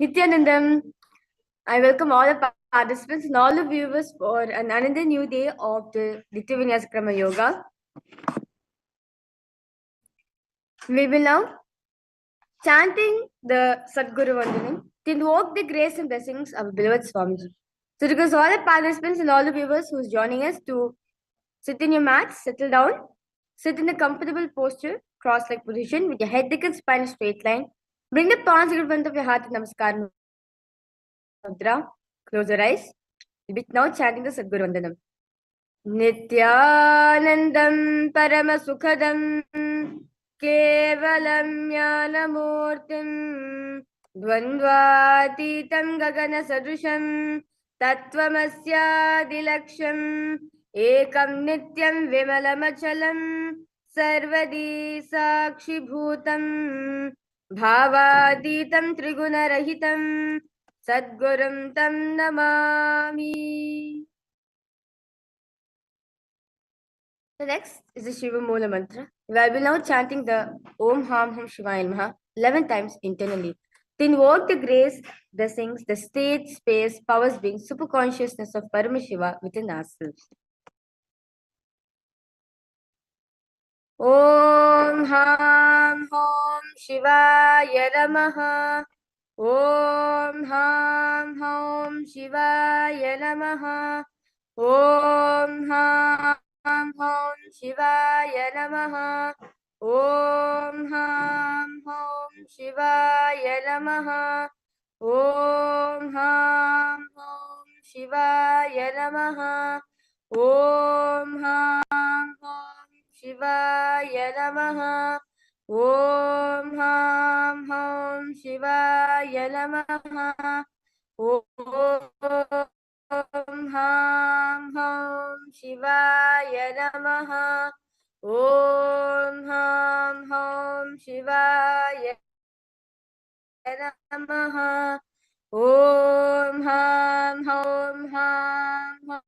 Nithyanandam, I welcome all the participants and all the viewers for another new day of the Vinyasa Yoga. We will now chanting the Sadguru Vandanam to invoke the grace and blessings of beloved Swamiji. So, request all the participants and all the viewers who is joining us to sit in your mats, settle down, sit in a comfortable posture, cross-leg position with your head, neck, and spine in a straight line. Bring the palms in front of your heart in Namaskar Mudra. Close your eyes. We'll be now chanting the Sadguru Vandanam. Nithyanandam Paramasukhadam Kevalam Jnanamurtim Dvandvatitam Gaganasadusham Tattvamasyadilaksham Ekam Nityam Vimalamachalam Sarvadi Sakshibhutam Bhavaditam Trigunarahitam Sadgurum Tam Namami. The next is the Shiva Moola Mantra. We will be now chanting the Om Ham Hum Shivaya Namaha 11 times internally. To invoke the grace, blessings, the state, space, powers, being, super consciousness of Paramashiva within ourselves. Om Ham Hum Shivaya Namaha. Om Ham Hum Shivaya Namaha. Om Ham Hum Shivaya Namaha. Om Ham Hum Shivaya Namaha. Om Ham Hum Shivaya Namaha. Om Ham Hum Shivaya Namaha. Om Ham Hum Shivaya Namaha. Om Ham Hum Shivaya Namaha. Om Ham Hum Shivaya Namaha. Om Ham Hum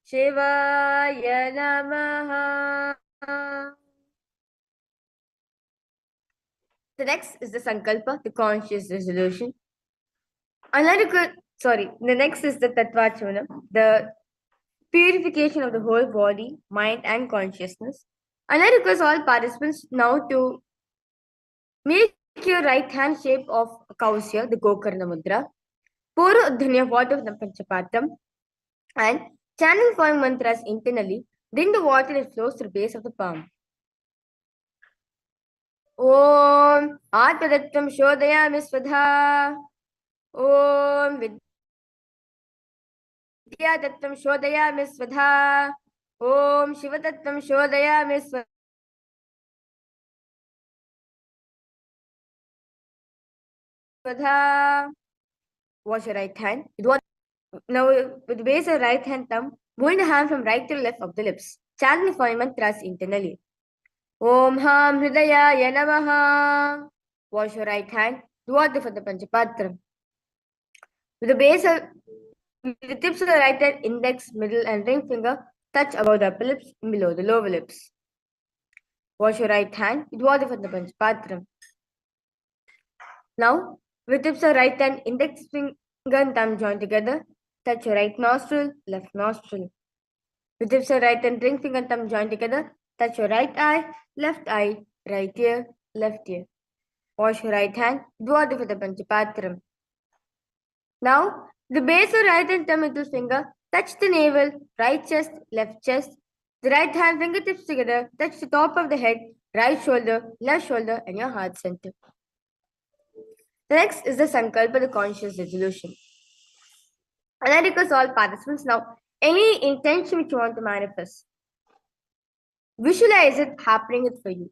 Shivaya Namaha. The next is the Sankalpa, the conscious resolution. The next is the Tattvachana, the purification of the whole body, mind, and consciousness. And I request all participants now to make your right hand shape of cows here, the Gokarna Mudra. Pour Dhanya water of the Panchapatram and channel following mantras internally. Bring the water that flows to the base of the palm. Om Atmadattam Shodayami Swadha. Om Vidyadattam Shodayami Swadha. Om Shivadattam Shodayami Swadha. Wash your right hand. Now, with the base of right hand thumb, moving the hand from right to left of the lips. Chant the following mantras internally. Om Ham Hridayaya Namaha. Wash your right hand. Do water for the Panchapatram. With the tips of the right hand, index, middle, and ring finger touch above the upper lips and below the lower lips. Wash your right hand. Do water for the Panchapatram. Now, with the tips of the right hand, index finger and thumb join together. Touch your right nostril, left nostril. With the tips of the right and ring finger and thumb join together. Touch your right eye, right ear, left ear. Wash your right hand. Do water for the Panchapatram. Now, the base of right and thumb middle finger touch the navel, right chest, left chest. The right hand fingertips together touch the top of the head, right shoulder, left shoulder, and your heart center. The next is the Sankalpa, the conscious resolution. And I request all participants now, any intention which you want to manifest, visualize it happening it for you.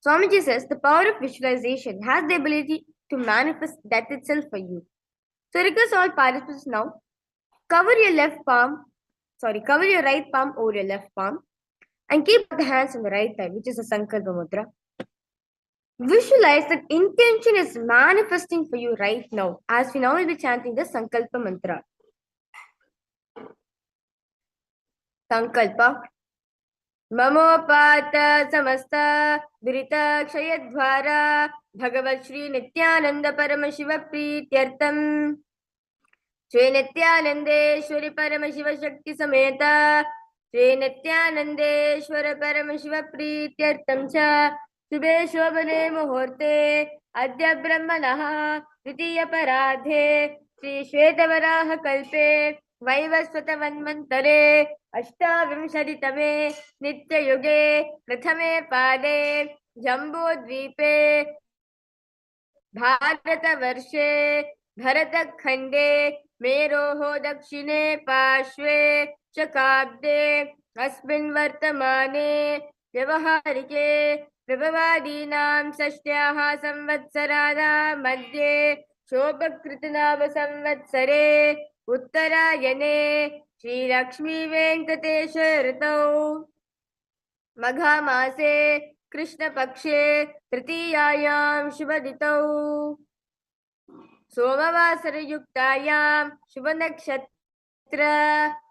Swamiji says the power of visualization has the ability to manifest that itself for you. So request all participants now, cover your right palm over your left palm and keep the hands on the right side, which is a Sankalpa Mudra. Visualize that intention is manifesting for you right now, as we now will be chanting the Sankalpa Mantra. Sankalpa. Mamopata samasta durita kshayadvara भगवत् Shri Nityanand परम शिव प्रीत्यर्थम श्री नित्यानंदेश्वरी परम शिव शक्ति समेत श्री नित्यानंदेश्वर परम शिव प्रीत्यर्थम च शुभे शोभने मुहूर्ते अद्य ब्रह्मणः द्वितीय परार्धे श्री श्वेतवराह कल्पे वैवस्वत वन्वन्तरे अष्टाविंशतितमे नित्ययुगे प्रथमे पादे जम्बूद्वीपे भारतवर्षे भरतखण्डे मेरोः दक्षिणे पार्श्वे शकाब्दे अस्मिन् वर्तमाने व्यवहारिके प्रभवादीनां षष्ट्याः संवत्सराणां मध्ये शोभकृतनाम संवत्सरे उत्तरायणे श्रीलक्ष्मी वेङ्कटेश ऋतौ मघामासे कृष्णपक्षे तृतीयायां शुभदितौ सोमवासरयुक्तायां शुभनक्षत्र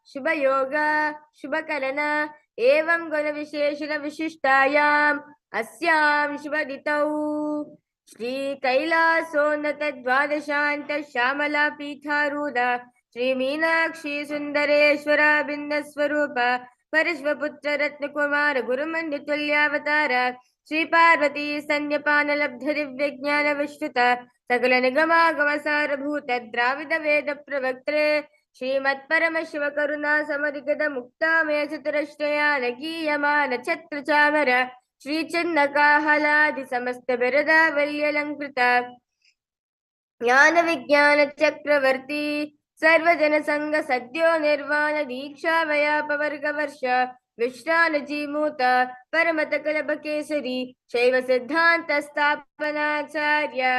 शुभयोग शुभकरण एवं गुणविशेषण विशिष्टायाम् अस्यां शुभदितौ श्री कैलासोन्नत द्वादशान्त श्यामला पीठारूढ श्री मीनाक्षी सुंदरेश्वर बिंद स्वरूप परश्वपुत्र रत्न कुमार गुरुमंड तुल्यावतार श्री पार्वती स्तन्यपान लब्ध दिव्य ज्ञान विश्रुत सकल निगमागम सारभूत द्राविड वेद प्रवक्त्रे श्रीमत्परम शिव करुणा समधिगत मुक्तामय चतुरश्रयान गीयमान छत्र चामर श्री चिन्नकाहलादि समस्त बिरदावल्यलंकृत ज्ञान विज्ञान चक्रवर्ती सर्वजन संग सद्यो निर्वाण दीक्षा व्यापवर्ग वर्ष विश्रान जीमूत परमत कलभ केसरी शैव सिद्धांत स्थापनाचार्य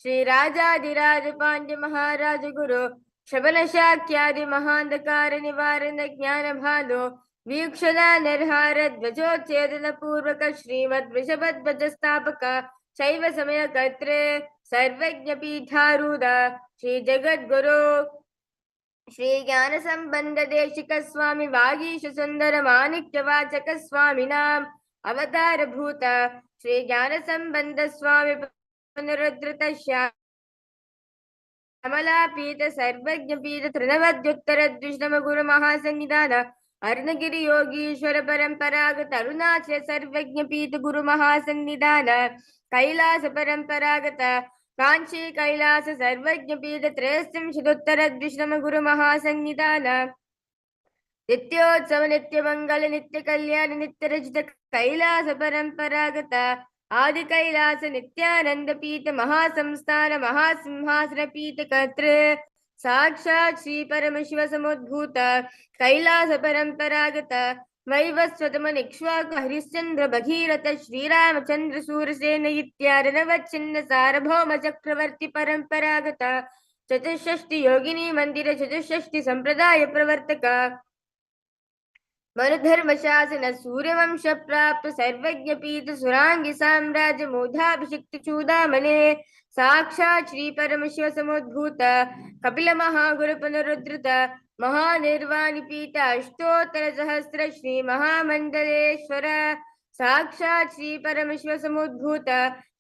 श्री राजाधिराज पांड्य महाराज गुरु शबन शाक्यादि महांधकार निवारण ज्ञान भालो वीक्षणा निर्हार ध्वजोच्छेदन पूर्वक श्रीमद वृषभध्वज स्थापक शैव समय कर्त्रे सर्वज्ञ पीठारूढ़ श्री जगद्गुरु श्री ज्ञान संबंध देशिक स्वामी वागीश सुंदर माणिक्य वाचक स्वामिनाम अवतार भूत श्री ज्ञान संबंध स्वामी पुनरुद्धृत श्यामला पीठ सर्वज्ञ पीठ तृणवद्युत्तर द्विष्णम गुरु महासन्निधान अर्णगिरि योगीश्वर परंपरागत अरुणाचल सर्वज्ञ पीठ गुरु महासन्निधान कैलास परंपरागत कांची कैलास सर्वज्ञ पीठ त्रयस्त्रिंशदुत्तर द्विष्णम गुरु महासन्निधान नित्योत्सव नित्य मंगल नित्य कल्याण नित्य रचित कैलास परंपरागत आदि कैलास नित्यानंद पीठ महासंस्थान महासिंहासन पीठ कर्तृ साक्षात् श्री परमशिव समुद्भूत कैलास परंपरागत वैवस्वतमनिक्ष्वाकु हरिश्चंद्र भगीरथ श्रीरामचंद्र सूरसेन इत्यादि सार्वभौम चक्रवर्ती परंपरागत चतुष्षष्टि योगिनी मंदिर चतुष्षष्टि संप्रदाय प्रवर्तक मनुधर्म शासन सूर्यवंश प्राप्त सर्वज्ञ पीठ सुरांगी साम्राज्य मोधाभिषिक्त चूदामणे साक्षात् श्री परमशिव समुद्भूत कपिल महागुरु पुनरुद्धृत महानिर्वाणी पीठ अष्टोत्तर सहस्र श्री महामंडलेश्वर साक्षात् श्री परमशिव समुद्भूत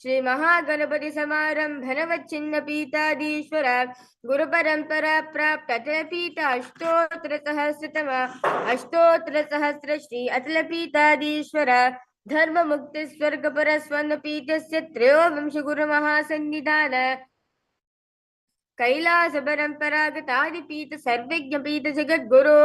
श्री महागणपति समारंभ धनवच्छिन्न पीठाधीश्वर गुरु परंपरा प्राप्त अटल पीठ अष्टोत्तर सहस्र श्री अटल पीठाधीश्वर धर्म मुक्ति स्वर्ग पर स्वर्ण पीठस्य त्रयोविंश गुरु महासन्निधान कैलास परंपरागत आदि पीठ सर्वज्ञ पीठ जगत गुरु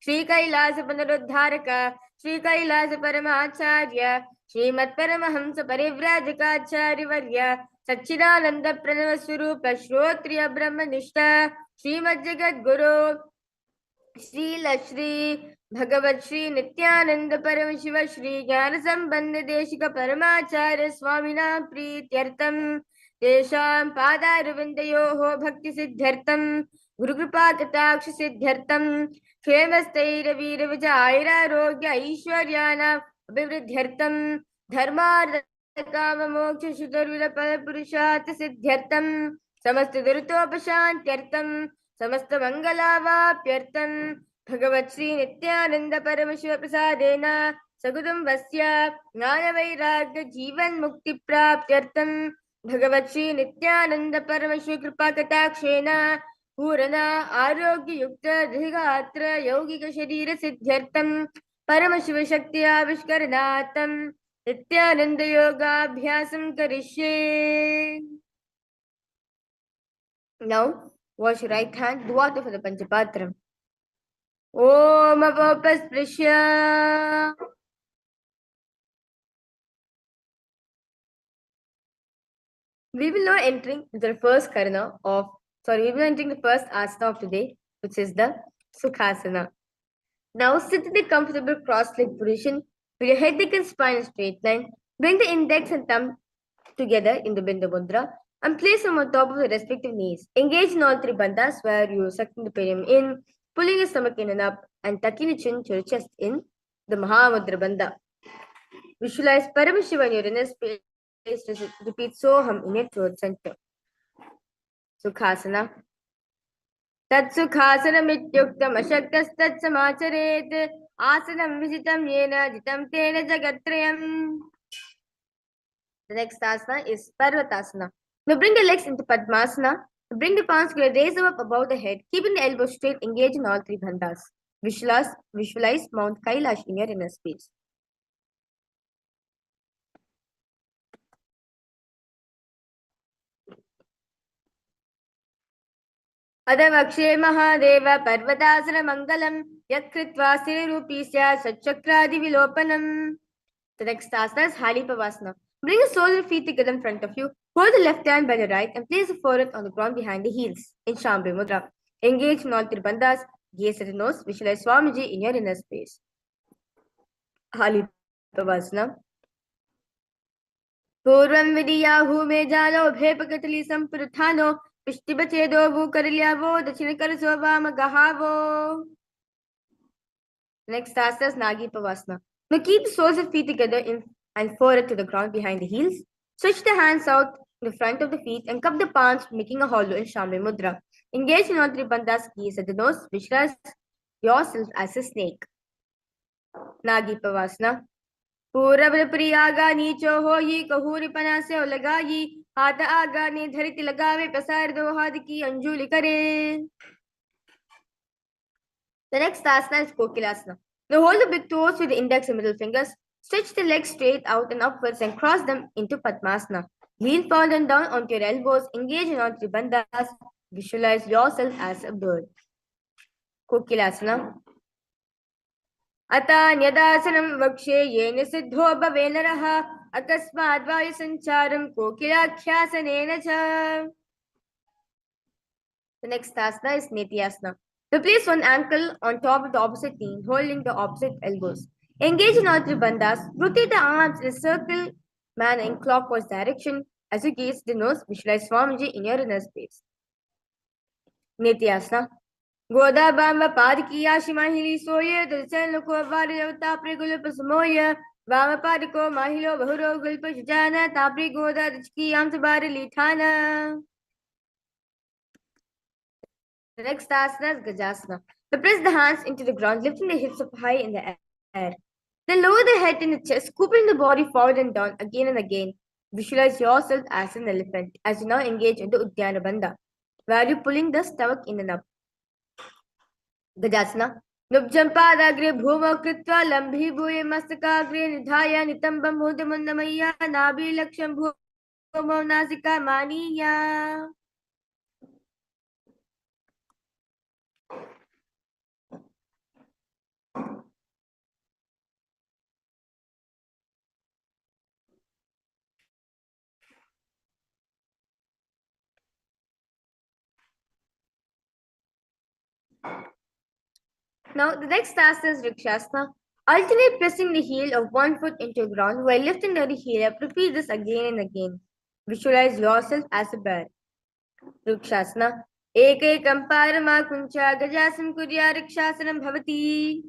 श्री कैलास पुनरुद्धारक श्री कैलास परमाचार्य श्रीमत् परमहंस परिव्राजकाचार्य वर्य सच्चिदानंद प्रणव स्वरूप श्रोत्रिय ब्रह्मनिष्ठ श्रीमद् जगत गुरु श्री भगवत श्री नित्यानंद परम शिव श्री ज्ञान संबंध देशिक परमाचार्य स्वामिना प्रीत्यर्थम तेषां पादारविन्दयोः भक्ति सिद्ध्यर्थम गुरुकृपा कटाक्ष सिद्ध्यर्थम क्षेमस्थैर्यवीर विजय आयुरारोग्य ऐश्वर्याणाम् अभिवृद्ध्यर्थम धर्मार्थ काम मोक्ष सुदुर्विद फल पुरुषार्थ सिद्ध्यर्थम समस्त दुरितोपशान्त्यर्थम समस्त मंगलावाप्यर्थम भगवत श्री नित्यानंद परम शिव प्रसादेन सकुटुम्बस्य ज्ञान वैराग्य जीवन मुक्ति प्राप्त्यर्थम भगवत् नित्यानंद परमश्री कृपा कटाक्षेण पूर्ण आरोग्य युक्त दीर्घात्र यौगिक शरीर सिद्ध्यर्थम परमशिव शक्ति आविष्करणार्थम नित्यानंद योगाभ्यासं करिष्ये. Now wash your right hand, do water for the Panchapatram. Om Apopasprisya. We will now entering the first entering the first asana of today, which is the Sukhasana. Now sit in the comfortable cross-legged position with your head, neck and spine in a straight line. Bring the index and thumb together in the Bindu Mudra and place them on top of the respective knees. Engage in all three bandhas where you are sucking the perineum in, pulling your stomach in and up, and tucking the chin to your chest in the Mahamudra Bandha. Visualize Paramashiva in your inner space. Repeat Soham in your throat center. Sukhasana. तत्सुखासनमित्युक्तम् अशक्तस्तत्समाचरेत् आसनं विजितं येन जितं तेन जगत्त्रयम्. The next asana is Parvatasana. Now bring the legs into Padmasana. Bring the palms together, raise them up above the head, keeping the elbows straight, engage in all three bandhas. Visualize Mount Kailash in your inner space. अदवक्षे Mahadev पर्वतासन मंगलम यत्कृत्वा स्थिररूपी स्यात् सच्चक्रादि विलोपनम. The next asana is Halipavasana. Bring the soles of your feet together in front of you. Hold the left hand by the right and place the forehead on the ground behind the heels in Shambhi Mudra. Engage in all three bandhas. Gaze at the nose. Visualize Swamiji in your inner space. Halipavasana. पूर्वं विधियाहु मे जालो भेपकतली संपुरुत्थानो पिष्टिबचेदो भूकरल्यावो दक्षिणकरसो वामगहावो. Next asana is Nagi Pavasana. Now keep the soles of feet together and forehead to the ground behind the heels. Stretch the hands out in the front of the feet and cup the palms, making a hollow in Shambhi Mudra. Engage in all three bandhas. Gaze at the nose. Visualize yourself as a snake. Nagi Pavasana. पूरब प्रियागा नीचो हो ये कहूरी पना से लगाई हाथ आगा ने धरित लगावे प्रसार दो हाथ की अंजुलि करे. The next asana is Kokilasana. Now hold the big toes with the index and middle fingers. Stretch the legs straight out and upwards and cross them into Padmasana. Lean forward and down onto your elbows. Engage in all three bandhas. Visualize yourself as a bird. Kokilasana. अतान्यदासनं वक्ष्ये येन सिद्धो भवे नरः अकस्मात् वायुसञ्चारं कोकिलाख्यासनेन च. The next asana is Nithyananda. To place one ankle on top of the opposite knee, holding the opposite elbows. Engage in all three bandhas. Rotate the arms in a circle manner in clockwise direction. As you gaze the nose, visualize Swamiji in your inner space. Nithyananda. गोदा बाम पाद की आशी माहिली सोये दर्शन को वार्य ताप्रे गुलप समोय वाम पाद को माहिलो बहुरो गुलप जाना ताप्रे गोदा की आम से बार लीठाना. The next asana is Gajasana. So press the hands into the ground, lifting the hips up high in the air. Then lower the head in the chest, scooping the body forward and down again and again. Visualize yourself as an elephant as you now engage into Uddiyana Bandha, where you're pulling the stomach in and up. गजासना. नुब्जं पादाग्रे भूमौ कृत्वा लम्भीभूय मस्तकाग्रे निधाय नितम्बं मुदमुन्नमय्य नाभिलक्ष्यं भूमौ नासिका मानीय. Now the next asana is Vrikshasana. Alternate pressing the heel of one foot into the ground while lifting the other heel up. Repeat this again and again. Visualize yourself as a bird. Vrikshasana. एकैकं पारमा कुञ्चा गजासनं कुर्या वृक्षासनं भवति.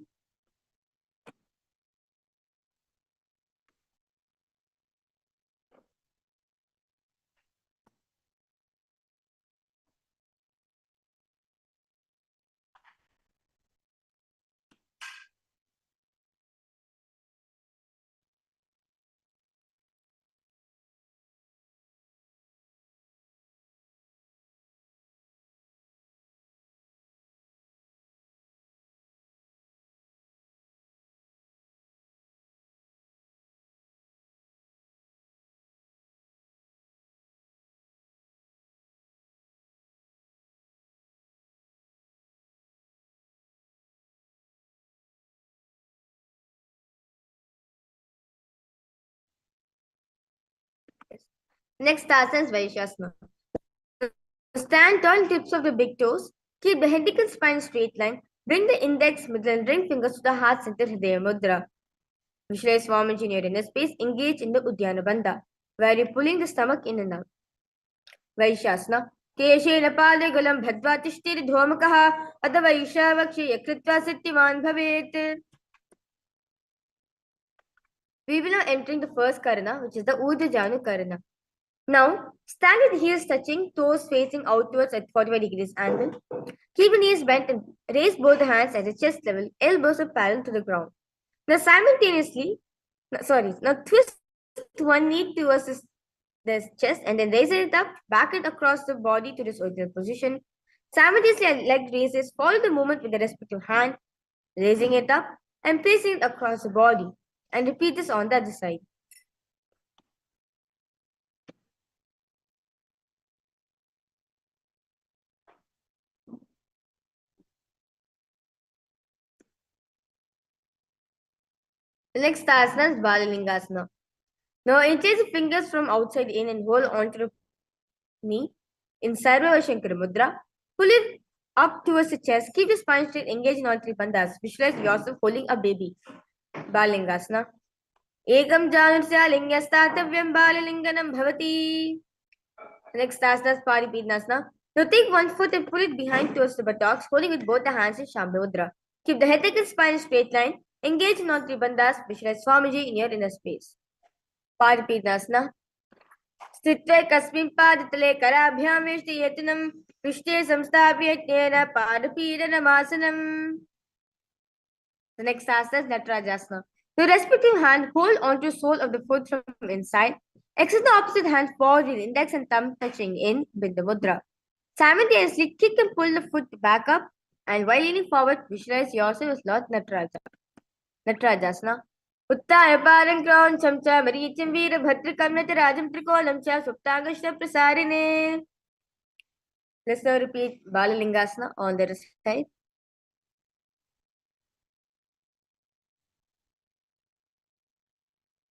Next asana is Vaishasana. Stand tall tips of the big toes. Keep the head and spine straight line. Bring the index, middle, and ring fingers to the heart center Hridaya Mudra. Visualize warm engineer inner space. Engage in the Uddiyana Bandha, where you're pulling the stomach in and out. Vaishasana. केशेन पादे गुलं भद्वा तिष्ठिर्धूमकः अथ वैशावक्षे यकृत्वा सिद्धिमान् भवेत्. We will now entering the first karana, which is the Urdhva Karana. Now, stand with heels touching, toes facing outwards at 45 degrees angle. Keep the knees bent and raise both the hands at the chest level, elbows are parallel to the ground. Now, now twist one knee towards the chest and then raise it up, back it across the body to this original position. Simultaneously, leg raises, follow the movement with the respective hand, raising it up and placing it across the body. And repeat this on the other side. The next asana is Balalingasana. Now interlace the fingers from outside in and hold onto the knee in Sarva Shankara Mudra. Pull it up towards the chest. Keep the spine straight. Engage in all three bandhas. Visualize yourself holding a baby. Balalingasana. Ekam janusya lingasthatavyam balalinganam bhavati. Next asana is Paripidnasana. Now take one foot and pull it behind towards the buttocks, holding with both the hands in Shambha Mudra. Keep the head, neck and spine in straight line. Engage in all three bandhas. Visualize Swamiji in your inner space. Paripidnasana. स्थित्वा कस्मिन् पादतले कराभ्यां वेष्टि यत्नं पृष्ठे संस्थाप्य तेन पादपीडनमासनम्. The next asana is Natarajasana. The respective hand hold onto the sole of the foot from inside. Extend the opposite hand forward with index and thumb touching in Bindu Mudra. Simultaneously kick and pull the foot back up, and while leaning forward, visualize yourself as Lord Nataraja. Natarajasana. उत्ताय पारं क्रौञ्चं च मरीचिं वीरभद्रकं नटराजं त्रिकोणं च सुप्ताङ्गश्च प्रसारिणे. Let's now repeat Balalingasana on the other side.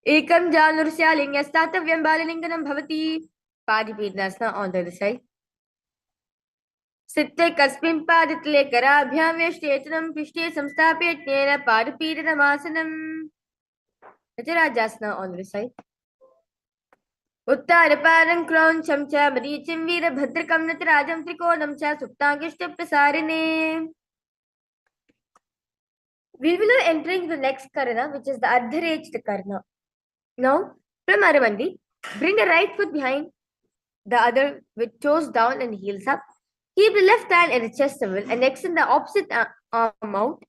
Ekam janurusya lingasthatavyam balalinganam bhavati. Paripidnasana on the other side. सिद्धे कस्मिन् पादतले कराभ्यां वेष्टेतनं पृष्ठे संस्थाप्य तेन पादपीडनमासनम्. Natarajasana on the other side. उत्तारपारं क्रौञ्चं च मरीचिं वीरभद्रकं नटराजं त्रिकोणं च सुप्ताङ्गश्च प्रसारिणे. We will now entering the next karana, which is the Ardharechita Karana. Now, from Aravandi, bring the right foot behind the other with toes down and heels up. Keep the left hand at the chest level and extend the opposite arm out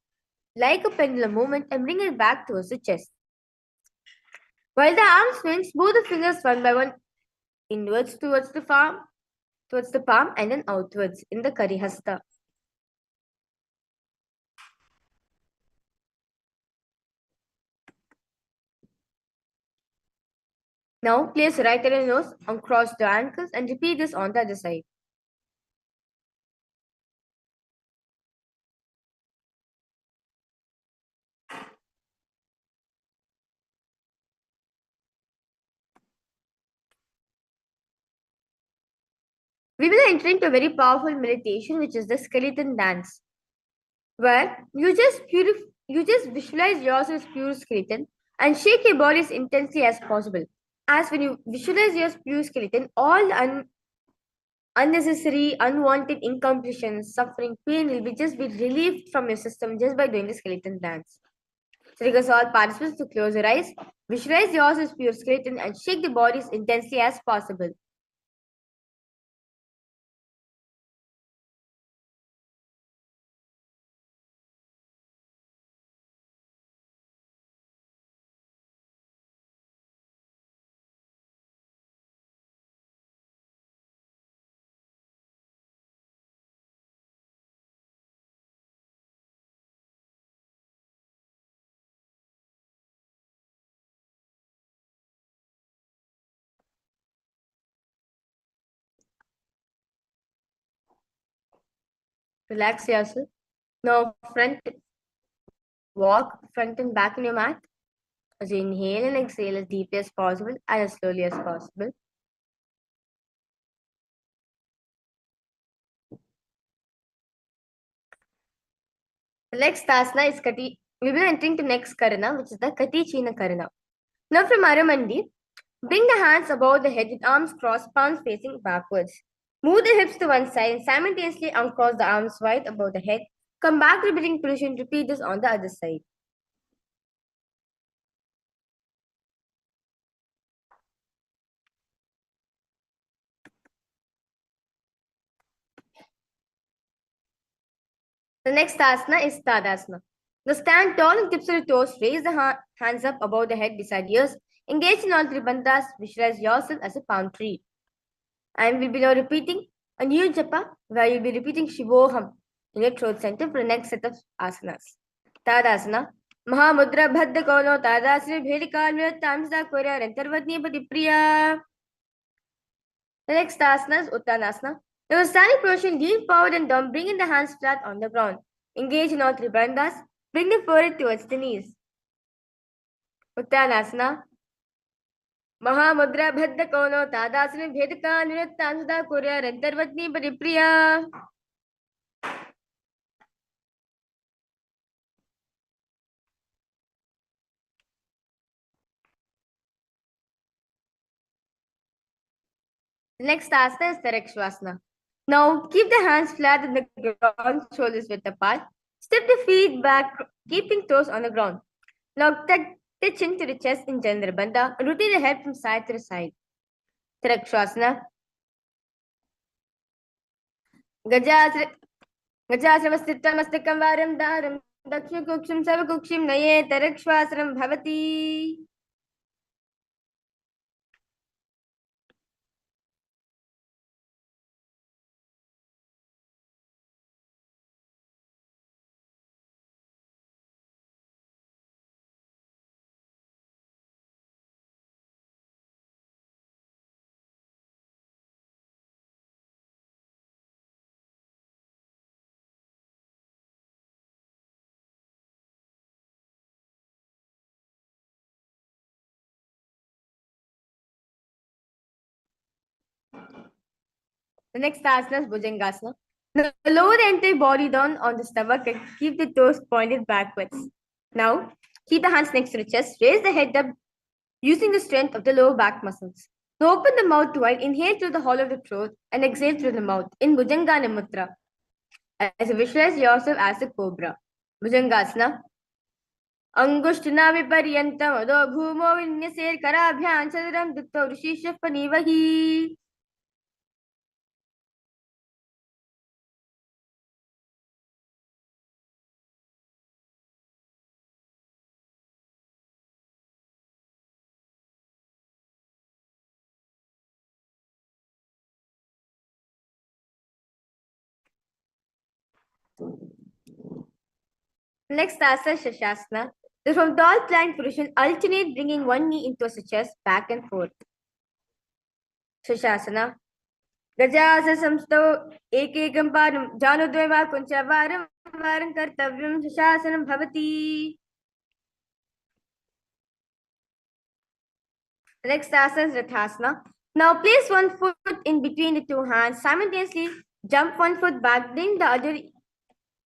like a pendulum movement and bring it back towards the chest. While the arm swings, move the fingers one by one inwards towards the palm and then outwards in the Karihasta. Now place right hand and nose across the ankles and repeat this on the other side. We will enter into a very powerful meditation, which is the skeleton dance, where you just visualize yourself as pure skeleton and shake your body as intensely as possible. As when you visualize your pure skeleton, all unnecessary, unwanted incompletions, suffering, pain will just be relieved from your system just by doing the skeleton dance. So request all participants to close your eyes, visualize yourself as pure skeleton and shake the body as intensely as possible. Relax yourself. Now walk front and back in your mat. As you inhale and exhale as deeply as possible and as slowly as possible. The next asana is Kati. We will entering to next Karana, which is the Kati China Karana. Now from Aramandi, bring the hands above the head with arms crossed, palms facing backwards. Move the hips to one side and simultaneously uncross the arms wide above the head. Come back to repeating position. Repeat this on the other side. The next asana is Tadasana. Now stand tall and tips of the toes. Raise the hands up above the head beside ears. Engage in all three bandhas. Visualize yourself as a palm tree. And we'll be now repeating a new japa where you'll be repeating Shivoham in your throat center for the next set of asanas. Tadasana. Mahamudra Bhadda Kono Tadasana Bhedikal Tamsa Korea Rentarvatni Priya. The next asana is Uttanasana. Now, standing position, lean forward and down, bringing the hands flat on the ground. Engage in all three bandhas. Bring the forehead towards the knees. Uttanasana. Mahamudra Bhadda Kono Tadasana Bhedika Nirattansada Kurya Rentarvatni Paripriya. The next asana is Tarakshvasana. Now keep the hands flat on the ground, shoulders width apart. Step the feet back, keeping toes on the ground. Now touch the chin to the chest in Chandrabandha and rotate the head from side to side. Tarakshvasana. Gajasravasthitam astikam varam dharam dakshakuksham savakukshim naye tarakshvasanam bhavati. The next asana is Bhujangasana. Now lower the entire body down on the stomach and keep the toes pointed backwards. Now keep the hands next to the chest. Raise the head up using the strength of the lower back muscles. Now open the mouth wide. Inhale through the hollow of the throat and exhale through the mouth in Bhujangana Mudra. As you visualize yourself as a cobra. Bhujangasana. Angushtina viparyantam ado bhumo vinyasir karabhyan chadram dutta vrishishya panivahi. Next asana, Shashasana. This from tall plank position, alternate bringing one knee into the chest, back and forth. Shashasana. Gajasa samsto ekekam padam janudvema kuncha varam varam kartavyam Shashasanam bhavati. Next asana is Rathasana. Now place one foot in between the two hands. Simultaneously jump one foot back, bring the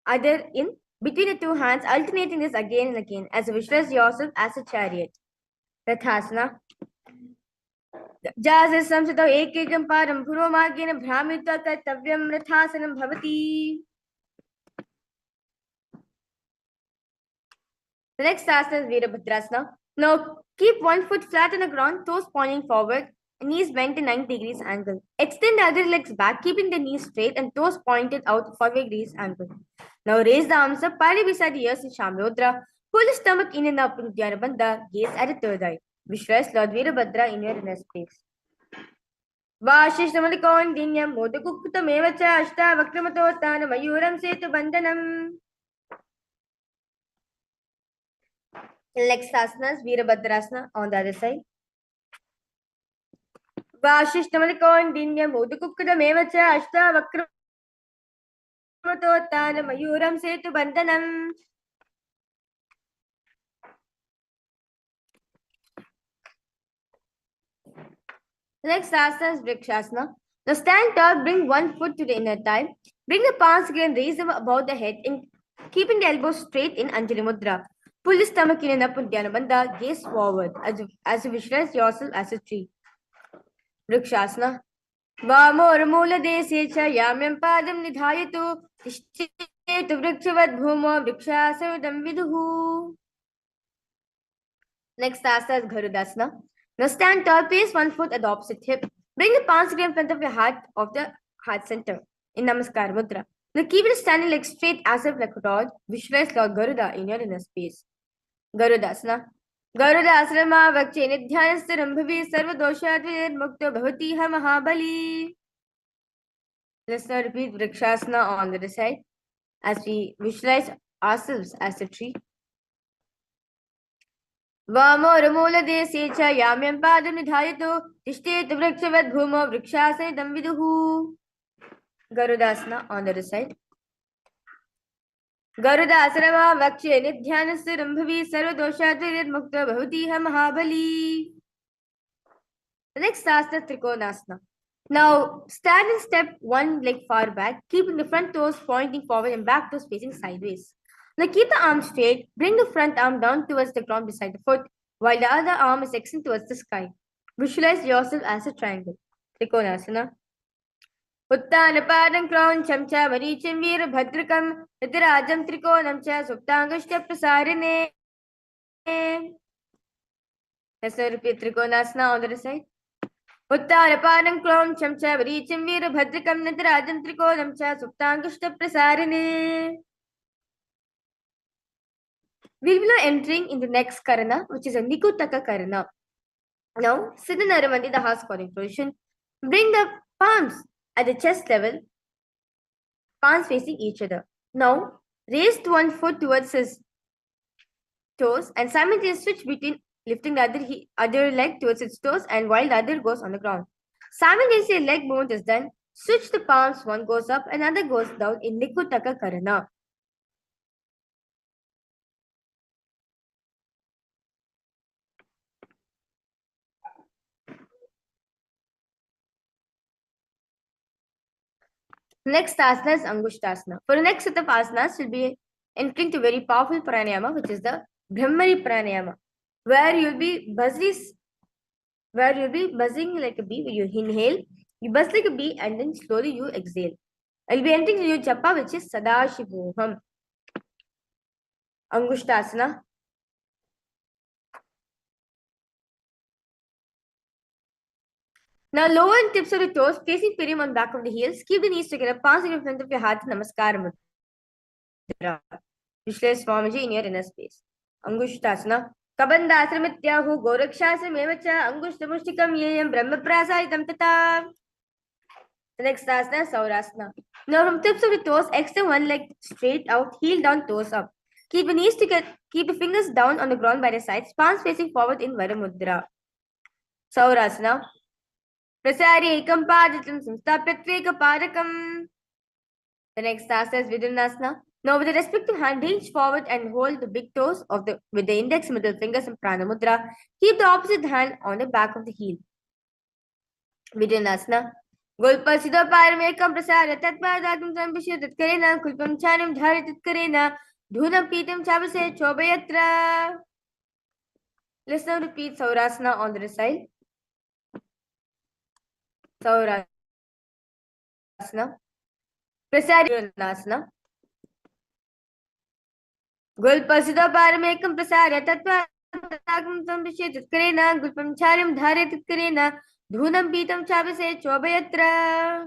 other in between the two hands, alternating this again and again as you visualize yourself as a chariot. Rathasana. Jasa samsito ekekam padam purvamagena bhramita kartavyam Rathasanam bhavati. The next asana is Virabhadrasana. Now keep one foot flat on the ground, toes pointing forward, knees bent to 90 degrees angle. Extend the other legs back, keeping the knees straight and toes pointed out 45 degrees angle. Now raise the arms up, parallel beside the ears in Shamyodra. Pull the stomach in and up in Dhyana Bandha. Gaze at the third eye. Visualize Lord Virabhadra in your inner space. Vashishtamalikondinyam modakukutamevacha ashta vakramato mayuram setu bandhanam. Next asana is Virabhadrasana on the other side. Vashishtamalikondinyam modakukutamevacha ashta vakramato mayuram setu bandhanam. Next asana is Vrikshasana. Now stand tall, bring one foot to the inner thigh. Bring the palms again, raise them above the head Keeping the elbows straight in Anjali Mudra. Pull the stomach in and up in Dhyana Bandha. Gaze forward as you visualize yourself as a tree. Vrikshasana. वामोर्मूलदेशे च याम्यं पादं निधायतु तिष्ठेतु वृक्षवद्भूमौ वृक्षासनमिदं विदुः. Next asana is Garudasana. Now stand tall, place one foot at the opposite hip. Bring the palms in front of the heart center in Namaskar Mudra. Now keep it standing leg straight as if like a rod. Visualize Lord Garuda in your inner space. Garudasana. Garudasana vakche nidhyanastarambhavi sarvadoshatvirmukto bhavatiha mahabali. Let's now repeat Vrikshasana on the other side as we visualize ourselves as a tree. वामोर्मूलदेशे च याम्यं पादं निधायतु तिष्ठेतु वृक्षवद्भूमौ वृक्षासनमिदं विदुः. Garudasana on the other side. Garudasana vakche nidhyanastarambhavi sarvadoshatvirmukto bhavatiha mahabali. The next asana is Trikonasana. Now stand and step one leg far back, keeping the front toes pointing forward and back toes facing sideways. Now keep the arm straight, bring the front arm down towards the ground beside the foot, while the other arm is extended towards the sky. Visualize yourself as a triangle. Trikonasana. Uttanapadam Krauncham cha Maricham Veerabhadrakam Ritirajam Trikonam cha Suptangashta Prasarine. Let's now repeat Trikonasana on the other side. Uttarapanam Krauncham cha Maricham Veerabhadrakam Ritirajam Trikonam cha Suptangashta Prasarine. We will be now entering in the next karana, which is a Nikutaka karana. Now, sit in Aramandi, the horse calling position. Bring the palms at the chest level, palms facing each other. Now, raise one foot towards his toes and simultaneously switch between lifting the other leg towards its toes and while the other goes on the ground. Simultaneously, leg movement is done. Switch the palms, one goes up, another goes down in Nikutaka karana. Next asana is Angushtasana. For the next set of asanas, we'll be entering to very powerful pranayama, which is the Brahmari pranayama, where you'll be buzzing like a bee. Where you inhale, you buzz like a bee, and then slowly you exhale. I'll be entering to your japa, which is Sadashivoham. Angushtasana. Now lower and tips of the toes, facing Pirim on back of the heels. Keep the knees together, palms in front of your heart, Namaskar Mudra. Visualize Swamiji in your inner space. Angushtasana. Kabandasramityahu Gorakshasramevacha Angushtamushtikam Yeyam Brahmaprasaritam Tata. The next asana is Saurasana. Now from tips of the toes, extend one leg straight out, heel down, toes up. Keep the knees together, keep the fingers down on the ground by the sides, palms facing forward in Varamudra. Saurasana. Prasari ekam padatam samstapyatveka padakam. The next asana is Vidyanasana. Now with the respective hand, reach forward and hold the big toes with the index and middle fingers in Prana Mudra. Keep the opposite hand on the back of the heel. Vidyanasana. Gulpa Siddha Paramekam Prasara Tatpadatum Sambishya Tatkarena Kulpam Chanam Dhari Tatkarena Dhunam Pitam Chavase Chobayatra. Let's now repeat Saurasana on the other side. Saurasana. Prasari Vidyanasana. Gulpa Siddha Paramekam Prasara Tatpadatum Sambishya Tatkarena Kulpam Chanam Dhari Tatkarena Dhunam Pitam Chavase Chobayatra.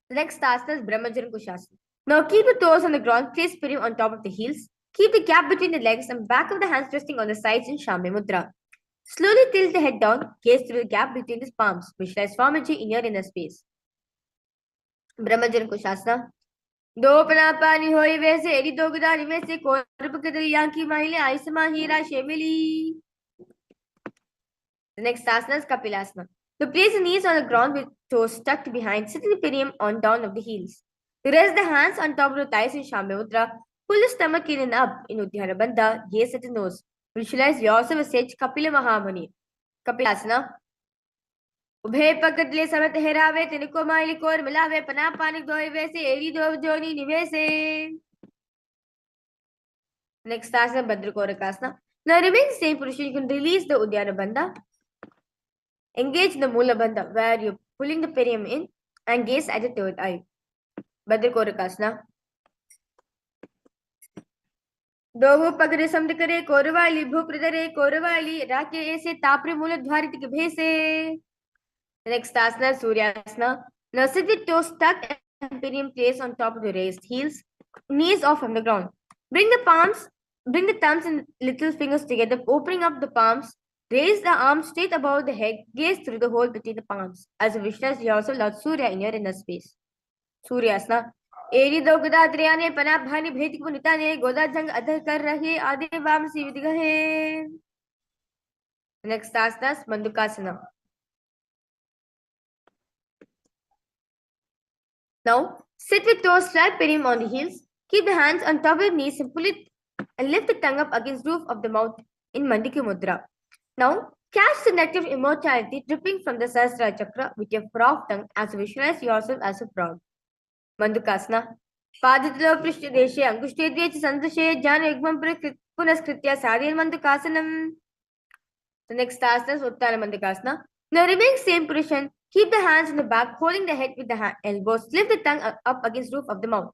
The next asana is Brahmajaran Kushasana. Now keep the toes on the ground, place Pirim on top of the heels. Keep the gap between the legs and back of the hands resting on the sides in Shamya Mudra. Slowly tilt the head down, gaze through the gap between the palms. Visualize Swamiji in your inner space. Brahmajaran Kushasana. दो पनापानी होई वैसे AD दो गुदानी वैसे कोरब कदलियां की माहिले आइसमा हीरा शेमिली. The next asana is Kapilasana. So place the knees on the ground with toes tucked behind, sitting the perineum on down of the heels. Rest the hands on top of the thighs in Shamya Mudra. Pull the stomach in and up in Uddiyana Bandha. Gaze at the nose. Visualize yourself as Kapila Mahamuni. Kapilasana. उभे पकड़ले समेत हेरावे तिनको Miley core मिलावे पना पानी दोए वैसे एरी दो जोनी निवेसे. Next asana, Bhadrakorakasana. Now remain the same position. You can release the Uddiyana Bandha. Engage the Mula Bandha, where you're pulling the perineum in and gaze at the third eye. Bhadrakorakasana. दोहु पगरे Samad करे कोरवाली भूप्रदरे कोरवाली राके ऐसे तापरे मूल द्वारित के भेसे. Next asana, Suryasana. Now sit with toes tucked and perineum placed on top of the raised heels, knees off from the ground. Bring the thumbs and little fingers together, opening up the palms. Raise the arms straight above the head, gaze through the hole between the palms. As a visualize yourself Lord Surya in your inner space. Suryasana. एरी दो गदा त्रियाने पना भानी भेद को निताने गोदा जंग अधर कर रहे आदि वाम सी विधि गहे. Next asana, Mandukasana. Now sit with toes flat, perineum on the heels. Keep the hands on top of your knees and pull it and lift the tongue up against roof of the mouth in Mandiki Mudra. Now catch the nectar of immortality dripping from the Sahasrara Chakra with your frog tongue as you visualize yourself as a frog. Mandukasana. Paditilo Prishti Deshe Angushtetye Sandashe Jana Yugmam Punaskritya Sadhyan Mandukasanam. The next asana is Uttara Mandukasana. Now remain same position. Keep the hands in the back, holding the head with the elbows. Lift the tongue up against roof of the mouth.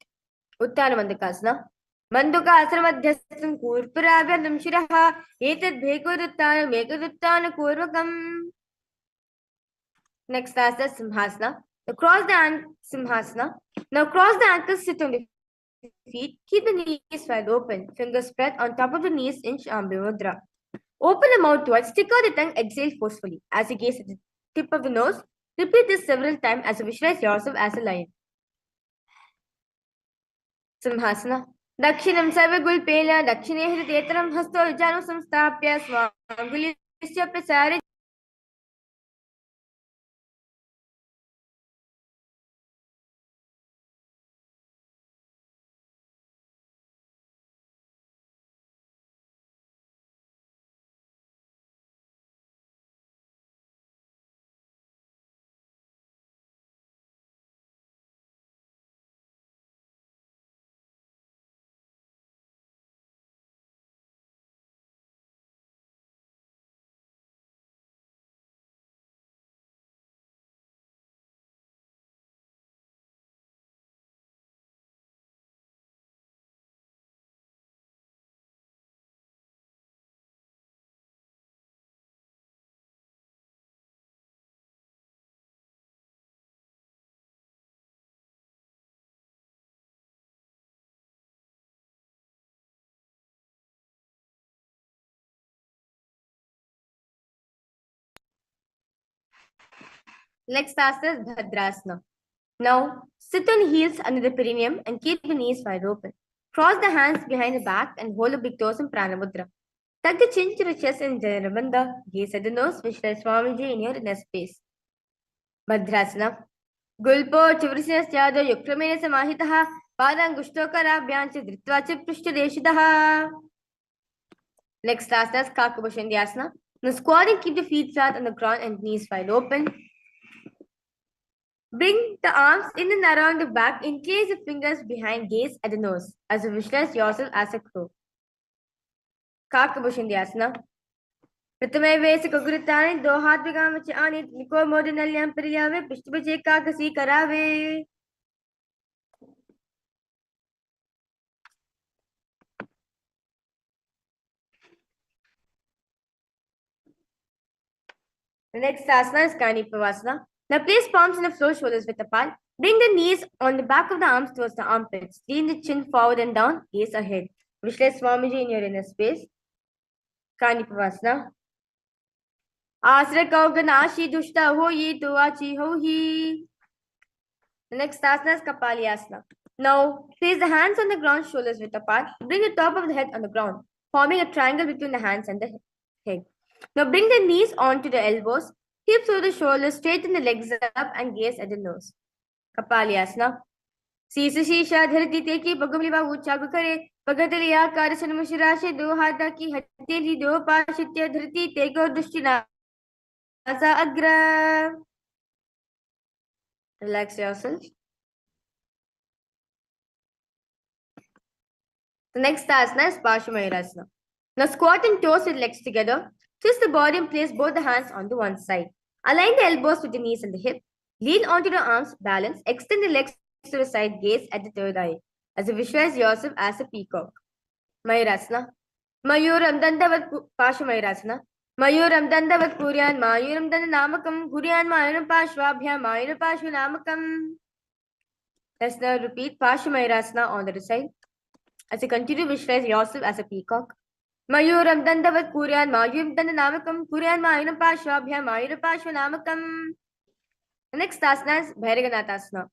Uttara Mandukasana. Mandukasana Madhyastam Kurpurabhyandam Shiraha Etad Bhekoduttana Mekoduttana Kurvakam. Next asana, Simhasana. Now cross the Simhasana. Now cross the ankles, sit on the feet. Keep the knees wide open. Fingers spread on top of the knees in Shambhu Mudra. Open the mouth wide. Stick out the tongue. Exhale forcefully. As you gaze at the tip of the nose, repeat this several times as you visualize yourself as a lion. Simhasana. Dakshinam Sarvagulpela Dakshine Hritetram Hasto Janu Samstapya Swangulisya Prasari. Next asana is Bhadrasana. Now sit on heels under the perineum and keep the knees wide open. Cross the hands behind the back and hold the big toes in Pranamudra. Tuck the chin to the chest in Janabandha. Gaze at the nose, visualize Swamiji in your inner space. Bhadrasana. Gulpo Chivrisinasya Yukramena Samahitaha Padangushtokarabhyanch Dritvacha Prishtadeshitaha. Next asana is Kakabushandhyasana. Now squat and keep the feet flat on the ground and knees wide open. Bring the arms in and around the back. Encase the fingers behind. Gaze at the nose as you visualize yourself as a crow. Kakabushandhyasana. प्रथमे वेश कगुरुतानि दो हाथ बिगामच आने निको मोदि नल्याम परियावे पृष्ठ बचे काकसी करावे. The next asana is Kanipavasana. Now place palms on the floor, shoulders width apart. Bring the knees on the back of the arms towards the armpits. Lean the chin forward and down, gaze ahead. Visualize Swamiji in your inner space. Kanipavasana. Asra kauganashi dushta ho ye tuachi ho hi. The next asana is Kapalyasana. Now place the hands on the ground, shoulders width apart. Bring the top of the head on the ground, forming a triangle between the hands and the head. Now bring the knees onto the elbows, hips over the shoulders, straighten the legs up and gaze at the nose. Kapalyasana. Sisa Shisha Dharati Teki Pagumliva Uchagukare Pagatalia Karasanmushirashe Do Hadaki Hateli Do Pashitya Dharati Teko Dushtina Asa Agra. Relax yourself. The next asana is Paramashivoham. Now squat and toes with legs together. Twist the body and place both the hands onto one side. Align the elbows with the knees and the hip. Lean onto the arms, balance. Extend the legs to the side, gaze at the third eye. As you visualize yourself as a peacock. Mayurasana. Mayuram dandavat Paramashivoham. Mayuram dandavat Kuryan. Mayuram dandamakam. Kuryan Mayuram Pashvabhyam. Mayuram Pashvanamakam. Let's now repeat Paramashivoham on the other side. As you continue, visualize yourself as a peacock. Mayuram dandavat Kuryan. Mayuram dandamakam. Kuryan Mayuram Pashvabhyam. Mayuram Pashvanamakam. The next asana is Bhairaganathasana.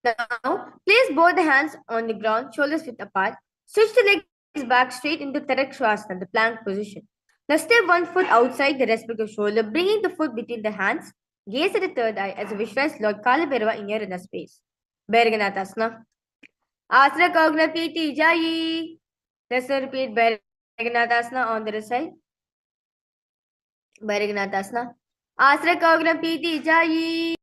Now, place both the hands on the ground, shoulders width apart. Stretch the legs back straight into Tarakshvasana, the plank position. Now, step one foot outside the respective shoulder, bringing the foot between the hands. Gaze at the third eye as you visualize Lord Kalabhairava in your inner space. Bhairaganathasana. Asana Kogna Piti Jayi. Let's now repeat Bhairaganathasana on the other side. Bhairaganathasana. Asana Kogna Piti Jayi.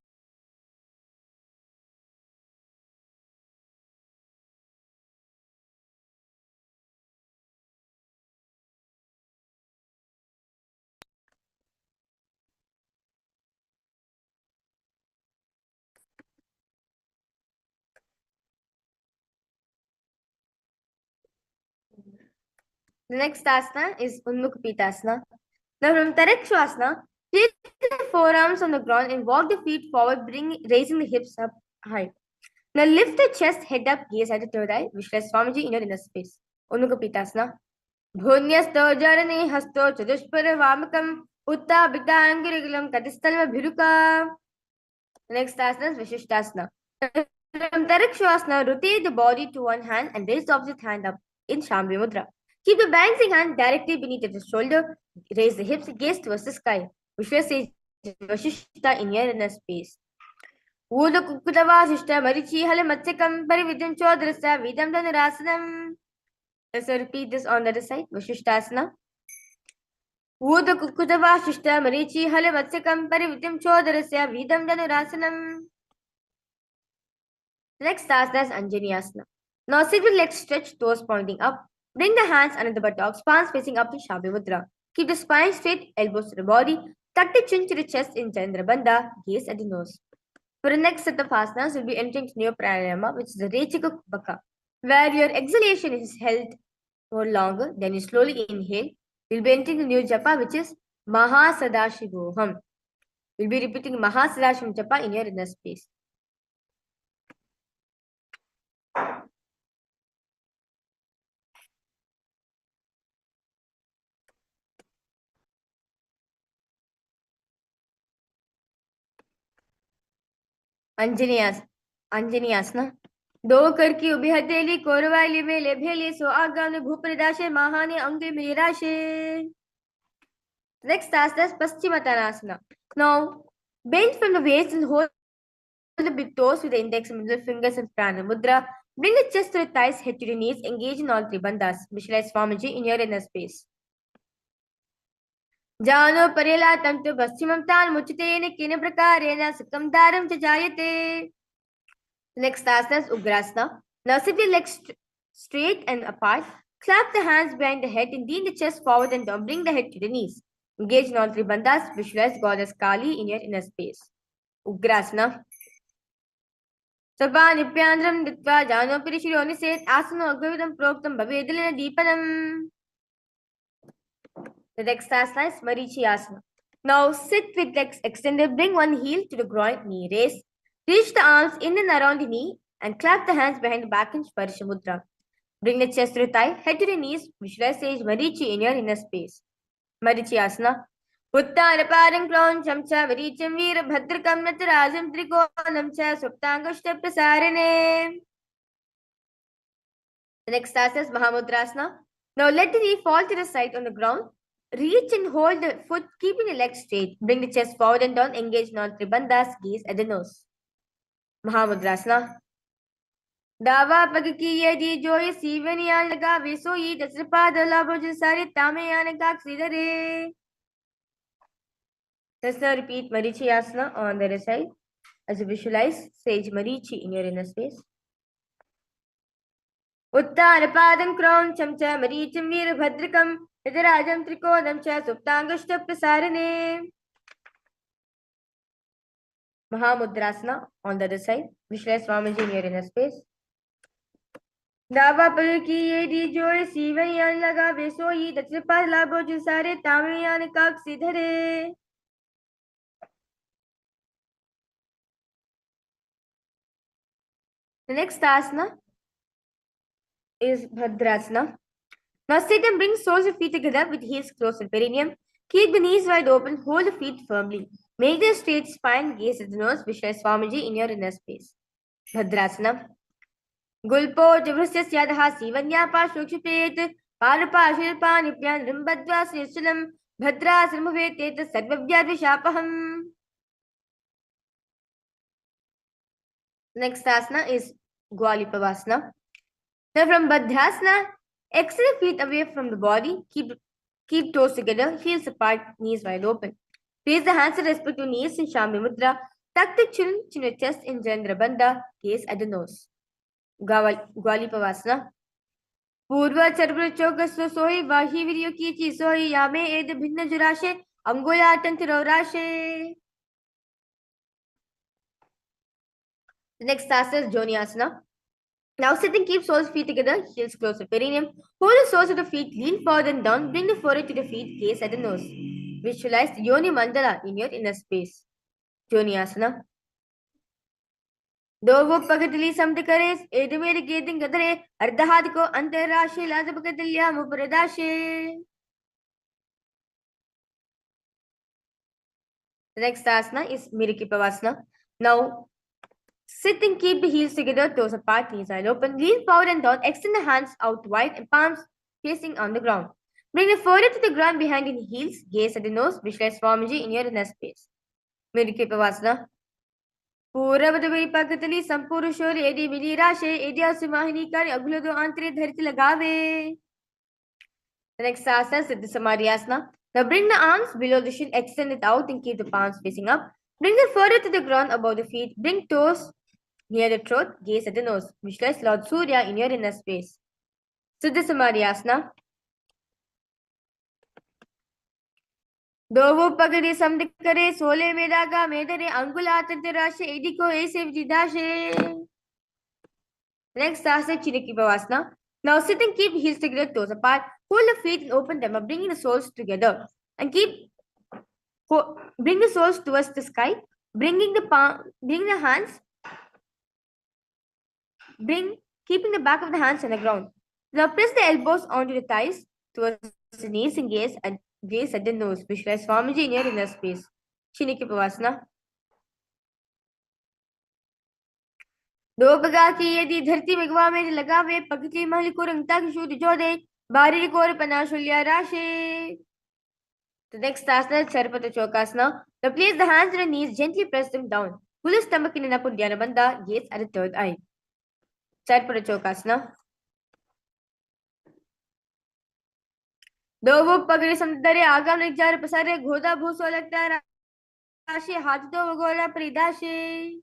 The next asana is Unmukha Now from Tarakshvasana, place the forearms on the ground and walk the feet forward, raising the hips up high. Now lift the chest, head up, gaze at the third eye, visualize Swamiji in your inner space. Unmukha Bhunyasto jarane hasto chadushpara vamakam utta bidangirigilam katistalma bhiruka. The next asana is Vishishtasana. From Tarakshvasana, rotate the body to one hand and raise the opposite hand up in Shambhi Mudra. Keep the balancing hand directly beneath the shoulder. Raise the hips, gaze towards the sky. Vishwasage Vashishta in your inner space. Uda Kukudavashishta Marichi Hala Matsekam Parividam Chodrasa Vidam Dhanurasanam. Let's repeat this on the other side. Vashishtasana. Uda Kukudavashishta Marichi Hala Matsekam Parividam Chodrasa Vidam Dhanurasanam. Next asana is Anjani Asana. Now sit with legs stretched, toes pointing up. Bring the hands under the buttocks, palms facing up in Shabhi Mudra. Keep the spine straight, elbows to the body. Tuck the chin to the chest in Chandrabandha. Gaze at the nose. For the next set of asanas, we'll be entering Neo Pranayama, which is the Rechika Baka, where your exhalation is held for longer. Then you slowly inhale. We'll be entering the new japa, which is Mahasadashivoham. We'll be repeating Mahasadashivoham japa in your inner space. Anjani आसना दो कर की उभी हथेली कोरवाली मेले भेली सो आगाम ने भूप्रदाशे महाने अंगे मेराशे. Next asana is Paschimottanasana. Now bend from the waist and hold the big toes with the index and middle fingers in Prana Mudra. Bring the chest to the thighs, head to the knees, engage in all three bandhas. Visualize Swamiji in your inner space. जानो परेला तंतु पश्चिमं तान मुचतेन केन प्रकारेण सुखं दारं च जायते. Next asana is Ugrasana. Now sit your legs straight and apart. Clap the hands behind the head and lean the chest forward and down. Bring the head to the knees. Engage in all three bandhas. Visualize Goddess Kali in your inner space. Ugrasana. Sarvanipyandram ditva jano pirishironiset asana agvavidam proktam bhavedalina deepanam. The next asana is Marichi Asana. Now sit with legs extended. Bring one heel to the groin, knee raise. Reach the arms in and around the knee and clap the hands behind the back in Sparsha Mudra. Bring the chest to the thigh, head to the knees. Visualize Sage Marichi in your inner space. Marichi Asana. Uttara Paring Kroncham Cha Varicham Veera Bhadrakam Natarajam Trikonam Cha Suptangushta Prasarane. The next asana is Mahamudrasana. Now let the knee fall to the side on the ground. Reach and hold the foot, keeping the legs straight. Bring the chest forward and down. Engage non-tribandhas. Gaze at the nose. Mahamudrasana. Dava pagaki yadi joy sivaniyan laga visoyi dasripada labojin sari tameyan kaksidare. Let's now repeat Marichi Asana on the other side. As you visualize sage Marichi in your inner space. उत्तानपादं क्रौञ्चं च मरीचिं वीरभद्रकं यतिराजं त्रिकोणं च सुप्ताङ्गुष्ठप्रसारणे. Mahamudrasana on the other side. Visualize Swamiji in your inner space. दावा पल की ये दी जोड़ सीवैयान लगा बेसोई दक्षिण पास लाभो जो सारे तामियान काक सीधरे. The next asana is Bhadrasana. Now sit and bring soles of feet together with heels close to perineum. Keep the knees wide open, hold the feet firmly. Make the straight spine, gaze at the nose, visualize Swamiji in your inner space. Bhadrasana. Gulpo Javrasya Syadha Sivanyapa Shukshupet Parapa Shilpa Nipyan Rimbadva Srishulam Bhadra Srimuvetet Sarvavyadvishapaham. Next asana is Gwalipavasana. Now from Bhadrasana, extend the feet away from the body. Keep toes together, heels apart, knees wide open. Raise the hands to respective knees in Shambhi Mudra. Tuck the chin your chest in Jandra Bandha. Gaze at the nose. Gwalipavasana. Purva Charbra Chokasu Sohi Vahi Video Kichi Sohi Yame Ed Bhinna Jurashe Angola Tantirorashe. The next asana is Joniasana. Now sit and keep soles feet together, heels close to perineum. Hold the soles of the feet, lean forward and down, bring the forehead to the feet, gaze at the nose. Visualize the Yoni Mandala in your inner space. Joniasana. Dovo Pagatili Samtikares, Edamere Gating Gadare, Ardahadiko, Antarashe, Lazabakatilia, Muparadashe. The next asana is Mirikipavasana. Now sit and keep the heels together, toes apart, knees wide open. Lean forward and down, extend the hands out wide and palms facing on the ground. Bring the forehead to the ground behind the heels, gaze at the nose, visualize Swamiji in your inner space. Mirikipavasana. Puravadaviri Pakatali, Sampurushori, Edi Milirashe, Edi Asimahini Kari, Agulodo Antre Dharti Lagave. The next asana is Siddha Samadhyasana. Now bring the arms below the shin, extend it out and keep the palms facing up. Bring the forehead to the ground above the feet. Bring toes near the throat. Gaze at the nose. Visualize Lord Surya in your inner space. Siddha Samadhyasana. Dovo Pagadi Samdikare, Sole Medaga, Medare, Angula Tantirashe, Ediko, Ese Vidashe. Next asana, Chinikipavasana. Now sit and keep heels together, toes apart. Hold the feet and open them up, bringing the soles together. And bring the soles towards the sky. Bring the hands. Keeping the back of the hands on the ground. Now press the elbows onto the thighs towards the knees and gaze at the nose. Visualize Swamiji in your inner space. Chinikipavasana. दो बगा की यदि धरती मगवा में लगावे पगती महल को रंगता की शुद्ध जोदे बारी को पनाशुल्या राशे. The next asana is Charpata Chokasana. Now place the hands on the knees, gently press them down. Pull the stomach in an upward dhyana bandha, gaze at the third eye. Charpata Chokasana. दो वो पगड़े समुद्रे आगम निजार पसारे घोदा भूसो लगता राशि हाथ दो गोला परिदाशे.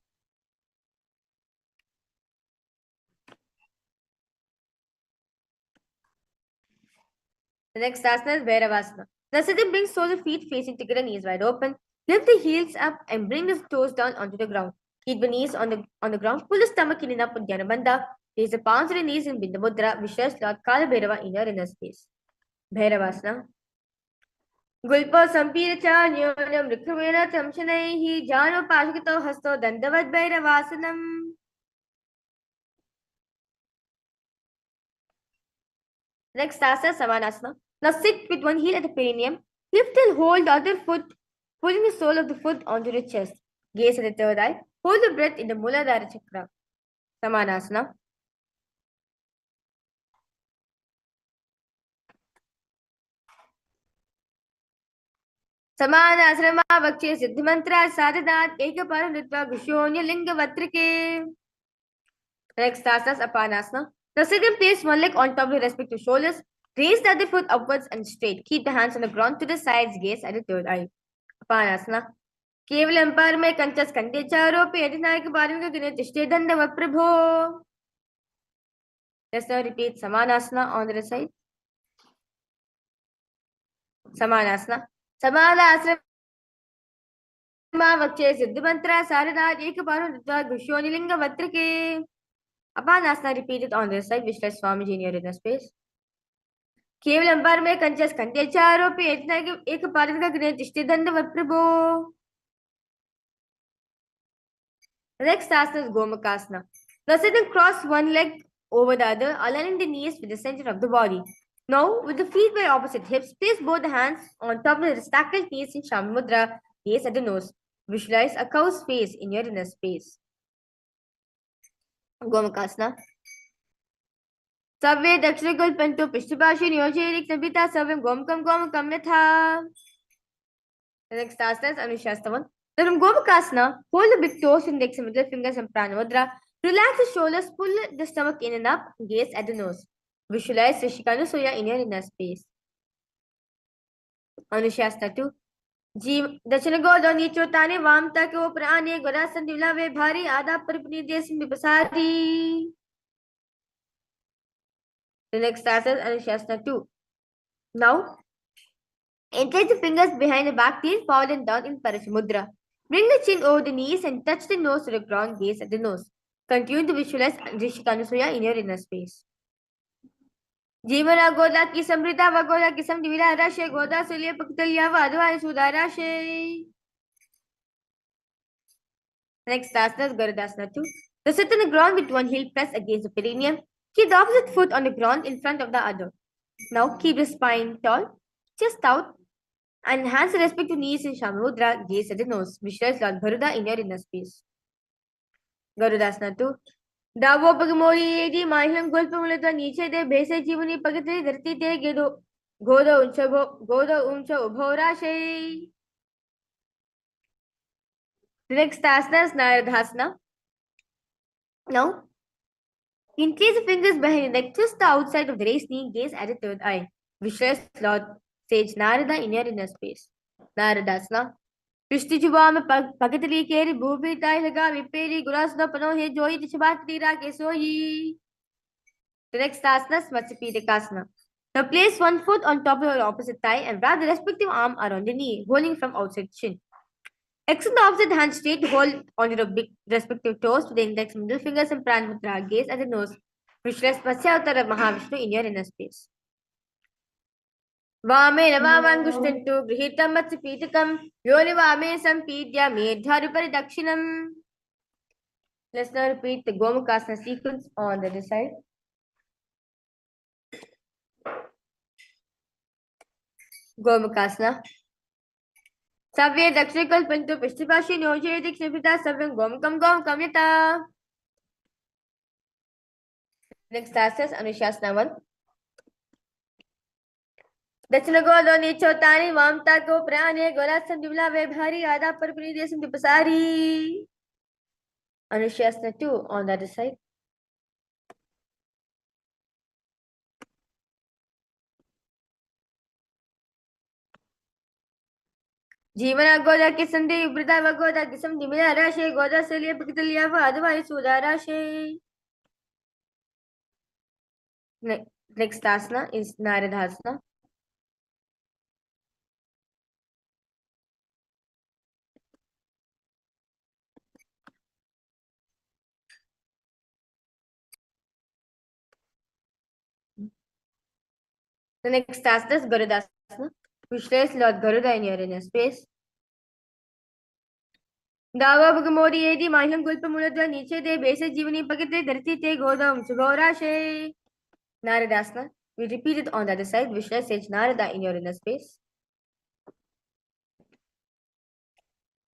The next asana is Bhairavasana. Now sit and bring soles of feet facing together, knees wide open. Lift the heels up and bring the toes down onto the ground. Keep the knees on the ground. Pull the stomach in and up with Dhyana Bandha. Place the palms on the knees in Bindu Mudra. Visualize Lord Kala Bhairava in your inner space. Bhairavasana. Gulpo Sampiracha Nyonam Rikhavena Tamshanaihi Jano Pashkito Hasto Dandavad Bhairavasanam. Next asana, Samanasana. Now sit with one heel at the perineum. Lift and hold the other foot, pulling the sole of the foot onto the chest. Gaze at the third eye. Hold the breath in the Muladhara Chakra. Samanasana. Samanasana Vakshe Siddhimantra Sadhadat Ekaparam Ritva Gushonya Linga Vatrike. Next asana is Apanasana. Now sit and place one leg on top of the respective shoulders. Raise the other foot upwards and straight. Keep the hands on the ground to the sides. Gaze at the third eye. Apanasana. Kevalam parme kanchas kandecharopi adinayaka parmika gunetishte dandava prabho. Let's now repeat Samanasana on the other side. Samanasana. Samanasana वक्षे सिद्धमंत्र सारदा एक पारो घुष्योनिलिंग वत्र के Apanasana repeated on this side, Vishwa Swamiji in your inner space. केवल अंबर में कंचस कंटे चारों पे इतना कि एक पारद का ग्रह तिष्ठे दंड वप्रभो. The next asana is Gomakasana. Now sit and cross one leg over the other, aligning the knees with the center of the body. Now, with the feet by opposite hips, place both the hands on top of the stacked knees in Shami Mudra, gaze at the nose. Visualize a cow's face in your inner space. Gomakasana. Savve Dakshinakul Panto Pishtapashi Nyojerik Nabita Savim Gomkam Yatha. The next asana is Anushastavan. Now from Gomakasana, hold the big toes, index and middle fingers and Pranamudra. Relax the shoulders, pull the stomach in and up, gaze at the nose. Visualize Rishikanusuya in your inner space. Anushasana 2. जीव दक्षिण गोदो नीचो ताने वामता के ऊपर आने गोदासन दिवला वे भारी आधा पर अपनी देश में बसारी. The next asana is Anushasana 2. Now, interlace the fingers behind the back, heel forward and down in Paramashivoham. Bring the chin over the knees and touch the nose to the ground, gaze at the nose. Continue to visualize Rishikanusuya in your inner space. जीवना गोदा की समृद्धा व गोदा की समदिविला राशे गोदा सुलिय पक्तलिया व अधवाय सुदाराशे. Next asana is Garudasana 2. Now sit on the ground with one heel pressed against the perineum. Keep the opposite foot on the ground in front of the other. Now keep the spine tall, chest out, and hands respect to knees in Shami Mudra, gaze at the nose. Visualize Lord Garuda in your inner space. Garudasana 2. Davo Pagamori Edi Mahim Gulpamulata Niche de Bese Jivani Pagati Dharti Te Gedo Goda Uncha Ubhorashe. The next asana is Naradhasana. Now, increase the fingers behind the neck, twist the outside of the raised knee, gaze at the third eye. Visualize Lord Sage Narada in your inner space. Naradasana. Pishti Juva में पगतली केरी भूपी ताई लगा विपेरी गुरासना पनो है जोई तिशबात तीरा के सोई. The next asana is Matsapidikasana. Now place one foot on top of your opposite thigh and wrap the respective arm around the knee, holding from outside chin. Extend the opposite hand straight to hold on your respective toes with the index, middle fingers and Pranamudra, gaze at the nose. Visualize Matsyavatara Mahavishnu in your inner space. वामे नवामांगुष्टन्तु गृहीतं मत्स्यपीठकं योनि वामे संपीड्य मेधारुपरि दक्षिणम्. Let's now repeat the Gomakasana sequence on the other side. Gomakasana. Savye Dakshinakal Pantu Pishtipashi Nyoje Dikshipita Savyam Gomkam Yata. Next asana is Anushasana 1. दक्षिण गोदो नीचो तानी वामता को प्राणे गोलासन दिवला वे भारी आधा पर अपनी देश में पसारी. Anushasana 2 on the other side. जीवना गोदा के संधि उब्रता व गोदा की समझी मिला राशे गोदा से लिए पकतलिया व अधवाई सुदा राशे. Next asana is Naradhasana. The next asana is Garudasana. Visualize Lord Garuda in your inner space. दावा भगमोरी एदी माहिलम गुल्प मूलद्वा नीचे दे बेसे जीवनी पकते धरती ते गोदम सुगौराशे. Naradasana. We repeat it on the other side. Visualize Sage Narada in your inner space.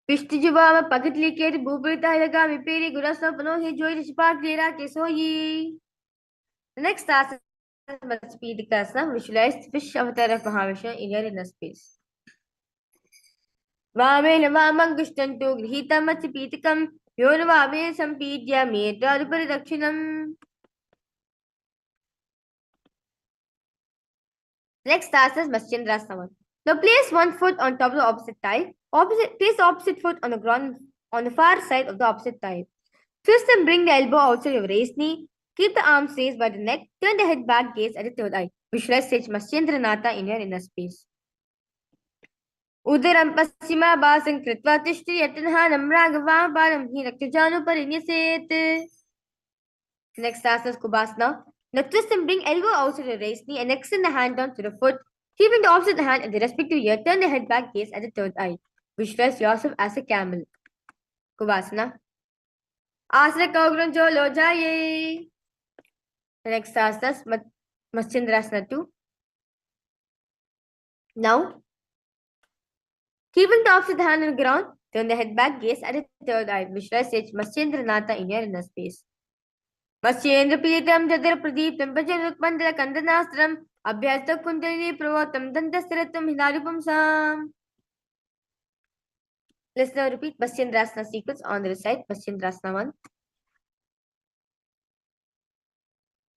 पिष्टिजुवा में पकतली के भूपरिता लगा विपेरी गुरसना पनो है जोई रिशपाक देरा के सोई. The next asana is Matsapidikasana. Visualize fish avatar of Mahavishnu in your inner space. वामे नवामंगुष्टन्तु गृहीतं मत्स्यपीठकं योनि वामे संपीड्य मेधारुपरि दक्षिणम्. Next asana is Matsyendrasana. Now place one foot on top of the opposite thigh. Place the opposite foot on the ground on the far side of the opposite thigh. Twist and bring the elbow outside your raised knee. Keep the arms raised by the neck. Turn the head back, gaze at the third eye. Visualize Sage Maschendranatha in your inner space. Udaram Paschimabhasam Kritva Tishti Yatanha Namragava Param Hiraktajanu Parinyaset. Next asana is Kubasana. Now twist and bring elbow outside the raised knee and extend the hand down to the foot. Keeping the opposite hand at the respective ear, turn the head back, gaze at the third eye. Visualize yourself as a camel. Kubasana. Asana Kaugran Jo Lo Jaye. The next asana is Maschendrasana 2. Now, keeping the opposite hand on the ground, turn the head back, gaze at the third eye. Visualize Sage Maschendranatha in your inner space. Maschendra Pitam Jadar Pradeepam Pajanukmandala Kandanastram Abhyasta Kundalini Pravotam Dandastiratam Hinaripam Sam. Let's now repeat Maschendrasana sequence on the side. Maschendrasana 1.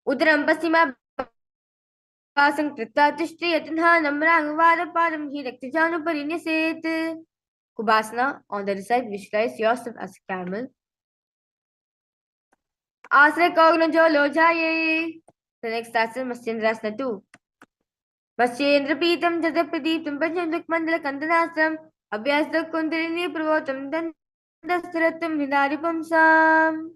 Udaram Pasima Pasang Krita Tishti Yatanha Namrang Vadapadam Hiraktajanu Parinyaset. Kubasana on the side. Visualize yourself as a camel. Asana Kaugna Jo Lo Jaye. The next asana Maschendrasana 2. Maschendra Pitam Jada Pradeepam Pajandak Mandala Kandanastram Abhyasta Kundalini Pravotam Dandastiratam Hinaripam Sam.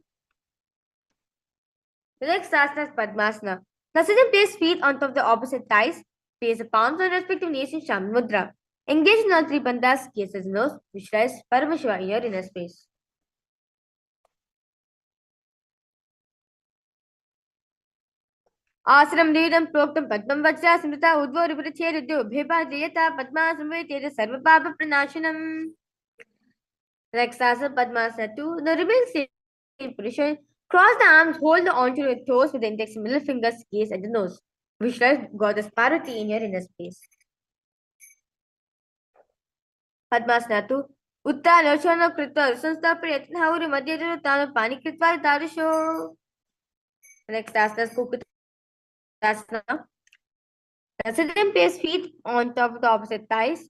The next asana is Padmasana. Now sit and place feet on top of the opposite thighs. Place the palms on respective knees in Sham Mudra. Engage in all three bandhas, gaze as nose. Visualize Paramashivoham in your inner space. Asram Leadam Proktam Padmam Vajra Smrita Udvo Ripurachya Bheba Jayata Padma Samvetera Sarva Papa Pranashanam. Next asana Padmasana 2. Now remain same position. Cross the arms, hold on to your toes with the index and middle fingers, gaze at the nose. Visualize Goddess Parvati in your inner space. Padmasana 2. Uttana Shana Krita Sansta Priyatna Hauri Madhyadana Tana Pani Kritva Tarisho. Next asana is Kukutasana. Sit and place feet on top of the opposite thighs.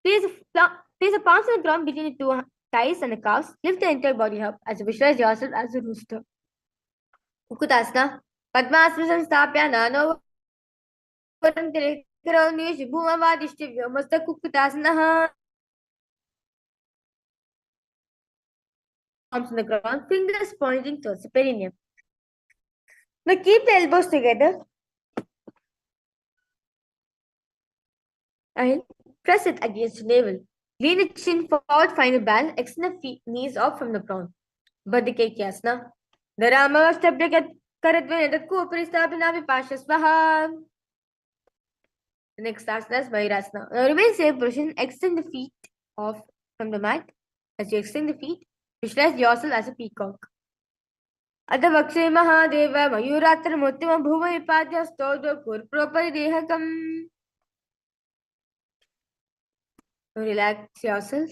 Place the palms on the ground between the two thighs and the calves. Lift the entire body up as you visualize yourself as a rooster. Kukutasana. Padmasana Stapya Nano Varam Tirekaravnish Bhuma Vadishti Vyomasta Kukutasana. Arms on the ground, fingers pointing towards the perineum. Now keep the elbows together and press it against the navel. Lean the chin forward, find a balance, extend the knees up from the ground. Badhikekasana. The Rama Stabhyakat Karatvanat Kuparistapina Vipashasvaha. The next asana is Vairasana. Now remain same position, extend the feet off from the mat. As you extend the feet, visualize yourself as a peacock. Adavakshe Mahadeva Mayuratra Muttima Bhuma Vipadya Stodo Kurpropari Dehakam. Relax yourself.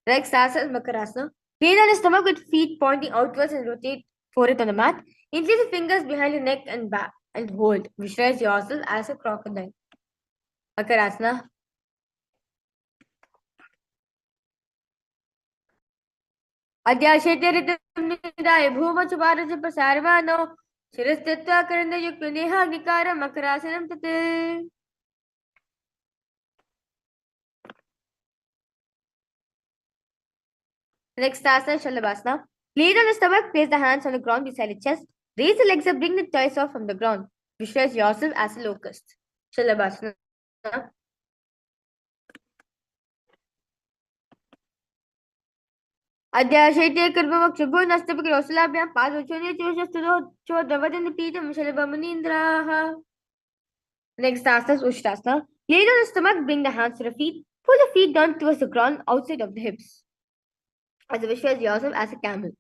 Next asana is Makarasana. Lay on the stomach with feet pointing outwards and rotate forehead on the mat. Inflate the fingers behind your neck and back and hold. Visualize yourself as a crocodile. Makarasana. Adyashete Ritamnidaya Bhuma Chuparaja Pasarvano Shirastitva Karanda Yukneha Nikara Makarasanam Tate. Next asana is Shalabhasana. Lay on the stomach, place the hands on the ground beside the chest. Raise the legs up, bring the toes off from the ground. Visualize yourself as a locust. Shalabhasana. Adyashete Karvamakshabho Nastapik Rosalabhyam Padochone Choshastudo Chodavadan Pitam Shalabamunindraha. Next asana is Ushtasana. Lay on the stomach, bring the hands to the feet. Pull the feet down towards the ground outside of the hips. As you visualize yourself as a camel.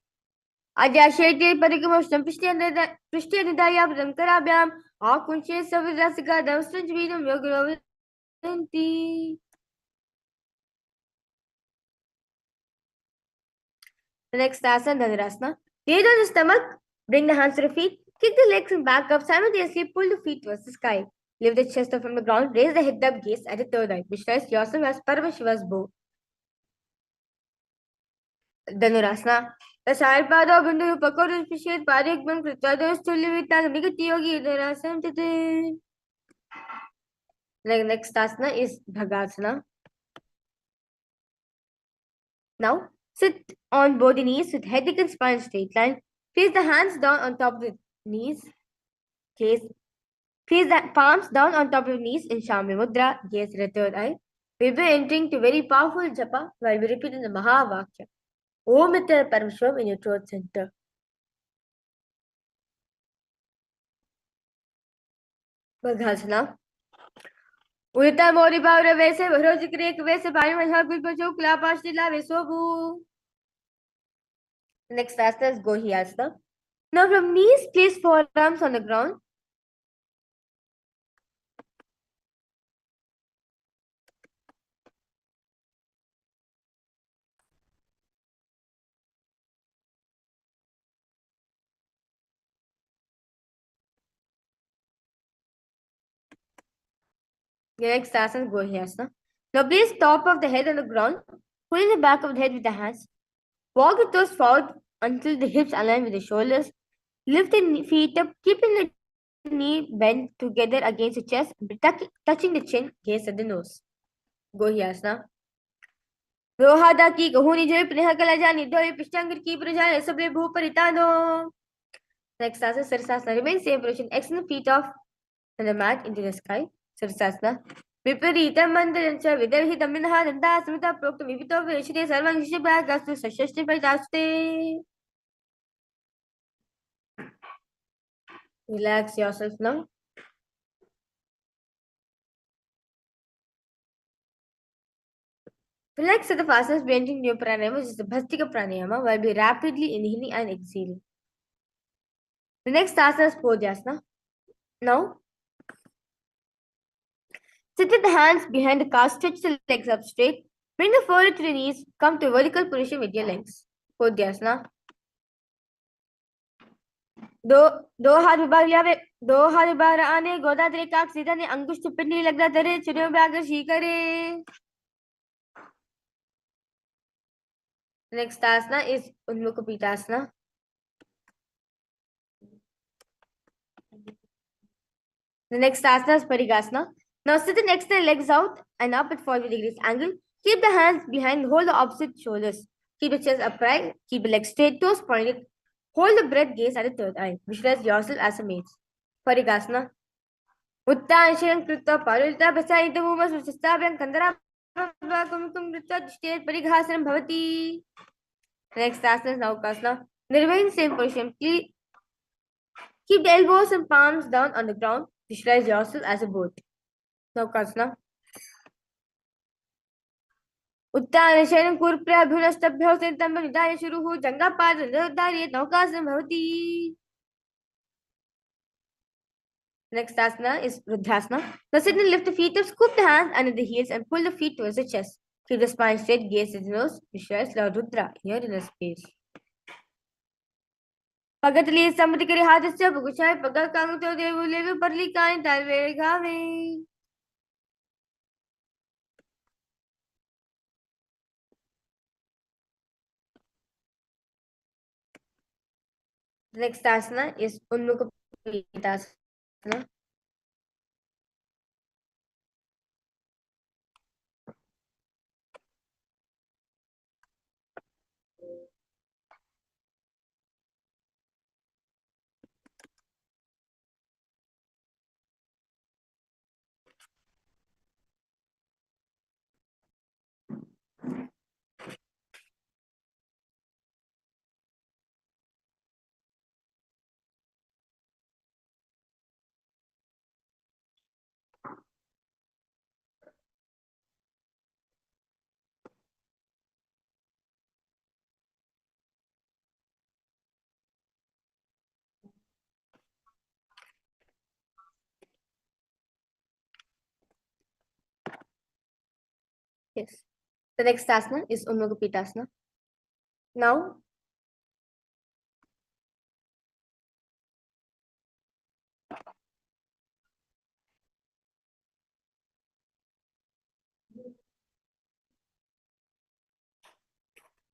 Adyashete Parikamoshtam Prishtyanidaya Pramkarabhyam Akunshe Savirasika Damstranjvidam Yogavanti. The next asana, Dhanurasana. Lay on the stomach, Bring the hands to the feet. Kick the legs and back up. Simultaneously pull the feet towards the sky. Lift the chest up from the ground. Raise the head up. Gaze at the third eye. Visualize yourself as Paramashiva's bow. Dhanurasana. The side part of Bindu Pakor Fishes Parikman Prithados to live with an Nigati Yogi Dhanurasana. The next asana is Bhagasana. Now sit on both the knees with head and spine straight line. Place the hands down on top of the knees. Place the palms down on top of the knees in Shami Mudra. Gaze at the third eye. We'll be entering to very powerful japa while we repeat in the Mahavakya. Om Mitra Parameshwaram in your throat center. Bhagasana. Udita Mori Bhavra Vese, Rojikrik Vese, Bhaimaha Gulpacho, Klapashila Vesobu. Next asana is Gohyasana. Now from knees, place forearms on the ground. The next asana is Gohyasana. Now place top of the head on the ground, pulling the back of the head with the hands. Walk the toes forward until the hips align with the shoulders. Lift the feet up, keeping the knee bent together against the chest, touching the chin, gaze at the nose. Gohyasana. Rohada ki kahuni joy prihakala jani doi pishtangar ki prajane sable bhu paritano. Next asana Sirsasana. Remain same position. Extend the feet off on the mat into the sky. Sirsasana. Viparitam mandarancha vidavhitam minha danta smita proktam vivito virishite sarvang shishibhagastu sashashti paridaste. Relax yourself now. Relax at the fastest bending new pranayama, which is the Bhastika pranayama, while be rapidly inhaling and exhaling. The next asana is Pojasana. Now, sit with the hands behind the calf, stretch the legs up straight. Bring the forehead to the knees, come to vertical position with your legs. Pojasana. दो हाथ विभाग लिया वे दो हाथ विभाग आने गोदा तेरे काक सीधा ने अंकुश पिंडी लगदा तेरे चुने में आकर शी करे. Next asana is Unmukha Pitasana. The next asana is Parigasana. Now sit the next legs out and up at 40 degrees angle. Keep the hands behind, hold the opposite shoulders. Keep the chest upright, keep the legs straight, toes pointed. Hold the breath, gaze at the third eye. Visualize yourself as a maze. Parigasana. Uttanashan Krutta Parulita Basaita Mumas Vistabian Kandara Kumkum Krutta State Parigasanam Bhavati. Next asana is Naukasana. Remain same position. Keep the elbows and palms down on the ground. Visualize yourself as a boat. Naukasana. उत्तानशयनं कुर्प्राभ्युनस्तभ्यो सिद्धं निधाय शुरुः जङ्घापादनिर्धार्य नौकासनं भवति. Next asana is Rudrasana. Now sit and lift the feet up, scoop the hands under the heels and pull the feet towards the chest. Keep the spine straight, gaze at the nose. Visualize Lord Rudra in your inner space. Pagatli samati kare hadasya bhugushay pagal kanguto devu levu parli kain talve gave. The next asana is Unmukha Pitasana. Yes. The next asana is Unmukha Pitasana. Now,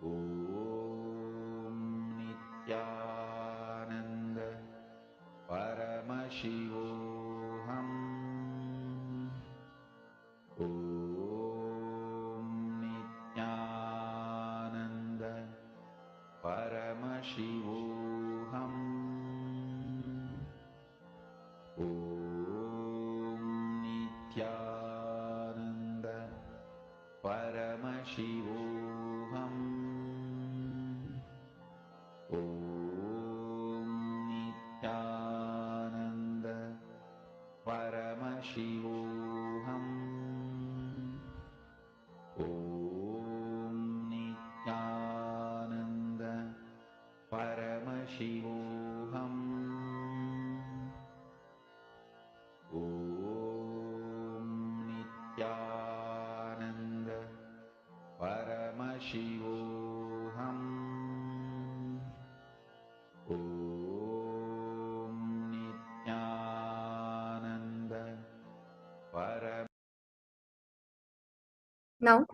Om Nithyananda Paramashivoham. Om Nithyananda Paramashivoham. Om Nithyananda Paramashivoham. Om Nithyananda Paramashivoham. Om Nithyananda Paramashivoham. Om Nithyananda Paramashivoham. Om Nithyananda Param. Now,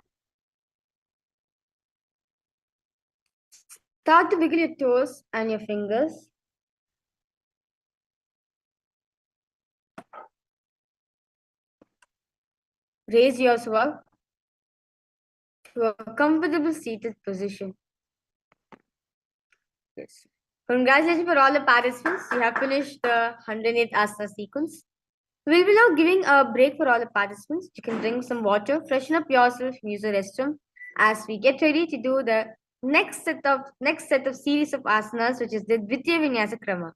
start to wiggle your toes and your fingers. Raise yourself up to a comfortable seated position. Yes. Congratulations for all the participants. You have finished the 108th asana sequence. We'll be now giving a break for all the participants. You can drink some water, freshen up yourself, use the restroom as we get ready to do the next set of series of asanas, which is the Dvitiya Vinyasa Krama.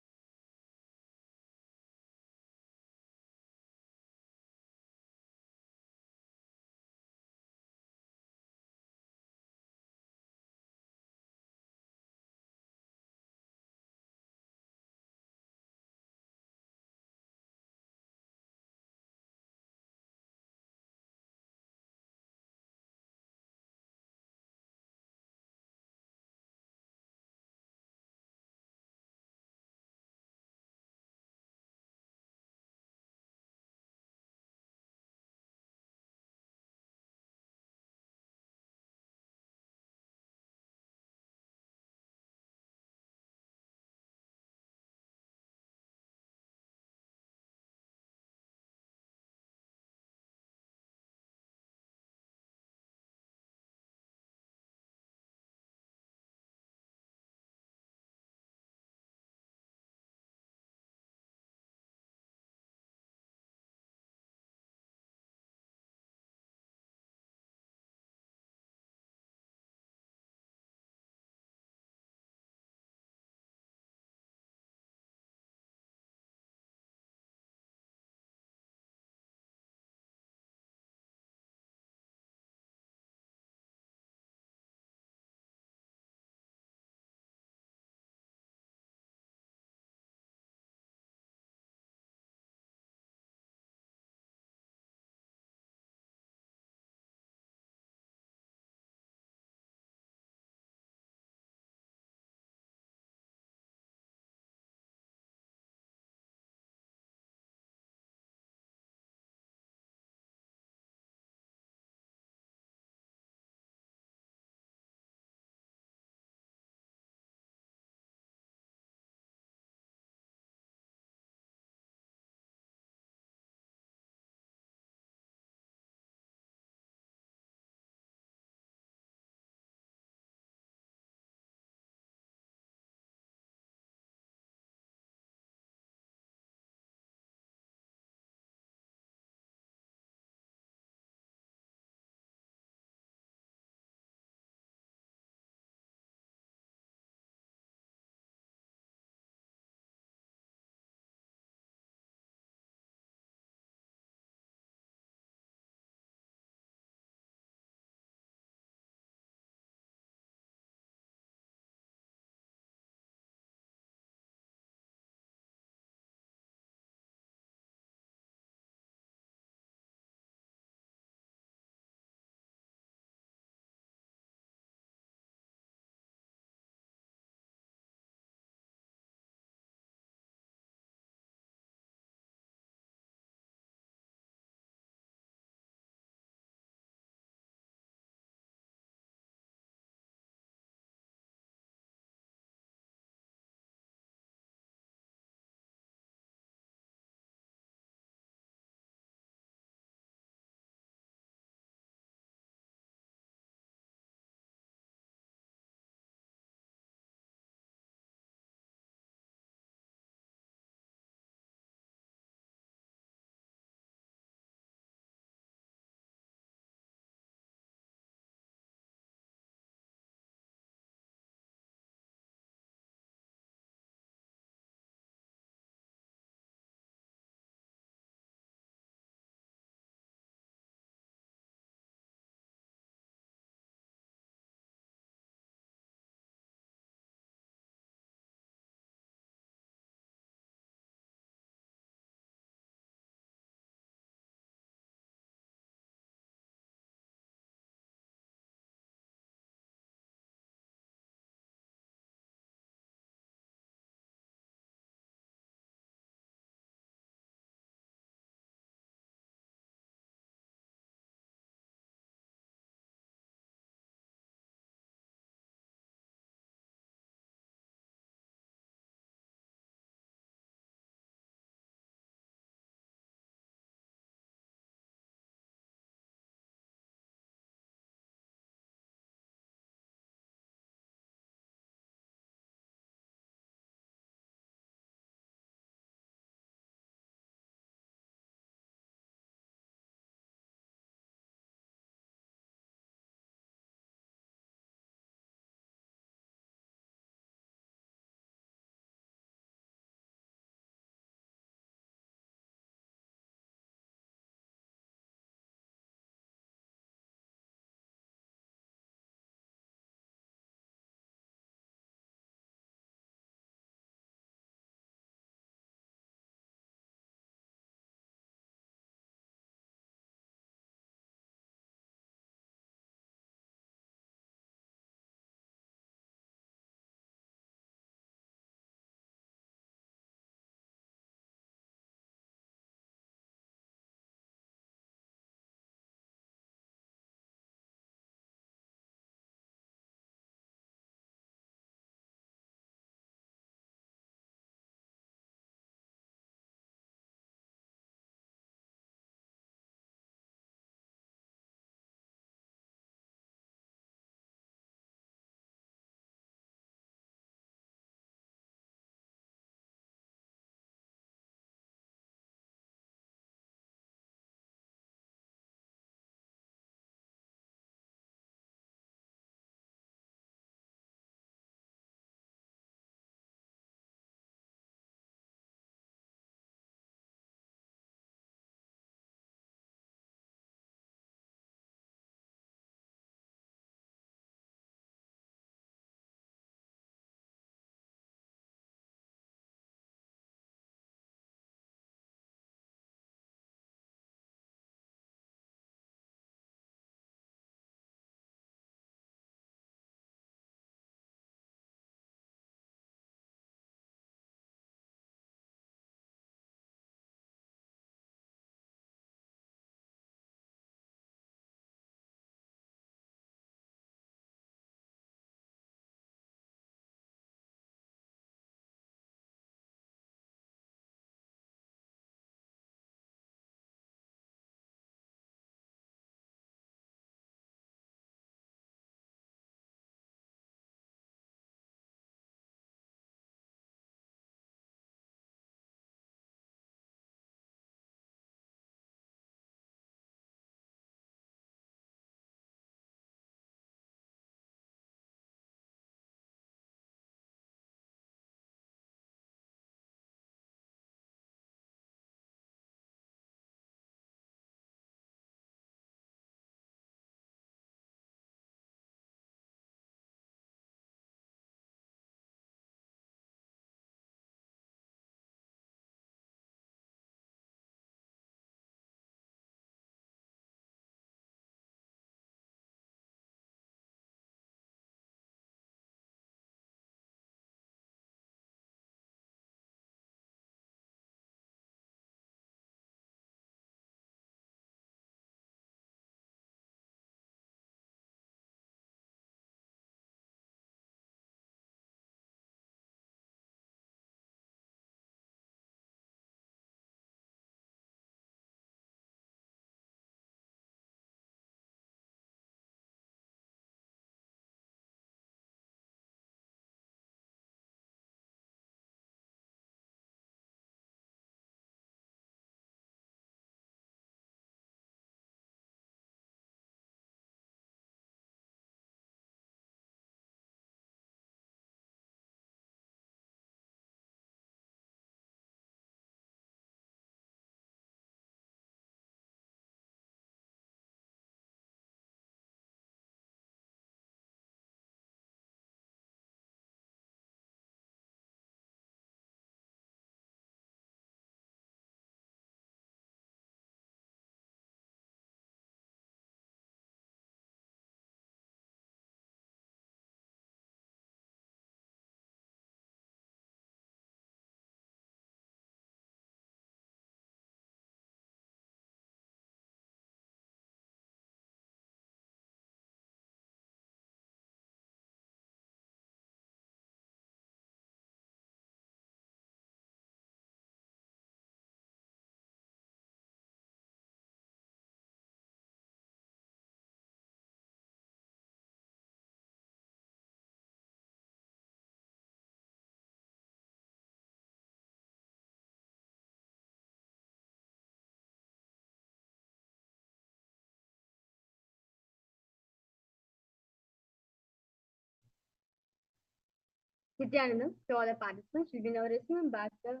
Nithyananda, to all the participants, we will now resume back the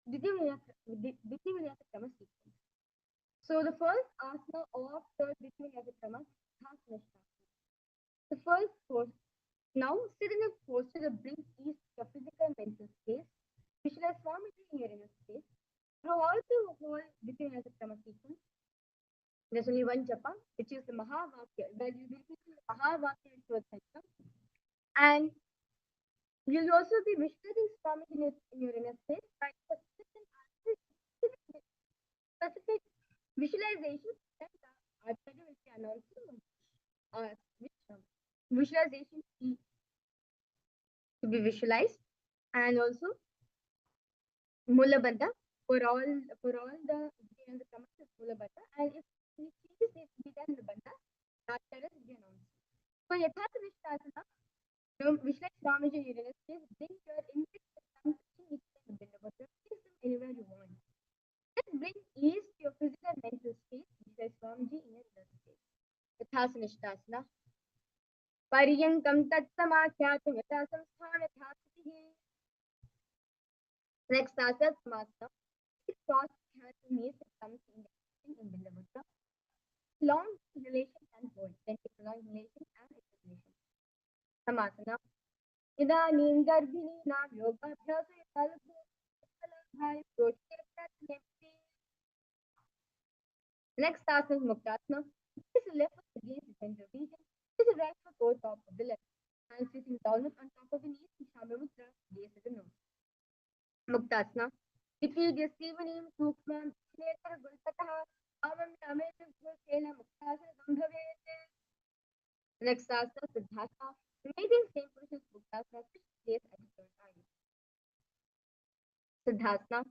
Vinyasa Krama sequence. So the first asana of the Vinyasa Krama is Asanas. The first pose. Now sit in a posture that brings ease to your physical and mental space. Visualize formation in your inner space. Throughout the whole Vinyasa Krama sequence, there's only one japa, which is the Mahavakya, where you will repeat the Mahavakya into a center. And you'll also be visualizing formation in your inner space by specific visualization visualization to be visualized, and also Mulabandha for all the commands is Mulabandha, and if any changes needs to be done in the bandha, that will be announced. So Yathatha Vishtasana, visualize Ramaj in your space, bring your index and thumb each in the bandha, but place them anywhere you want. Just bring ease to your physical and mental state, visualize Ramaj in your inner space. Yathatha Vishtasana. Paryankam tatsamakhyatam yatha samsthan yathasatihi. Next asana samasana. Cross hands and knees and thumbs in Binda Mudra. Long inhalation and hold. Then take long inhalation and exhalation. Samasana. Idanim garbhinam yogabhyasa yatalabhai prochirtat. Next asana is Muktasana. This is left foot against the center region. This is right foot over top of the left. Hands facing downward on top of the knees in Shambha Mudra, gaze at the nose. Muktasana. Repeat your Sivanim Sukmam Netra Gulpataha Amam Ametu Kela Muktasana Sambhavete. Next asana Siddhasana. Remaining same position Muktasana, gaze at the third eye. Siddhasana.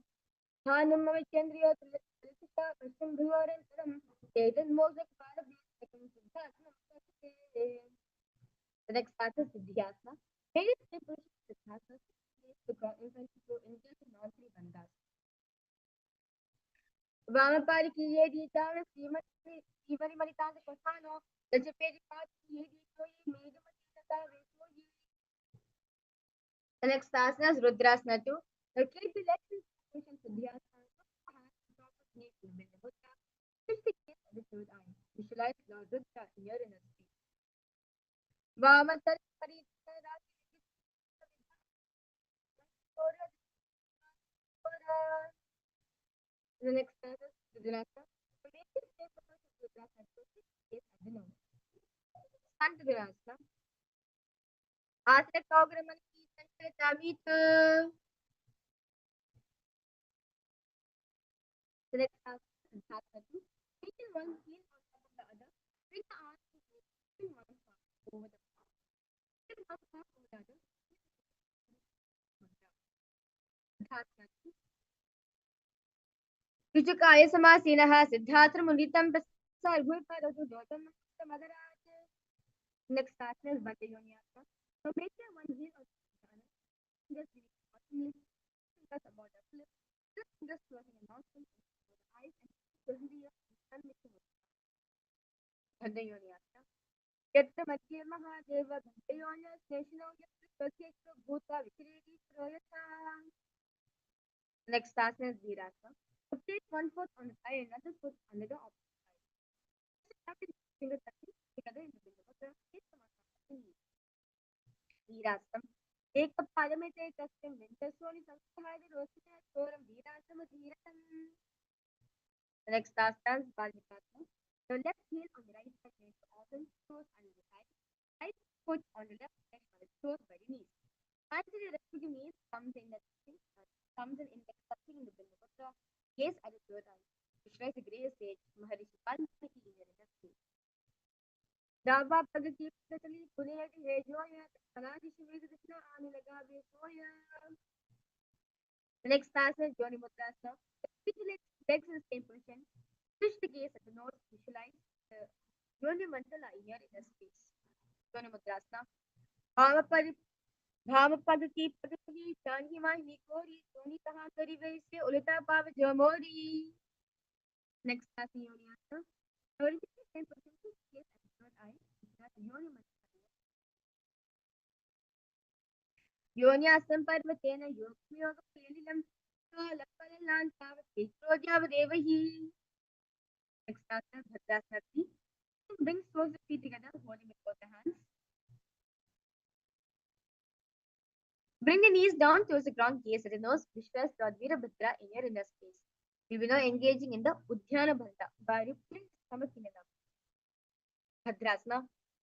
Dhanam Mavichendriya Tulita Prasam Bhuvarantaram Tetan Mosak Parabhasakam Siddhasana. The next asana is Siddhyasana. Remaining same position Siddhasana, to go into non-three bandhas. Vamapari ki ye di tana Srimati Manitanda Kothano, the Japedi Pati ye di Toyi, Medamati Tata Vesoyi. The next asana is Rudrasana 2. Locate the legs in position Siddhyasana, hands on top of knee to Binda Mudra. Switch the gaze at the third eye. Visualize Lord Rudra in your inner space. Vamatari Paritara. The next step is Vinyasa. The basic step of Vinyasa is at the nose. Stand to Vinyasa. Asana Kaugramani Sankatamita. The next asana is Vinyasa 2. Taking one heel on top of the other. Bring the arms to bring one palm over the palm. Bring one palm over the other. Vinyasa 2. Vichukaya Samasinaha Siddhatra Munditam Pasar Gulparatu Dotam Madharaj. Next asana is Bhatayonyasana. So make your one heel of Dhyana. Just fingers about the flip. Just fingers closing the nostrils and the eyes and closing the ears and making it. Bhatayonyasana. Yatta Madhya Mahadeva Bhatayonyas Neshino Yatta Pratyekta Bhuta Vikireti Proyata. Next asana is Virasana. So place one foot on the thigh and another foot on the opposite side. Finger touching together in the middle of the face. Virasana. Take up Paramate custom winter slowly Samstahaya Rosina Soram Virasana Virasam. The next asana is Balmikasana. The left heel on the right side makes the organ toes under the thigh. Right foot on the left leg on the toes by the knees. Hands in the respective knees, thumbs and index touching in the middle of the gaze at the third eye. Visualize the grey sage, Maharishi Valmiki in your inner space. Dava Pagati Pratali Punayati Hejoya, Anadi Shivika Krishna Anilaga Vesoya. The next asana is Joni Mudrasana. Switch the legs in the same position. Switch the gaze at the nose. Visualize the Joni Mandala in your inner space. Joni Mudrasana. Bhamapagati Pagati Janhima Hikori Toni Taha Kari Vaisya Ulita Pav Jamori. Next asana Yoniasana. Repeat the same position. Gaze at the third eye. योन्यासं पर्वतेन योगमेवं कालकलनान् तावदेवहि. Next asana, Bhadrasana. Bring toes the feet together, holding with both the hands. Bring the knees down towards the ground, gaze at the nose, visualize Lord Veerabhadra in your inner space. We will now engaging in the Udhyana Bandha by rippling the stomach in and out. Bhadrasana.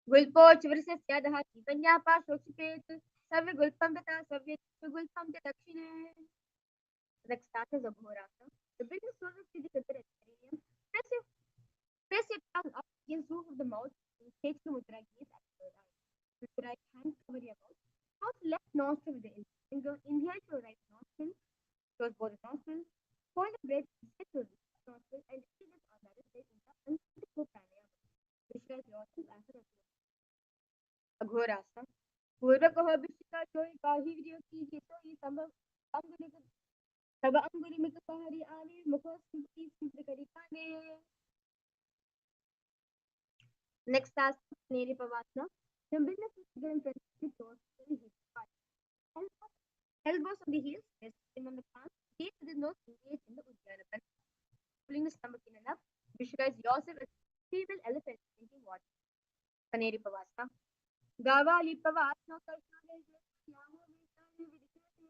Gulpo chivrasya syadaha chitanyapa shokshipet savya gulpam tata savya gulpam te dakshine. Next starts is Abhorasana. The biggest source of physical perineum. Press your tongue up against the roof of the mouth. Take the mudra gaze at the third eye. With the right hand cover your mouth. Mouth left nostril with the finger. Inhale to your right nostril. Close both the nostrils. Hold the breath. Sit to the left nostril and exhale it on the other side in the uncontrolled pranayama. Visualize yourself as a Aghorasana. पूर्वकः विशिष्टा चोई काहि विरियो कीजिए तो ये संभव अंगुलिक तब अंगुली में कहरी आने मुखो सिंपली सिंपली करी काने. Next task, Neri Pavasana. Then bring the feet together in front of the toes to the hips. Elbows on the heels, resting on the palms. Gaze with the nose engaged in the Udhyana Bandha. Pulling the stomach in and up. Visualize yourself as a female elephant drinking water. Kaneri Pavasana. Gava Lipavasana Karshana Yamu Vitani Vidikati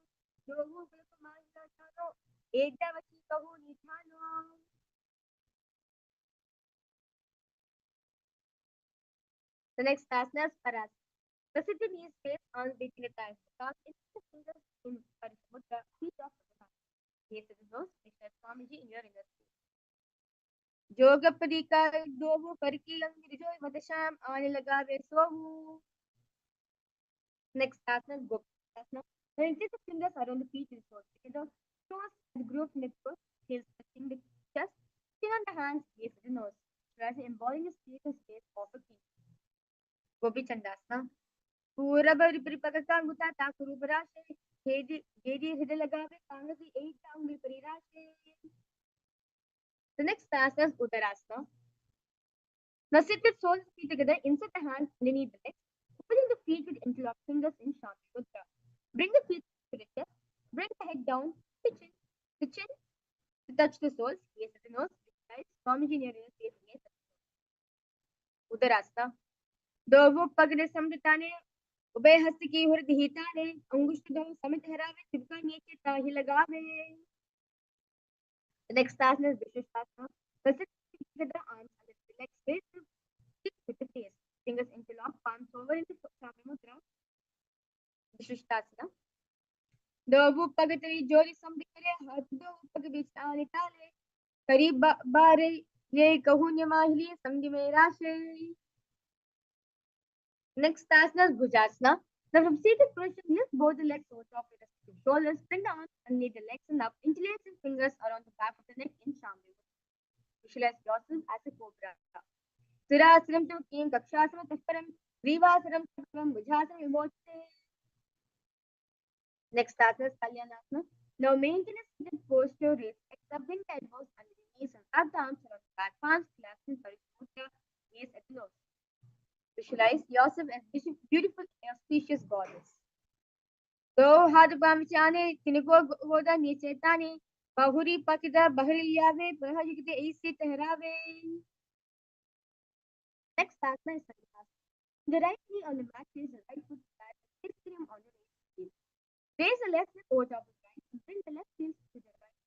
Yogu Kulpamasano Ekdavachi Kahu Nithano. The next asana is Parasana. Press the knees face on between the thighs. Palm into the fingers in Parishamudra. Feet off the ground. Gaze to the nose. Visualize Swamiji in your inner space. Yogapadika Dovu Kariki Angrijoy Vadasham Ani Lagave Sohu. Next asana is Gopasana. Then place the fingers around the feet and toes. Together, toes and group in the toes. Heels touching the chest. Chin on the hands. Gaze to the nose. Visualize embodying the space and space of the feet. Gopi Chandasana. Purabari Pripakasangutta Takuruparashe. Gedi Hidalagave Kangasi 8 Tangi Parirashe. The next asana is Uttarasana. Now sit with soles feet together, insert the hands underneath the legs, opening the feet with interlocked fingers in Shanti Mudra. Bring the feet to the chest, bring the head down, the chin to touch the soles, gaze at the nose, visualize Swamiji in your inner space, gaze at the nose. Uttarasana. Dovu Pagre Samritane, Ubay Hastiki Hurdhitane, Angushtam Samit Harave, Tivka Nieche Tahi Lagave. The next asana is Vishwasana. Sit together, arms under the legs, face with the face. Fingers interlock, palms over into Swami Mudra. Vishwasana. Dovu Pagatari Jori Samdikare, Hatu Pagabich Anitale, Kariba Bare, Ye Kahunya Mahili, Samdime Rashe. Next asana is Bhujasana. Now from seated position, lift both the legs over top of the respective shoulders, bring the arms underneath the legs and up, interlace your fingers around the back of the neck in Shambi. Visualize yourself as a cobra. Sirasaram to King, Kakshasana Taparam, Grivasaram Taparam, Bhujasana Vimochte. Next asana is Kalyanasana. Now maintain a seated posture, raise bring the elbows under the knees and wrap the arms around the back, palms clasped in Parishamudra, gaze at the nose. Visualize yourself as beautiful, auspicious goddess. So, Hadabamichane, Tinigo Hoda, Nichetani, Bahuri Pakida, Bahariave, Bahajikite, Isi Tehrave. Next asana is Sannyasana. The right knee on the mat, place the right foot flat, the extreme on the right heel. Raise the left foot over top of the right and bring the left heel to the right.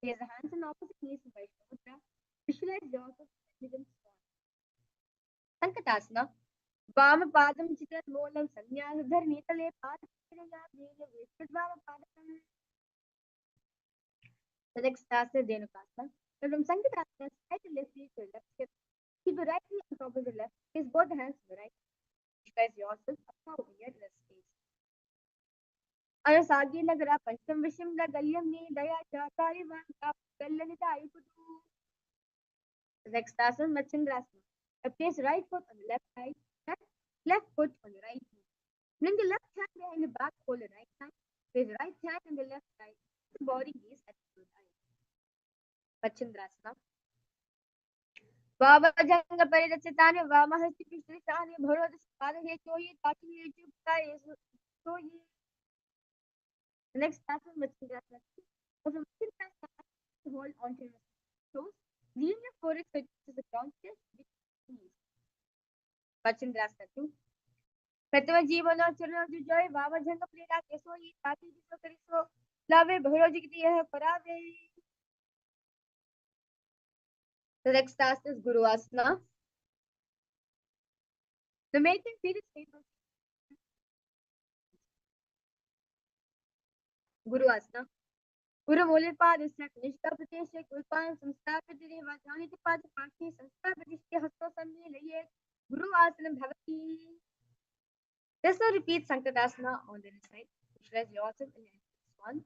Place the hands on opposite knees in Vaishnava. Visualize yourself as a swan. Sankatasana. वाम पादम चित्र मूलम संन्यास धरणी तले पाद The next asana is Dhenukasana. So from Sankatasana, slide the left knee to the left hip. Keep the right knee on top of the left. Place both the hands to the right. Visualize yourself above your rest space. Anasagi Nagara Pancham Vishim Galyam Ni Daya Chakari Vanka Kallanita Ayukutu. The next asana is Machindrasana. Place right foot on the left side. Left foot on the right knee. Bring the left hand behind the back, hold the right hand. Place the right hand on the left side. The body gaze at the third eye. Machindrasana. Vavajanga Paridachitane, Vamahasti Pishtritane, Bharodaspada Hechoyi, Taki Chupka, Soyi. The next asana, Machindra Asana. So from Machindra Asana, hold on to your toes. Lean your forehead to the ground, chest with ease. Machindra Asana. प्रथम जीवन चरण जुजाय बाबा जंग प्लेरा केसो ये ताती जिसो करिसो लावे भैरव जी की यह परावे. The next task is Guru Asana. The main thing feel is stable. Guru Asana. Guru Molipad is like Nishka Pradesh, Gurpan, Samstha Pradiri, Vajani Pad, Paki, Samstha Pradishti, Hasto Sami, Laye, Guru Asana Bhavati. Let's now repeat Sankadasana on the other side. Visualize yourself in this one.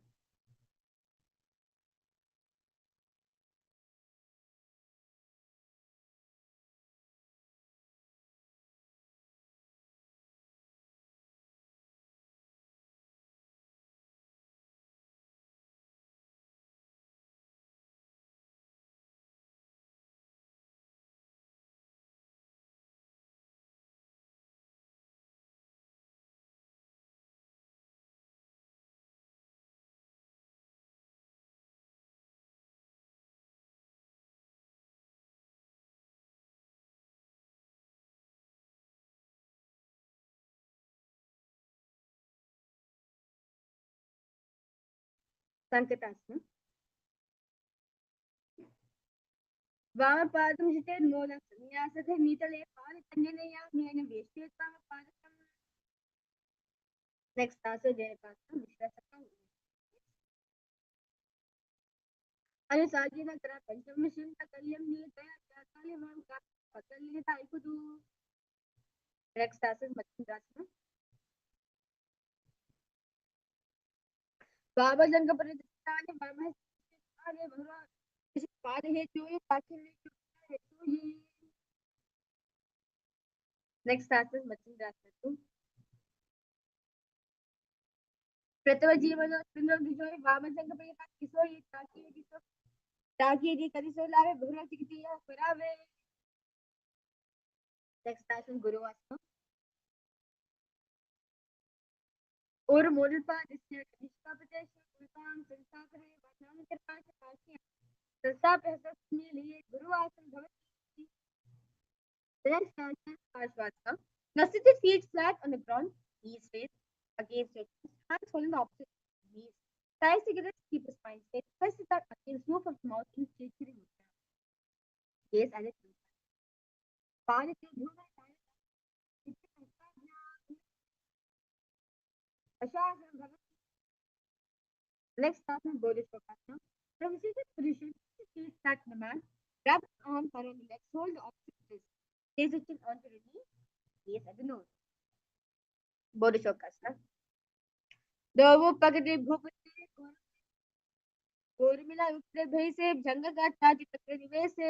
Sankadasana. Vamapadam Jite Molam Vinyasa Nitale Pari Tanjaya Mena Vishit Vamapadam. Next asana Jayapasana Vishwasana. Anusajina Kara Panchamashin Takalyam Nitaya Jakalyam Pakalya Taikudu. Next asana Machindrasana. Baba Janga Paradistani Baba Hare Bhara. This is Pari He Joy Pakili Joy. Next asana Machindrasana. प्रथम जीवन सुंदर विजय बाबा जंग पे किसो ये ताकि ये करिसो लावे भुरा चिकतिया परावे. Next asana Guru Asana. और मोडल पर इससे निष्ठा प्रदेश कुलपान संस्था करे बचाने के पास पासी संस्था पे हस्त में लिए गुरु आसन भवति. Next asana Parshvasana. Now sit your feet flat on the ground, knees straight against your chest, hands holding the opposite knees. Thighs together, keep the spine straight. Press the tongue against roof of the mouth in straight mudra. Gaze at it. Palm से धूना Asana Bhavati. Next asana Bodhisvasana. From seated position, feet flat on the mat. Wrap the arms around the legs. Hold the opposite wrist. Place the chin onto the knee. Gaze at the nose. Bodhisvasana. दो पगड़े भूपति गोरमिला उत्तरे भई से जंग का ताज तक निवेश से.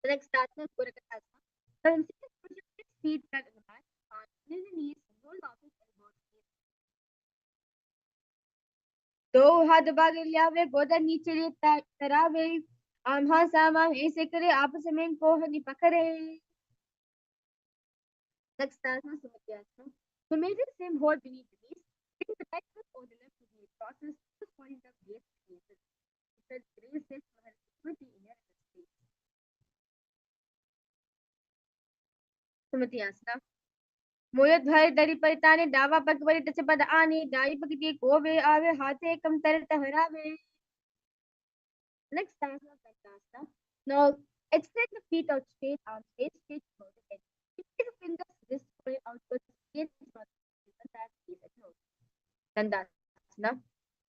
Next asana Purakatasana. From seated position, feet flat on the mat. Arms in the knees. Hold the opposite elbows. दो हाथ बागे लियावे गोदा नीचे लिए तरावे आम्हा सामाम ऐसे करे आपस में को हनी पकड़े. Next asana Sumatyasana. So maintain the same hold beneath the knees. Bring the right foot over the left knee. Process the point of gaze faces. It says grace says equity in your space. Sumatyasana. मोयत भर दरी परिताने डावा पग worry touch पद आने दाई पगती कोवे आवे हाथे कम तरत हरावे. Next asana Dandasana. Now extend the feet out straight, arms straight forward the head. Keep the fingers wrist point outwards, gaze at nose. Dandasana.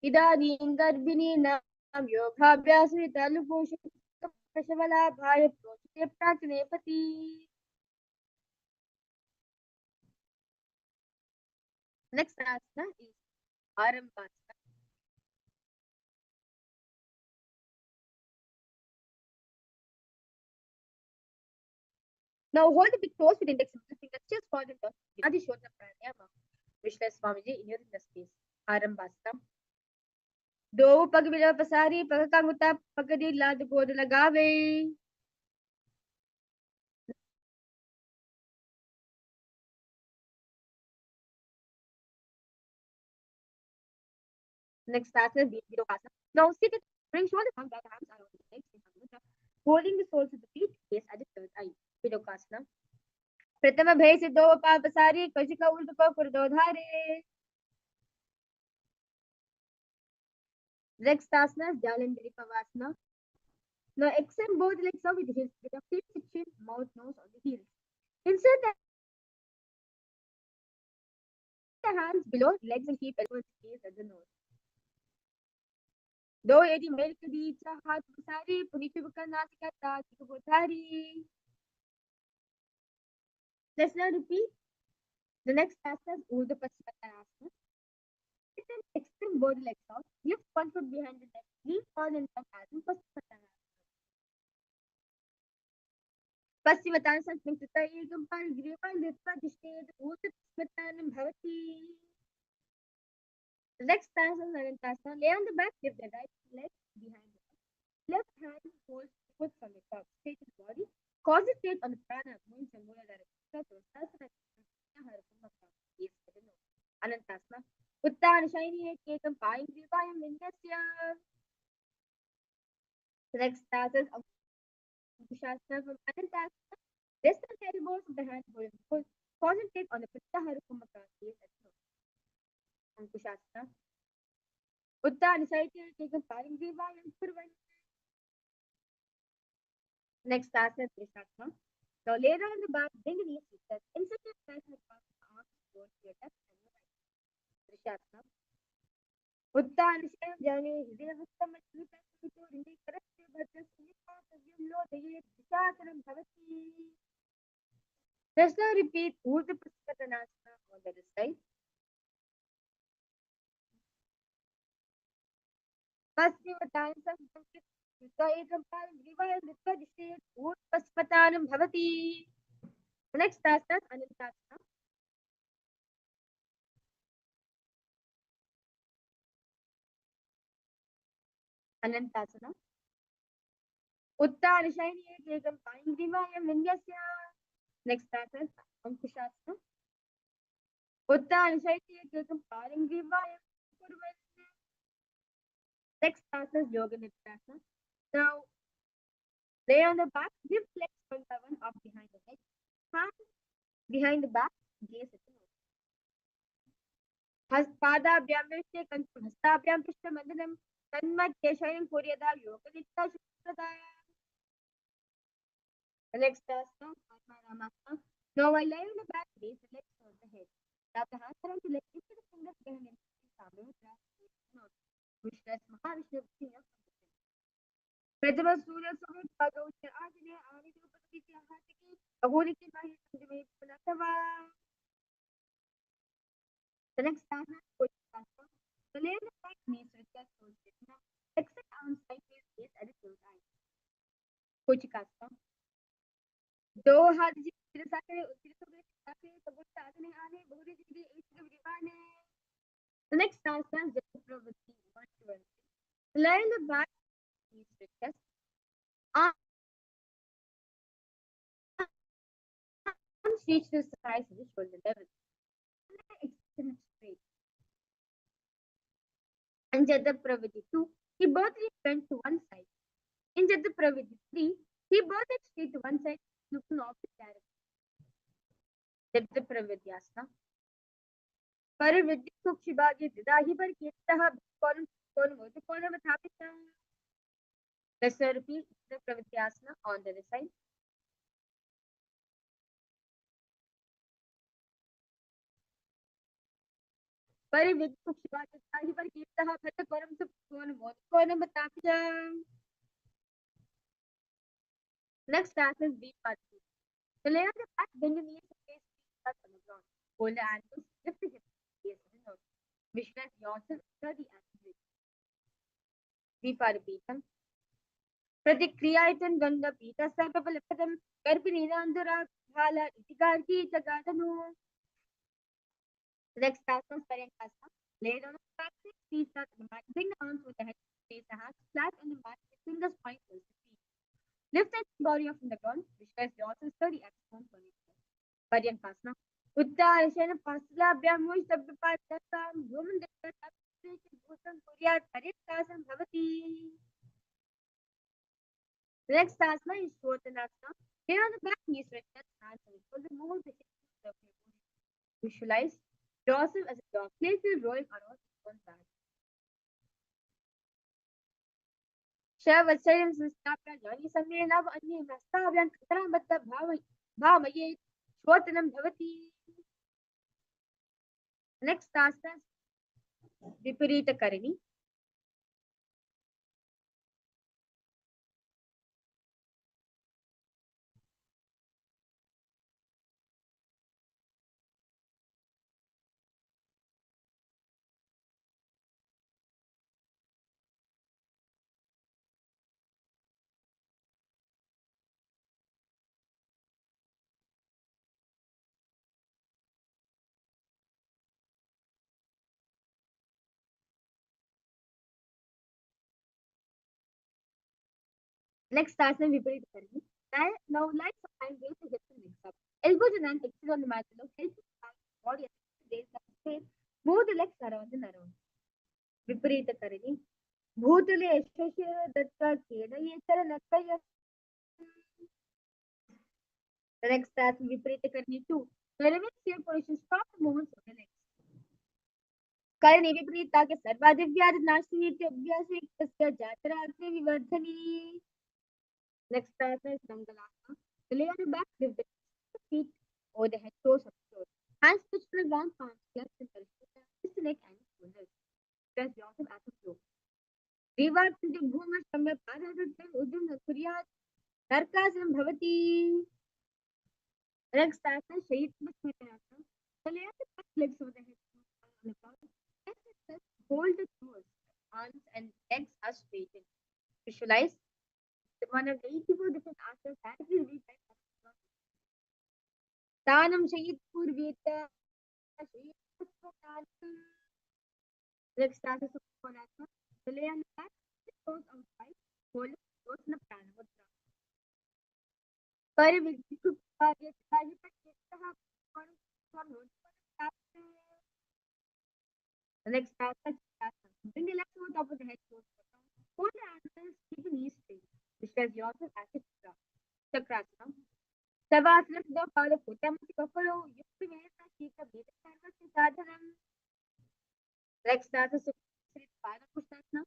Idani garbini nam yogabhyasa talupusha kashavala bhaya prochite praknepati. Next asana is Arambasana. Now hold the big toes with index and middle fingers just forward and down. Adi Shodha Pranayama. Vishwas Swamiji in your inner space. Arambasana. दो पग मिला पसारी पग का मुता पकड़ी लाद गोद लगावे. Next asana, Virokasana. Now sit it, bring shoulder down, back arms around the legs in Mudra. Holding the soles of the feet, gaze at the third eye. Virokasana. प्रथम भय सिद्धो पापसारी कशिका उल्ट कुर्दो धारे. Next asana, Jalandhari Pavasana. Now extend both legs out with the hips, with the feet, chin, mouth, nose on the heels. Insert the hands below legs and keep elbows raised at the nose. दो यदि mail के बीच हाथ पसारी पुनीति बुका नासिका ताज कुबोधारी. Let's now repeat the next asana is Urdhva Paschimottanasana. Extend both legs out, lift one foot behind the neck, lean on and back as in Paschimottanasana. Paschimottanasana means that ekam parigriva nitva dishtet Urdhva Paschimottanam bhavati. The next asana is Anantasana. Lay on the back, lift the right leg behind the back. Left hand holds the foot from the top, straighten the body. Concentrate on the prana, moving from Mula direction. Anantasana. Uttanashayini ekam paingriva vinyasya. The next asana is Ankushasana from Anantasana. Rest on the elbows of the hand holding the foot. Concentrate on the Pittaharukumaka. Ankushasana. Uttanashayini ekam paingriva vinyasya. Next asana is Trishasana. Now lay down on the back, bring the knees together. Insert your hands in the palm of the arms towards your left and your right. Trishasana. Uttanashayini jani hridayavastam achita suto rindi karasya bhadra sunipa tavyam lo daye dishasaram bhavati. Let's now repeat Urdhva Paschimottanasana on the other side. Paschimottanasana ekam parigriva nitva dishtet Urdhva Paschimottanam bhavati. Next asana is Anantasana. Anantasana. Uttanashayini ekam paingriva vinyasya. Next asana is Ankushasana. Uttanashayini ekam paingriva kurvan. Next asana is Yoga Nidhyasana. Now lay on the back, lift legs one by one up behind the head. Hands behind the back, gaze at the nose. Haspadabhyam vishte kancham hastabhyam pishtamandhanam tanmadhya shayam kuryada yoga nitya shukradaya. The next asana, Paramashivoham. Now while lying on the back, raise the legs towards the head. Wrap the hands around the legs, into the fingers behind the nose. Vishwas Mahavishnu Bhutiyam. प्रथम सूर्य सुमित भगवते आदिने आदिने उपस्थिति आहातिकी अघोरिके माहि संजमे पुनतवा. The next asana is Kochikasana. So lay on the back, knees with chest towards the ground. Extend arms sideways, gaze at the third eye. Kochikasana. दो हाथ जिस साकरे उस साकरे साकरे तबुत आदने आने बहुरी जिगे एक विवाने. The next asana is Jatapravati 120. Lay on the back, knees with chest. Arms reach the sides of the shoulder level. Extend straight. In Jatapravati 2, he both legs bent to one side. In Jatapravati 3, he both legs straight to one side, looking opposite direction. Jatapravati asana. Parividya sukshibhagi didahi par kirtaha kolam mota kolam athapita. Let's now repeat Jatapravati asana on the other side. Parividya sukshibhagi didahi par kirtaha kolam mota kolam athapita. Next asana is Vipati. So lay on the back, bend your knees and face flat on the ground. Hold the ankles, lift the hips, gaze at the nose. Visualize yourself study and breathe. Viparipitam. Pratikriyayitam ganga pita sarvapalapadam karpinidandura bhala itikarki chagadanu. Next asana is Paramashivoham. Lay down on the back, feet flat on the mat. Bring the arms with the head, place the hands flat on the mat, with fingers point towards the feet. Lift the body up from the ground. Visualize yourself study at home for nature. Paryankasana. Uttarashayana Pasalabhyam Mushtabhyapatam Woman kuryat parittasam bhavati. The next asana is Shodhanasana. Here on the back knees stretch and hands away. So the move the hips of your body. Visualize yourself as a dog, playfully rolling around on back. Share with silence and stop your journey. Samir Nav Anni Mastavyan Katarambata Bhamaye Shwotanam Bhavati. Next asana is Viparita Karini. Next asana Viparita Karini. Now light behind, raise the hips and legs up. Elbows and hands extend on the mat below. Help the body raise the space. Move the legs around and around. Viparita Karini. Bhutale Shashira Datta Keda Yetara Nakaya. The next asana Viparita Karini 2. Relevant chair position. Stop the movements of the legs. Karini Viparita ke Sarvadivyad Nashini Abhyasi Tasya Jatra Agni Vivardhani. Next asana is Dangalasana. Lay on your back, lift the feet over the head, toes up close. Hands touch to the ground, palms cleft and twist the neck and shoulders. Press yourself as a flow. Reverse to the Bhuma Samya Padadutta Ujjum Kuryat Narkasam Bhavati. Next asana Shahid Smitanasana. So lay on the back, legs over the head, on the ground. Hold the toes, arms and legs are straightened. Visualize one of the 84 different asanas directly read by Tanam Shahid Purvita. Next asana Supranasana. So lay on the back, toes outside, hold the toes in the Pranamudra. Parividhiku The next asana Chitrasana. Bring the left foot up with the head close to the ground. Hold the ankles, keep the knees straight. Visualize yourself as a Chakrasana. Savasana the Pada Putamasi Kapalo, Yukti Vesa Shika Veda Sarvasi Sadhanam. Next asana Sri Pada Pushtasana.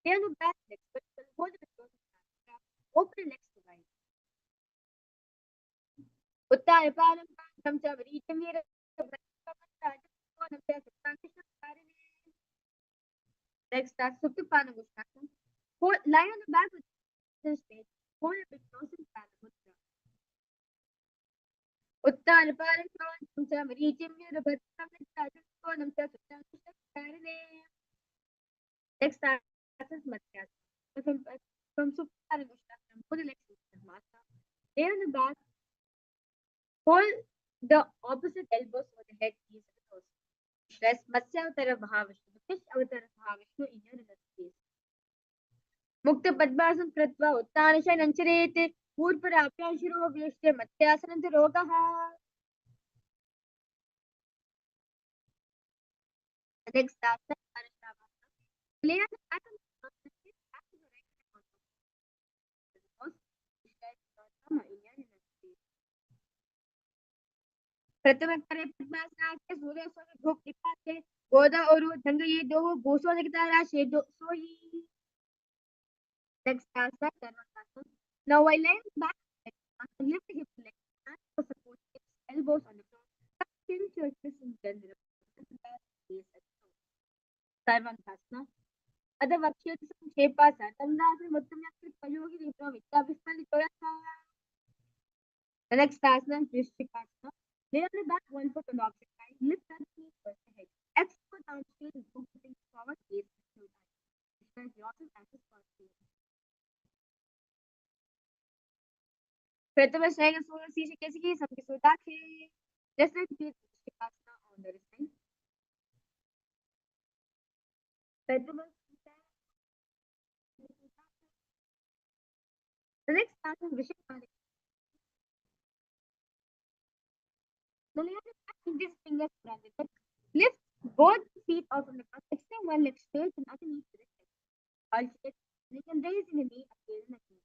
Lay on the back, legs vertical, hold the toes in the open the legs to wide. Uttara Palam Tam Chavaritam Vira Next asana Suptapana Pushtasana. Lie on the back with the straight. Hold a big nose in Paramudra. Uttara Palam Tam Chavaritam Vira Bhatam Next asana is Mathyasana. From Suptapana Pushtasana, hold the legs in Masa. Lay on the back. Hold the opposite elbows over the head, knees, and toes. Stress Matsya Avtara Mahavishnu, the fish Avtara Mahavishnu in your inner space. Mukta Padmasana Kritva Uttanasha Nancharete Purpara Apyanshiro Vyashte Matyasana Rogaha. The next asana is Parashavasana. Lay on the back of the front and sit back to the right hand on top of the nose. Visualize your in your inner space. प्रथम करे पद्मासना के सूर्य स्वामी भोग कृपा से गोदा और धंग ये दो भूषण की राशि दो सोई. Next asana Dharmakasana. Now I lay back and lift the hip leg and support hips, elbows on the floor. Tuck chin to your chest and center. Sarvankasana. Other Vakshya Shepasa. Tandasana Muttamya Payogi Vipra Vitta Vispali Toyasa. The next asana is Vrishchikasana. Lay on the back, one foot on the opposite side. Lift that knee towards the head. Extend down straight and move the things forward, gaze to the side. Visualize yourself as a scorpion. प्रथम श्रेणी सूर्य शीर्ष कैसे की सबके सुदाखे. Let's repeat Vrishchikasana on the other side. The next asana is Vrishchikasana. The layer of back fingers around the neck. Lift both feet feet out from the mat. Extend one leg straight and underneath the rest. Alternate. You can raise in the knee again and again.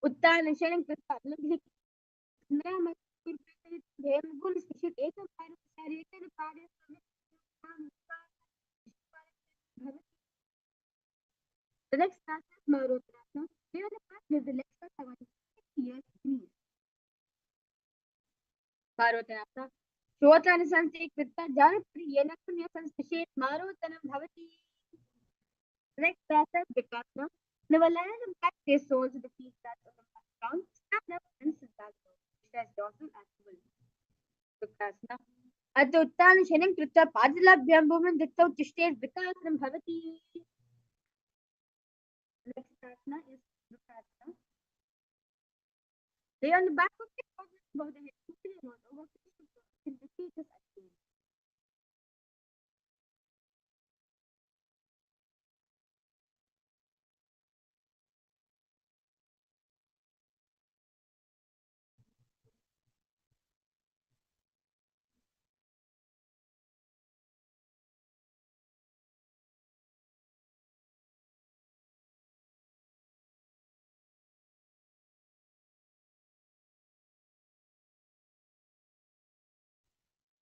उत्तान शरण कृता लंघित नया गुण स्थित एक शरीर कार्य The next class is Marotrasana. Here the class is the legs are 7 years knees. Marotrasana. Shotanasan take Vitta Janapri Yenakun Sanspishit Marotanam Bhavati. The next class is Vikasana. Never land and back their soles with the feet flat on the ground. Stand up and sit back. Which has dorsal activism. Vikasana. At the Uttan Shening Krita Padilabhyam movement that out to state Vikasanam Bhavati. Next asana is Vikasana. Lay on the back of the head above the head, over the feet is again.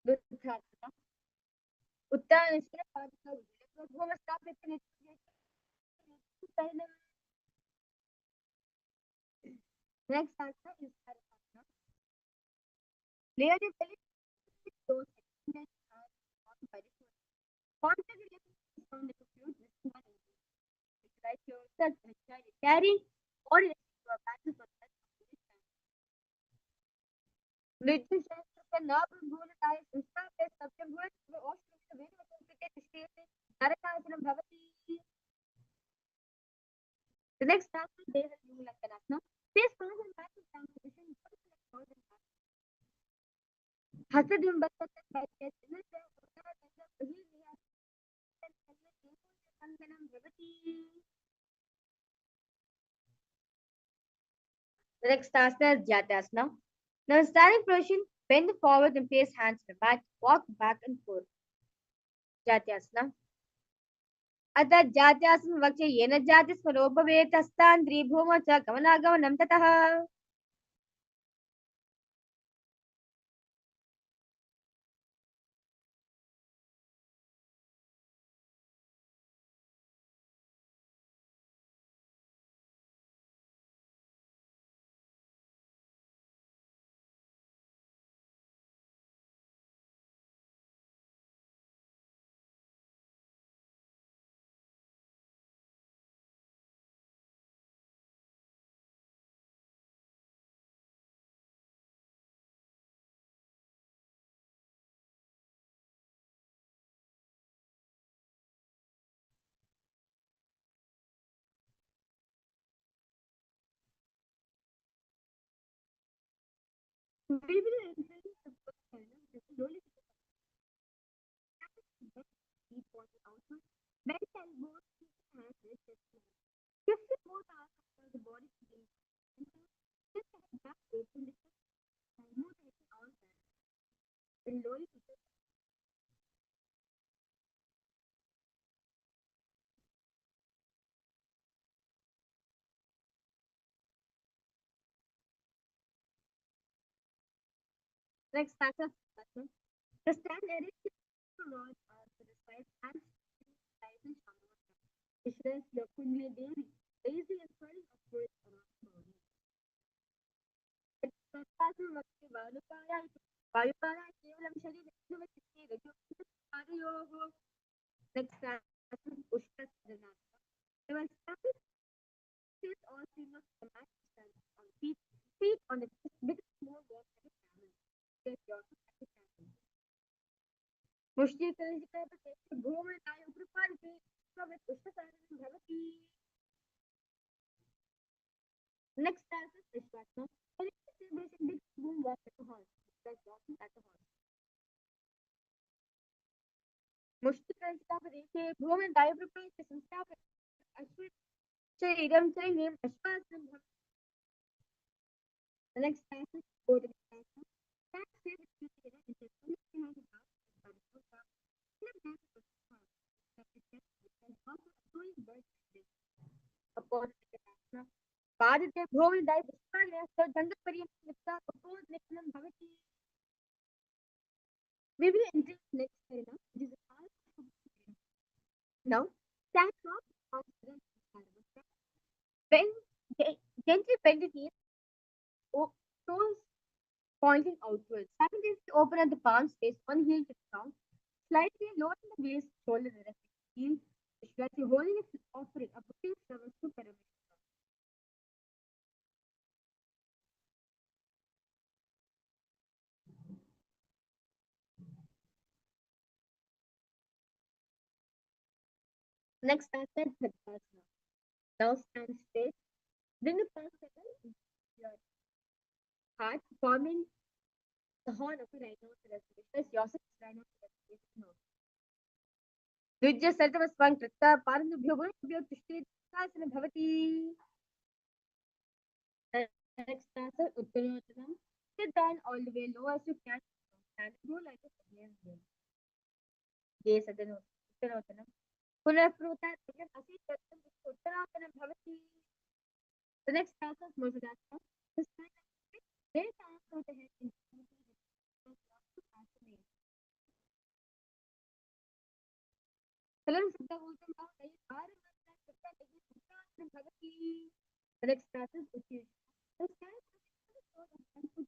Vikasana. Uttan is the part of the woman stop it and next asana is Paramashivoham. Lay on your belly, toes, and on by the foot. Contact the left on the foot, this one is right yourself and try to carry or your passes on that. Little Shastra cannot be monetized. Instead, there's subject words for all the way to complicate state. Narakasanam Bhavati. The next task is Deha Yulakanasana. Face forward and back to stand position. Hasadim Bhatta by the next task is Jatasana. Now, in standing position, bend forward and place hands on the mat. Walk back and forth. Jatyasana. अतः जात्यास्मिन् वक्ष्ये येन जातिस्वरोपवेतस्तान् द्विभूमौ च गमनागमनं ततः. We will introduce the first slowly deep water outward. Bend elbows, hands, wrists, shift both arms for the body to be just head back, open the chest, and move it all back. And slowly to the next pattern. The stand erect rod to the side, hands sides and shoulder. Visualize your kundalini devi, raising and curling upwards around the body. वायुपारा केवलं शरीरे रजोयोः. Next time, ushtrasana. Face all fingers on the mat, stand on feet, feet on the chest, become more walk like a camel. Get yourself like a camel. मुष्टि कलशिका भूमनाय उपरिपालिते with ushtrasana bhavati. Next time is Vishwasana. Basic big boom walk at a horse. Like walking at a horse. Mushtikantapradeshe Bhuman Diaprapati Sanstapa Ashwin Sharidam Trainim Ashwasam. The next passage go to the passage. That said, it's together in the only behind the house by the foot up. In the back of the house, that is just and also a growing bird upon the Asana. Padite Bhuman Diaprapati so Dandapari Mitra opposed Nikanam Bhavati. We will enter next paragraph, which is a part of the now, stand up on the bend, gently bend the knees, toes pointing outwards. Simultaneously open at the palm space, one heel to the ground, slightly lowering the waist, shoulder directly. Heel, like you're holding an offering, a bouquet of flowers to Paramashivoham. Next, asana, Tadasana. Now stand straight. Bring the palm together into your heart, forming the horn of a rhinoceros. Visualize yourself as rhinoceros. द्विज सर्वस्वं कृत्वा पारनुभ्यो गुरुभ्यो तिष्ठेत् भवति. Next answer, Uttanotanam. Sit down all the way low as you can. And go like a Sahayan. Yes, Uttanotanam. Punarpruta, again, Asi Tatam, Uttanotanam Bhavati. The next answer is Murgadasa. This time, raise the arms of the head in Salam Siddha Bhutam Bhavai, Paramashivoham Level-1 Bhavati. The next answer is Uttanotanam. The stand is the sword of Sanskrit.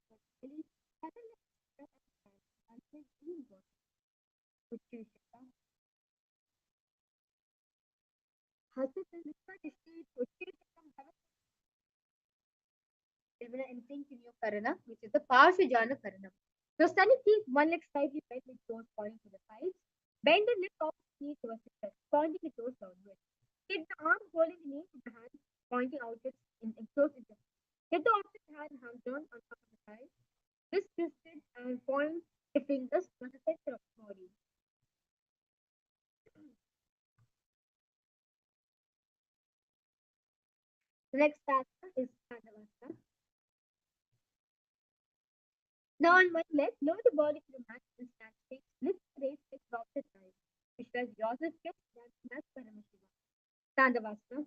Karana, which is the Parshvajana Karana. So standing, keep one leg slightly bent with toes pointing to the sides. Bend the left opposite knee towards the chest, pointing the toes downwards. Keep the arm holding the knee with the hand pointing outwards in close into. Get the opposite hand down on top of the thigh. Wrist twisted and point the fingers to the center of the body. The next asana is Pandavasana. Now on one leg, lower the body to the mat and stand straight. Lift the raised leg, drop the thighs. Visualize yourself stretch down to mat Paramashivoham. Pandavasana.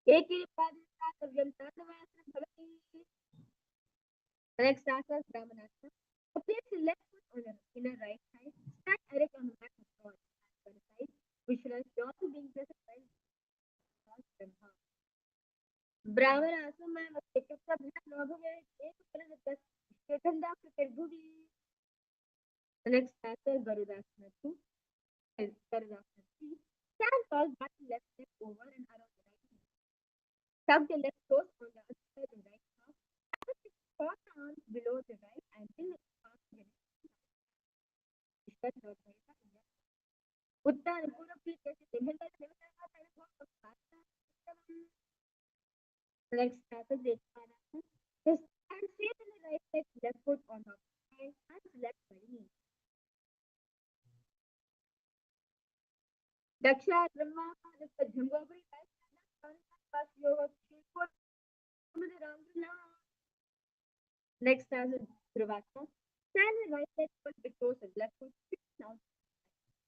Ekiripadasana Pandavasana Bhavati. The next asana is Brahmanasana. Place the left foot on the inner right side. Stand erect on the mat and fall. Hands by the side. Visualize yourself being present by Brahma. Brahmanasana में एक सब ध्यान न भगे एक तरह से Ketanda Pratirgudi. The next answer, Garudasana 2. Garudasana 3. Stand tall, back the left leg over and around the right knee. Tuck the left toes on the other side of the right calf. Cross the arms below the right and bring the palm together. Uttar Pura Priti Himala Devata The next answer, Dekhanasana. His hand straight on the right leg, left foot on top. Hands left by knee. Daksha Brahma, the Jambabri, next answer, Dhruvasana. Stand the right leg foot with toes and left foot out.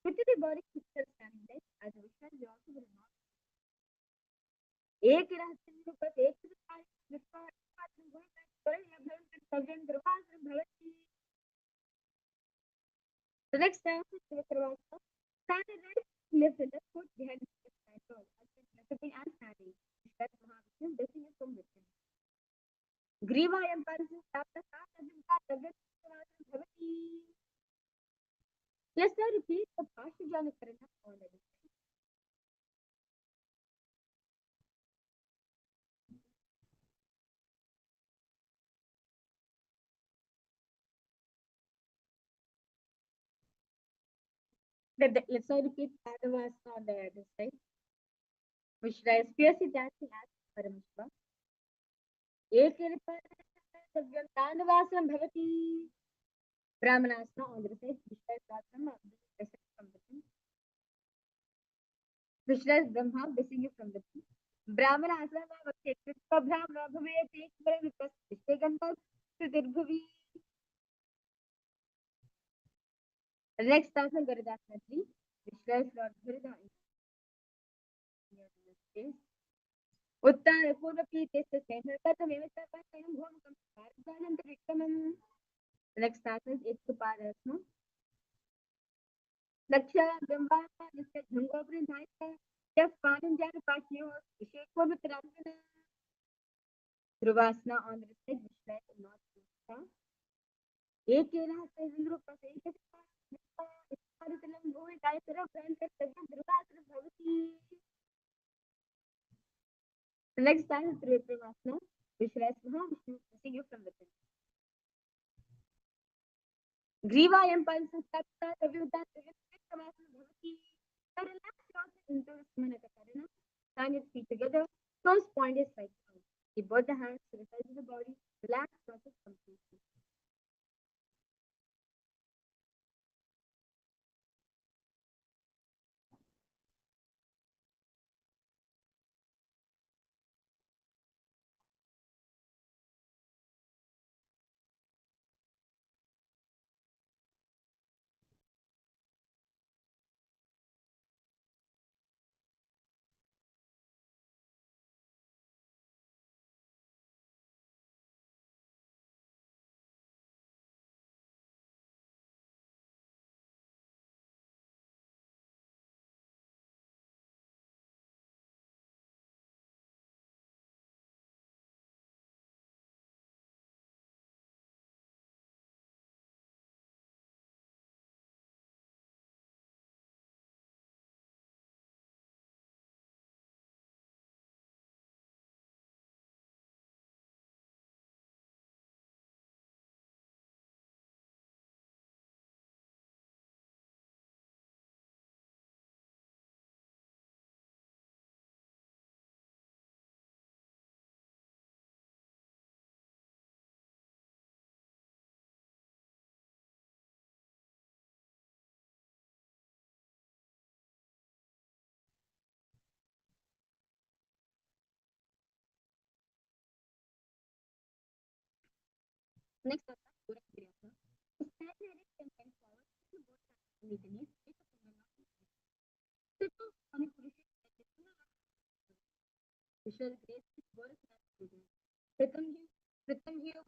Put the body picture standing leg as a Vishal, you also will not. एक रहस्य ऊपर एक The next answer is Dhruvasana. Stand the right lift the left foot behind the side sitting and standing. That Mahavishnu blessing is from within. Griva Empire Let's now repeat the Parshvajana Karana on the let's now repeat Paramashivoham on the other side. Vishra is fiercely dancing as Paramashivoham. Pandavasana Bhavati. Brahmanasana on the other side. Vishra is from within. Vishwas Brahma, blessing you from the tree. Brahmana Asana Vakti Krishna Brahma Bhave Take Vare Vipas Vishwegantam Sudirbhuvi. Next asana Garudaasana 3. Vishwas Lord Garuda in your space. Uttara Purva Pitesta Sena Tata Vivata Patanam Bhomukam Bharadhanam Trikramam. Next asana is Upadasana. Laksha Brahma Nitya Dhangobri Dhaita. Just Pananjana Pashyo Vishekwa Vitramana. Dhruvasana on the side, Vishwas and not Vishwas. Ekera Sindru Paseka Isparitalam Bhumi Kaitara Branta Dhruvasana Bhavati. The next time is Trivikrama, Vishwas Vishnu, see you from within. Griva Empire Satta, Tavyuta, Trivikrama Bhavati. Relax yourself into Smanata Karana. Stand your feet together. First point is right down. Keep both the hands to the sides of the body. Relax yourself completely. Next up, Gora Kriya. Stand erect and bend forward. Both hands beneath the knees. Sit up on a position visual grace is Gora Kriya. Pratham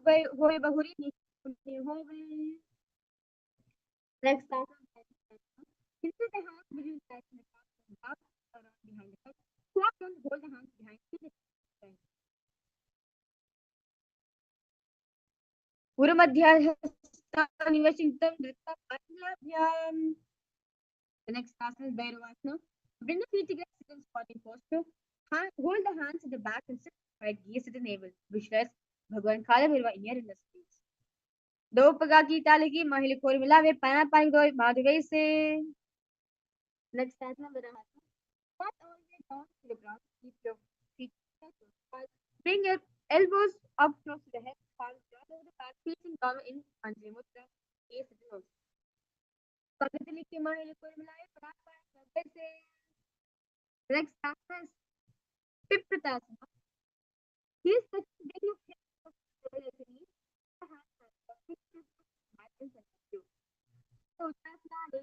hi hoye bahuri nishi hoye. Next up, insert the hands between the legs and the calves and bow around behind the head. Squat and hold the hands behind the head. Urumadhyasthanivasintam Dhritta Padmabhyam. The next asana is Bhairavasana. Bring the feet together, sit in squatting posture. Hold the hands at the back and sit right, gaze at the navel. Visualize Bhagwan Kala Bhairava in your inner space. दो पगा की ताले की महिला खोल मिलावे पाना पानी दो माधुवे से. Next asana Virahasana. Squat all the way down to the ground. Keep your feet together. Bring your elbows up close to the head. Palms down over the back. Facing down in Anjali Mudra. Gaze at the nose. Pagdili की महिला खोल मिलावे पाना पानी दो से. Next asana is Pipratasana. Here's the bring your hips to the knees. The hands are Uttasana.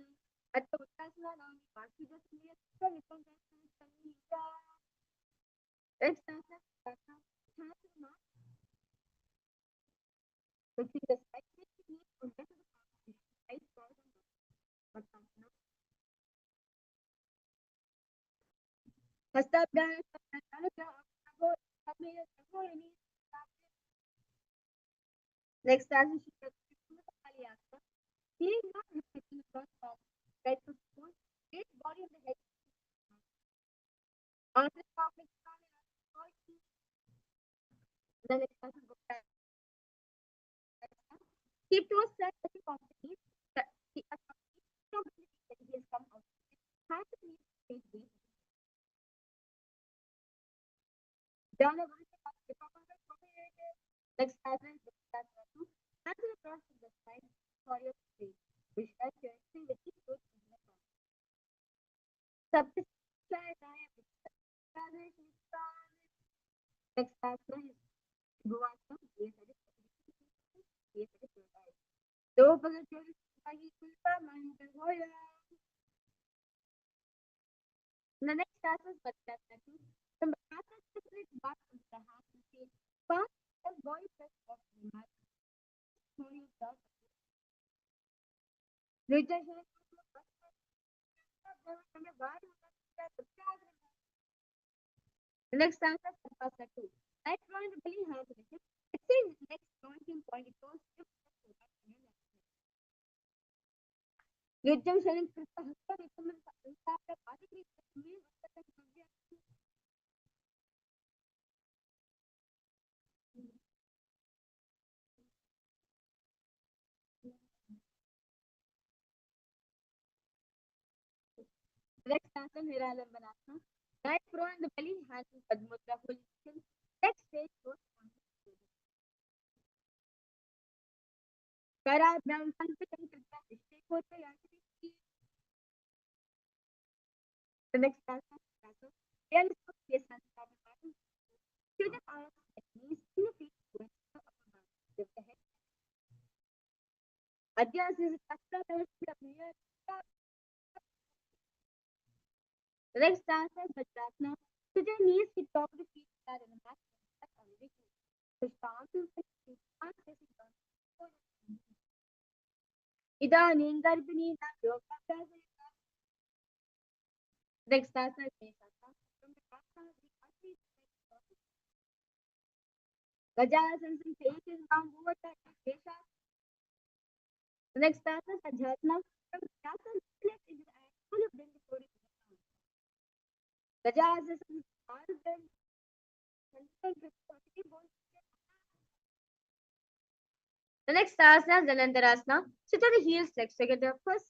At the Uttasana, Baki just near the Next asana, hands in the mat. Fixing the side knees on the side forward and Uttasana. Hastabhyam Next asana is Kailasa. Feeling not reflecting across palms, right foot forward, raise body of the head. On the top, the next asana go back. Keep toes flat at the top of the knees. The heels come out. Hands to knees, face deep. Down over the top of the forehead. Next asana is Vinyasa. Hands across to the side for your face. Which as your exhale, the keep toes in the front. Subject Next asana is Bhuvasana. दो पगड़ जोड़ी की कुलपा मंत्र होया. The next asana is Vajrasana. The asana separates back from the hands and feet. Palm and body press off the mat. Slowly down. Vajrasana. The next asana is Vinyasa 2. Right joint the belly, hands to the hips. It's in the next jointing point. It goes hip to back and your neck. Yujjam Sharan Krista Hasta Rikaman Sakta Pati Krista Sumi Vasta Kavya. Next asana Niralambanasana. Right throw in the belly, hands in Padmudra position. Next stage goes on the shoulder. Kara Brahman Sanskritam Krista Ishte Kota Yashri. The next asana is asana. Real is for face and cover button. To the arms and knees, in the feet to the upper back. Lift the head. Adhyas is Astra Tavasti of the earth. The next asana is Vajrasana. To the knees, we top the feet flat in the mat. The palms and feet are facing down. Idaning Garbini Yoga. Next asana is Vinyasa. From the asana, we actually Gajasana and faces down over the Vinyasa. The next asana is Adhyasana. From the asana, lift into the air. Fully bring the body to the ground. Gajasana is arms and the next asana is Anantarasana. Sit on the heels, legs together. First,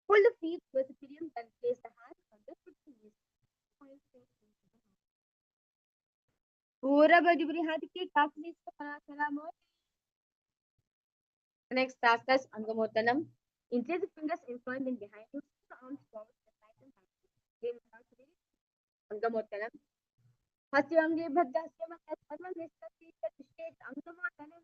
pull the feet towards the perineum, then place the hands on the foot knees. पूरा बड़ी बड़ी हाथ की काफी इसको बना चला मोड़. The next asana is Angamottanam. Increase the fingers in front and behind you. The arms forward, the side and back. Angamottanam. Hasyangi Bhadrasyama Sarva Nistati State Angamottanam.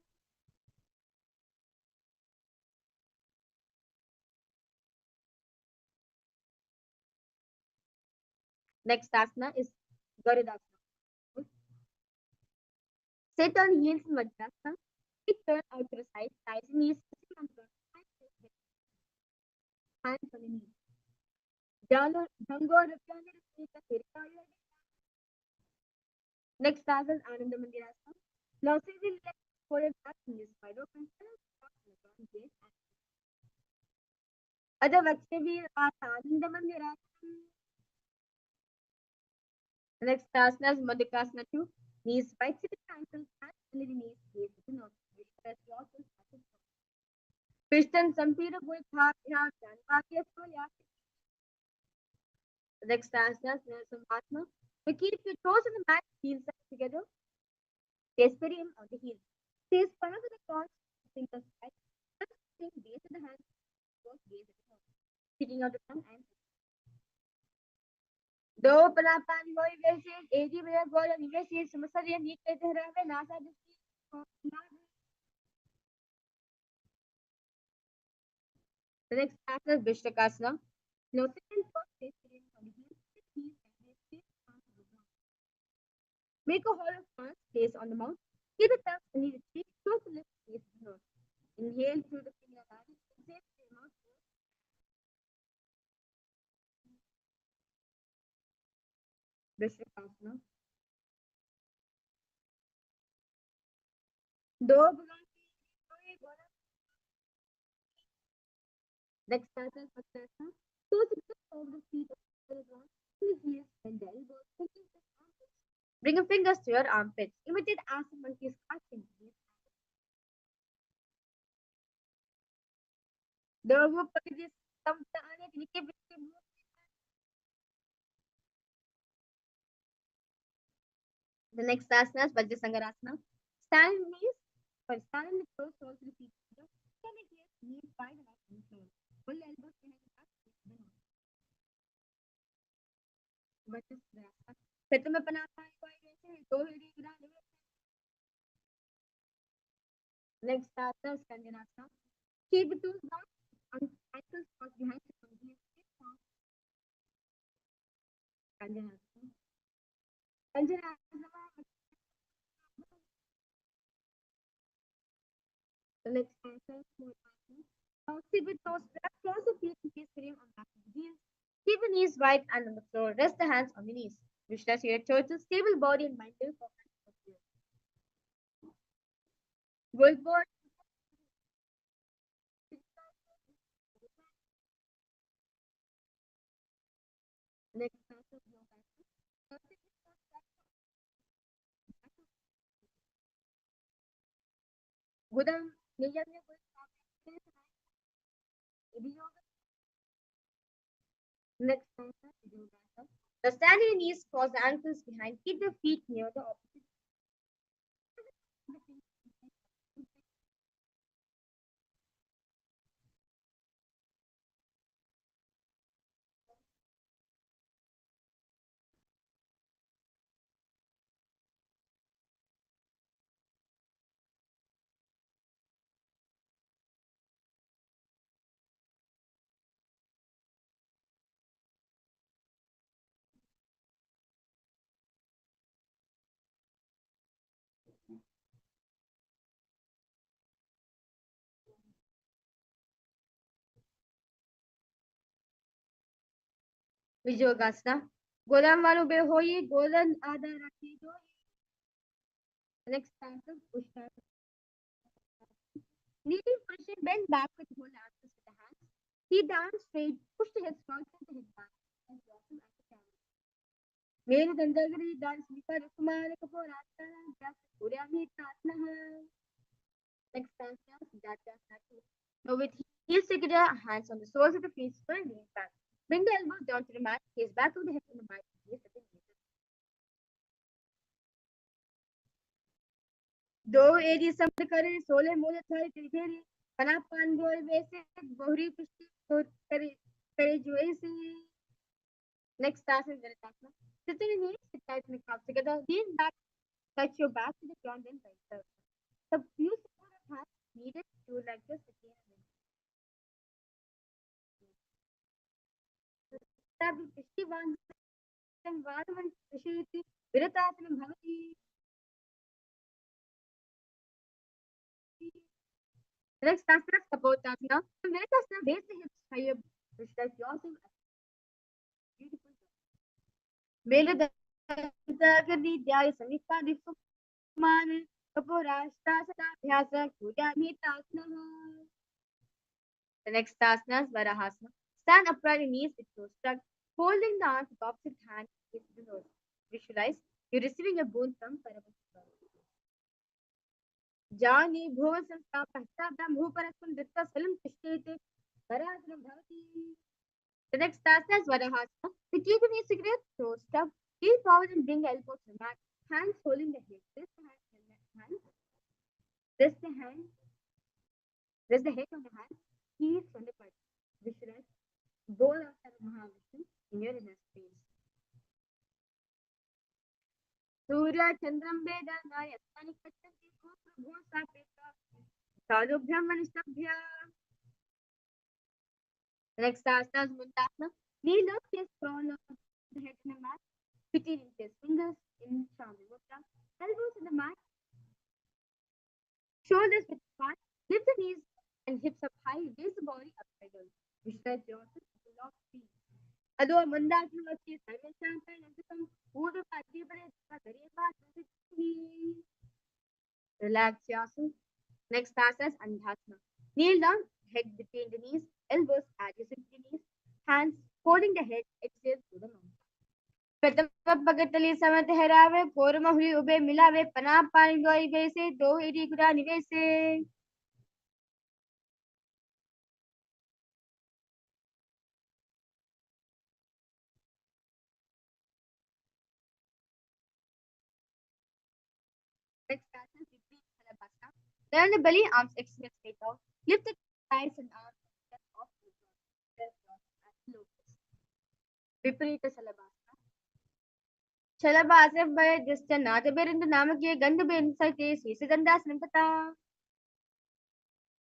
Next asana is Garudasana. Sit on heels in Vajrasana. Feet turn out to the side, thighs and knees touching on the front. Hands on the knees. Jango Rupyanga Sita. Next asana is Ananda Mandirasana. Now sit in the left forward back knees wide open. Other Vakshavi Ananda Mandirasana. The next asana is Madhukasana 2. Knees right to the ankles, hands under the knees, gaze to the nose. Krishnan Sampira Bhutha Janvakya. The next asana is Nirsamhatma. We keep your toes on the mat, heels together. Face perineum on the heels. Face palm to the cross, fingers tight. Base of the hands, gaze at the nose. Sticking out the tongue and दो पलापान होई वैसे एजी मेरा गोल निवेश समस्या ये NEET कहते रहे NASA दृष्टि. The next asana is Vishnakasana. Now sit in first face perineum on the heels. Make a hollow stance, place on the mouth. Keep the tongue beneath the cheek, close the lips, face the nose. Inhale through the finger line, exhale through the mouth. Vishnakasana. Next asana is Patrasana. Toes over the feet over the ground. The heels bend the elbows. Bring your fingers to your armpits. Imitate asana monkey's catching. The next asana is Vajrasangarasana. Stand in knees. Stand in the toes, towards the feet. Knees wide and up and close. Pull elbows behind the back. Next starter Skandinavia. Keep the tools down on ankles crossed behind the complete Skandinavia. The next starter small ankles. Sit with toes flat, cross the feet in case sitting on back of the heels. Keep the knees wide and on the floor. Rest the hands on the knees. Visualize your total stable body and mind will focus. World board. Next starter yoga. Gudam, Niyamya yoga. Next starter yoga. The stand your knees, cross the ankles behind, keep the feet near the opposite. Vijogasana. Godan वालों बे होइए, गोलन आधा रखिए जो. Next stanza, Ushta. Kneeling position, bend back with whole ankles with the hands. Feet down straight, push the hips front and the hips back. And drop them at the camera. Male Dandagari, dance Vika Rukumara Kaporata, just Uryami Tatnaha. Next stanza, Siddhartha Sati. Now with heels together, hands on the soles of the feet, spread lean back. Bring the elbows down to the mat, gaze back of the hips on the mat, gaze at the knees. दो एरी समझ करे 16 मूल थारे त्रिभेरी पना पान गोल वैसे बहुरी पुष्टि तो करे करे जो ऐसे. Next task is the task. Sit in knees, sit tight in the calves together, lean back, touch your back to the ground and right side. The few support of hands needed to like this again and again. Tabi pushti vandam vadavan pushiti viratasanam bhavati. Next task is Kapotasana. Viratasanam, raise the hips higher, visualize yourself as beautiful. Mele dagadi dhyaya samika difumane kapurashtasana bhyasa kudyamitasana. The next asana is Varahasana. Stand upright in knees with toes tucked, holding the arms with opposite hand with the nose. Visualize you're receiving a boon from Paramashivoham. Jani bhuvan samsta pahtabdam bhuparasam dritta salam tishtete Varahasanam bhavati. The next asana is Varahasana. The key to knees together, toes tucked. Heel forward and bring the elbows to the mat. Hands holding the head. Rest the hand. Rest the head on the hand. Heels on the butt. Visualize bowl of Mahavishnu in your inner space. Surya Chandram Veda Naya Stani Kachanti Prabhu Sapeta Sadubhyam Manistabhya. Next asana is Mundasana. Kneel up, face crown of the head in the mat. Feet in face, fingers in Shami Mudra. Elbows in the mat. Shoulders with flat. Lift the knees and hips up high. Raise the body upside down. Visualize yourself as a long feet. Ado Mundasana వచ్చి సర్వేశాంత నందకం ఊరు పట్టిపరే దరేపా సంసిద్ధి. Relax yourself. Next asana is Andhasana. Kneel down, head between the knees, elbows adjacent to the knees, hands holding the head, exhale through the mouth. प्रथम पगतली समत हरावे कोरमहुरी ube मिलावे पना पानी गोई वैसे दो एरी गुरा निवेसे. Next asana is Viparita Salabhasana. Lay on the belly, arms extended straight out. Lift the thighs and arms just off the ground. Viparita Salabhasana. Chalabhasa by Distanata Berindu Namaki, Gandabin Sati, Sisadandas Nimpata.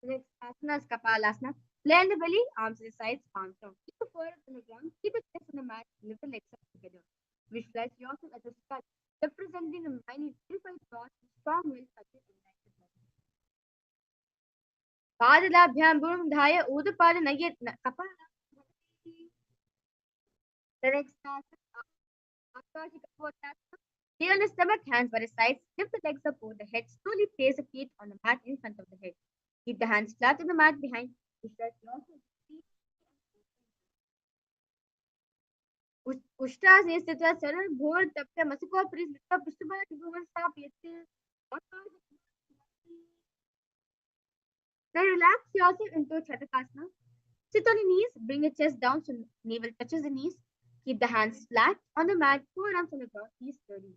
Next asana is Kapalasana. Lay on the belly, arms to the sides, palms down. Keep the forehead on the ground, keep the chest on the mat, lift the legs up together. Visualize yourself as a skull, representing a mighty purified thought, strong will, touches and united body. Padalabhyam Burum Dhaya Udapada Nayat Kapala. The next asana is Akashika. Lay on the stomach, hands by the sides, lift the legs up over the head, slowly place the feet on the mat in front of the head. Keep the hands flat on the mat behind. Visualize yourself. Ushtas स्थित्वा सरल घोर तप्य मसको परिस्थित पृष्ठबल त्रिभुवन स्थापयते. Then relax yourself into Chatakasana. Sit on your knees, bring your chest down so navel touches the knees. Keep the hands flat on the mat, forearms on the ground, knees sturdy.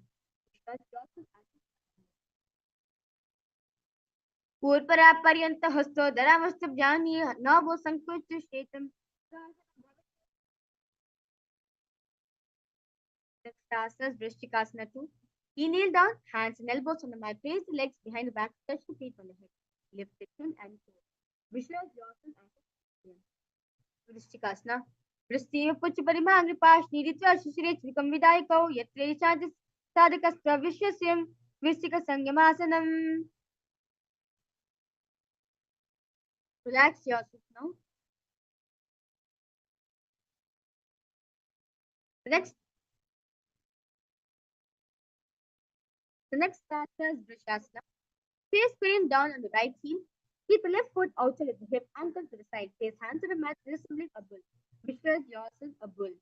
पूर्वपरापर्यंत हस्तो धरामस्तभ्यानि नवो संकोच शेतम. Next asana is Vrishchikasana 2. You kneel down, hands and elbows on the mat. Place the legs behind the back, touch the feet on the hip. Lift the chin and toe. Visualize yourself as a Vrishchikasana. Vrishti puch parimangri pashni ritva shishire chvikam vidayako yatre shanti sadhakastra vishwasyam Vrishchika sangyamasanam. Relax yourself now. The next asana is Vrishasana. Face frame down on the right heel. Keep the left foot outside at the hip, ankle to the side. Place hands on the mat, resembling a bull. Visualize yourself a bull.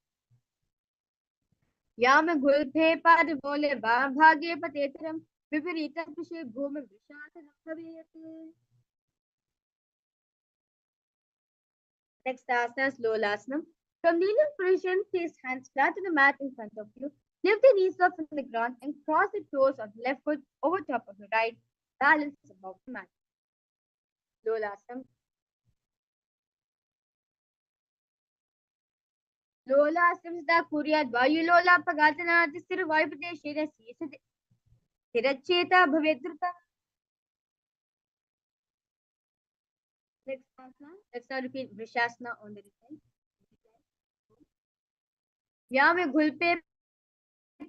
Yam gulphe pad bole bhage patetram viparita pishe bhuma vrishasanam bhavayate. Next asana is Lolasana. From kneeling position, place hands flat on the mat in front of you. Lift the knees up from the ground and cross the toes of the left foot over top of the right. Balance above the mat. Lolasana. Lolasana Kuryat Vayu Lola Pagatana Tisir Vaipate Shira Siracheta Bhavedruta. Next asana. Let's now repeat Vrishasana on the return. Yame Gulpe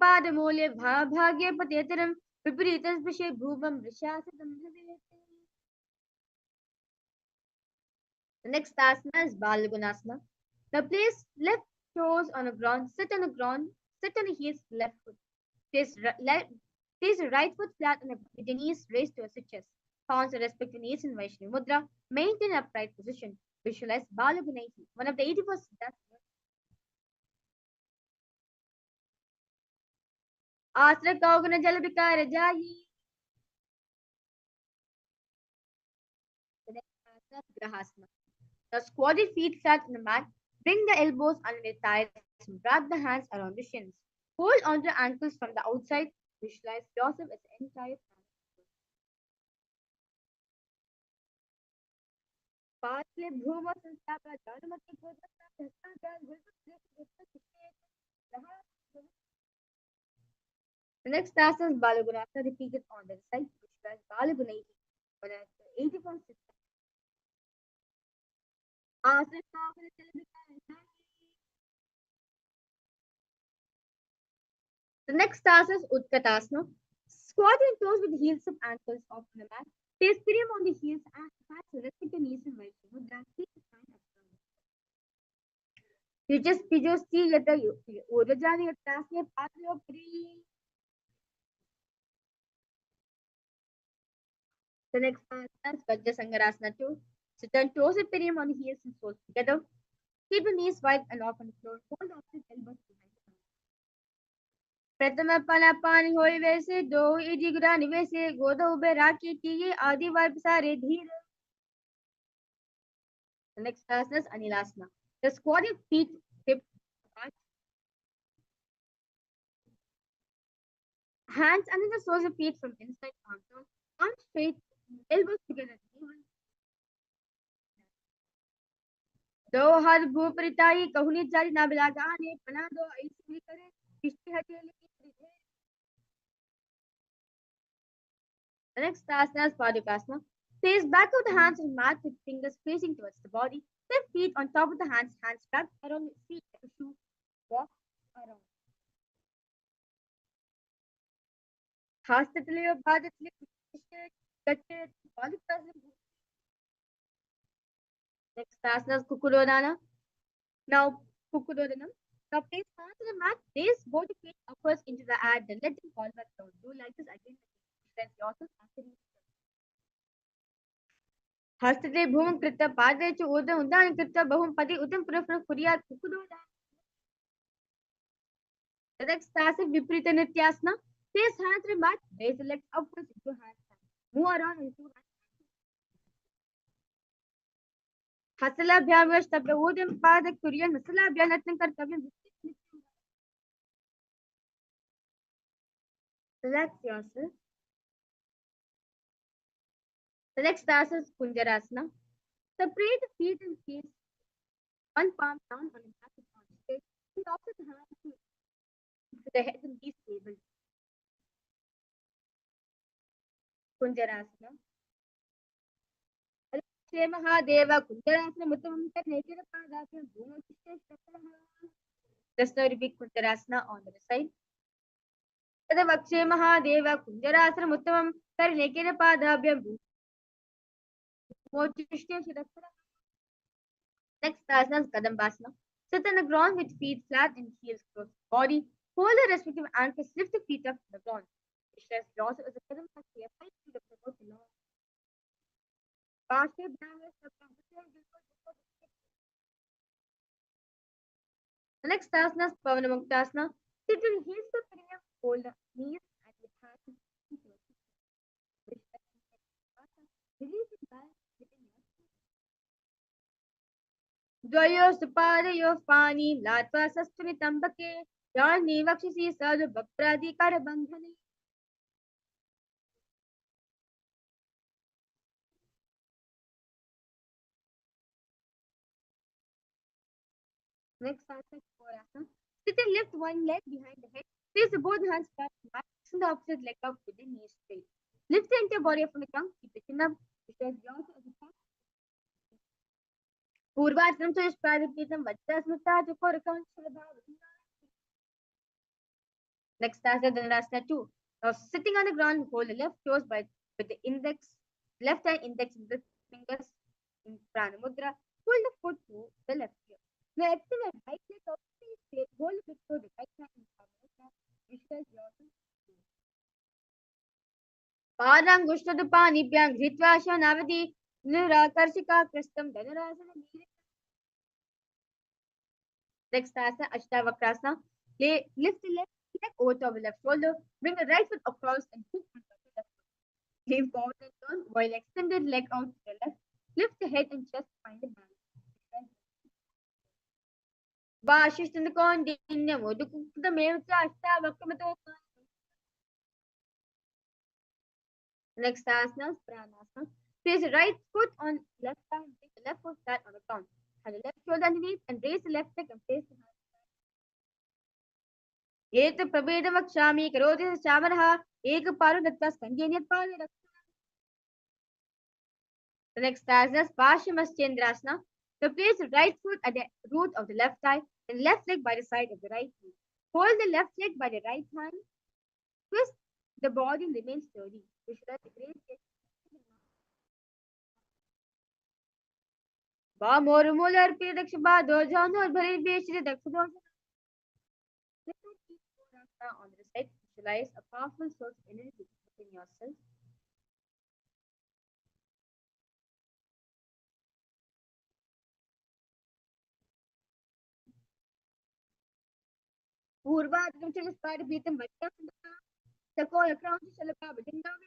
Padamole Bhagye Patetram Viparitas Vishe Bhubam Vrishasanam Bhavayate. The next asana is Balagunasana. Now place left toes on the ground, sit on the ground, sit on the heels, left foot. Place the right foot flat on with the knees raised towards the chest. Palms are respect the knees in Vaishnavi Mudra. Maintain upright position. Visualize Balagunati, one of the 84 siddhas. Asra Kaugana Jalabika Rajayi. The next asana is Grahasana. Now squat your feet flat on the mat. Bring the elbows under the thighs and wrap the hands around the shins. Hold onto the ankles from the outside. Visualize yourself as the entire The next asana is Balagunasana, repeated on the side, visualize Balagunati, one of the 84 siddhas. The next asana is Utkatasana. Squat your toes with the heels of ankles off the mat. Place perium on the heels and hands respect the knees in Vaishnavi Mudra. Keep the spine up. You just see yata urajani yatasya patyo pri. The next asana is Vajrasangarasana 2. Sit on toes and perium on the heels and soles together. Keep the knees wide and off on the floor. Hold opposite elbows behind the back. प्रथम पानी होई वैसे दो इजिगुरा निवेसे गोदा ube राखी टीये आदि vibe सारे धीर. The next asana is Anilasana. The squat your feet hip apart. Hands under the soles of feet from inside arms down. Arms straight, elbows together. दो हाथ भूपरिताई कहुनी जारी ना बिलागाने पना दो ऐसी करे पिछली हटे लेकिन The next asana is Padukasana. Place back of the hands on mat with fingers facing towards the body. Then feet on top of the hands wrapped around the feet like a shoe. Walk around. Hastatilayo Bhadatliya Gatte Padukasana. Next asana is Kukurodana. Now Kukurodana. Now place hands on the mat. Raise both feet upwards into the air. Then let them fall back down. Do like this again. Strength yourself after you. हस्तते भूमं कृत्वा पादे च ऊर्ध्वम् उद्दानं कृत्वा बहुं पदि उदं पुनः कुर्यात् कुकुदोदा. The next task is Viparita Nityasana. Place hands on the mat. Raise the legs upwards into hands. Move around into hands. Hasalabhyam Vastabhya Udam Padak Kuryan Hasalabhyam Nathan Kartavyam. Relax yourself. The next task is Kunjarasana. Separate the feet and face. One palm down on the back of the stage. And also the hands to the head and be stable. Kunjarasana. Shri Mahadeva Kunjarasana Muttamam Karnekira Padakya Bhumashishya Shakraha. Just now repeat Kunjarasana on the side. Tadavakshe Mahadeva Kunjarasana Muttamam Karnekira Padakya Bhumashishya Shakraha. Next asana is Kadambasana. Sit on the ground with feet flat and heels close to the body. Hold the respective ankles, lift the feet up to the ground. Vishwas also is a Kadambasana. The next asana is Pavanamuktasana. Sit on heels to perineum, hold the knees and with hands. Release the balance within your Dvayo Supadeyo Fani Latva Sastuni Tambake Yarni Vakshisi Sadhu Bhakradi Karabandhani. Next asana is Korasana. Sit and lift one leg behind the head. Place the both hands flat on the mat. Loosen the opposite leg up with the knees straight. Lift the entire body up from the ground. Keep the chin up. Because also as a part. Purvasana to Pradipitam Vajrasmita to Korakam Next asana is Dhanurasana 2. Now sitting on the ground, hold the left toes by with the left hand index and the fingers in Prana Mudra. Pull the foot to the left ear. Now extend the right leg out straight. Hold the foot to the right hand in Prana Mudra. Visualize yourself. Padangushtadupanibhyam Hritva Shanavati Nirakarshika Kristam Dhanurasana. Next asana Ashtavakrasana. Lift the left leg over top of the left shoulder. Bring the right foot across and hook on top of the left foot. Lean forward and turn while extended leg out to the left. Lift the head and chest, find the balance. Vashishtandakondinya Mudukudamevcha Ashtavakramata. Next asana is Pranasana. Place the right foot on left side and take the left foot flat on the ground. Have the left shoulder underneath and raise the left leg and place the hand. Ek prabedavakshami karoti chamaraha ek paru datta skanjanyat paru. The next asana is Paschimaschendrasana. So place the right foot at the root of the left thigh and left leg by the side of the right knee. Hold the left leg by the right hand. Twist the body and remain sturdy. Ba morular pidaksh ba dojan or bari beshri dakshadon. On the side, visualize a powerful source of energy within yourself. Purva Adamchal Spadi Beatam Vajrasana. The call across Shalapa Vidinam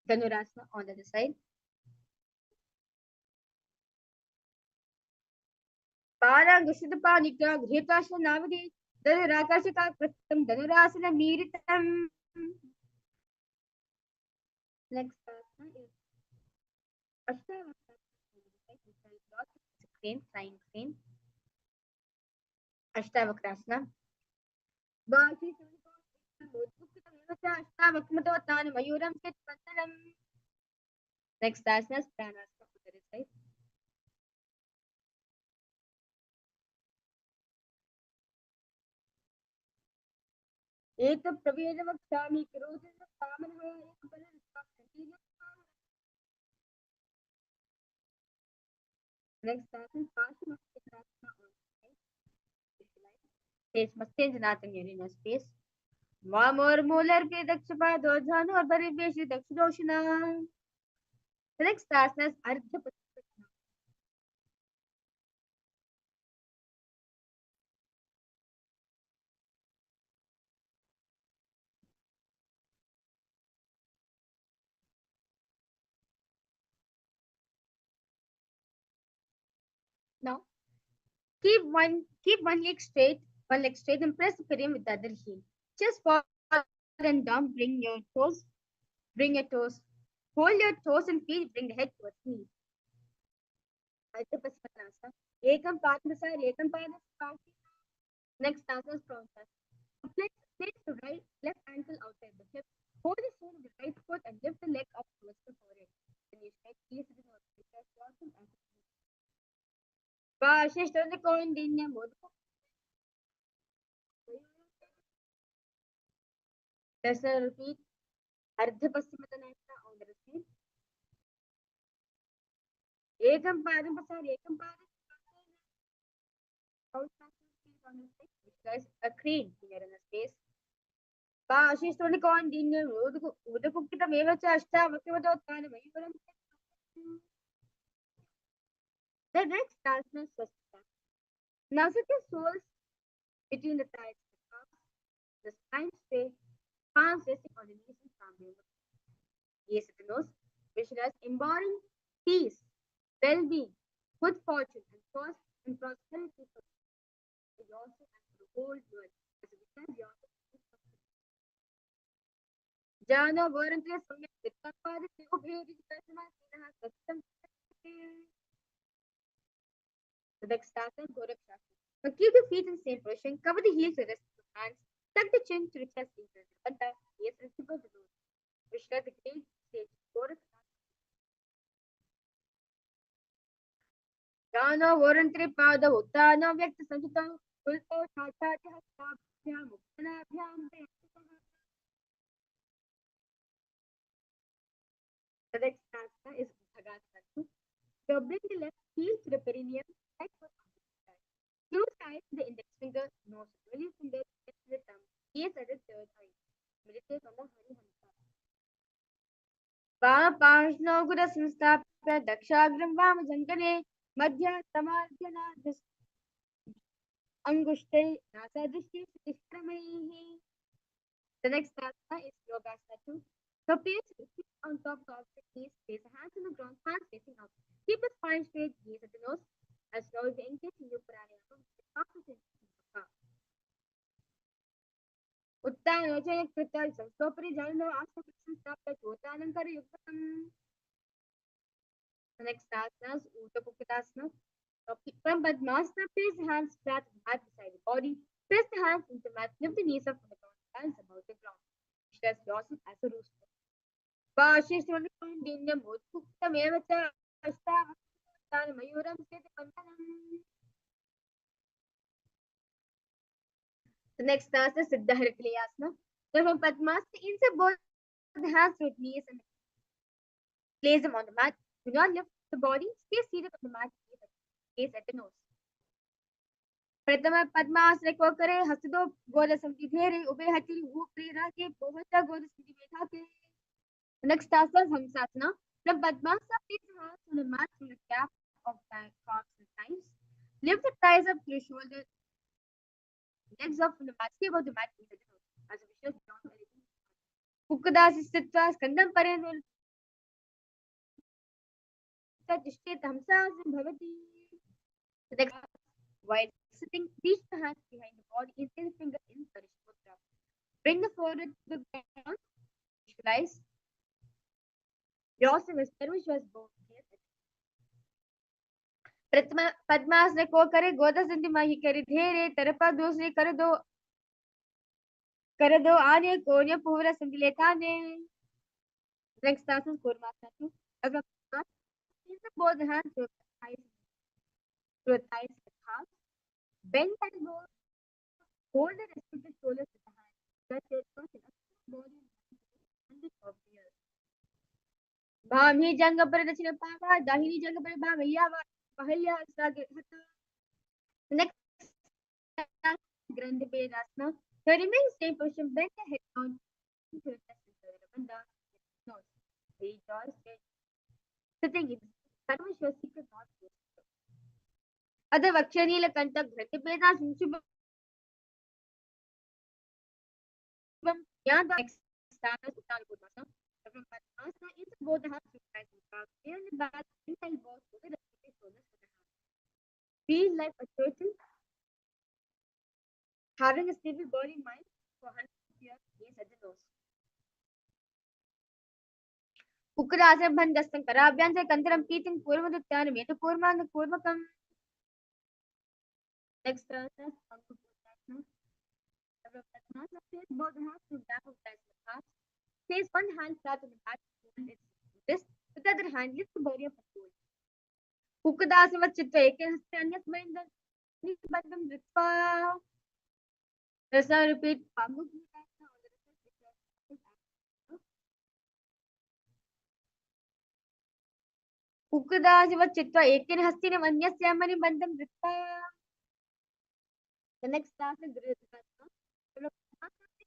Dhanurasana on the other side. Para Gushidapa Nika Gritasana Navadi Rakashika Kristam Dhanurasana Miritam. Next asana is Ashtavasana. Crane, flying crane. Ashtavakrasana. Next asana is pranasana. That is right. एक प्रवेद वक्ष्यामि करोति कामनः एक बलः next asana Paramashivoham space must change nothing in a space वाम और Müller पे दक्ष पाद और झानु और परिवेश दक्षिणोषणा the next asana is ardha paschimottanasana. Now keep one leg straight and press the perineum with the other heel. Just forward and down. Bring your toes. Hold your toes and feet. Bring the head towards knee. Ardha paschimottanasana. Ekam padmasar, ekam padmasar. Next asana is pranasana. Place the left ankle outside the hip. Hold the sole of the right foot and lift the leg up towards the forehead. Then you straight gaze to the north. Let's repeat. Ardha paschimottanasana on the receive. Ekam padam pasar, ekam padam on the stick, which does a crane here in the space. Ashistonicon dinner, Udakukita Mevacha, Ashta, the next asana is swastika. Now sit your soles between the thighs, the spine straight, palms resting on the knees and palm. Gaze at the nose, visualize embodying peace, well-being, good fortune, and prosperity for yourself and for the whole world. As a result, yourself. Jana Varantre Samyak Dittapadi Ubhedi Persona Sinaha Satsam. The next asana, Gorakshasana. Now keep your feet in the same position, cover the heels with the rest of the hands, tuck the chin to the chest region, and the gaze and simple the nose. Vishnu the great stage, Gorakshasana. Jana Varantre Pada Uttana Vyakta Sanjita Ulpo Tata Hastabhyam Muktanabhyam. The next asana is Bhagasana. So bring the left heel to the perineum, right foot on the side. Close eyes with the index finger, nose, really finger, to the thumb. Gaze at the third eye. Meditate on the Hari Hamsa. Vamapashno Gura Samstapya Dakshagram Vamajangane Madhya Samadhyana Angushte Nasa Drishti Sishkramehi. The next asana is Yogasana 2. So place your feet on top of the knees, place the hands on the ground, hands facing out. Keep the spine straight, gaze at the nose, as well as the engage in your pranayama. Uttana Krital Sopri Jalno Asta Stapta Chotanankara Yuktam. The next asana is Uttapukhitasana. From Padmasana, place the hands flat and mat beside the body. Press the hands into the mat, lift the knees up from the ground, hands above the ground. Stress yourself as a rooster. Ashistonicon Mudkuktamevacha Ashta Mayuram Setapantanam. The next asana is Siddha Harikriyasana. So from Padmasana, insert both the hands with knees and place them on the mat. Do not lift the body. Stay seated on the mat. Gaze at the nose. प्रथम पद्मासन को करे हस्त दो गोद समझी धेरे ube हथेली ऊपरी रखे पहुंचा गोद समझी बैठा के. Next asana is Hamsasana. From Padmasana, place the hands on the mat from the gap of the calves and thighs. Lift the thighs up to your shoulder. Legs up from the mat. Stay above the mat. As a visual beyond anything. Kukkadasi Stitva Skandam Parenul. Sadishtet Hamsasana Bhavati. The next, while sitting, reach the hands behind the body, instead finger in Sarishmudra. Bring the forehead to the ground. Visualize yourself as Parush was born here. प्रथम पद्मासन को करे गोदा संधि माही करे धेरे तरपा दूसरी कर दो Karado ane konya pura sindiletane. Next asana Kurmasana 2. Avasana. Place both hands to your thighs with half. Bend elbows. Hold the restricted shoulders with the hands. Stretch your chest and body and the top here. Bhami janga paradachina pava. Dahini janga paradachina pahilya sage hata. Next Grande Vedasana. So remain same position. Bend the head down to the chest and the nose. Rejoice. Sitting in Sarvashwa secret not other Vakshanila Kanta Grande Vedasana. Yanda Asanas Completion. From Paramashivoham is both the hands to the back and the back and elbows to the shoulders to the hands. Feel like a turtle having a stable body mind for 100 years gaze at the nose. Ukradasana Bandhasana Karabhyanta Kantaram Pitin Purvadutyanam Yeta Kurman Kurmakam. Next asana Pankupurasana. Place both hands to the back of the heart. Place one hand flat on the back and its wrist. With the other hand, lift the body up and hold. Ukradasana Chitta Ekenhasta Anyas Mindam Bandham Ritva. Let's now repeat Pankupurasana on the Ukradasana Chitta Ekenhastinam Anyas Yamani Bandham Ritva. The next asana Gridasana.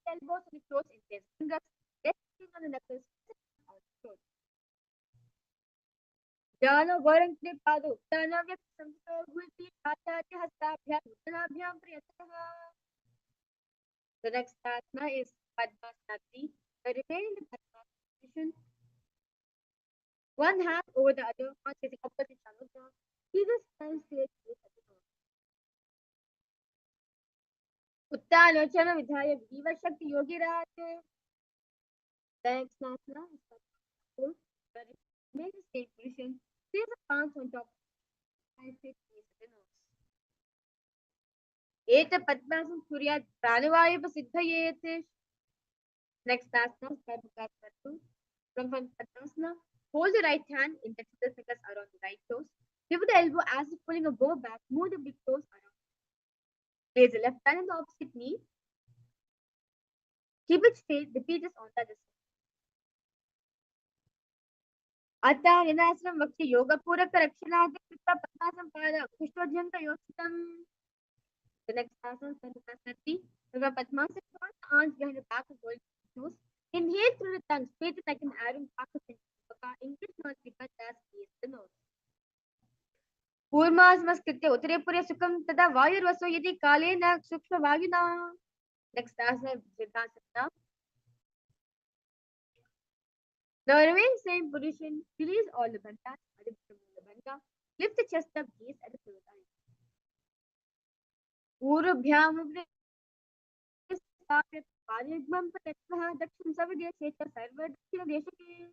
Elbows to be close in place. Fingers resting on the knuckles. Jano Gorante Padu. Tanavyak Samso Gulti Hatati Hastabhyam Uttanabhyam Priyataha. The next asana is Padmasana 3. Remain in the Padmasana position. One hand over the other, one facing opposite Chanukya. Either stand straight with the other. Uttanachana Vidhaya Viva Shakti Yogi Raj. Next asana is Padmasana 4. Remain in the same position. Place the palms on top. And face the nose. Eta Padmasana Surya Pranavayu Siddhayete. Next asana is 2. From Padmasana, hold the right hand in the fingers around the right toes. Pivot the elbow as if pulling a bow back. Move the big toes around. Place the left hand on the opposite knee. Keep it straight. Repeat this on the other side. Atta Ninasram Vakti Yoga Puraka Rakshanadha Krita Padmasana Pada Kushtodhyanta Yositam. The next asana is Padmasana 3. From Padmasana, arms behind the back of the nose. Inhale through the tongue, straight like an arrow in back of the English not because that's the nose. Purmasmaskrite Uttarepurya Sukham Tada Vayurvaso Yadi Kalena Sukshma Vagina. Next asana Siddhasana. Now remain same position. Release all the bandhas. Lift the chest up, gaze at the pillow. Urubhyam Paligmam Patakha Dakshin Savadesha Sarva Dakshina Deshake.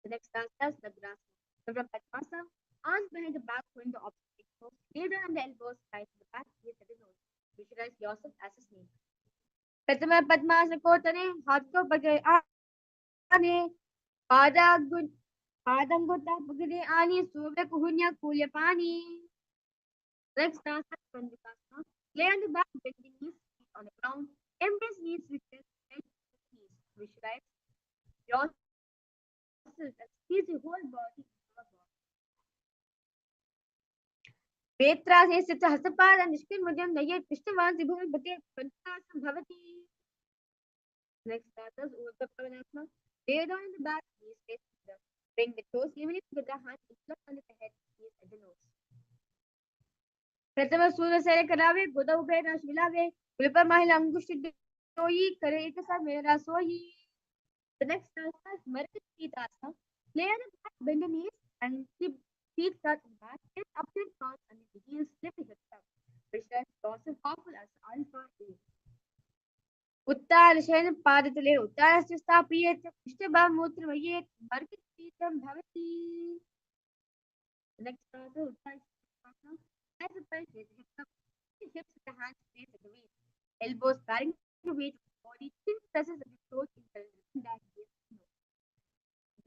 The next asana is Nagrasana. From Padmasana, arms behind the back, holding the opposite toes. Lay down on the elbows, tight to the back, gaze at the nose. Visualize yourself as a snake. Pratama Padmasana Kotane, हाथ को पकड़े आने, पादंगुता पकड़े आने, सोवे कुहुन्या कूल्य पानी. Next asana is Pandikasana. Lay on the back, bend the knees on the ground. Embrace knees with chest, bend the knees. Visualize yourself and squeeze your whole body. Petra says it's a Hasapad and Nishkin Mudam Nayat Krishnavan Zibhul Bate Pantasam Bhavati. Next asana is Urdhva Pravanasana. Lay down in the back, knees face the bring the toes, even if with the hand is under the head, knees at the nose. Pratama Surya Sare Karave, Goda Ube Nash Vilave, Vilpa Mahila Angushi Doi, Kare Ekasa Mera Sohi. The next asana is Marikasana. Lay on the back, bend the knees and keep feet flat on the back. Get up your palms and the heels, slip the hips up. Visualize dorsal powerful as Alpha A. Uttarasana Padatale, Uttarasya Stapiyet, Ishtaba Mutravayet, Marikasana Bhavati. The next asana is Uttarasana. As a place, hips up, hips with the hands placed at the waist. Elbows carrying the weight body thin presses of the throat in the rhythm that gives no.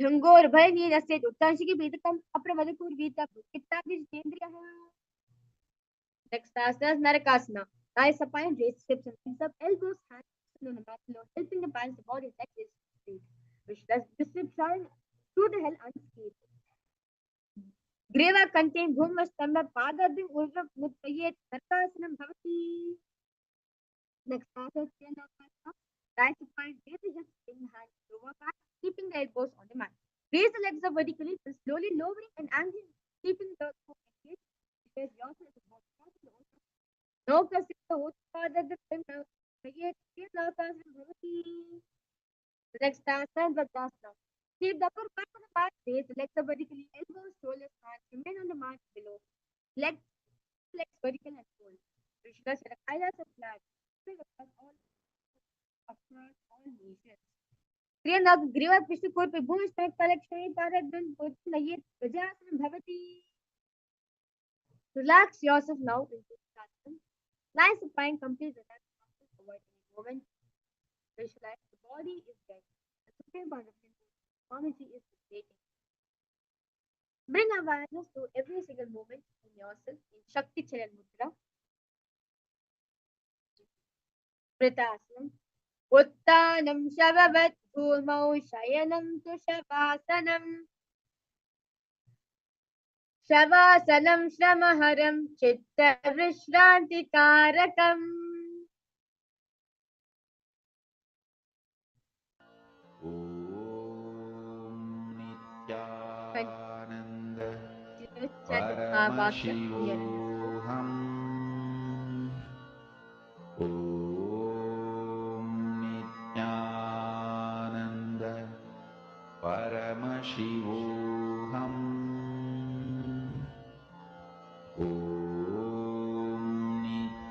Dhangor bhayani nase uttanshiki viditam apravadakur vita ittadi jitendriya. Next asana is Narakasana. Rise supine, raise hips and legs up, elbows, hands on the mat below, helping the balance the body and legs is straight. Which does this rib shine through the hell unscathed. Greva contain Bhuma Stamba Padadin Ulva Muttayet Narkasanam Bhavati. Next asana is Trianakasana. Rise supine, raise the hips in hands, lower back, keeping the elbows on the mat. Raise the legs up vertically, then slowly lowering and angling, keeping the core engaged. Because yourself is about no kasita utpadad now. Next asana, Vajrasana. Keep the upper part of the mat, raise the legs up vertically, elbows, shoulders, hands remain on the mat below. Legs vertical and fold. Krishna said, KAILASA flag. Across all nations. Kriyanag Griva Pishukor pe Bhumish Tank Collection Paradun Putnayet Vajrasana Bhavati. Relax yourself now into Vajrasana. Lie supine, complete the rest of avoid any movement. Visualize the body is dead. The supreme point of energy is rotating. Bring awareness to every single moment in yourself in Shakti Charan Mudra. Vritasana. Uttanam Shavavat Bhumau Shayanam Tu Shavasanam. Shavasanam Shramaharam Chitta Vrishranti Karakam. Nithyananda Paramashivoham Nithyananda Paramashivoham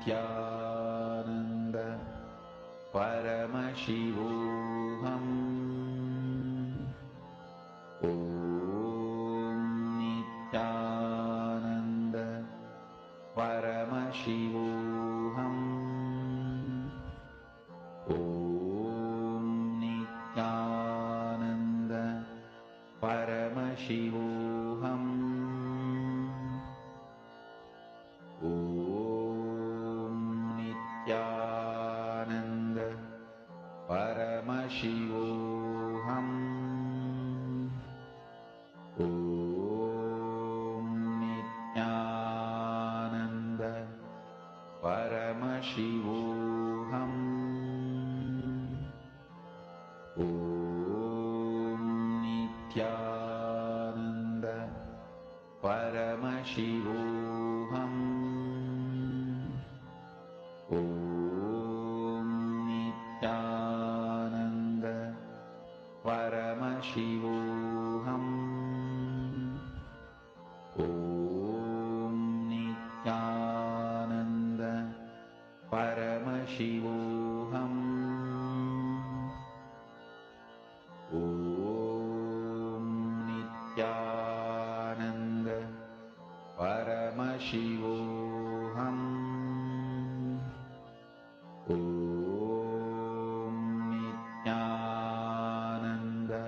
Nithyananda Paramashivoham Nithyananda Paramashivoham Nithyananda Paramashivoham Nithyananda Paramashivoham Nithyananda Paramashivoham Nithyananda Paramashivoham Nithyananda Paramashivoham Nithyananda Paramashivoham Nithyananda Paramashivoham Nithyananda Paramashivoham Nithyananda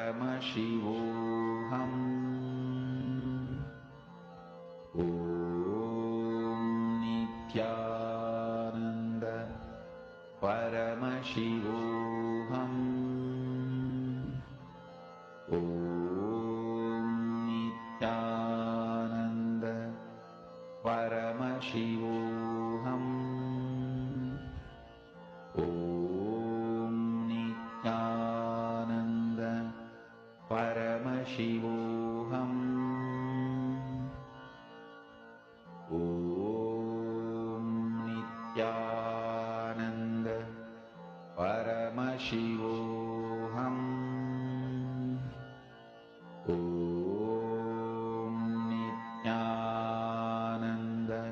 Paramashivoham Nithyananda Paramashivoham Nithyananda Paramashivoham Nithyananda Paramashivoham Nithyananda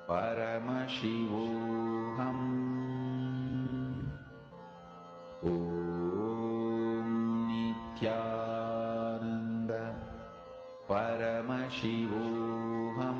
Paramashivoham Nithyananda Paramashivoham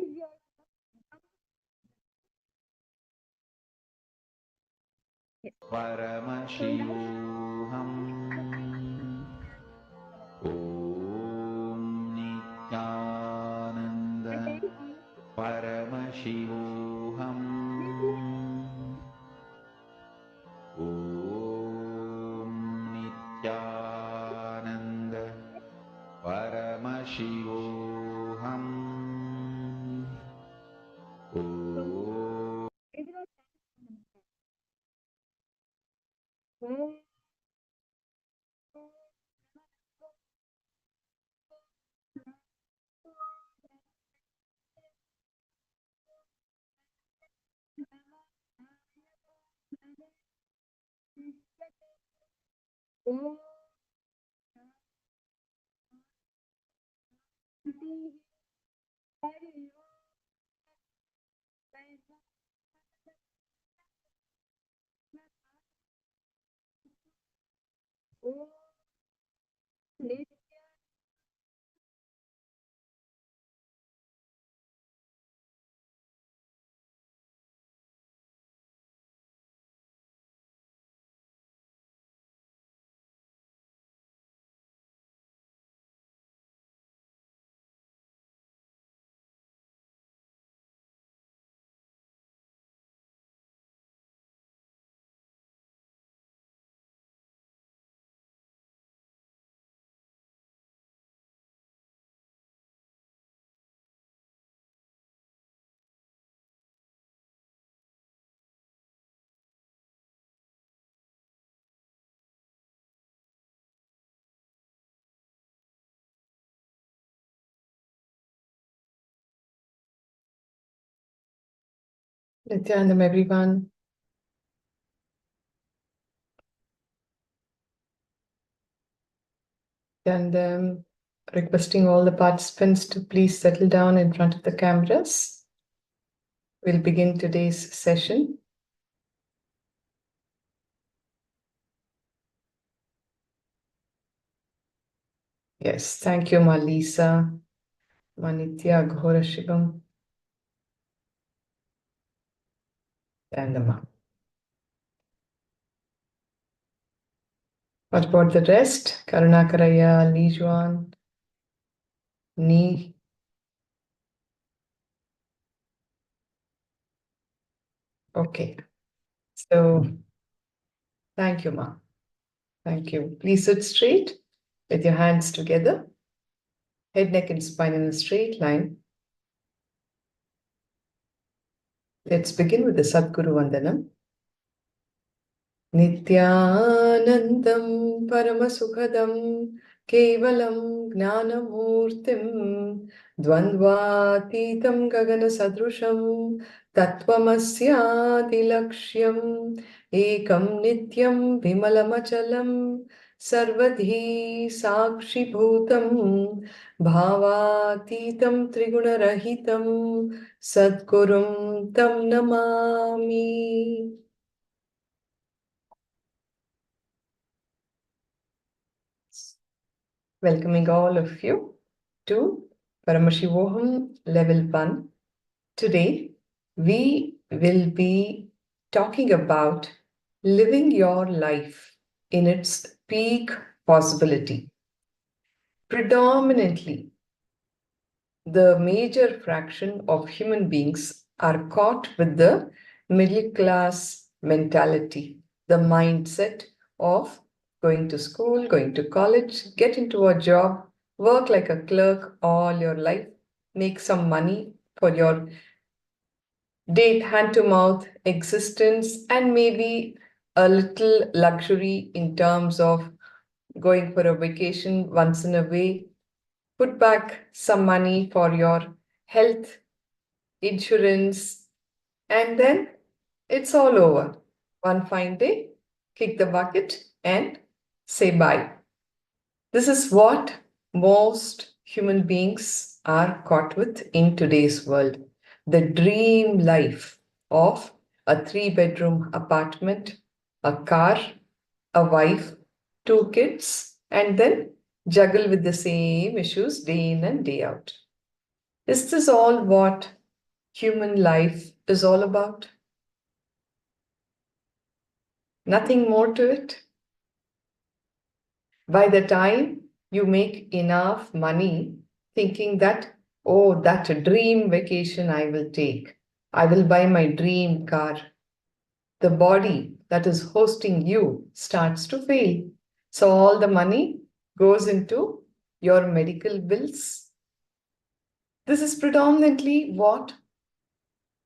Paramashivoham Om Nithyananda Paramashivoham Om Nithyananda Paramashivoham Om Nithyananda, everyone. And requesting all the participants to please settle down in front of the cameras. We'll begin today's session. Yes, thank you, Ma Lisa, Ma Nithya, Ghora Shivam, and Ma. What about the rest? Karunakaraya, Lijuan, Ni. Okay. So, thank you, Ma. Thank you. Please sit straight with your hands together. Head, neck, and spine in a straight line. Let's begin with the Sadguru Vandanam. Nithyanandam Paramasukhadam Kevalam Gnanamurtim Dvandvatitam Gagana Sadrusham Tattvamasya Lakshyam Ekam Nityam Vimalamachalam Sarvadhi Sakshi Bhutam Bhavatitam Trigunarahitam Sadgurum Tam Namami. Welcoming all of you to Paramashivoham Level 1. Today, we will be talking about living your life in its peak possibility. Predominantly, the major fraction of human beings are caught with the middle class mentality, the mindset of going to school, going to college, get into a job, work like a clerk all your life, make some money for your hand-to-mouth existence, and maybe a little luxury in terms of going for a vacation once in a way, put back some money for your health, insurance, and then it's all over. One fine day, kick the bucket and say bye. This is what most human beings are caught with in today's world. The dream life of a 3-bedroom apartment, a car, a wife, 2 kids, and then juggle with the same issues day in and day out. Is this all what human life is all about? Nothing more to it. By the time you make enough money, thinking that, oh, that dream vacation I will take, I will buy my dream car, the body that is hosting you starts to fail. So all the money goes into your medical bills. This is predominantly what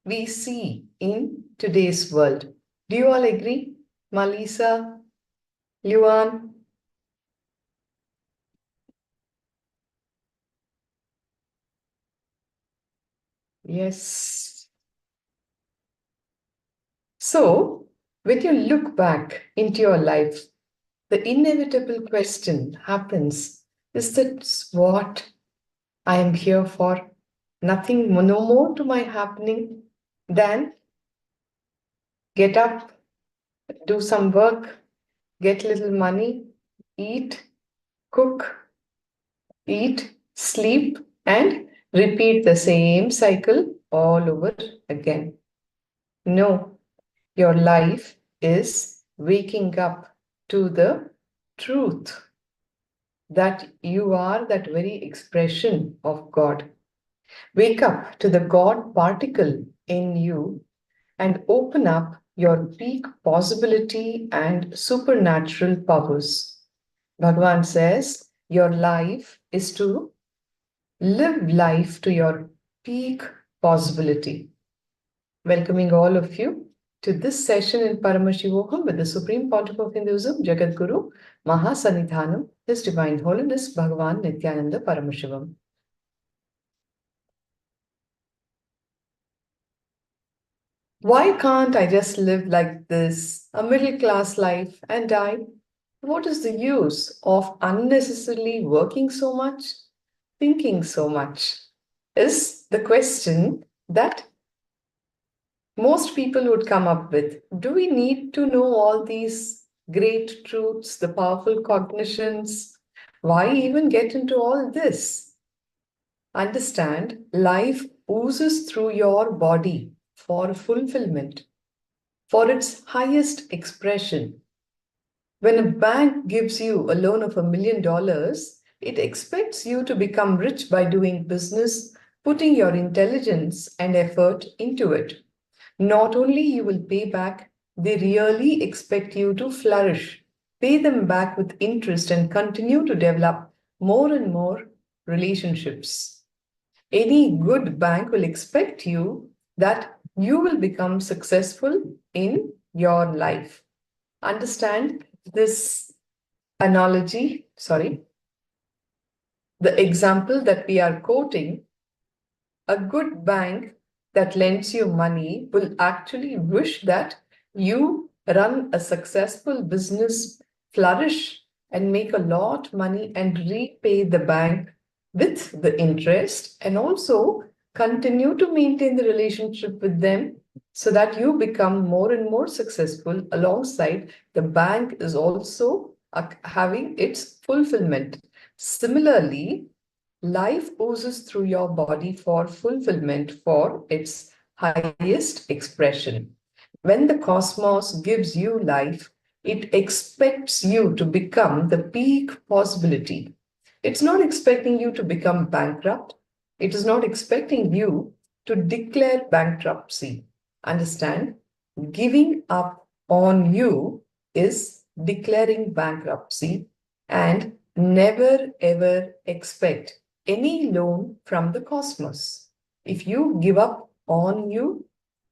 we see in today's world. Do you all agree? Malisa, Yuan? Yes. So, when you look back into your life, the inevitable question happens, is that what I am here for? Nothing, no more to my happening than get up, do some work, get little money, eat, cook, eat, sleep, and repeat the same cycle all over again. No, your life is waking up to the truth that you are that very expression of God. Wake up to the God particle in you and open up your peak possibility and supernatural powers. Bhagavan says your life is to live life to your peak possibility. Welcoming all of you to this session in Paramashivoham with the Supreme Pontiff of Hinduism, Jagadguru, Mahasanidhanam, His Divine Holiness Bhagavan Nithyananda Paramashivam. Why can't I just live like this, a middle class life, and die? What is the use of unnecessarily working so much, thinking so much? Is the question that most people would come up with. Do we need to know all these great truths, the powerful cognitions? Why even get into all this? Understand, life oozes through your body for fulfillment, for its highest expression. When a bank gives you a loan of $1 million, it expects you to become rich by doing business, putting your intelligence and effort into it. Not only you will pay back, they really expect you to flourish, pay them back with interest and continue to develop more and more relationships. Any good bank will expect you that you will become successful in your life. Understand this analogy, the example that we are quoting. A good bank that lends you money will actually wish that you run a successful business, flourish, and make a lot of money and repay the bank with the interest, and also continue to maintain the relationship with them so that you become more and more successful. Alongside, the bank is also having its fulfillment. Similarly, life oozes through your body for fulfillment, for its highest expression. When the cosmos gives you life, it expects you to become the peak possibility. It's not expecting you to become bankrupt. It is not expecting you to declare bankruptcy. Understand? Giving up on you is declaring bankruptcy, and never ever expect any loan from the cosmos. If you give up on you,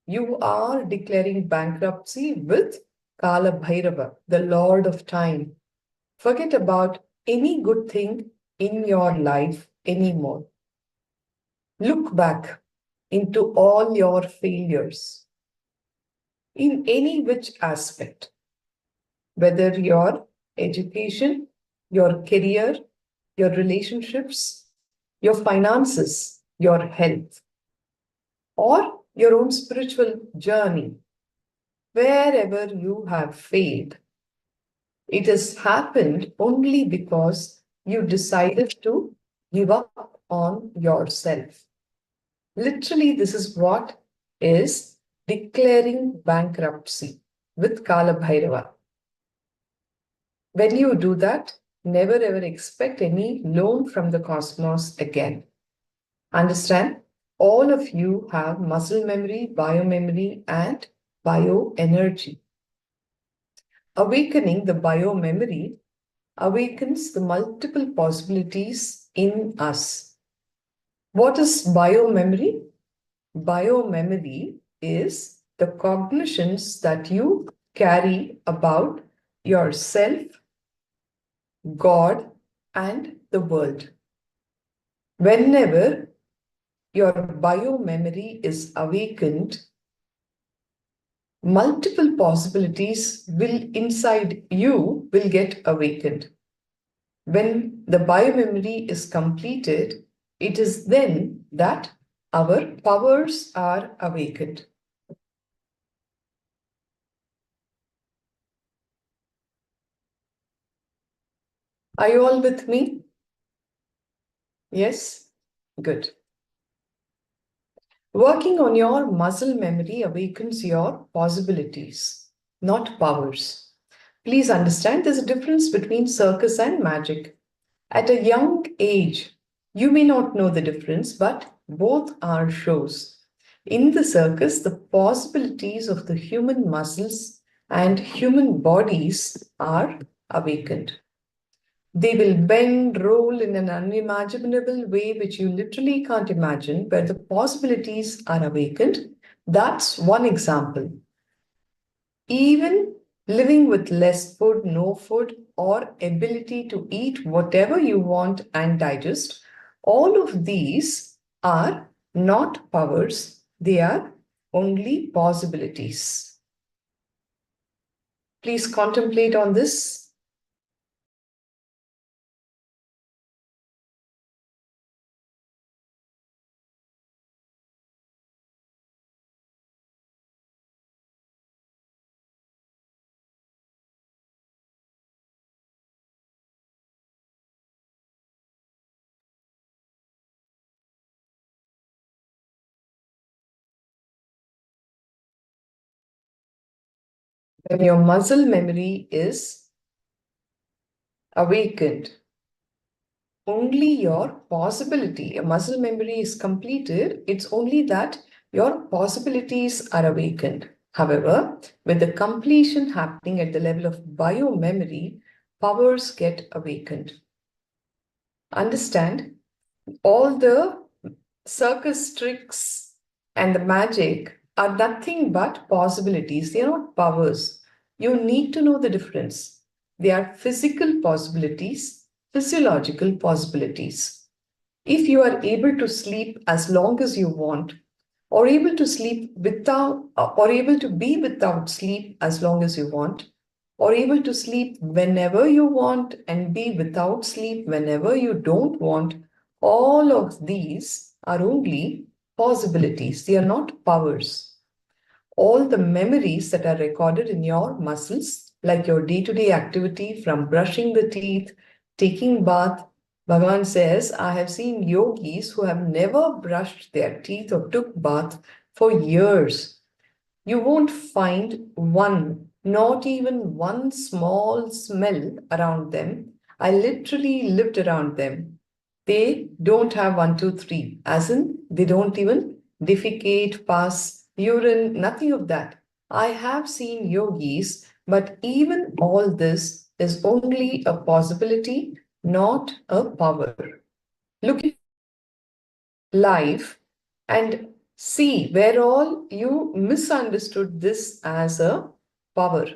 you are declaring bankruptcy with Kala Bhairava, the Lord of Time. Forget about any good thing in your life anymore. Look back into all your failures in any which aspect, whether your education, your career, your relationships, your finances, your health, or your own spiritual journey. Wherever you have failed, it has happened only because you decided to give up on yourself. Literally, this is what is declaring bankruptcy with Kala Bhairava. When you do that, never ever expect any loan from the cosmos again. Understand? All of you have muscle memory, biomemory, and bioenergy. Awakening the biomemory awakens the multiple possibilities in us. What is biomemory? Biomemory is the cognitions that you carry about yourself, God, and the world. Whenever your biomemory is awakened, multiple possibilities inside you will get awakened. When the biomemory is completed, it is then that our powers are awakened. Are you all with me? Yes? Good. Working on your muscle memory awakens your possibilities, not powers. Please understand there's a difference between circus and magic. At a young age, you may not know the difference, but both are shows. In the circus, the possibilities of the human muscles and human bodies are awakened. They will bend, roll in an unimaginable way, which you literally can't imagine, where the possibilities are awakened. That's one example. Even living with less food, no food, or ability to eat whatever you want and digest, all of these are not powers, they are only possibilities. Please contemplate on this. When your muscle memory is awakened, only your possibility, a muscle memory is completed, it's only that your possibilities are awakened. However, with the completion happening at the level of biomemory, powers get awakened. Understand, all the circus tricks and the magic are nothing but possibilities. They are not powers. You need to know the difference. They are physical possibilities, physiological possibilities. If you are able to sleep as long as you want, or able to sleep without, or able to be without sleep as long as you want, or able to sleep whenever you want and be without sleep whenever you don't want, all of these are only possibilities. They are not powers. All the memories that are recorded in your muscles, like your day-to-day activity from brushing the teeth, taking bath, Bhagavan says, I have seen yogis who have never brushed their teeth or took bath for years. You won't find one, not even one small smell around them. I literally lived around them. They don't have 1, 2, 3, as in they don't even defecate, pass, urine, nothing of that. I have seen yogis, but even all this is only a possibility, not a power. Look at life and see where all you misunderstood this as a power.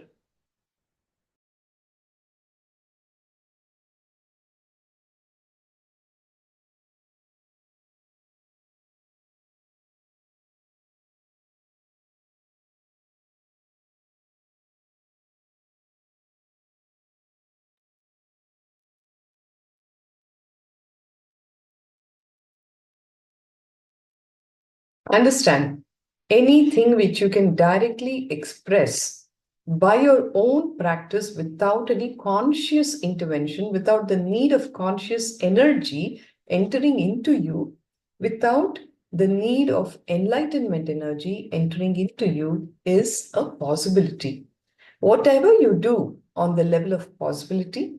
Understand, anything which you can directly express by your own practice without any conscious intervention, without the need of conscious energy entering into you, without the need of enlightenment energy entering into you, is a possibility. Whatever you do on the level of possibility.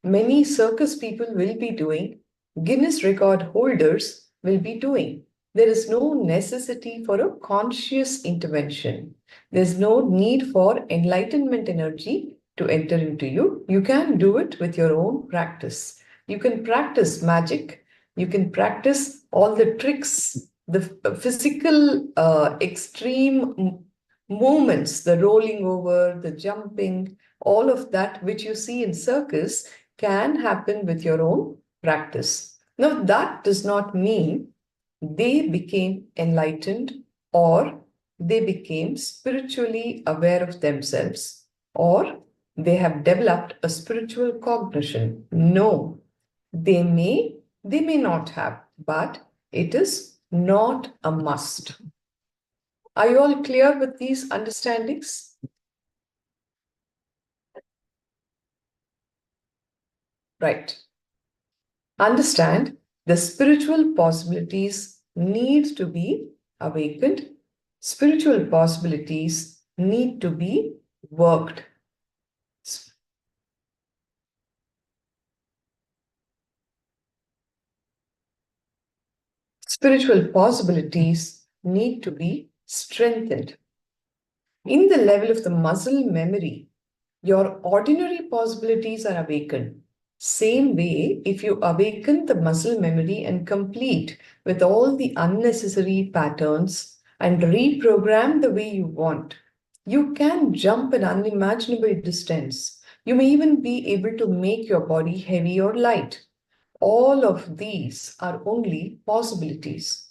Many circus people will be doing, Guinness record holders will be doing. There is no necessity for a conscious intervention. There's no need for enlightenment energy to enter into you. You can do it with your own practice. You can practice magic. You can practice all the tricks, the physical extreme movements, the rolling over, the jumping, all of that which you see in circus can happen with your own practice. Now, that does not mean they became enlightened or they became spiritually aware of themselves or they have developed a spiritual cognition. No, they may not have, but it is not a must. Are you all clear with these understandings? Right. Understand the spiritual possibilities need to be awakened. Spiritual possibilities need to be worked. Spiritual possibilities need to be strengthened. In the level of the muscle memory, your ordinary possibilities are awakened. Same way, if you awaken the muscle memory and complete with all the unnecessary patterns and reprogram the way you want, you can jump an unimaginable distance. You may even be able to make your body heavy or light. All of these are only possibilities.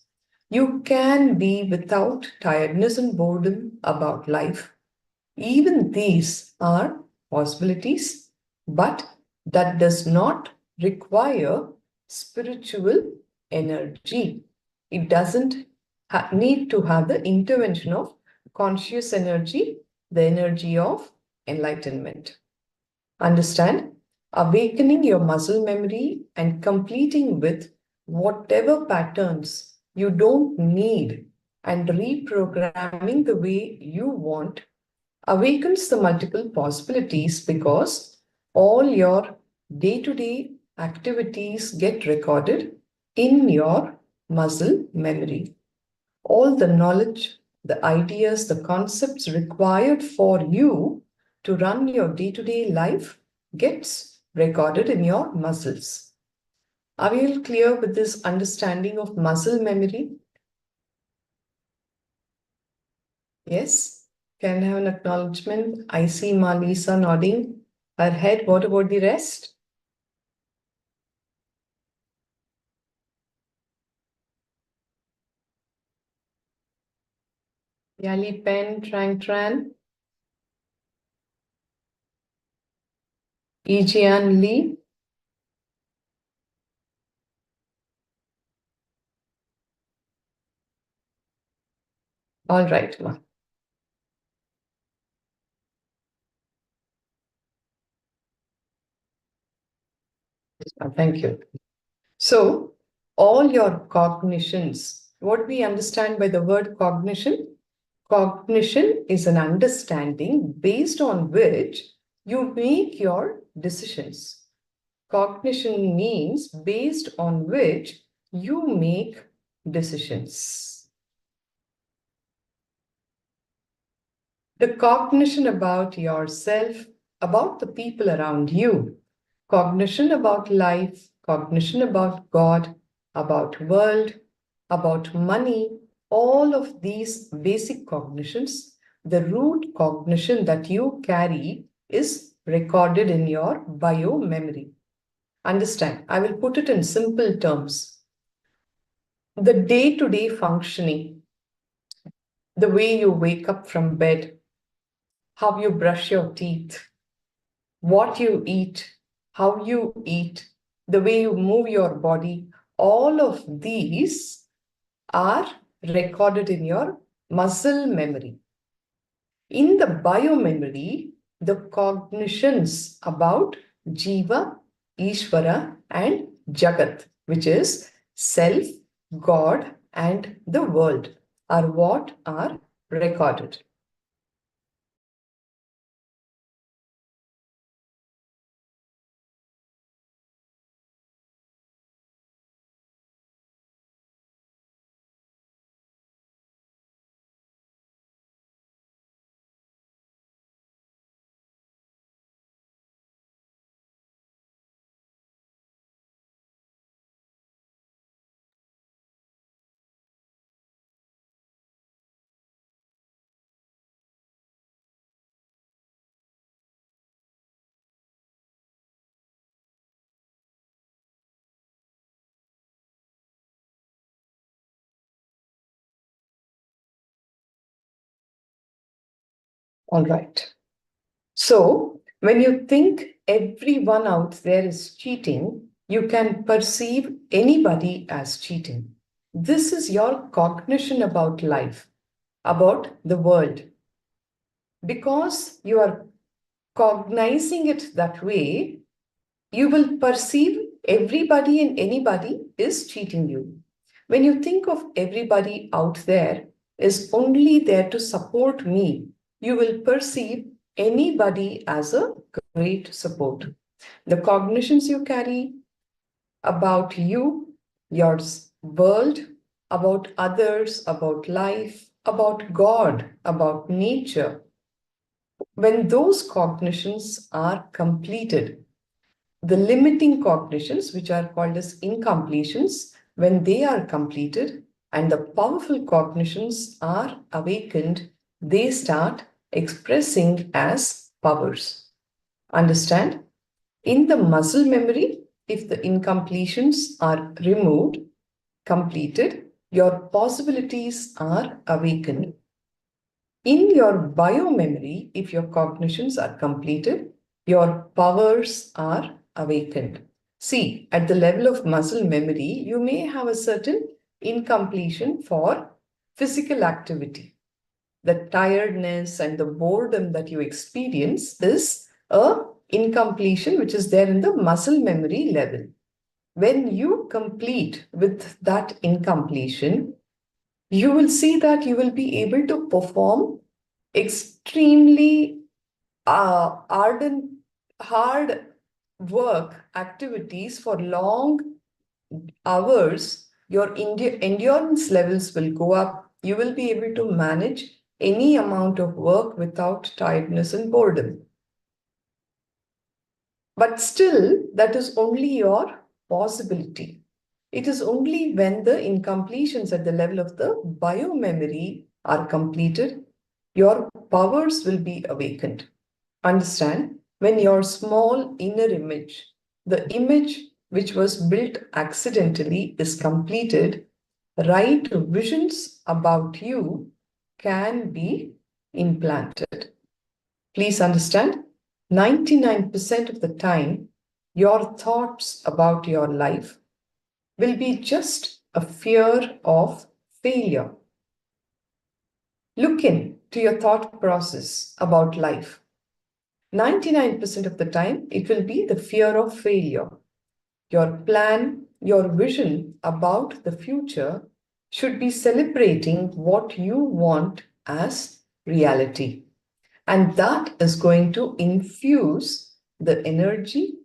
You can be without tiredness and boredom about life. Even these are possibilities, but that does not require spiritual energy. It doesn't need to have the intervention of conscious energy, the energy of enlightenment. Understand? Awakening your muscle memory and completing with whatever patterns you don't need and reprogramming the way you want awakens the multiple possibilities because all your day-to-day activities get recorded in your muscle memory. All the knowledge, the ideas, the concepts required for you to run your day-to-day life gets recorded in your muscles. Are we all clear with this understanding of muscle memory? Yes? Can I have an acknowledgement? I see Malisa nodding her head. What about the rest? Yali Pen, Trang Tran, Ejian Lee. All right, Ma. Thank you. So, all your cognitions, what we understand by the word cognition? Cognition is an understanding based on which you make your decisions. Cognition means based on which you make decisions. The cognition about yourself, about the people around you, cognition about life, cognition about God, about world, about money, all of these basic cognitions, the root cognition that you carry is recorded in your bio-memory. Understand, I will put it in simple terms. The day-to-day functioning, the way you wake up from bed, how you brush your teeth, what you eat, how you eat, the way you move your body, all of these are recorded in your muscle memory. In the biomemory, the cognitions about Jiva, Ishvara, and Jagat, which is self, God, and the world, are what are recorded. All right. So when you think everyone out there is cheating, you can perceive anybody as cheating. This is your cognition about life, about the world. Because you are cognizing it that way, you will perceive everybody and anybody is cheating you. When you think of everybody out there is only there to support me, you will perceive anybody as a great support. The cognitions you carry about you, your world, about others, about life, about God, about nature, when those cognitions are completed, the limiting cognitions, which are called as incompletions, when they are completed and the powerful cognitions are awakened, they start expressing as powers. Understand? In the muscle memory, if the incompletions are removed, completed, your possibilities are awakened. In your biomemory, if your cognitions are completed, your powers are awakened. See, at the level of muscle memory, you may have a certain incompletion for physical activity. The tiredness and the boredom that you experience is a incompletion which is there in the muscle memory level. When you complete with that incompletion, you will see that you will be able to perform extremely ardent, hard work activities for long hours. Your endurance levels will go up. You will be able to manage any amount of work without tiredness and boredom. But still, that is only your possibility. It is only when the incompletions at the level of the biomemory are completed, your powers will be awakened. Understand, when your small inner image, the image which was built accidentally, is completed, right visions about you can be implanted. Please understand, 99% of the time, your thoughts about your life will be just a fear of failure. Look into your thought process about life. 99% of the time, it will be the fear of failure. Your plan, your vision about the future should be celebrating what you want as reality. And that is going to infuse the energy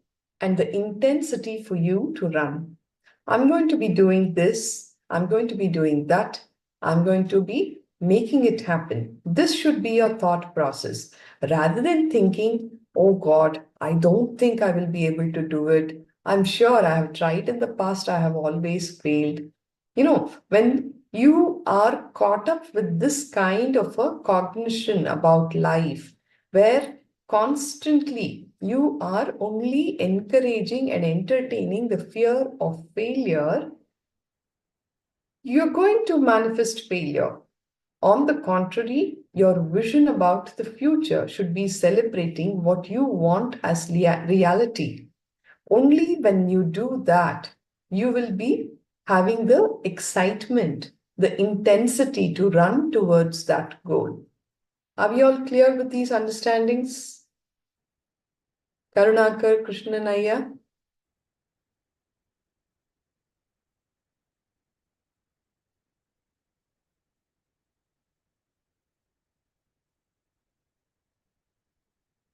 and the intensity for you to run. I'm going to be doing this. I'm going to be doing that. I'm going to be making it happen. This should be your thought process. Rather than thinking, oh God, I don't think I will be able to do it. I'm sure I have tried in the past. I have always failed. You know, when you are caught up with this kind of a cognition about life, where constantly you are only encouraging and entertaining the fear of failure, you're going to manifest failure. On the contrary, your vision about the future should be celebrating what you want as reality. Only when you do that, you will be having the excitement, the intensity to run towards that goal. Are we all clear with these understandings? Karunakar, Krishnanaya?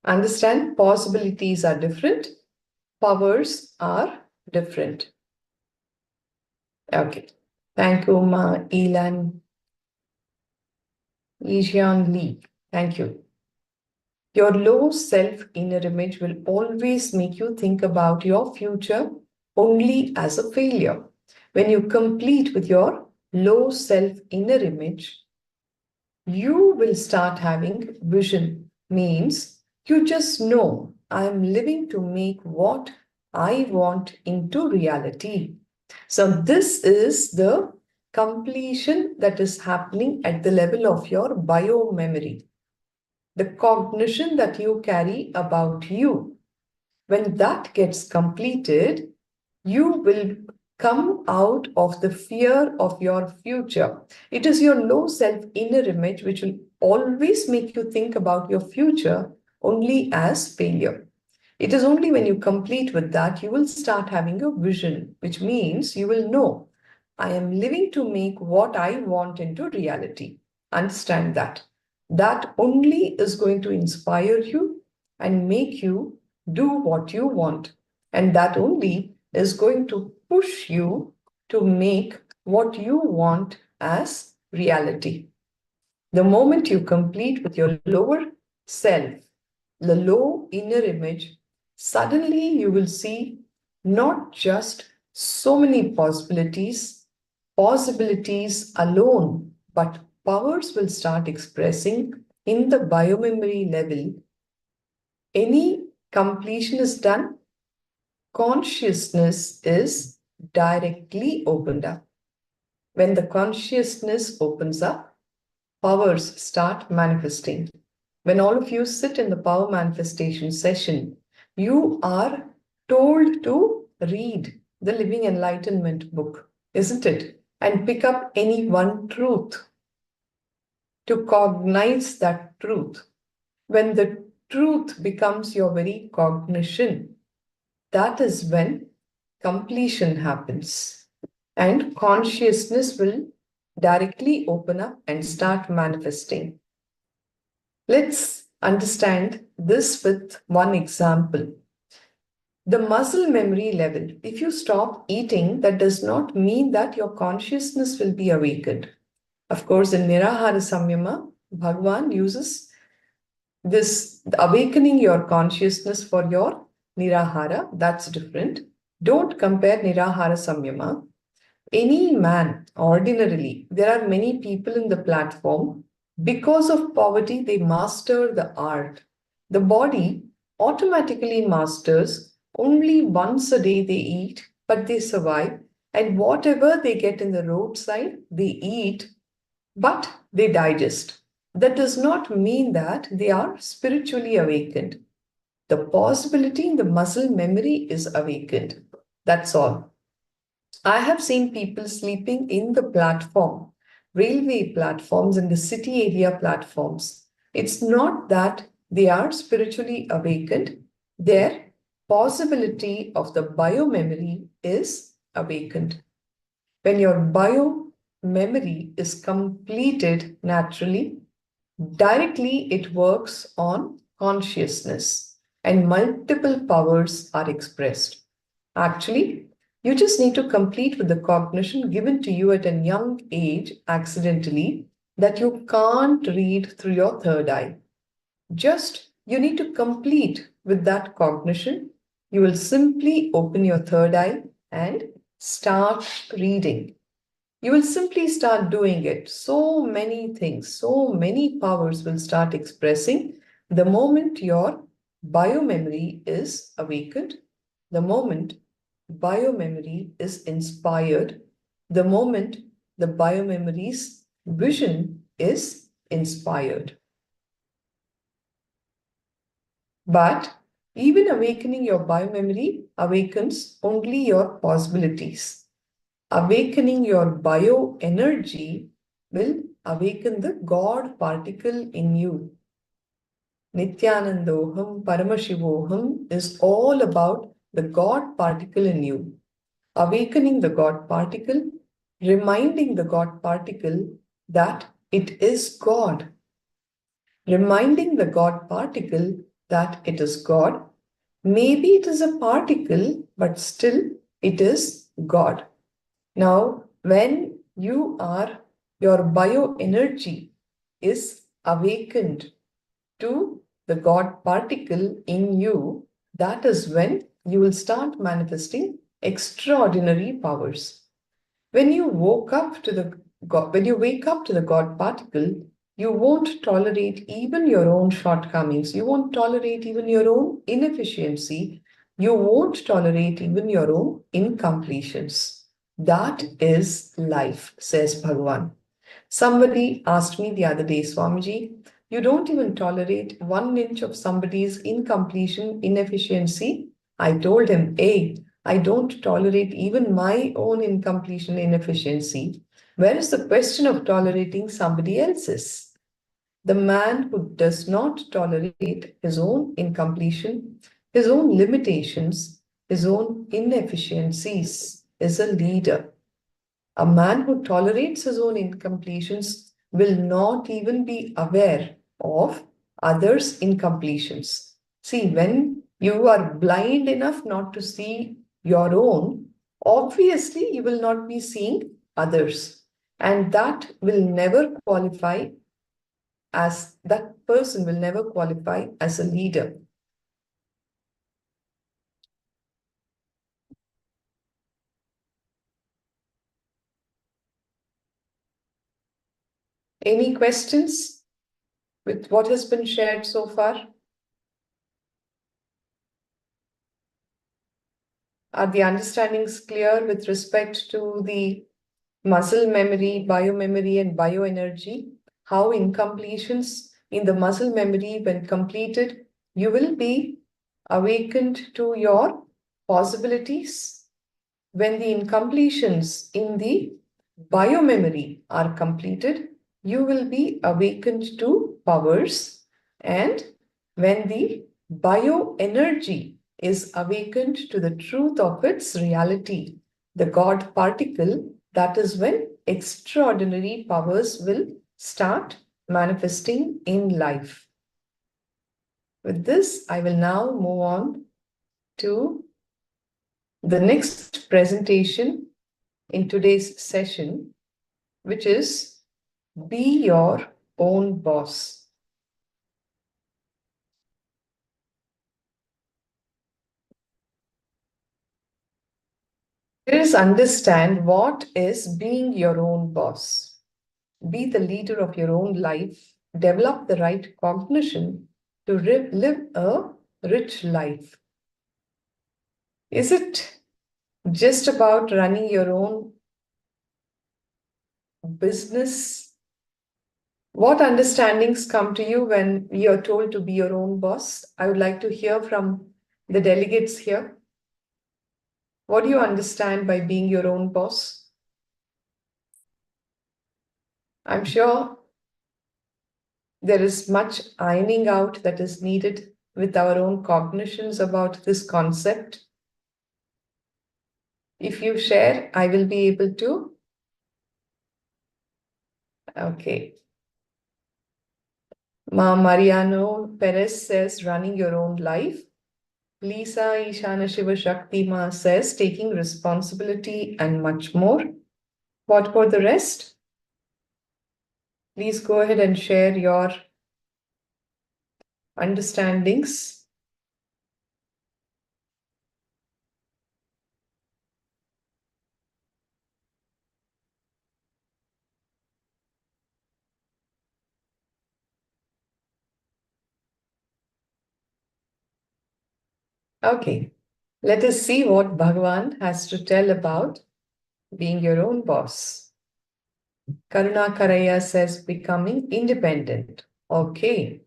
Understand, possibilities are different, powers are different. Okay. Thank you, Ma Elan Lijian Lee. Thank you. Your low self inner image will always make you think about your future only as a failure. When you complete with your low self inner image, you will start having vision. Means you just know I'm living to make what I want into reality. So this is the completion that is happening at the level of your biomemory. the cognition that you carry about you. When that gets completed, you will come out of the fear of your future. It is your low self inner image which will always make you think about your future only as failure. It is only when you complete with that you will start having a vision, which means you will know, I am living to make what I want into reality. Understand that. That only is going to inspire you and make you do what you want. And that only is going to push you to make what you want as reality. The moment you complete with your lower self, the low inner image, suddenly you will see not just so many possibilities alone, but powers will start expressing in the biomemory level. Any completion is done, consciousness is directly opened up. When the consciousness opens up, powers start manifesting. When all of you sit in the power manifestation session, you are told to read the Living Enlightenment book, isn't it? And pick up any one truth, to cognize that truth. When the truth becomes your very cognition, that is when completion happens. And consciousness will directly open up and start manifesting. Let's understand this with one example. The muscle memory level. If you stop eating, that does not mean that your consciousness will be awakened. Of course, in Nirahara Samyama, Bhagavan uses this awakening your consciousness for your Nirahara. That's different. Don't compare Nirahara Samyama. Any man, ordinarily, there are many people in the platform. Because of poverty, they master the art. The body automatically masters. Only once a day they eat, but they survive. And whatever they get in the roadside, they eat, but they digest. That does not mean that they are spiritually awakened. The possibility in the muscle memory is awakened. That's all. I have seen people sleeping in the platform, railway platforms, and the city area platforms. It's not that they are spiritually awakened. Their possibility of the biomemory is awakened. When your biomemory is completed naturally, directly it works on consciousness and multiple powers are expressed. Actually, you just need to complete with the cognition given to you at a young age accidentally that you can't read through your third eye. Just you need to complete with that cognition. You will simply open your third eye and start reading. You will simply start doing it. So many things, so many powers will start expressing the moment your biomemory is awakened, the moment biomemory is inspired, the moment the biomemory's vision is inspired. But even awakening your biomemory awakens only your possibilities. Awakening your bioenergy will awaken the God particle in you. Nithyanandoham, Paramashivoham is all about the God particle in you. Awakening the God particle, reminding the God particle that it is God. Reminding the God particle that it is God. Maybe it is a particle, but still it is God. Now, when your bioenergy is awakened to the God particle in you, that is when you will start manifesting extraordinary powers. When you wake up to the God particle, you won't tolerate even your own shortcomings. You won't tolerate even your own inefficiency. You won't tolerate even your own incompletions. That is life, says Bhagavan. Somebody asked me the other day, Swamiji, You don't even tolerate 1 inch of somebody's incompletion, inefficiency. I told him, hey, I don't tolerate even my own incompletion, inefficiency. Where is the question of tolerating somebody else's? The man who does not tolerate his own incompletion, his own limitations, his own inefficiencies is a leader. A man who tolerates his own incompletions will not even be aware of others' incompletions. See, when you are blind enough not to see your own, obviously you will not be seeing others. And that person will never qualify as a leader. Any questions with what has been shared so far? Are the understandings clear with respect to the muscle memory, biomemory, and bioenergy? How incompletions in the muscle memory, when completed, you will be awakened to your possibilities. When the incompletions in the biomemory are completed, you will be awakened to powers. And when the bioenergy is awakened to the truth of its reality, the God particle, that is when extraordinary powers will start manifesting in life. With this, I will now move on to the next presentation in today's session, which is Be Your Own Boss. Let us understand what is being your own boss. Be the leader of your own life. Develop the right cognition to live a rich life. Is it just about running your own business? What understandings come to you when you're told to be your own boss? I would like to hear from the delegates here. What do you understand by being your own boss? I'm sure there is much ironing out that is needed with our own cognitions about this concept. If you share, I will be able to. Okay. Mariano Perez says, running your own life. Lisa Ishana Shiva Shakti Ma says, taking responsibility and much more. What about the rest? Please go ahead and share your understandings. Okay, let us see what Bhagavan has to tell about being your own boss. Karuna Karaya says, becoming independent. Okay,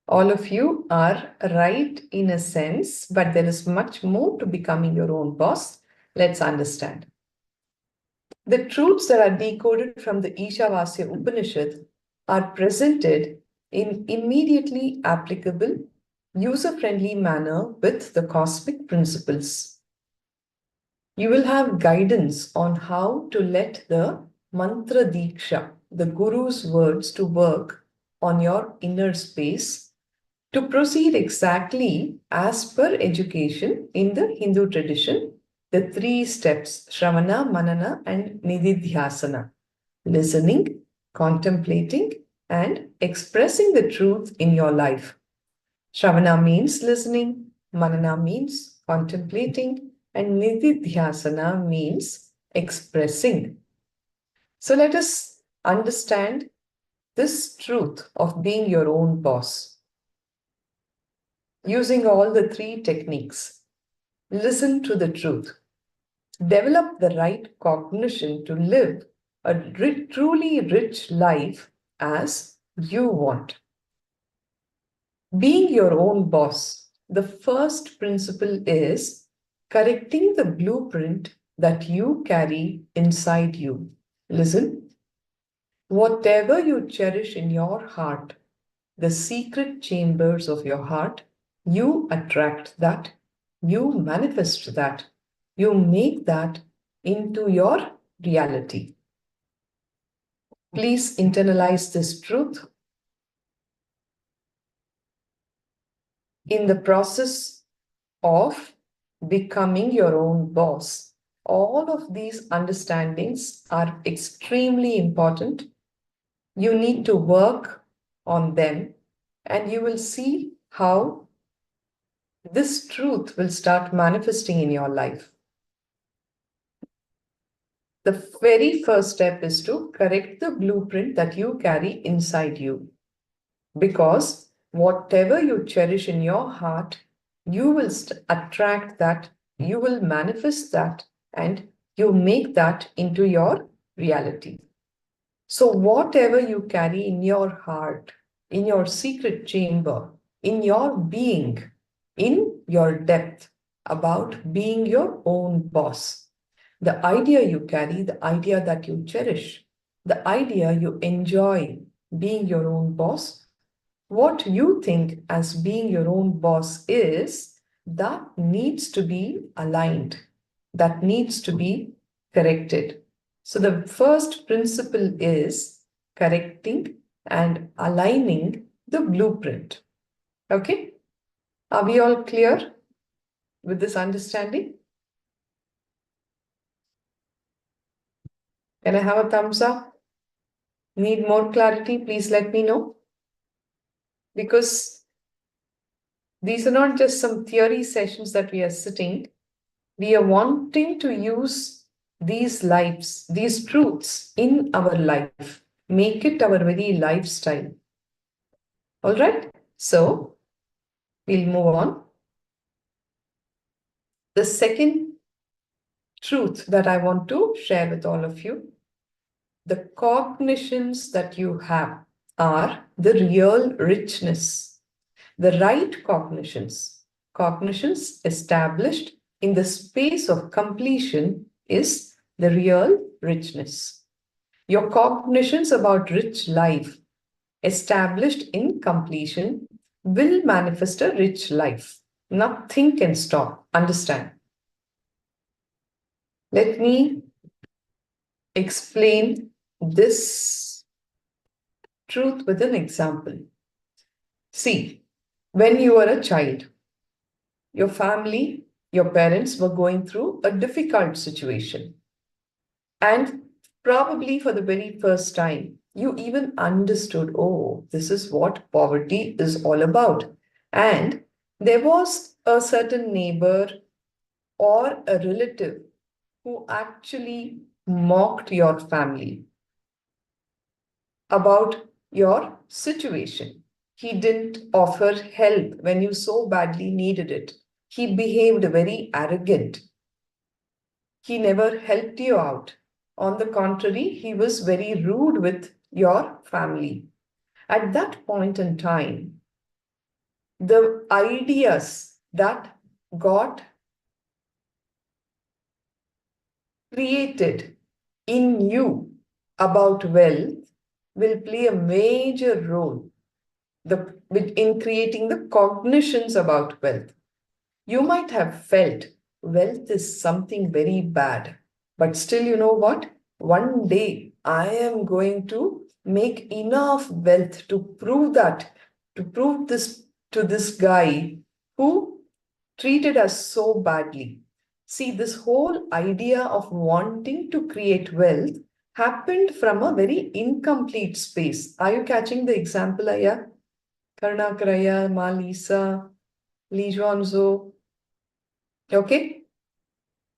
all of you are right in a sense, but there is much more to becoming your own boss. Let's understand. The truths that are decoded from the Ishavasya Upanishad are presented in immediately applicable, user-friendly manner with the cosmic principles. You will have guidance on how to let the mantra diksha, the guru's words, to work on your inner space to proceed exactly as per education in the Hindu tradition, the 3 steps, Shravana, Manana, and Nididhyasana: listening, contemplating, and expressing the truth in your life. Shravana means listening, Manana means contemplating, and Nididhyasana means expressing. So let us understand this truth of being your own boss. Using all the 3 techniques, listen to the truth, develop the right cognition to live a truly rich life as you want. Being your own boss, the first principle is correcting the blueprint that you carry inside you. Listen, whatever you cherish in your heart, the secret chambers of your heart, you attract that, you manifest that, you make that into your reality. Please internalize this truth. In the process of becoming your own boss, all of these understandings are extremely important. You need to work on them, and you will see how this truth will start manifesting in your life. The very first step is to correct the blueprint that you carry inside you. Because whatever you cherish in your heart, you will attract that, you will manifest that, and you make that into your reality. So whatever you carry in your heart, in your secret chamber, in your being, in your depth about being your own boss, the idea you carry, the idea that you cherish, the idea you enjoy being your own boss, what you think as being your own boss is, that needs to be aligned, that needs to be corrected. So the first principle is correcting and aligning the blueprint. Okay? Are we all clear with this understanding? Can I have a thumbs up? Need more clarity? Please let me know. Because these are not just some theory sessions that we are sitting. We are wanting to use these lives, these truths in our life, make it our very lifestyle. All right? So, we'll move on. The second truth that I want to share with all of you, the cognitions that you have are the real richness. The right cognitions, cognitions established in the space of completion is the real richness. Your cognitions about rich life established in completion will manifest a rich life. Nothing can stop. Understand? Let me explain this truth with an example. See, when you were a child, your family, your parents were going through a difficult situation. And probably for the very first time, you even understood, oh, this is what poverty is all about. And there was a certain neighbor or a relative who actually mocked your family about your situation. He didn't offer help when you so badly needed it. He behaved very arrogant. He never helped you out. On the contrary, he was very rude with your family. At that point in time, the ideas that got created in you about wealth will play a major role in creating the cognitions about wealth. You might have felt wealth is something very bad, but still, you know what? One day I am going to make enough wealth to prove this to this guy who treated us so badly. See, this whole idea of wanting to create wealth happened from a very incomplete space. Are you catching the example, Aya? Karnakaraya, Malisa, Lijuanzo, okay?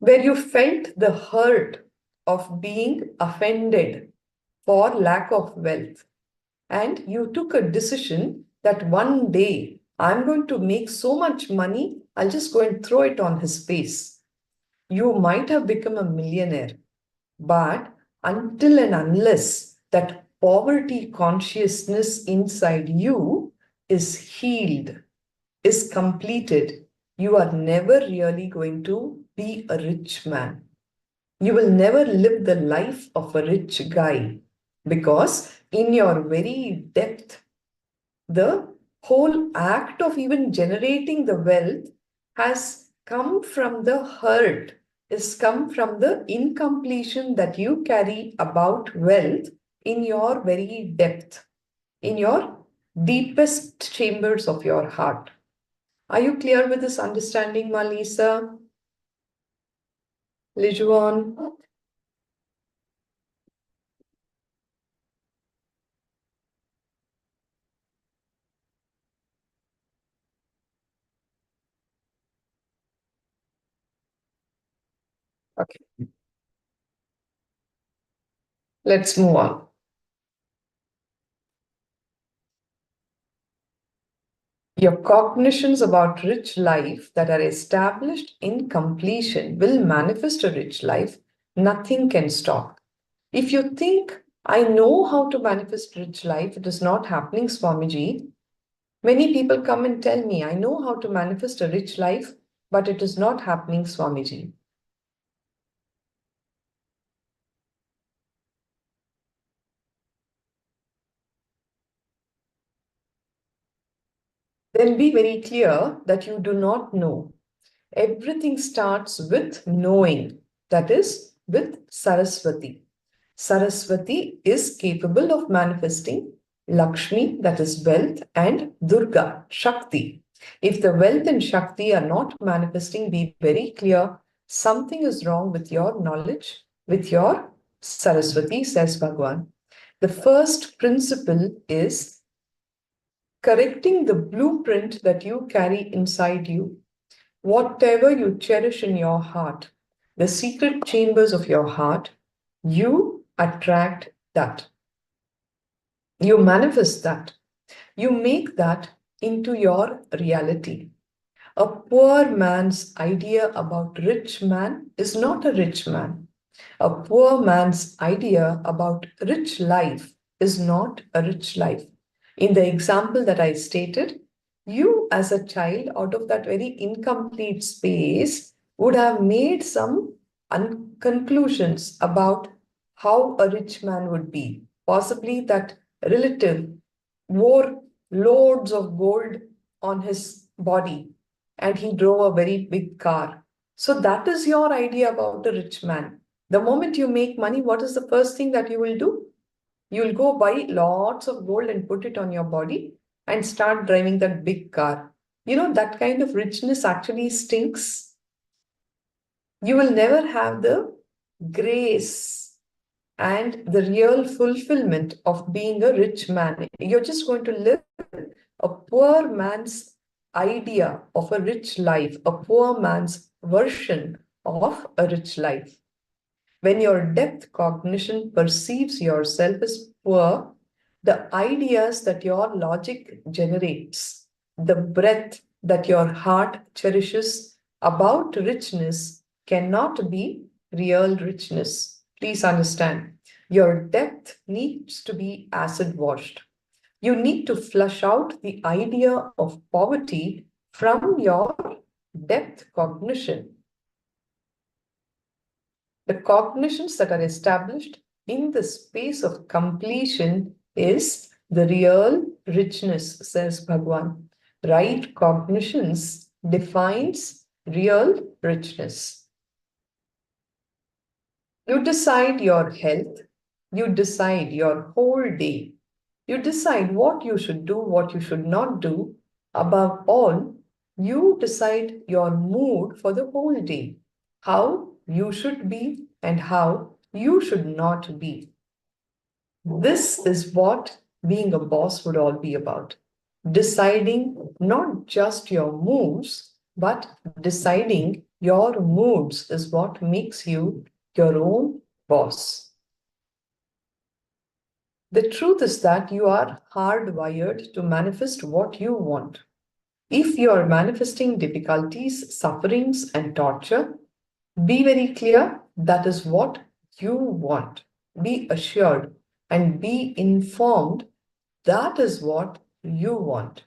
Where you felt the hurt of being offended for lack of wealth. And you took a decision that one day I'm going to make so much money, I'll just go and throw it on his face. You might have become a millionaire, but until and unless that poverty consciousness inside you is healed, is completed, you are never really going to be a rich man. You will never live the life of a rich guy, because in your very depth, the whole act of even generating the wealth has come from the hurt, has come from the incompletion that you carry about wealth in your very depth, in your deepest chambers of your heart. Are you clear with this understanding, Malisa? Lijuan? Okay, let's move on. Your cognitions about rich life that are established in completion will manifest a rich life. Nothing can stop. If you think, I know how to manifest rich life, it is not happening, Swamiji. Many people come and tell me, I know how to manifest a rich life, but it is not happening, Swamiji. Then be very clear that you do not know. Everything starts with knowing, that is, with Saraswati. Saraswati is capable of manifesting Lakshmi, that is wealth, and Durga, Shakti. If the wealth and Shakti are not manifesting, be very clear, something is wrong with your knowledge, with your Saraswati, says Bhagwan. The first principle is correcting the blueprint that you carry inside you. Whatever you cherish in your heart, the secret chambers of your heart, you attract that. You manifest that. You make that into your reality. A poor man's idea about rich man is not a rich man. A poor man's idea about rich life is not a rich life. In the example that I stated, you as a child, out of that very incomplete space, would have made some conclusions about how a rich man would be. Possibly that relative wore loads of gold on his body and he drove a very big car. So that is your idea about a rich man. The moment you make money, what is the first thing that you will do? You will go buy lots of gold and put it on your body and start driving that big car. You know, that kind of richness actually stinks. You will never have the grace and the real fulfillment of being a rich man. You're just going to live a poor man's idea of a rich life, a poor man's version of a rich life. When your depth cognition perceives yourself as poor, the ideas that your logic generates, the breadth that your heart cherishes about richness cannot be real richness. Please understand, your depth needs to be acid washed. You need to flush out the idea of poverty from your depth cognition. The cognitions that are established in the space of completion is the real richness, says Bhagwan. Right cognitions defines real richness. You decide your health, you decide your whole day, you decide what you should do, what you should not do. Above all, you decide your mood for the whole day, how you should be and how you should not be. This is what being a boss would all be about. Deciding not just your moves, but deciding your moods is what makes you your own boss. The truth is that you are hardwired to manifest what you want. If you are manifesting difficulties, sufferings, and torture, be very clear that is what you want. Be assured and be informed that is what you want.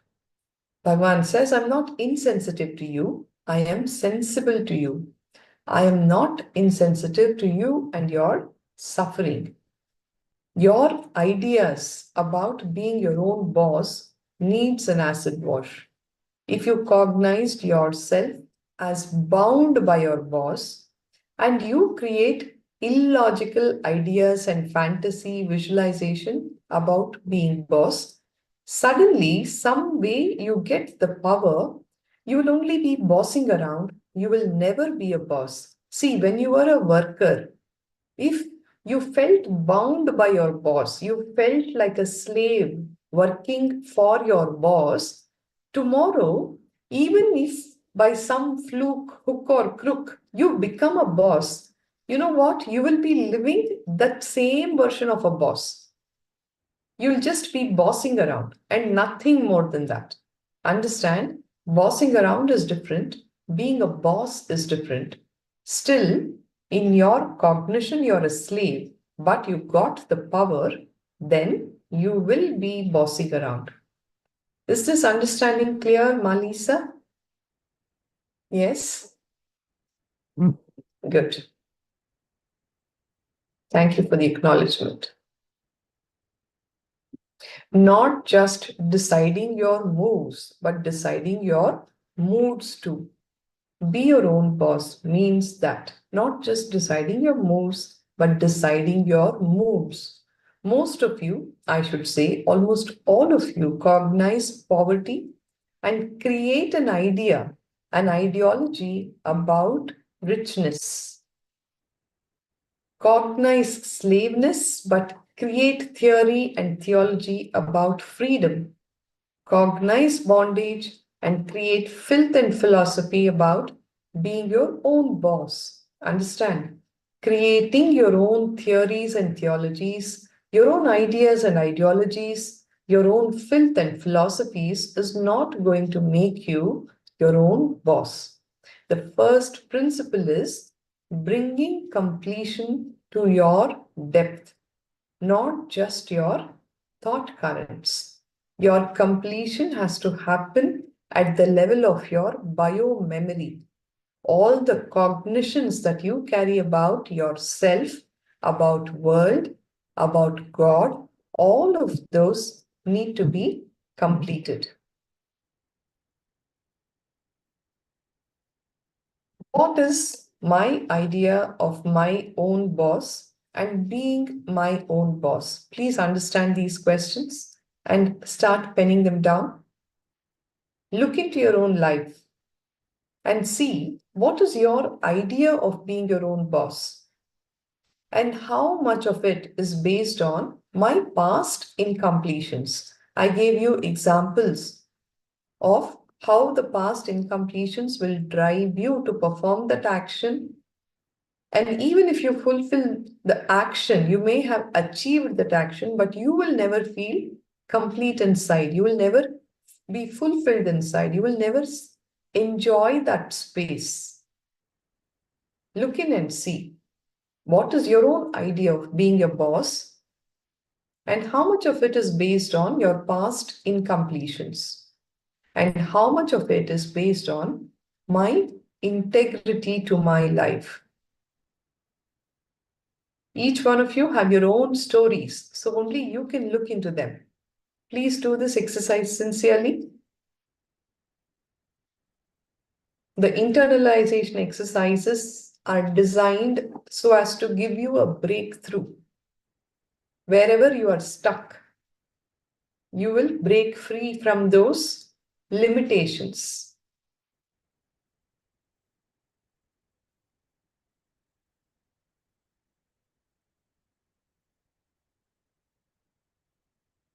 Bhagavan says, I'm not insensitive to you, I am sensible to you. I am not insensitive to you and your suffering. Your ideas about being your own boss needs an acid wash. If you cognized yourself as bound by your boss and you create illogical ideas and fantasy visualization about being boss, suddenly, some way you get the power, you will only be bossing around, you will never be a boss. See, when you are a worker, if you felt bound by your boss, you felt like a slave working for your boss, tomorrow, even if by some fluke, hook or crook, you become a boss, you know what? You will be living that same version of a boss. You'll just be bossing around and nothing more than that. Understand? Bossing around is different. Being a boss is different. Still, in your cognition, you're a slave, but you got the power, then you will be bossing around. Is this understanding clear, Malisa? Yes? Good. Thank you for the acknowledgement. Not just deciding your moves, but deciding your moods too. Be your own boss means that not just deciding your moves, but deciding your moods. Most of you, I should say, almost all of you, cognize poverty and create an idea, an ideology about richness. Cognize slaveness, but create theory and theology about freedom. Cognize bondage and create filth and philosophy about being your own boss. Understand? Creating your own theories and theologies, your own ideas and ideologies, your own filth and philosophies is not going to make you your own boss. The first principle is bringing completion to your depth, not just your thought currents. Your completion has to happen at the level of your bio memory. All the cognitions that you carry about yourself, about world, about God, all of those need to be completed. What is my idea of my own boss and being my own boss? Please understand these questions and start penning them down. Look into your own life and see what is your idea of being your own boss and how much of it is based on my past incompletions. I gave you examples of how the past incompletions will drive you to perform that action. And even if you fulfill the action, you may have achieved that action, but you will never feel complete inside. You will never be fulfilled inside. You will never enjoy that space. Look in and see what is your own idea of being a boss and how much of it is based on your past incompletions and how much of it is based on my integrity to my life. Each one of you have your own stories, so only you can look into them. Please do this exercise sincerely. The internalization exercises are designed so as to give you a breakthrough. Wherever you are stuck, you will break free from those limitations.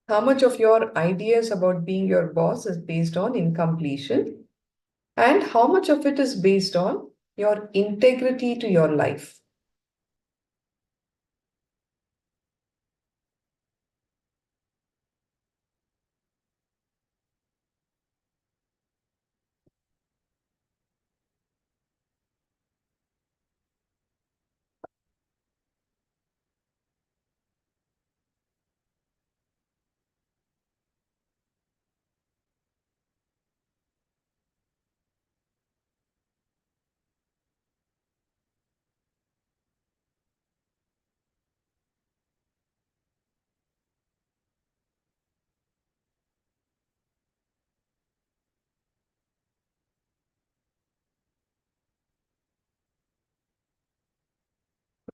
How much of your ideas about being your boss is based on incompletion? And how much of it is based on your integrity to your life?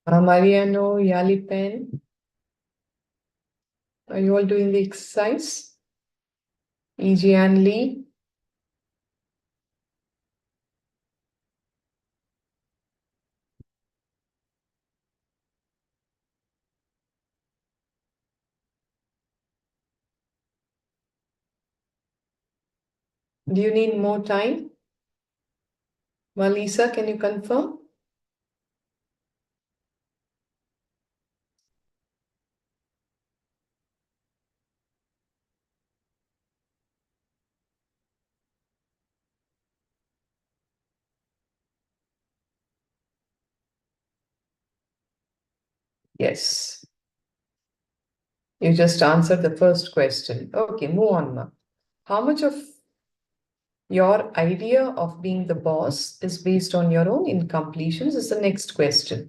Mariano, Yalipen, are you all doing the exercise? E.G. and Lee. Do you need more time? Malisa, can you confirm? Yes. You just answered the first question. Okay, move on now. How much of your idea of being the boss is based on your own incompletions is the next question.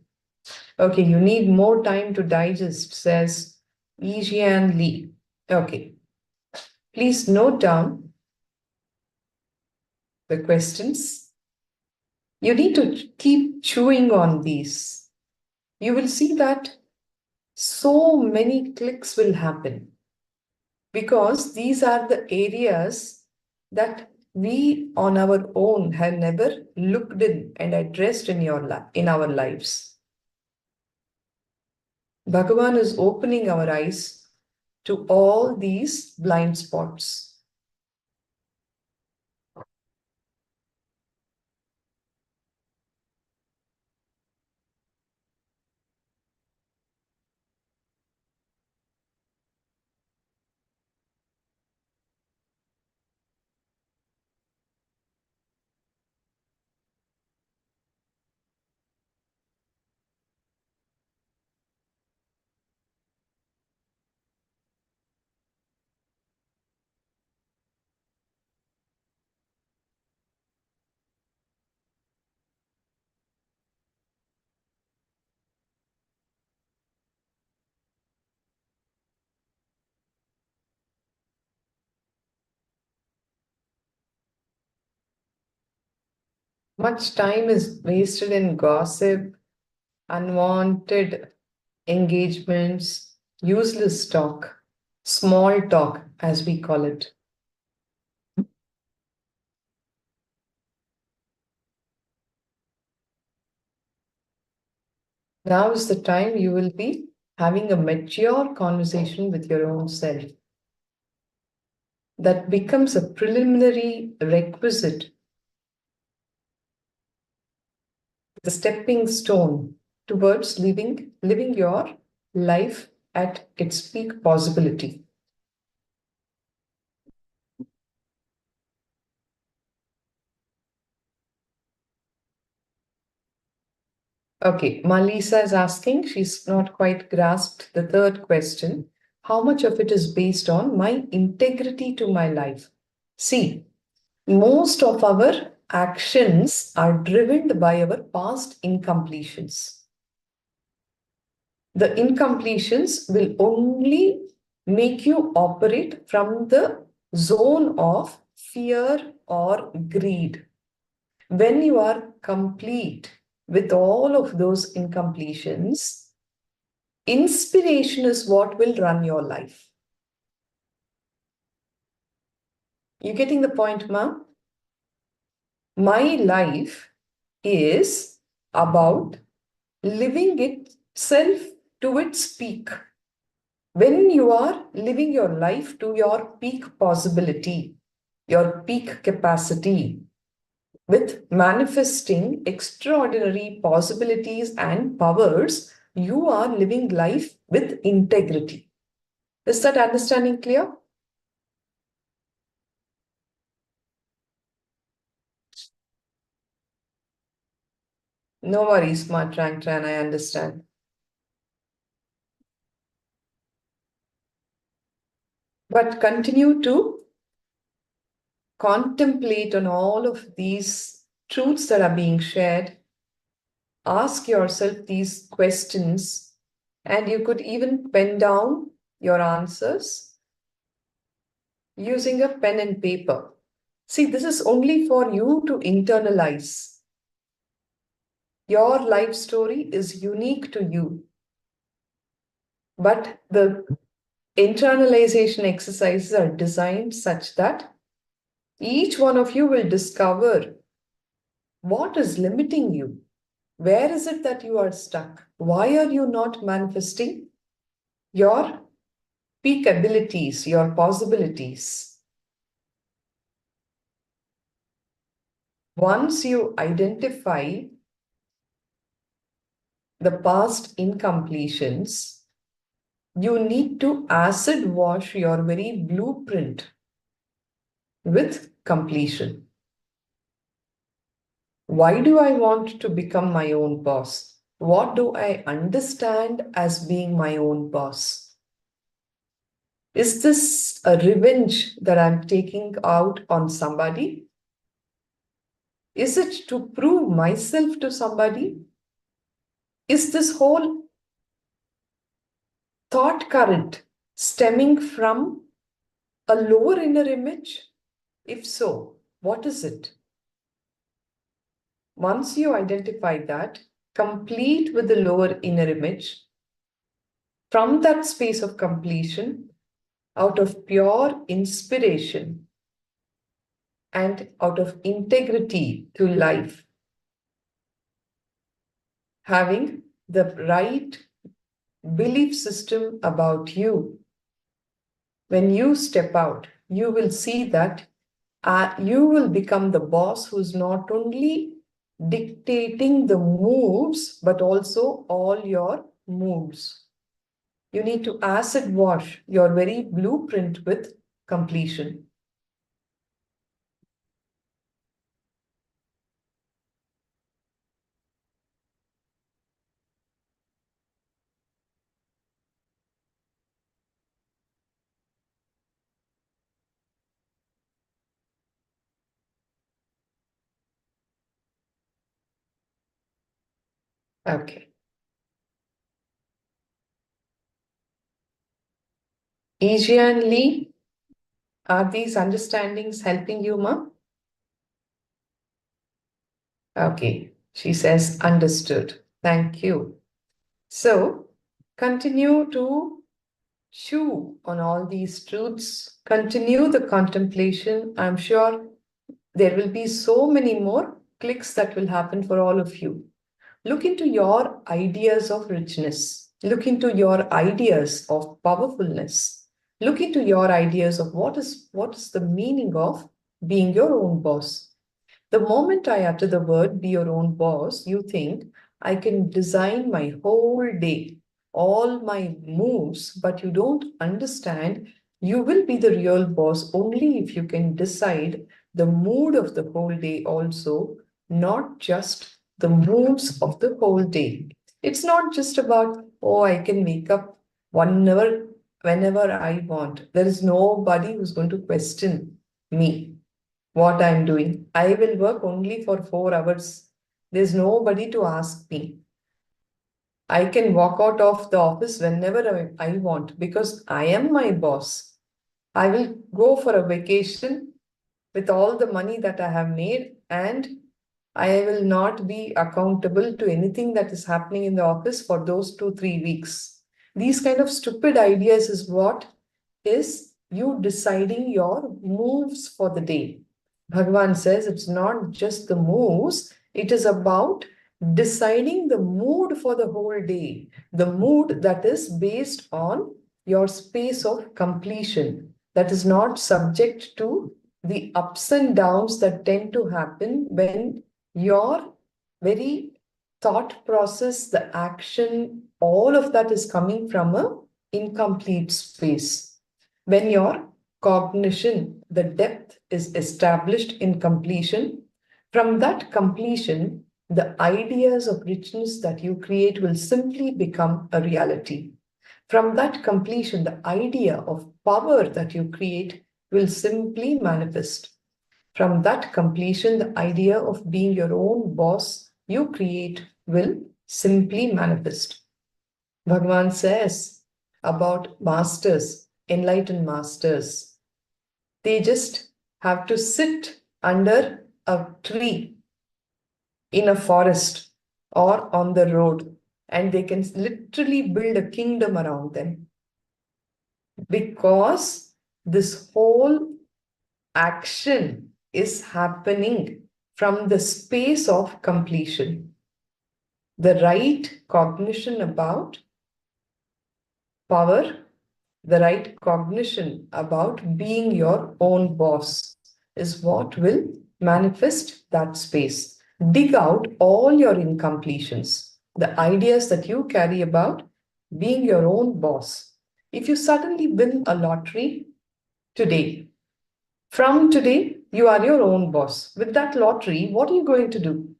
Okay, you need more time to digest, says Yijian Li. Okay, please note down the questions. You need to keep chewing on these. You will see that so many clicks will happen because these are the areas that we on our own have never looked in and addressed in our lives. Bhagavan is opening our eyes to all these blind spots. Much time is wasted in gossip, unwanted engagements, useless talk, small talk, as we call it. Now is the time you will be having a mature conversation with your own self. That becomes a preliminary requisite, the stepping stone towards living your life at its peak possibility. Okay, Malisa is asking, she's not quite grasped the third question. How much of it is based on my integrity to my life? See, most of our actions are driven by our past incompletions. The incompletions will only make you operate from the zone of fear or greed. When you are complete with all of those incompletions, inspiration is what will run your life. You getting the point, ma'am? My life is about living itself to its peak. When you are living your life to your peak possibility, your peak capacity, with manifesting extraordinary possibilities and powers, you are living life with integrity. Is that understanding clear? No worries, Smart Rank Tran, I understand. But continue to contemplate on all of these truths that are being shared. Ask yourself these questions, and you could even pen down your answers using a pen and paper. See, this is only for you to internalize. Your life story is unique to you. But the internalization exercises are designed such that each one of you will discover what is limiting you. Where is it that you are stuck? Why are you not manifesting your peak abilities, your possibilities? Once you identify the past incompletions, you need to acid wash your very blueprint with completion. Why do I want to become my own boss? What do I understand as being my own boss? Is this a revenge that I'm taking out on somebody? Is it to prove myself to somebody? Is this whole thought current stemming from a lower inner image? If so, what is it? Once you identify that, complete with the lower inner image, from that space of completion, out of pure inspiration and out of integrity to life, having the right belief system about you, when you step out, you will see that you will become the boss who's not only dictating the moves, but also all your moods. You need to acid wash your very blueprint with completion. Okay. Asia Lee, are these understandings helping you, Ma? Okay. She says, understood. Thank you. So, continue to chew on all these truths. Continue the contemplation. I'm sure there will be so many more clicks that will happen for all of you. Look into your ideas of richness. Look into your ideas of powerfulness. Look into your ideas of what is the meaning of being your own boss. The moment I utter the word be your own boss, you think I can design my whole day, all my moves, but you don't understand you will be the real boss only if you can decide the mood of the whole day also, not just the moves of the whole day. It's not just about, oh, I can wake up whenever I want. There is nobody who's going to question me, what I'm doing. I will work only for 4 hours. There's nobody to ask me. I can walk out of the office whenever I want because I am my boss. I will go for a vacation with all the money that I have made, and I will not be accountable to anything that is happening in the office for those 2-3 weeks. These kind of stupid ideas is what is you deciding your moves for the day. Bhagavan says it's not just the moves, it is about deciding the mood for the whole day, the mood that is based on your space of completion, that is not subject to the ups and downs that tend to happen when your very thought process, the action, all of that is coming from a incomplete space. When your cognition, the depth is established in completion, from that completion, the ideas of richness that you create will simply become a reality. From that completion, the idea of power that you create will simply manifest. From that completion, the idea of being your own boss you create will simply manifest. Bhagavan says about masters, enlightened masters, they just have to sit under a tree in a forest or on the road, and they can literally build a kingdom around them. Because this whole action is happening from the space of completion. The right cognition about power, the right cognition about being your own boss is what will manifest that space. Dig out all your incompletions, the ideas that you carry about being your own boss. If you suddenly win a lottery today, from today, you are your own boss. With that lottery, what are you going to do?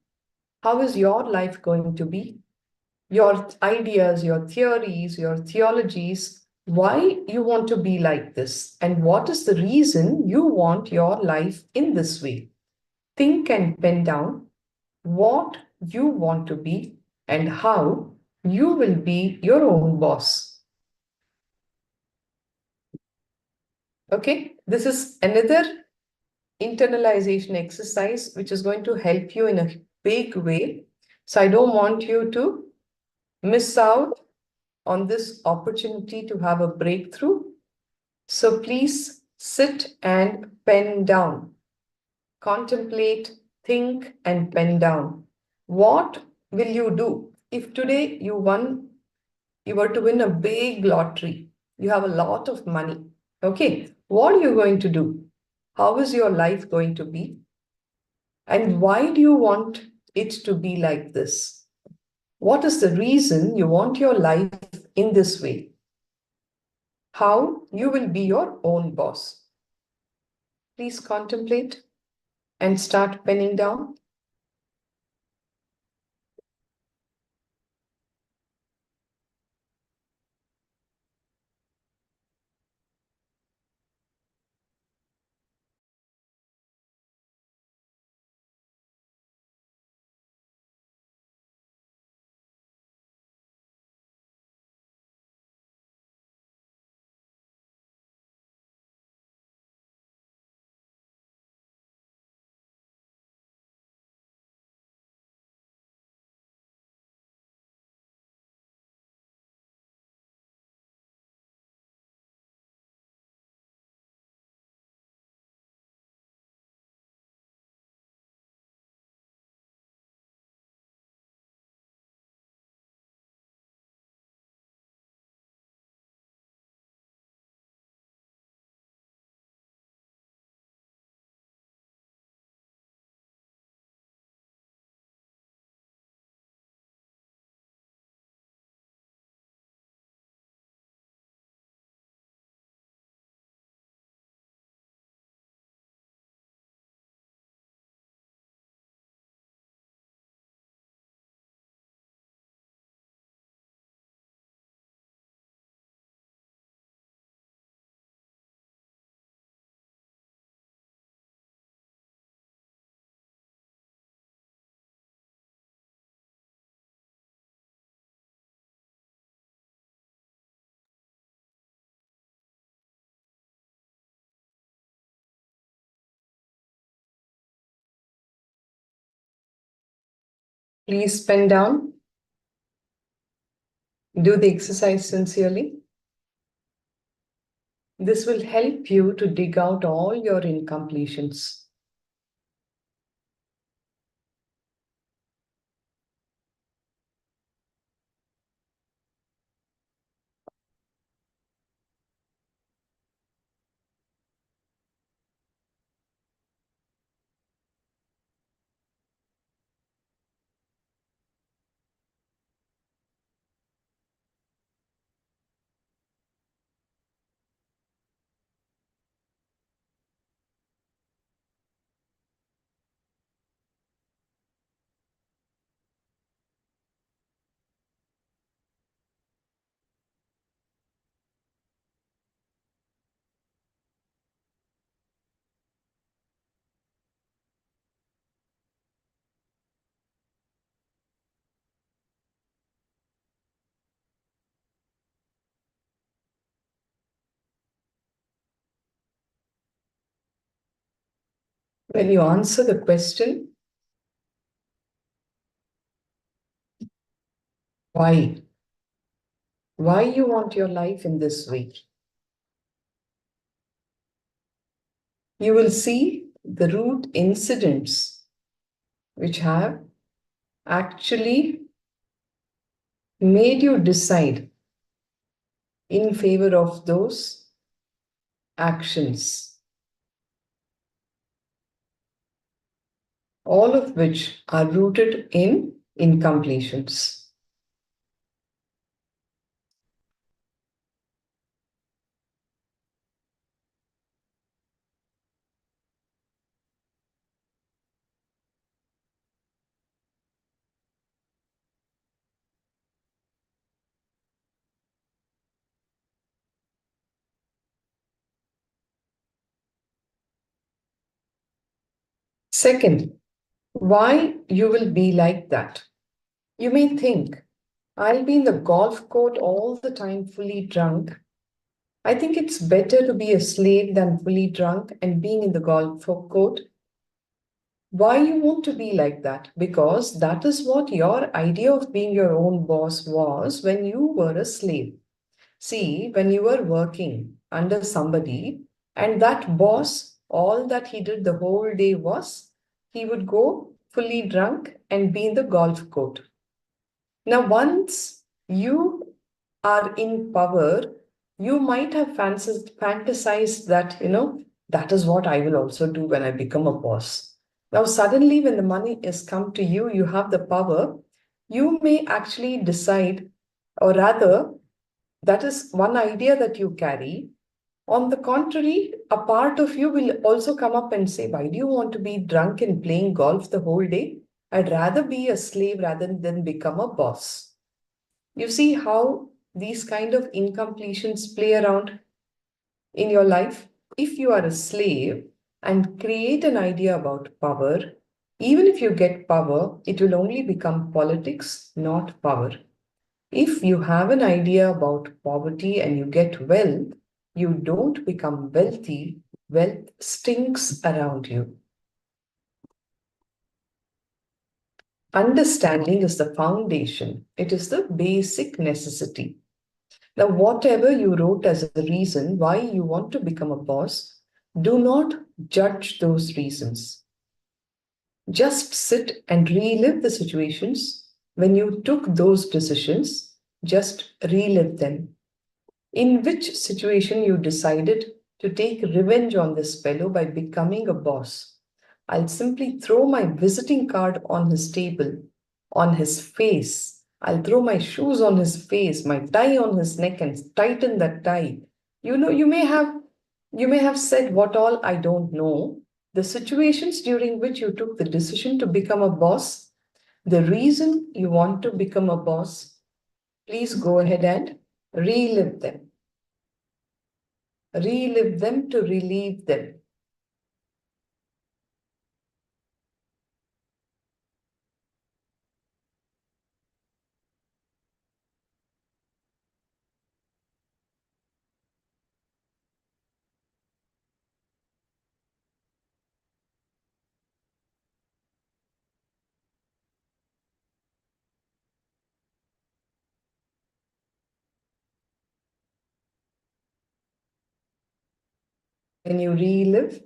How is your life going to be? Your ideas, your theories, your theologies, why you want to be like this, and what is the reason you want your life in this way. Think and pen down what you want to be and how you will be your own boss. Okay, this is another internalization exercise which is going to help you in a big way. So I don't want you to miss out on this opportunity to have a breakthrough. So please sit and pen down. Contemplate, think, and pen down. What will you do if today you were to win a big lottery? You have a lot of money. Okay, what are you going to do? How is your life going to be? And why do you want it to be like this? What is the reason you want your life in this way? How you will be your own boss. Please contemplate and start penning down. Please pen down. Do the exercise sincerely. This will help you to dig out all your incompletions. When you answer the question, Why? Why you want your life in this way? You will see the root incidents which have actually made you decide in favor of those actions, all of which are rooted in incompletions. Second, why you will be like that? You may think, I'll be in the golf court all the time fully drunk. I think it's better to be a slave than fully drunk and being in the golf court. Why you want to be like that? Because that is what your idea of being your own boss was when you were a slave. See, when you were working under somebody and that boss, all that he did the whole day was he would go fully drunk and be in the golf court. Now, once you are in power, you might have fantasized that, that is what I will also do when I become a boss. Now, suddenly, when the money is come to you, you have the power, you may actually decide, or rather, that is one idea that you carry. On the contrary, a part of you will also come up and say, why do you want to be drunk and playing golf the whole day? I'd rather be a slave rather than become a boss. You see how these kind of incompletions play around in your life? If you are a slave and create an idea about power, even if you get power, it will only become politics, not power. If you have an idea about poverty and you get wealth, you don't become wealthy. Wealth stinks around you. Understanding is the foundation. It is the basic necessity. Now, whatever you wrote as a reason why you want to become a boss, do not judge those reasons. Just sit and relive the situations when you took those decisions. Just relive them. In which situation you decided to take revenge on this fellow by becoming a boss? I'll simply throw my visiting card on his table, on his face. I'll throw my shoes on his face, my tie on his neck and tighten that tie. You may have said what all I don't know. The situations during which you took the decision to become a boss, the reason you want to become a boss, please go ahead and relive them. Relive them to relieve them. When you relive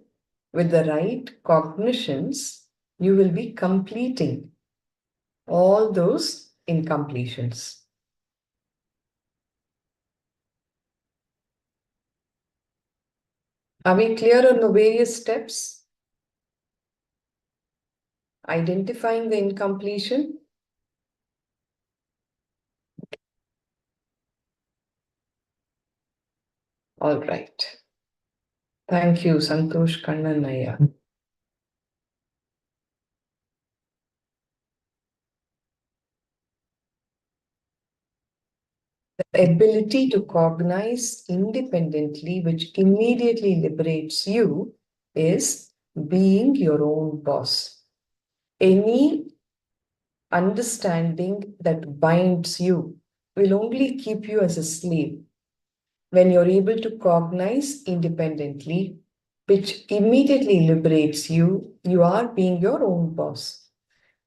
with the right cognitions, you will be completing all those incompletions. Are we clear on the various steps? Identifying the incompletion. All right. Thank you, Santosh Kannanaya. The ability to cognize independently, which immediately liberates you, is being your own boss. Any understanding that binds you will only keep you as a slave. When you're able to cognize independently, which immediately liberates you, you are being your own boss.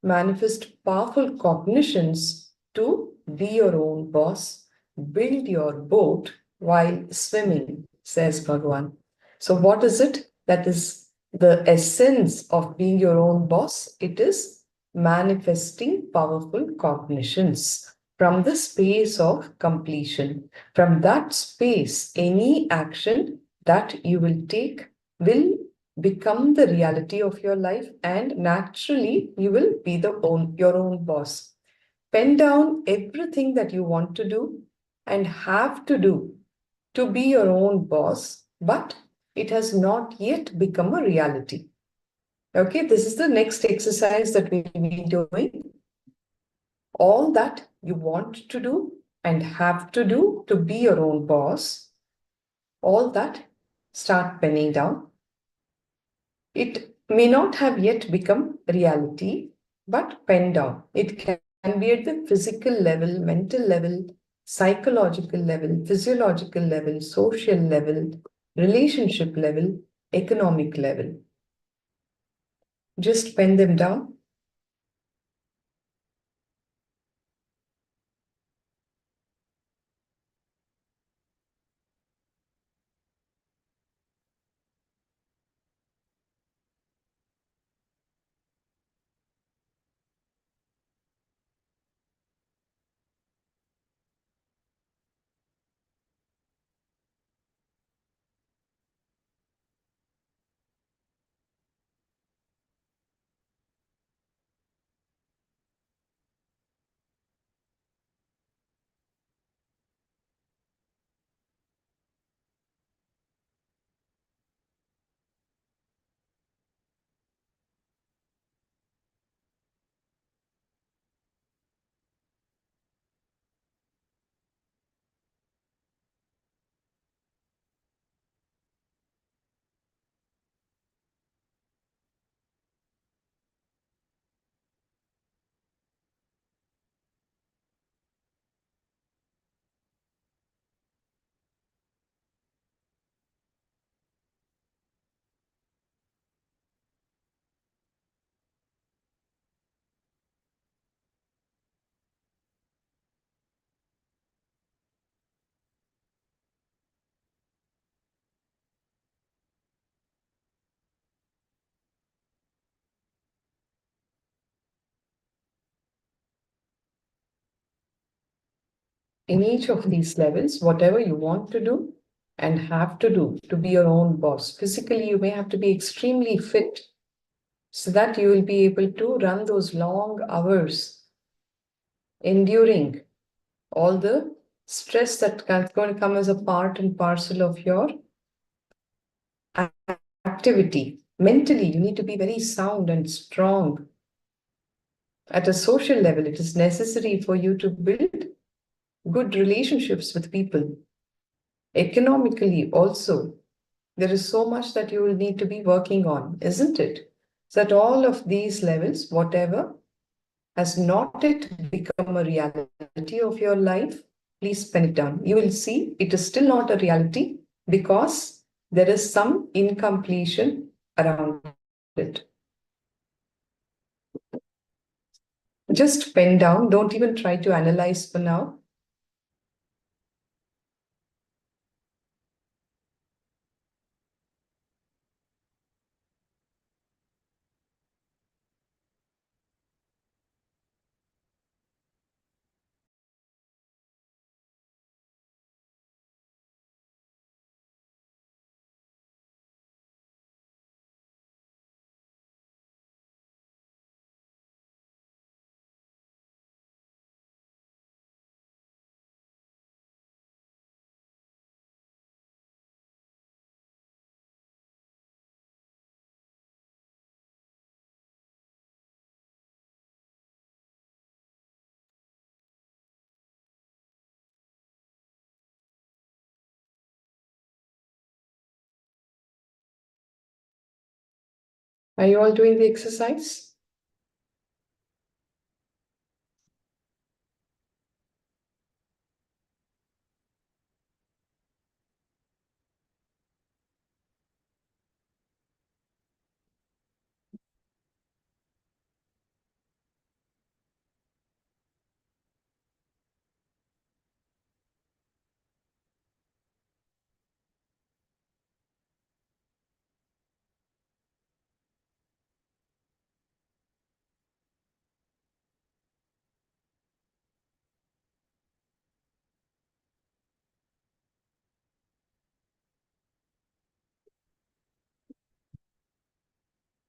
Manifest powerful cognitions to be your own boss, build your boat while swimming, says Bhagavan. So, what is it that is the essence of being your own boss? It is manifesting powerful cognitions from the space of completion. From that space, any action that you will take will become the reality of your life, and naturally you will be your own boss. Pen down everything that you want to do and have to do to be your own boss, but it has not yet become a reality. Okay, this is the next exercise that we'll be doing. All that you want to do and have to do to be your own boss, all that, start penning down. It may not have yet become reality, but pen down. It can be at the physical level, mental level, psychological level, physiological level, social level, relationship level, economic level. Just pen them down. In each of these levels, whatever you want to do and have to do to be your own boss. Physically, you may have to be extremely fit so that you will be able to run those long hours, enduring all the stress that's going to come as a part and parcel of your activity. Mentally, you need to be very sound and strong. At a social level, it is necessary for you to build good relationships with people. Economically, also, there is so much that you will need to be working on, isn't it? So at all of these levels, whatever has not yet become a reality of your life, please pen it down. You will see it is still not a reality because there is some incompletion around it. Just pen down. Don't even try to analyze for now. Are you all doing the exercise?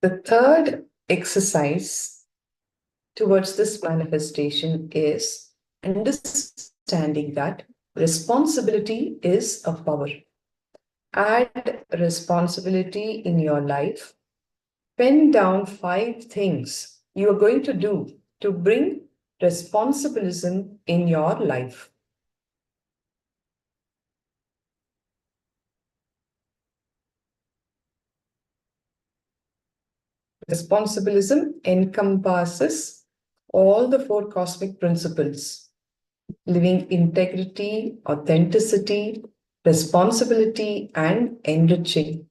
The third exercise towards this manifestation is understanding that responsibility is a power. Add responsibility in your life. Pen down 5 things you are going to do to bring responsibilism in your life. Responsibilism encompasses all the 4 cosmic principles: living integrity, authenticity, responsibility, and enriching.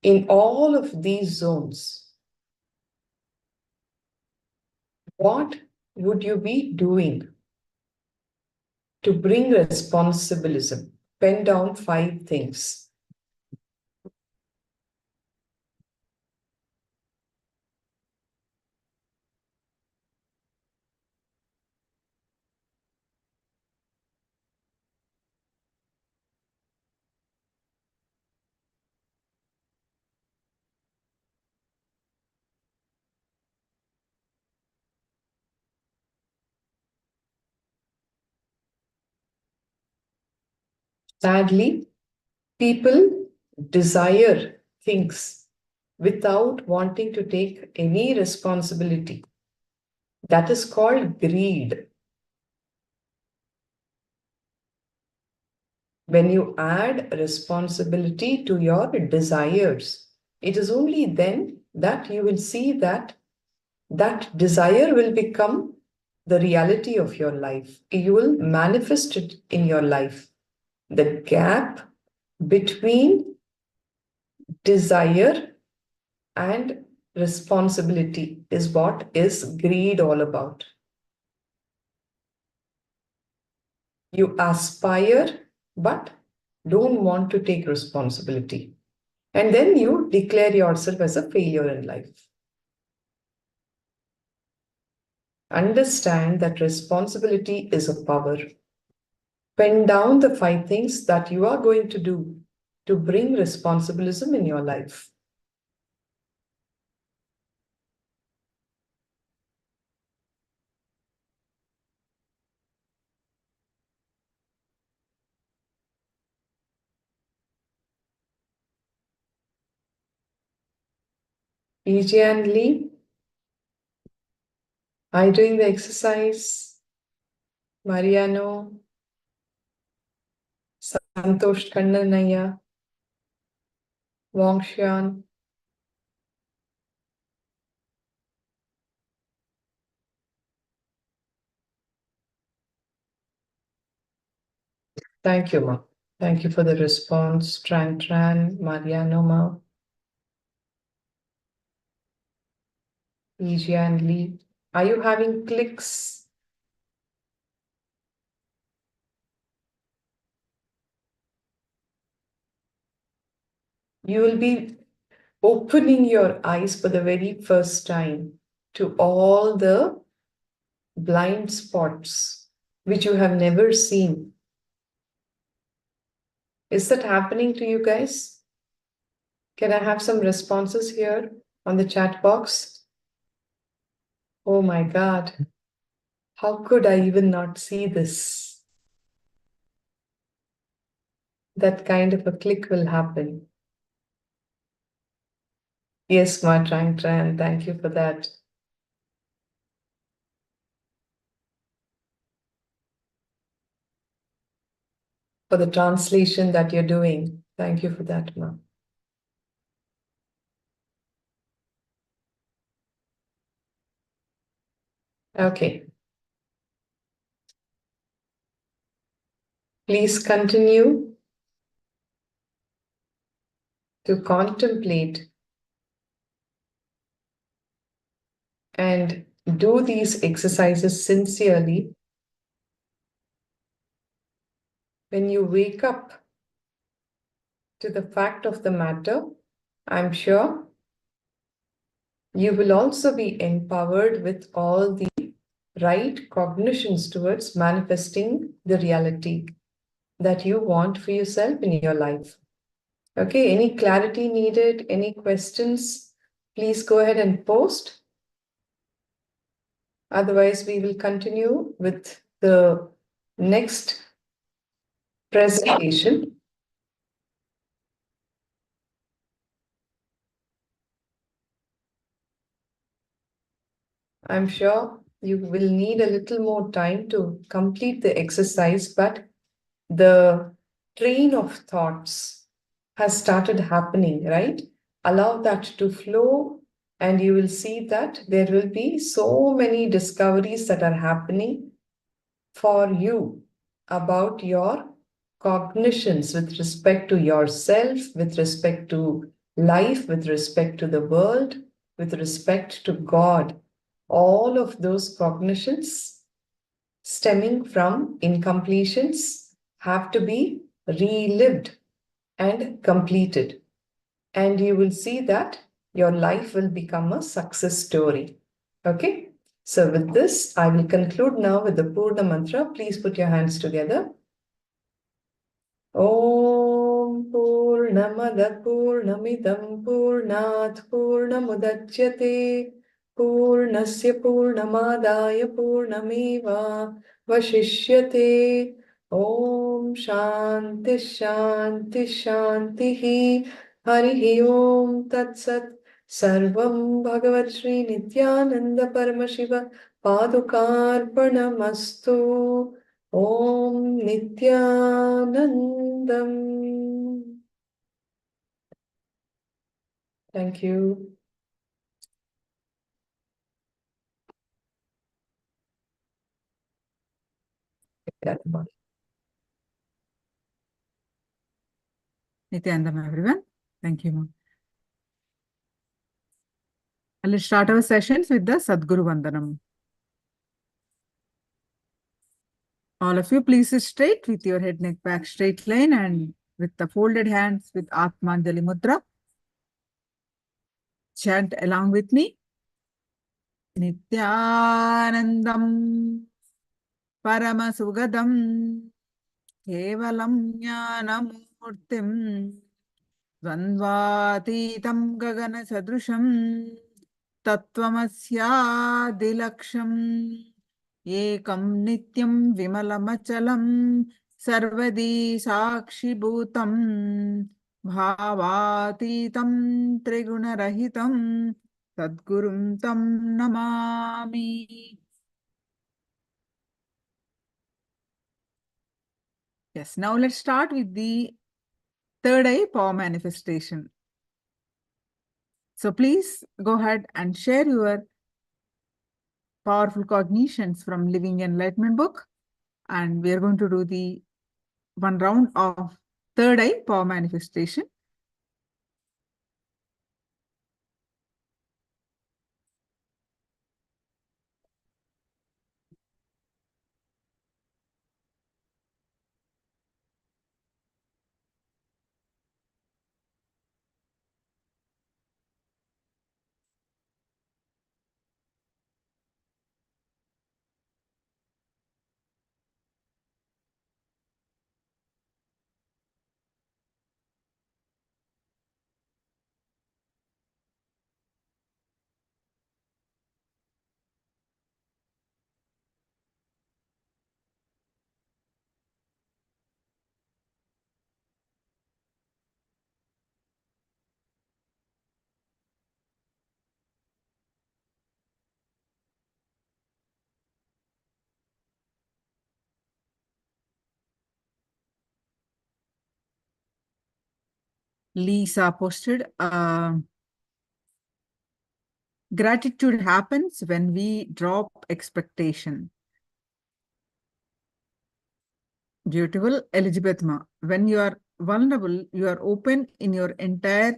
In all of these zones, what would you be doing to bring responsibilism? Pen down 5 things. Sadly, people desire things without wanting to take any responsibility. That is called greed. When you add responsibility to your desires, it is only then that you will see that that desire will become the reality of your life. You will manifest it in your life. The gap between desire and responsibility is what is greed all about. You aspire, but don't want to take responsibility. And then you declare yourself as a failure in life. Understand that responsibility is a power. Pen down the 5 things that you are going to do to bring responsibilism in your life. EJ and Lee, are you doing the exercise? Mariano, Santosh Kannanaya, Wangshan. Thank you, Ma. Thank you for the response. Tran, Mariano, Ma. EJ and Lee, are you having clicks? You will be opening your eyes for the very first time to all the blind spots which you have never seen. Is that happening to you guys? Can I have some responses here on the chat box? Oh my God. How could I even not see this? That kind of a click will happen. Yes, Ma Tran, thank you for that. For the translation that you're doing. Thank you for that, Ma. Okay. Please continue to contemplate and do these exercises sincerely. When you wake up to the fact of the matter, I'm sure you will also be empowered with all the right cognitions towards manifesting the reality that you want for yourself in your life. Okay, any clarity needed? Any questions? Please go ahead and post. Otherwise, we will continue with the next presentation. I'm sure you will need a little more time to complete the exercise, but the train of thoughts has started happening, right? Allow that to flow, and you will see that there will be so many discoveries that are happening for you about your cognitions with respect to yourself, with respect to life, with respect to the world, with respect to God. All of those cognitions stemming from incompletions have to be relived and completed. And you will see that your life will become a success story. Okay? So with this, I will conclude now with the Purna mantra. Please put your hands together. Om Purnamada Purnamidam Purnat Purnamudachyate Purnasya Purnamadaya Purnameva Vashishyate. Om Shanti Shanti Shanti Harihi Om Tat Sat Sarvam Bhagavat Shri Nithyananda Paramashiva Padukarpanamastu. Om Nithyanandam. Thank you. Nithyananda, everyone. Thank you, ma'am. Let's start our sessions with the Sadguru Vandanam. All of you, please sit straight with your head, neck, back, straight line, and with the folded hands with Atmanjali Mudra. Chant along with me. Nithyanandam Paramasugadam Kevalam Jnanamurtim Dvandvatitam Gagana Sadrusham Tattvamasya Ekam Nityam Vimalamachalam Sarvadi Sakshibhutam Bhavatitam Trigunarahitam Sadgurum Tam Namami. Yes, now let's start with the third eye power manifestation. So please go ahead and share your powerful cognitions from Living Enlightenment book. And we are going to do the one round of third eye power manifestation. Lisa posted, gratitude happens when we drop expectation. Beautiful. Elizabeth Ma, when you are vulnerable, you are open in your entire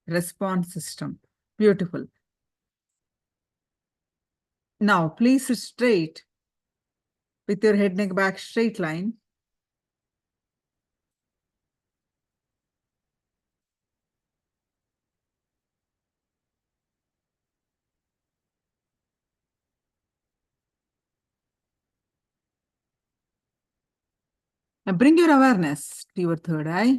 response system. Beautiful. Now, please sit straight with your head, neck, back, straight line. Now bring your awareness to your third eye.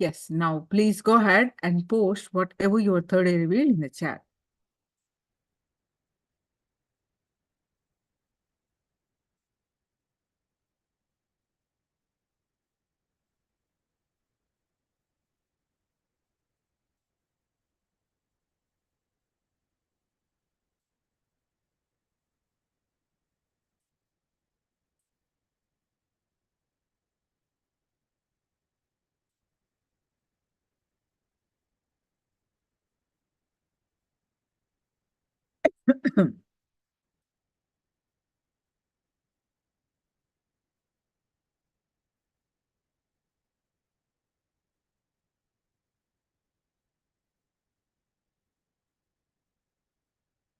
Yes, now please go ahead and post whatever your third eye revealed in the chat.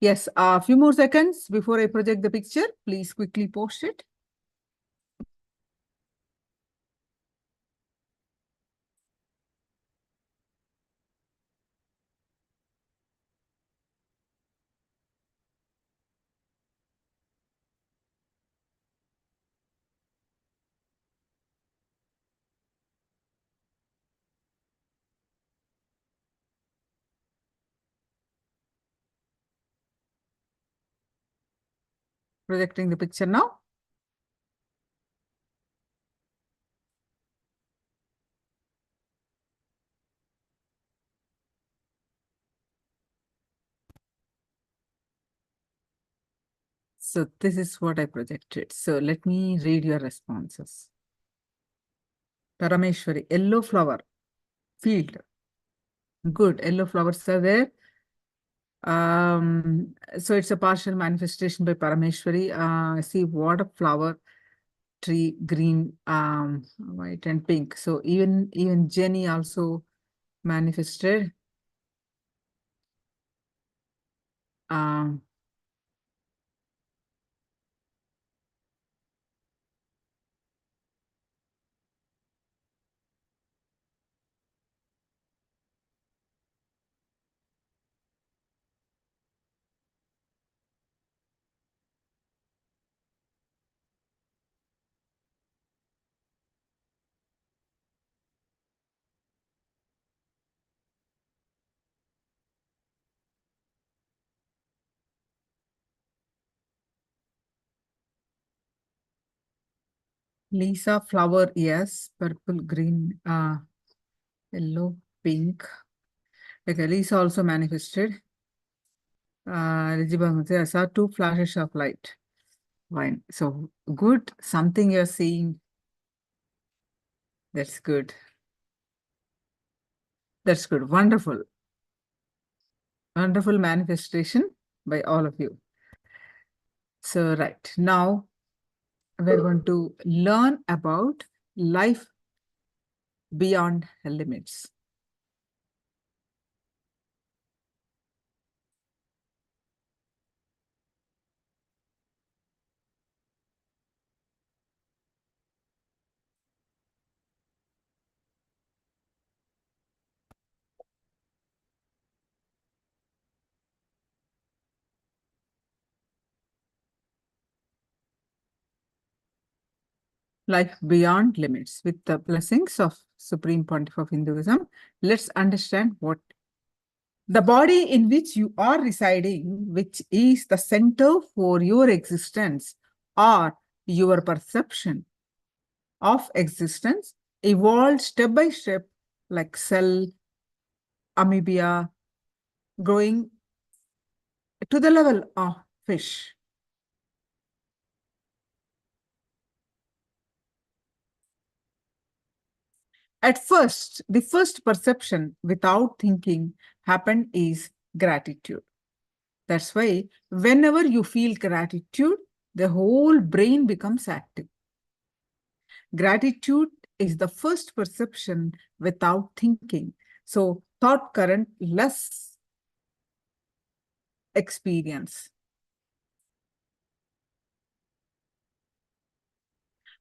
Yes, a few more seconds before I project the picture. Please quickly post it. Projecting the picture now. So this is what I projected. So let me read your responses. Parameshwari, yellow flower, field. Good, yellow flowers are there. So it's a partial manifestation by Parameshwari. See what a flower, tree, green, white and pink. So even Jenny also manifested. Lisa, flower, yes. Purple, green, yellow, pink. Okay, Lisa also manifested. I saw 2 flashes of light. Fine. So good. Something you're seeing. That's good. That's good. Wonderful. Wonderful manifestation by all of you. So, right. Now, we're going to learn about life beyond limits. Life beyond limits. With the blessings of Supreme Pontiff of Hinduism, let's understand what the body in which you are residing, which is the center for your existence or your perception of existence, evolved step by step like cell, amoeba, growing to the level of fish. At first, the first perception without thinking happened is gratitude. That's why whenever you feel gratitude, the whole brain becomes active. Gratitude is the first perception without thinking. So thought current less experience.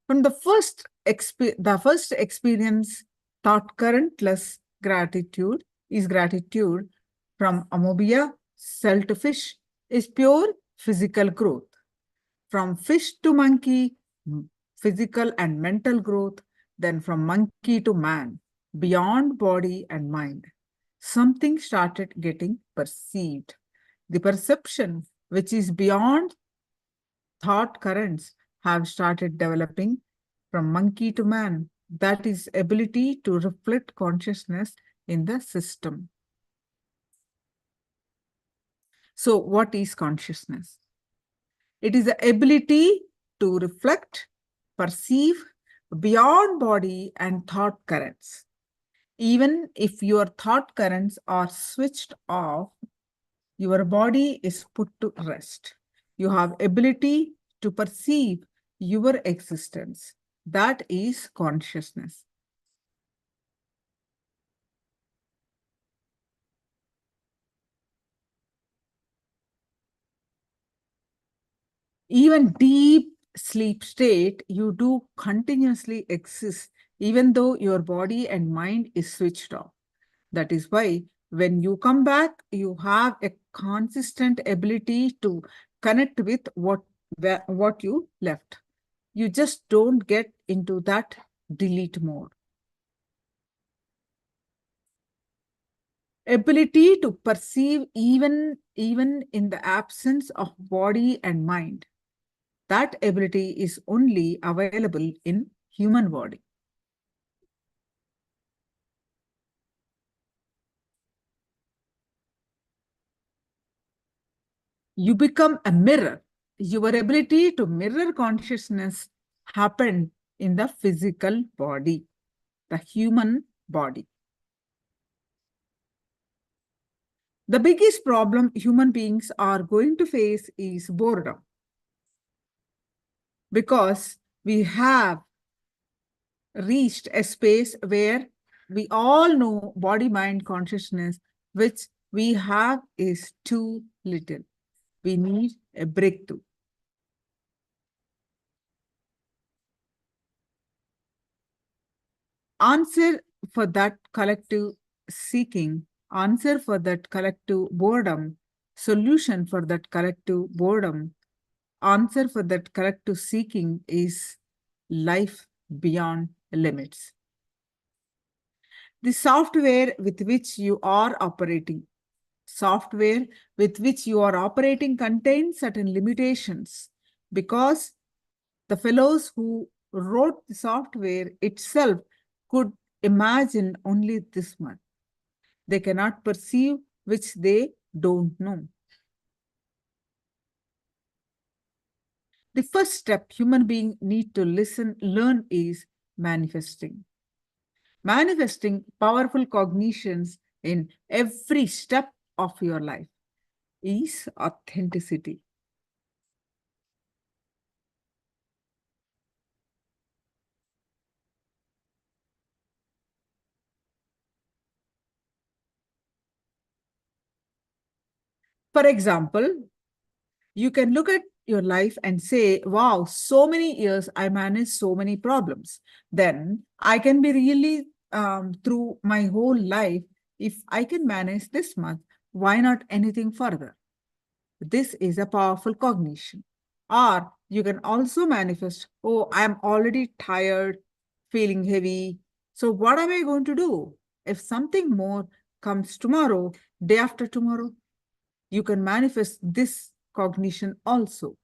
From the first experience, thought current less gratitude is gratitude from amoeba, cell to fish is pure physical growth. From fish to monkey, physical and mental growth, then from monkey to man, beyond body and mind. Something started getting perceived. The perception, which is beyond thought currents, have started developing from monkey to man. That is ability to reflect consciousness in the system. So what is consciousness? It is the ability to reflect, perceive beyond body and thought currents. Even if your thought currents are switched off, your body is put to rest. You have ability to perceive your existence. That is consciousness. Even deep sleep state, you do continuously exist, even though your body and mind is switched off. That is why when you come back, you have a consistent ability to connect with what you left. You just don't get into that delete mode. Ability to perceive even in the absence of body and mind. That ability is only available in human body. You become a mirror. Your ability to mirror consciousness happened in the physical body, the human body. The biggest problem human beings are going to face is boredom. Because we have reached a space where we all know body-mind consciousness, which we have is too little. We need a breakthrough. Answer for that collective seeking, answer for that collective boredom, solution for that collective boredom, answer for that collective seeking is life beyond limits. The software with which you are operating, contains certain limitations because the fellows who wrote the software itself could imagine only this much. They cannot perceive which they don't know. The first step human beings need to learn is manifesting. Manifesting powerful cognitions in every step of your life is authenticity. For example, you can look at your life and say, wow, so many years I managed so many problems. Then I can be really, through my whole life, if I can manage this much, why not anything further? This is a powerful cognition. Or you can also manifest, oh, I'm already tired, feeling heavy. So what am I going to do? If something more comes tomorrow, day after tomorrow, you can manifest this cognition also.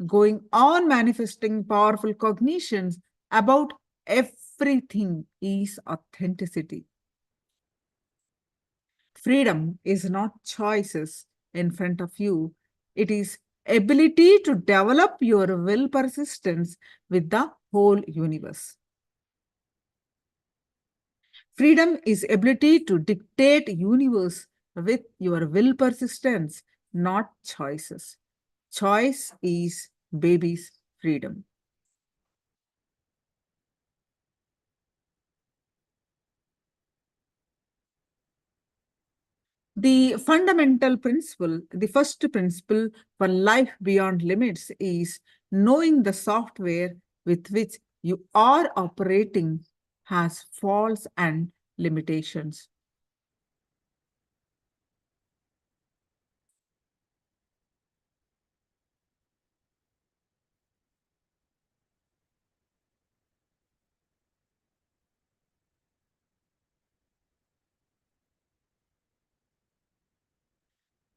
Going on manifesting powerful cognitions about everything is authenticity. Freedom is not choices in front of you. It is ability to develop your will persistence with the whole universe. Freedom is ability to dictate universe with your will persistence, not choices. Choice is baby's freedom. The fundamental principle, the first principle for life beyond limits is knowing the software with which you are operating has faults and limitations.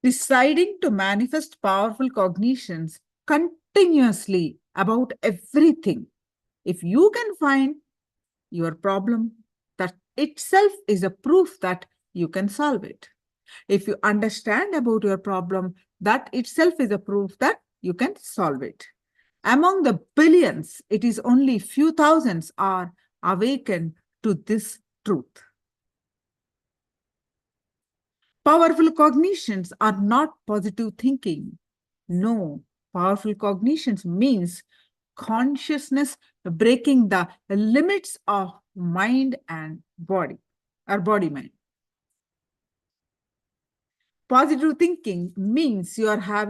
deciding to manifest powerful cognitions continuously about everything. If you can find your problem, that itself is a proof that you can solve it. If you understand about your problem, that itself is a proof that you can solve it. Among the billions, it is only few thousands are awakened to this truth. Powerful cognitions are not positive thinking. No, powerful cognitions means consciousness breaking the limits of mind and body, or body-mind. Positive thinking means you have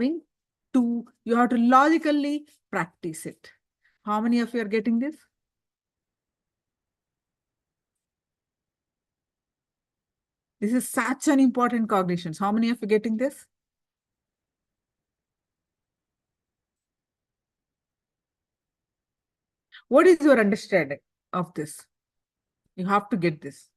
to logically practice it. How many of you are getting this? This is such an important cognition. How many of you are getting this? What is your understanding of this? You have to get this.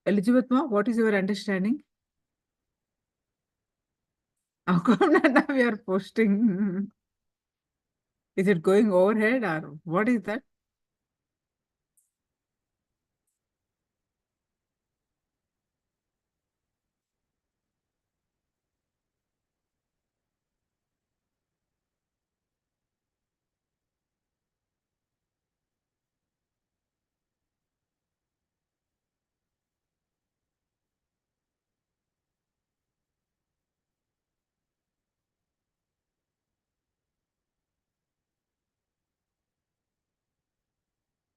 Elizabeth Ma, what is your understanding? How come Nana we are posting? Is it going overhead or what is that?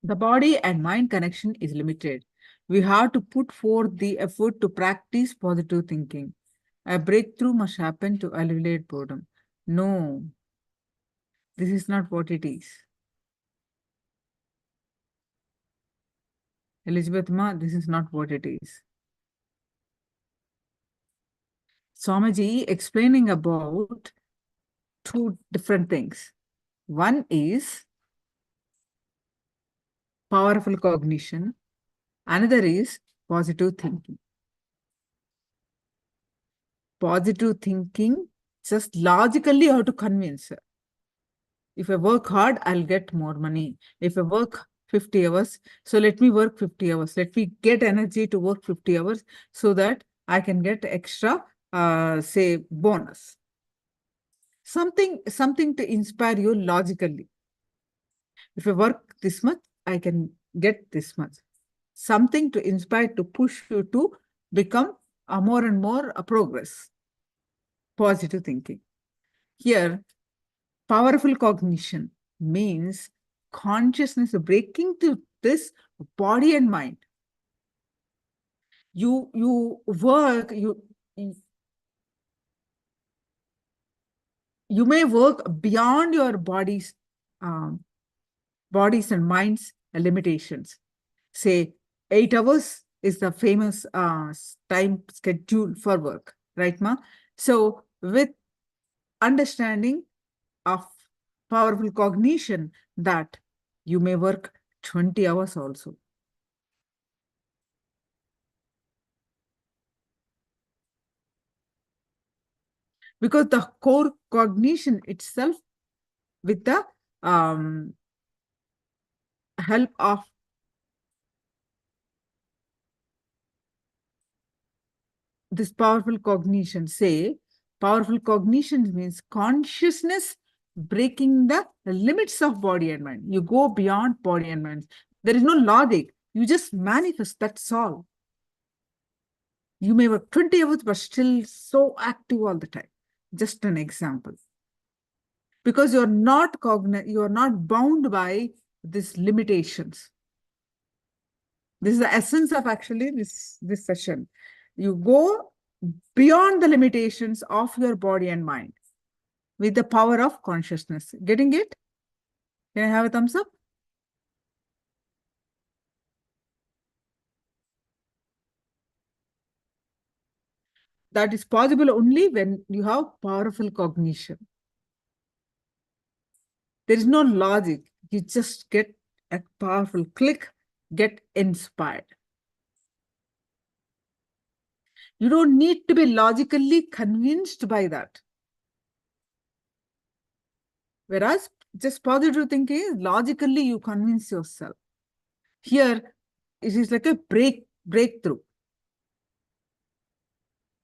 The body and mind connection is limited. We have to put forth the effort to practice positive thinking. A breakthrough must happen to alleviate boredom. No, this is not what it is. Elizabeth Ma, this is not what it is. Swamiji explaining about two different things. One is powerful cognition. Another is positive thinking. Positive thinking, just logically how to convince her. If I work hard, I'll get more money. If I work 50 hours, so let me work 50 hours. Let me get energy to work 50 hours so that I can get extra, say, bonus. Something to inspire you logically. If I work this much, I can get this much. Something to inspire, to push you to become a more and more progress. Positive thinking. Here, powerful cognition means consciousness breaking to this body and mind. You work, you may work beyond your bodies and minds limitations. Say 8 hours is the famous time schedule for work, right, Ma? So with understanding of powerful cognition, that you may work 20 hours also. Because the core cognition itself, with the help of this powerful cognition, say, powerful cognition means consciousness breaking the limits of body and mind. You go beyond body and mind. There is no logic. You just manifest, that's all. You may work 20 hours, but still so active all the time. Just an example. Because you're not bound by these limitations. This is the essence of actually this session. You go beyond the limitations of your body and mind with the power of consciousness. Getting it? Can I have a thumbs up? That is possible only when you have powerful cognition. There is no logic. You just get a powerful click, get inspired. You don't need to be logically convinced by that. Whereas just positive thinking is logically you convince yourself. Here, it is like a breakthrough.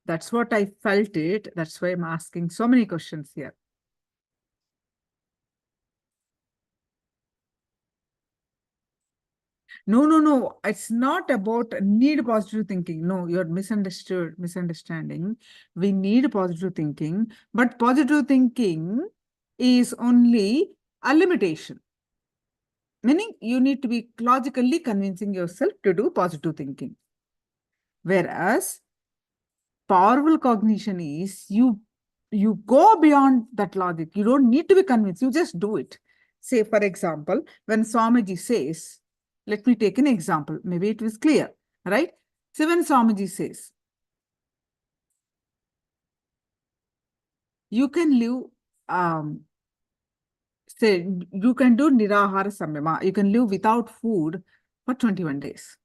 That's what I felt it. That's why I'm asking so many questions here. No. It's not about need positive thinking. No, you're misunderstanding. We need positive thinking, but positive thinking is only a limitation. Meaning you need to be logically convincing yourself to do positive thinking. Whereas powerful cognition is you go beyond that logic. You don't need to be convinced. You just do it. Say, for example, when Swamiji says, let me take an example. Maybe it was clear, right? So when Swamiji says, you can live, say, you can do Nirahara Samyama. You can live without food for 21 days.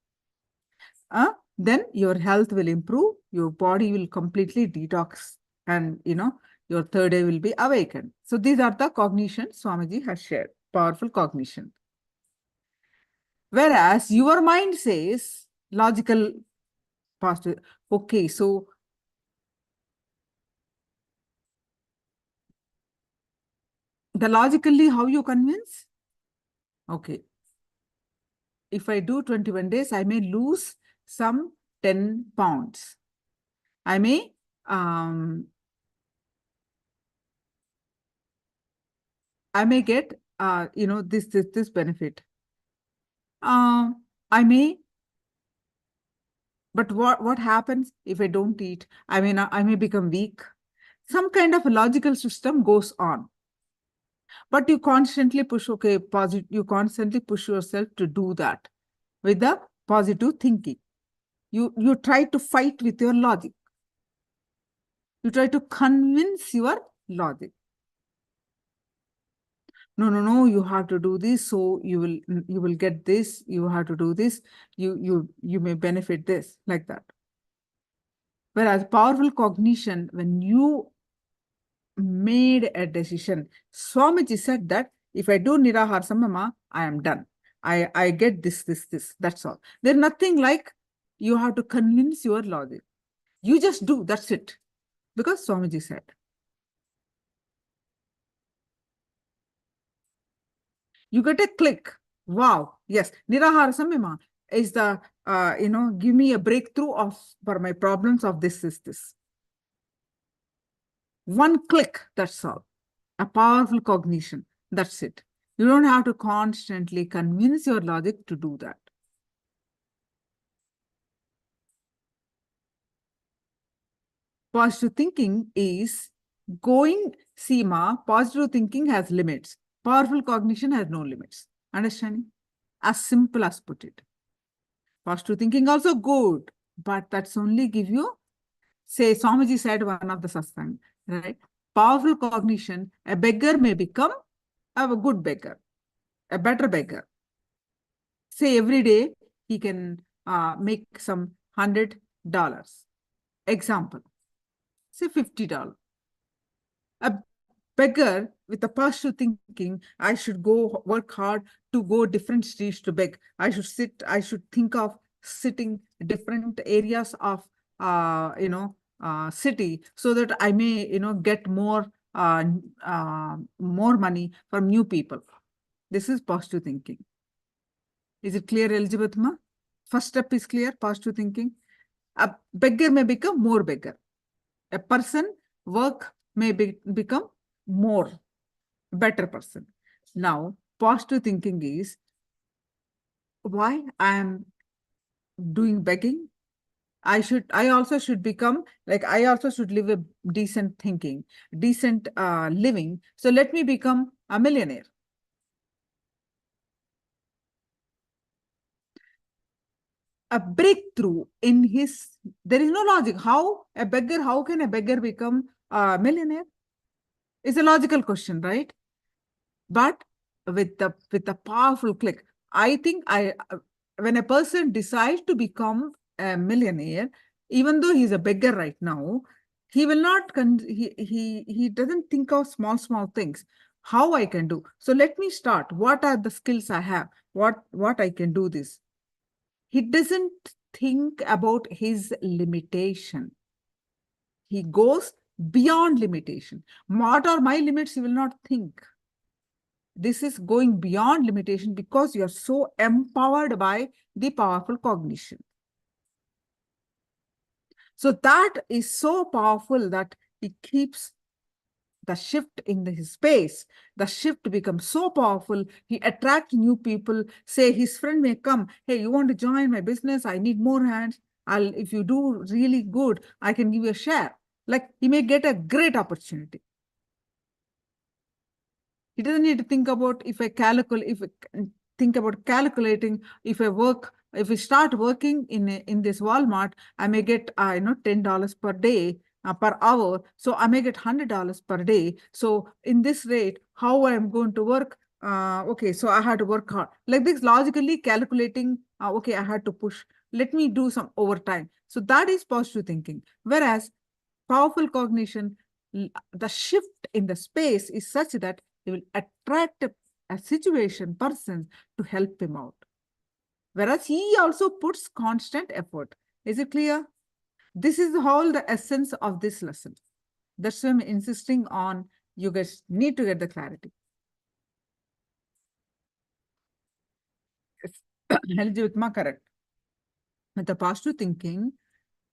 Then your health will improve. Your body will completely detox. And, your third day will be awakened. So these are the cognition Swamiji has shared. Powerful cognition. Whereas your mind says logical positive. Okay, so the logically how you convince? Okay. If I do 21 days, I may lose some 10 pounds. I may get this benefit. I may, but what happens if I don't eat? I may become weak. Some kind of a logical system goes on. But you constantly push, you constantly push yourself to do that with the positive thinking. You try to fight with your logic. You try to convince your logic. No, you have to do this, so you will get this, you have to do this, you may benefit this, like that. Whereas powerful cognition, when you made a decision, Swamiji said that if I do Nirahar Samyama, I am done. I get this, that's all. There's nothing like you have to convince your logic. You just do, that's it. Because Swamiji said. You get a click. Wow. Yes. Nirahara Samyama is the, give me a breakthrough for my problems of this. One click, that's all. A powerful cognition. That's it. You don't have to constantly convince your logic to do that. Positive thinking is going, Seema, positive thinking has limits. Powerful cognition has no limits. Understanding? As simple as put it. Positive thinking also good, but that's only give you, say, Swamiji said one of the satsang, right? Powerful cognition, a beggar may become a good beggar, a better beggar. Say every day he can make some $100. Example, say $50. A beggar with a positive thinking, I should go work hard to go different streets to beg. I should think of sitting different areas of, city so that I may, get more money from new people. This is positive thinking. Is it clear, Elizabeth Ma? First step is clear, positive thinking. A beggar may become more beggar. A person work may become more better person. Now, positive thinking is why I am doing begging. I also should become like, I also should live a decent thinking, decent living. So let me become a millionaire. A breakthrough in his, there is no logic. How can a beggar become a millionaire? It's a logical question, right? But with the powerful click, I think when a person decides to become a millionaire, even though he's a beggar right now, he will not he doesn't think of small things. How I can do? So let me start. What are the skills I have? What I can do this? He doesn't think about his limitation. He goes beyond limitation. What are my limits? He will not think. This is going beyond limitation because you are so empowered by the powerful cognition. So that is so powerful that it keeps the shift in his space. The shift becomes so powerful. He attracts new people. Say his friend may come. Hey, you want to join my business? I need more hands. If you do really good, I can give you a share. Like, he may get a great opportunity. He doesn't need to think about think about calculating. If we start working in this Walmart, I may get $10 per day per hour. So I may get $100 per day. So in this rate, how I am going to work? Okay, so I had to work hard. Like this, logically calculating. Okay, I had to push. Let me do some overtime. So that is positive thinking. Whereas powerful cognition, the shift in the space is such that he will attract a person to help him out. Whereas he also puts constant effort. Is it clear? This is all the essence of this lesson. That's why I'm insisting on you guys need to get the clarity. Heljivitma, correct. With the positive thinking,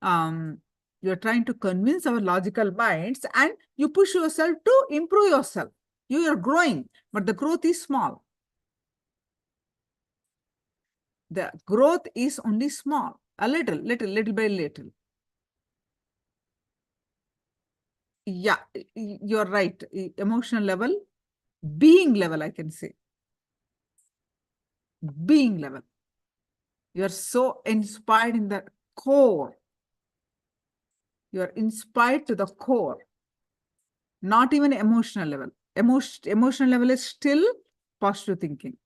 you're trying to convince our logical minds and you push yourself to improve yourself. You are growing, but the growth is small. The growth is only small, a little by little. Yeah, you're right. Emotional level, being level, I can say. Being level. You're so inspired in the core. You're inspired to the core. Not even emotional level. Emotional level is still positive thinking.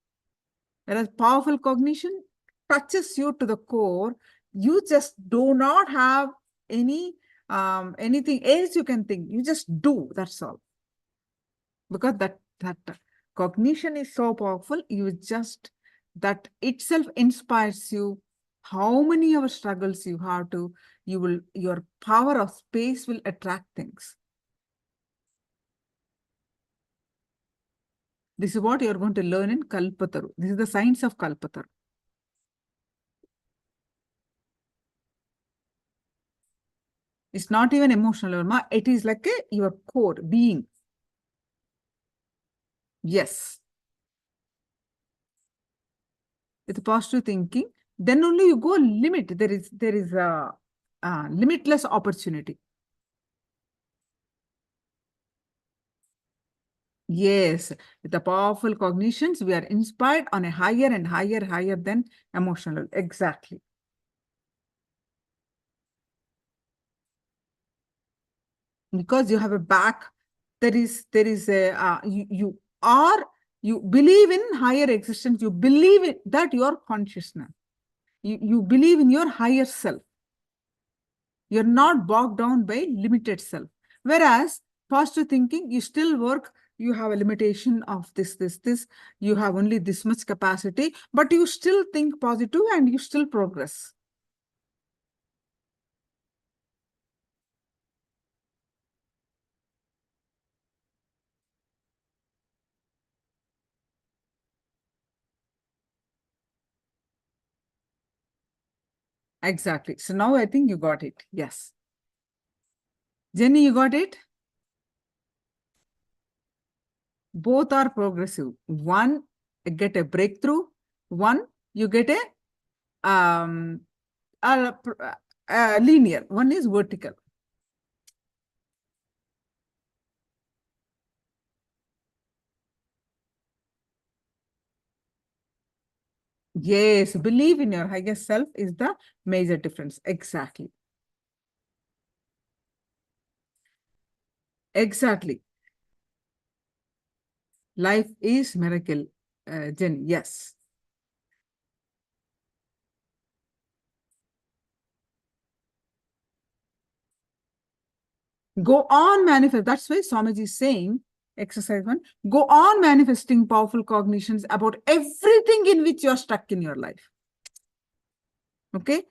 Whereas powerful cognition touches you to the core. You just do not have anything else you can think. You just do, that's all. Because that cognition is so powerful, that itself inspires you. How many of struggles you have to, your power of space will attract things. This is what you're going to learn in Kalpataru. This is the science of Kalpataru. It's not even emotional, it is like your core being. Yes. With positive thinking, then only you go limit. There is a limitless opportunity. Yes, with the powerful cognitions, we are inspired on a higher and higher than emotional. Exactly. Because you have a back, there is a you believe in higher existence. You believe in that your consciousness. You believe in your higher self. You're not bogged down by limited self. Whereas positive thinking, you still work, you have a limitation of this. You have only this much capacity, but you still think positive and you still progress. Exactly. So now I think you got it. Yes. Jenny, you got it? Both are progressive. One, get a breakthrough. One, you get a are linear, one is vertical. Yes, believe in your higher self is the major difference. Exactly. Exactly. Life is miracle, Jenny. Yes. Go on manifest. That's why Swamiji is saying, exercise 1, go on manifesting powerful cognitions about everything in which you're stuck in your life. Okay?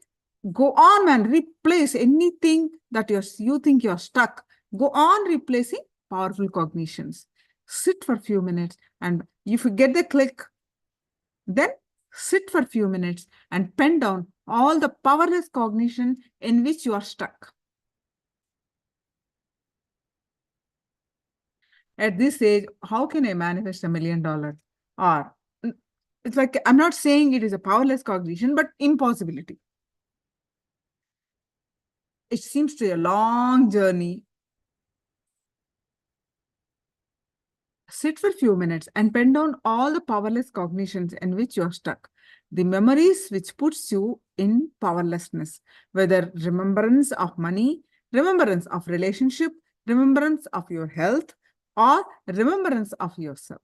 Go on, man. Replace anything that you think you're stuck. Go on replacing powerful cognitions. Sit for a few minutes, and if you get the click, then sit for a few minutes and pen down all the powerless cognition in which you are stuck. At this age, how can I manifest $1 million? Or it's like, I'm not saying it is a powerless cognition, but impossibility. It seems to be a long journey. Sit for a few minutes and pen down all the powerless cognitions in which you are stuck. The memories which puts you in powerlessness, whether remembrance of money, remembrance of relationship, remembrance of your health, or remembrance of yourself.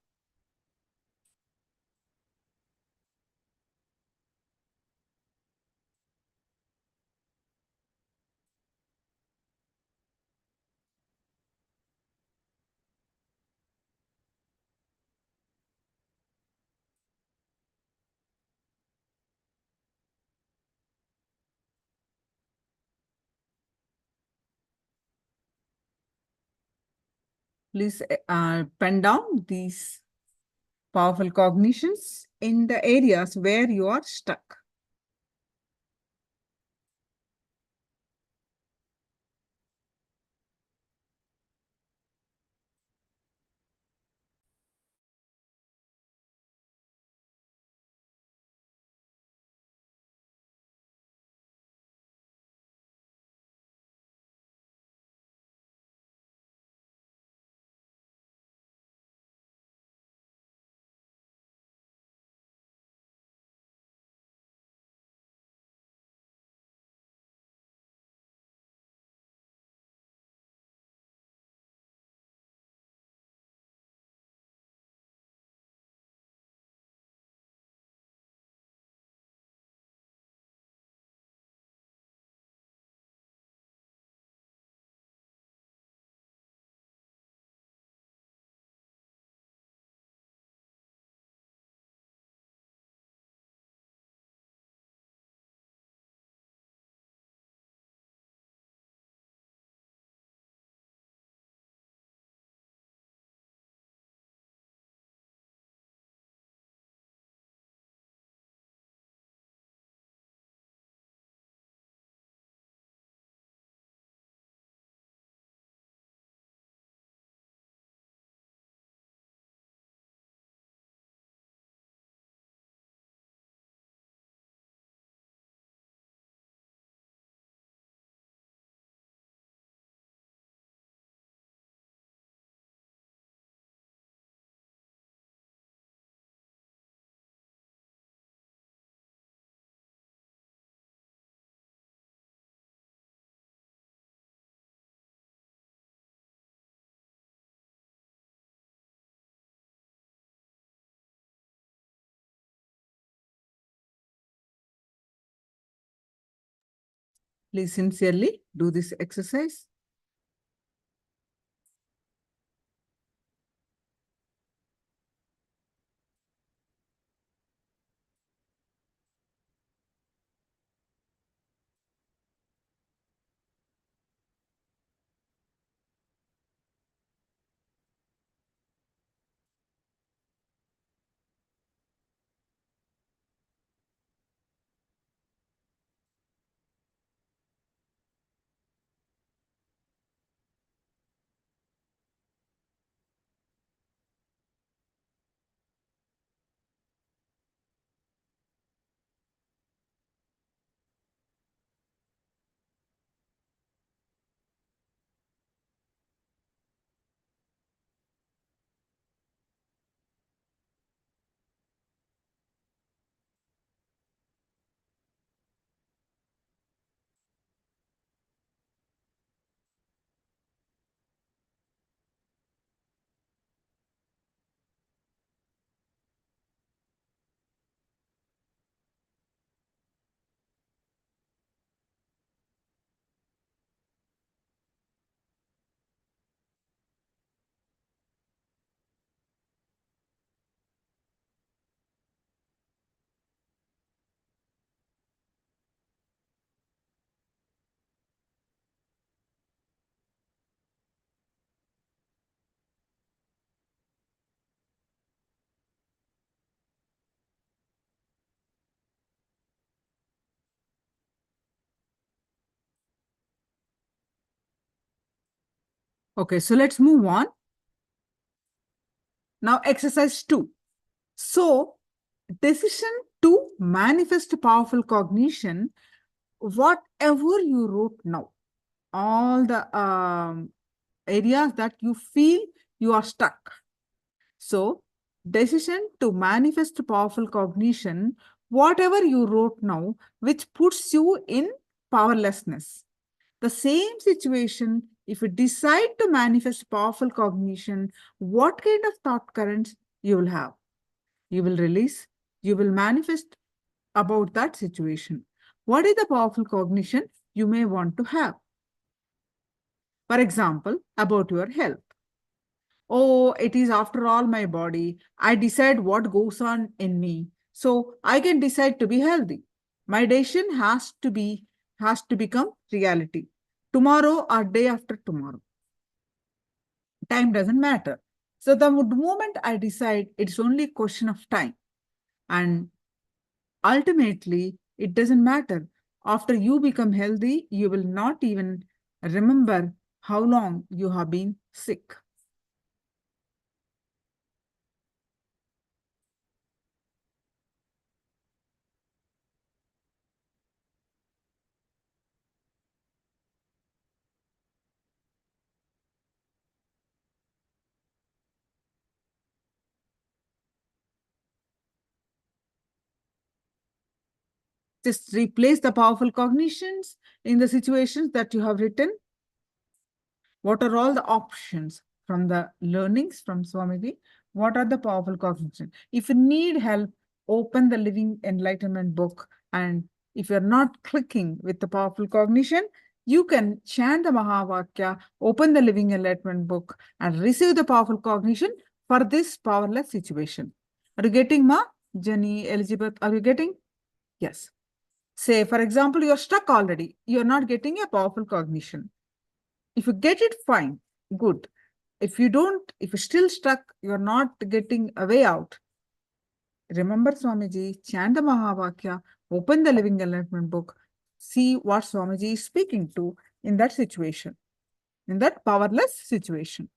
Please pen down these powerful cognitions in the areas where you are stuck. Please sincerely do this exercise. Okay, so let's move on. Now, exercise 2. So, decision to manifest powerful cognition, whatever you wrote now, all the areas that you feel you are stuck. So, decision to manifest powerful cognition, whatever you wrote now, which puts you in powerlessness. The same situation, if you decide to manifest powerful cognition, what kind of thought currents you will have? You will release, you will manifest about that situation. What is the powerful cognition you may want to have? For example, about your health. Oh, it is after all my body. I decide what goes on in me. So I can decide to be healthy. My decision has to become reality. Tomorrow or day after tomorrow. Time doesn't matter. So the moment I decide, it's only a question of time. And ultimately, it doesn't matter. After you become healthy, you will not even remember how long you have been sick. Just replace the powerful cognitions in the situations that you have written. What are all the options from the learnings from Swamiji? What are the powerful cognitions? If you need help, open the Living Enlightenment book. And if you're not clicking with the powerful cognition, you can chant the Mahavakya, open the Living Enlightenment book, and receive the powerful cognition for this powerless situation. Are you getting, Ma? Jenny, Elizabeth, are you getting? Yes. Say, for example, you're stuck already. You're not getting a powerful cognition. If you get it, fine, good. If you don't, if you're still stuck, you're not getting a way out. Remember Swamiji, chant the Mahavakya, open the Living Enlightenment book, see what Swamiji is speaking to in that situation, in that powerless situation.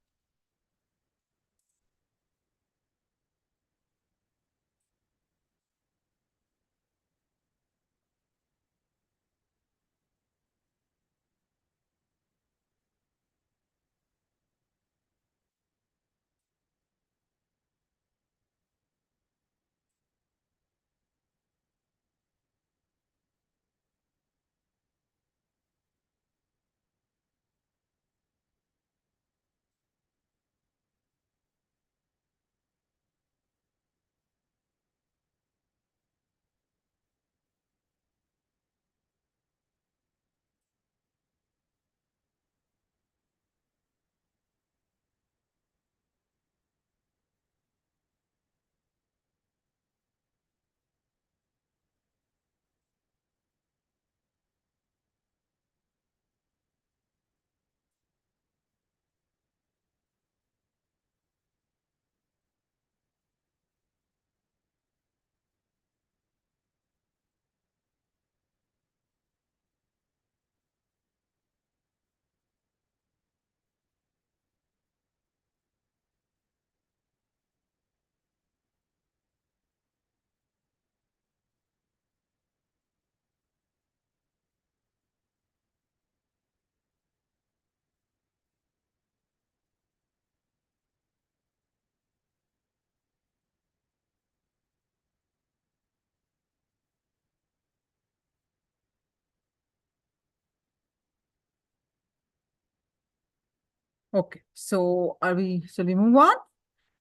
Okay, so shall we move on?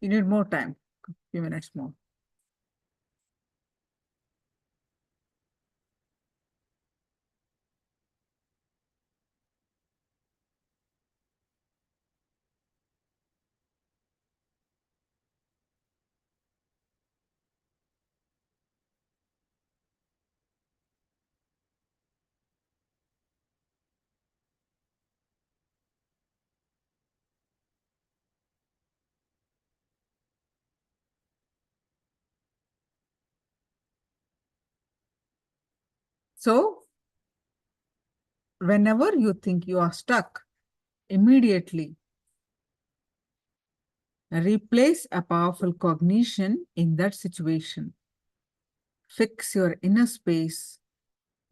You need more time, a few minutes more. So, whenever you think you are stuck, immediately Replace a powerful cognition in that situation. Fix your inner space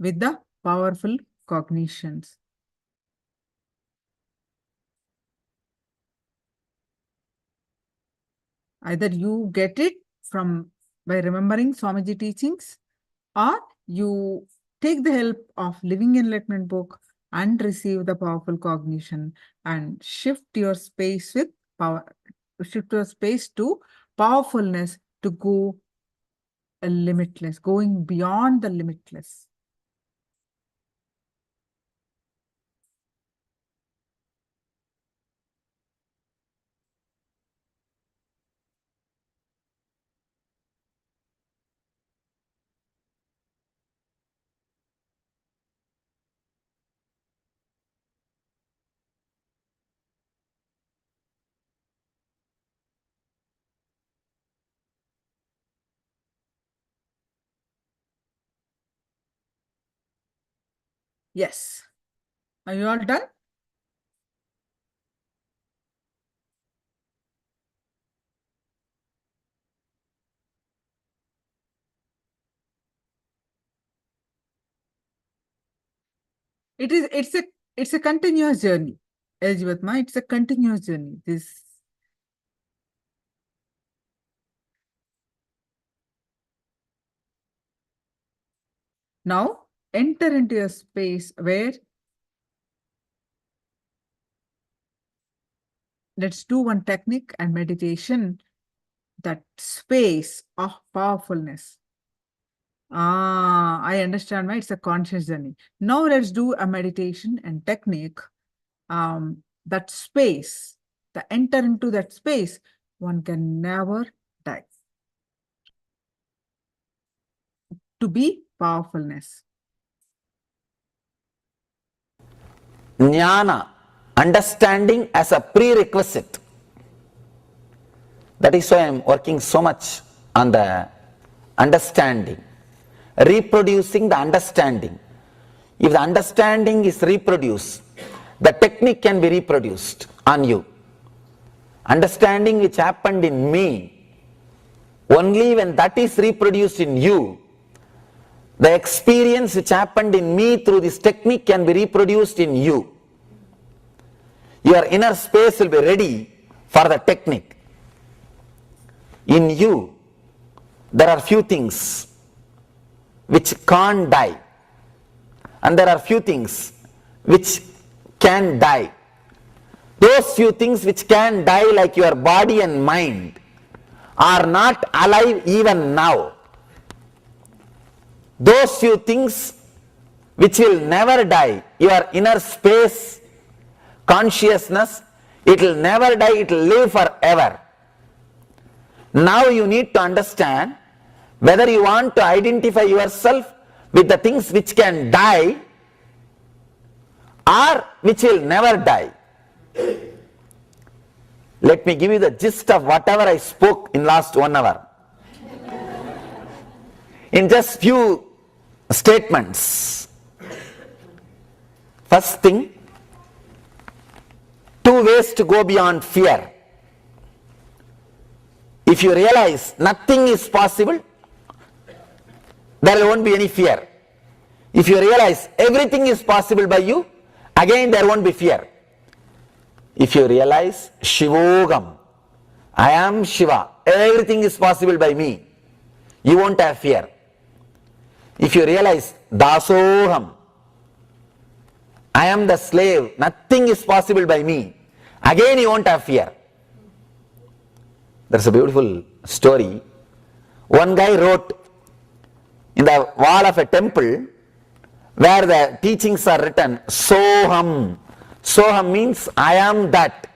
with the powerful cognitions. Either you get it by remembering Swamiji teachings, or you take the help of Living Enlightenment book and receive the powerful cognition and shift your space with power, shift your space to powerfulness to go limitless, going beyond the limitless. Yes. Are you all done? It's a continuous journey. Eljivatma, it's a continuous journey. Now enter into a space where let's do one technique and meditation, that space of powerfulness. I understand why it's a conscious journey. Now let's do a meditation and technique. That space, the enter into that space, one can never die. To be powerfulness. Jnana, understanding as a prerequisite. That is why I am working so much on the understanding, reproducing the understanding. If the understanding is reproduced, the technique can be reproduced on you. Understanding which happened in me, only when that is reproduced in you, the experience which happened in me through this technique can be reproduced in you. Your inner space will be ready for the technique. In you, there are few things which can't die, and there are few things which can die. Those few things which can die, like your body and mind, are not alive even now. Those few things which will never die, your inner space, consciousness, it will never die, it will live forever. Now you need to understand whether you want to identify yourself with the things which can die or which will never die. Let me give you the gist of whatever I spoke in last 1 hour. In just few statements. First thing, 2 ways to go beyond fear. If you realize nothing is possible, there won't be any fear. If you realize everything is possible by you, again there won't be fear. If you realize Shivoham, I am Shiva, everything is possible by me, you won't have fear. If you realize Dasoham, I am the slave, nothing is possible by me, again you won't have fear. There's a beautiful story. One guy wrote in the wall of a temple where the teachings are written, Soham. Soham means I am that.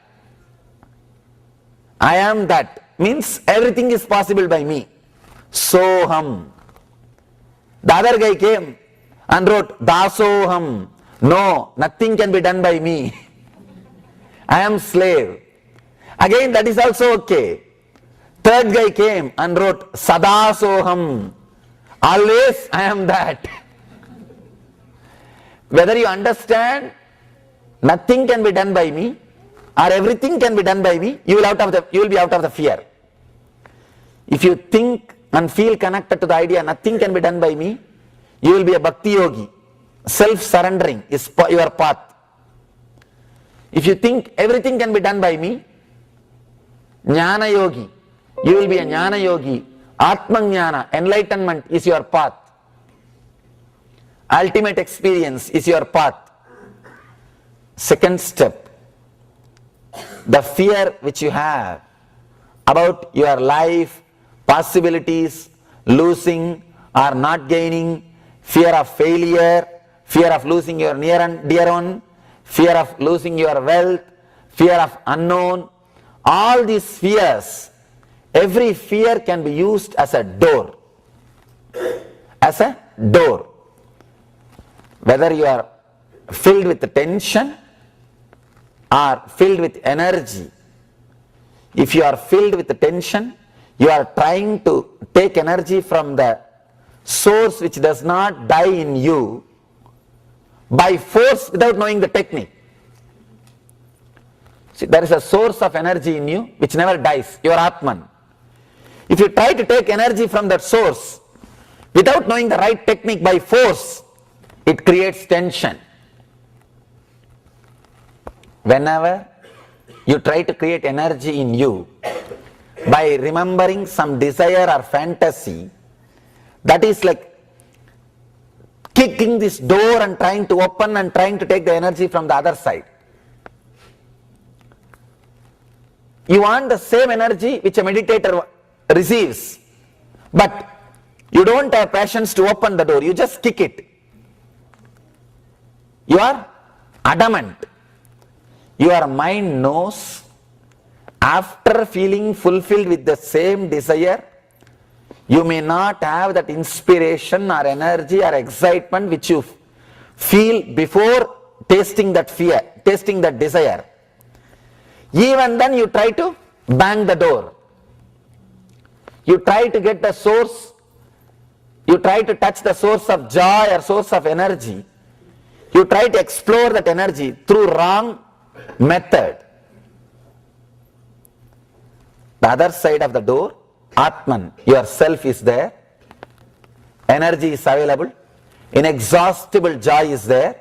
I am that means everything is possible by me. Soham. The other guy came and wrote Dasoham. No, nothing can be done by me. I am slave. Again that is also okay. Third guy came and wrote Sadasoham. Always I am that. Whether you understand nothing can be done by me, or everything can be done by me, you will be out of the fear. If you think and feel connected to the idea nothing can be done by me, you will be a bhakti yogi. Self-surrendering is your path. If you think everything can be done by me, jnana yogi, you will be a jnana yogi. Atma jnana, enlightenment is your path. Ultimate experience is your path. Second step, the fear which you have about your life, possibilities, losing or not gaining, fear of failure, fear of losing your near and dear one, fear of losing your wealth, fear of unknown, all these fears, every fear can be used as a door. As a door. Whether you are filled with tension or filled with energy. If you are filled with tension, you are trying to take energy from the source which does not die in you by force without knowing the technique. See, there is a source of energy in you which never dies, your Atman. If you try to take energy from that source without knowing the right technique by force, it creates tension. Whenever you try to create energy in you by remembering some desire or fantasy, that is like kicking this door and trying to open and trying to take the energy from the other side. You want the same energy which a meditator receives, but you don't have patience to open the door, you just kick it. You are adamant. Your mind knows after feeling fulfilled with the same desire, you may not have that inspiration or energy or excitement which you feel before tasting that fear, tasting that desire. Even then you try to bang the door. You try to get the source, you try to touch the source of joy or source of energy. You try to explore that energy through wrong method. The other side of the door, Atman, yourself is there, energy is available, inexhaustible joy is there.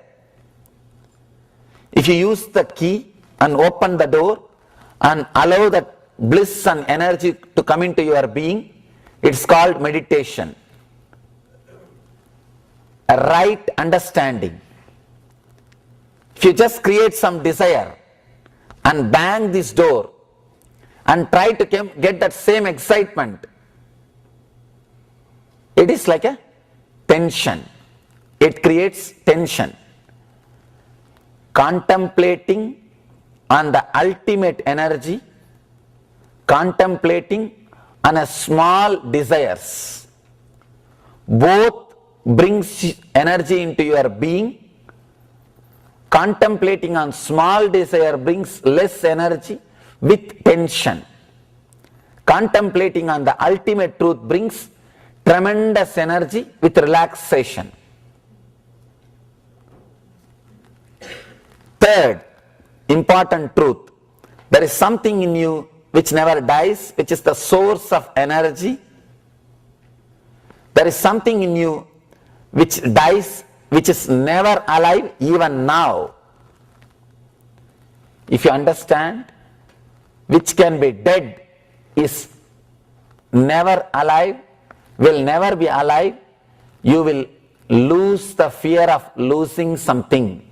If you use the key and open the door and allow that bliss and energy to come into your being, it's called meditation. A right understanding. If you just create some desire and bang this door and try to get that same excitement, it is like a tension. It creates tension. Contemplating on the ultimate energy, contemplating on a small desires, both brings energy into your being. Contemplating on small desire brings less energy with tension. Contemplating on the ultimate truth brings tremendous energy with relaxation. Third important truth, there is something in you which never dies, which is the source of energy. There is something in you which dies, which is never alive even now. If you understand, which can be dead is never alive, will never be alive, you will lose the fear of losing something.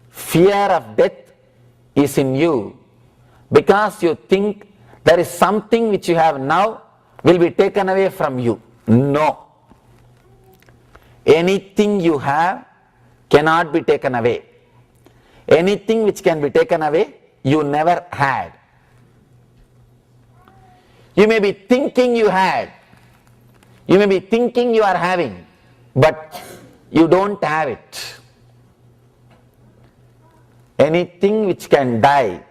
Fear of death is in you because you think there is something which you have now will be taken away from you. No. Anything you have cannot be taken away. Anything which can be taken away, you never had. You may be thinking you had, you may be thinking you are having, but you don't have it. Anything which can die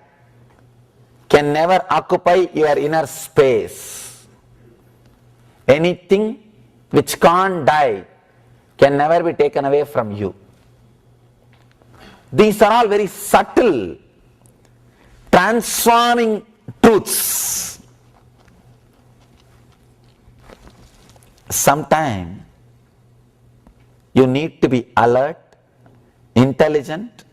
can never occupy your inner space. Anything which can't die can never be taken away from you. These are all very subtle, transforming truths. Sometimes you need to be alert, intelligent,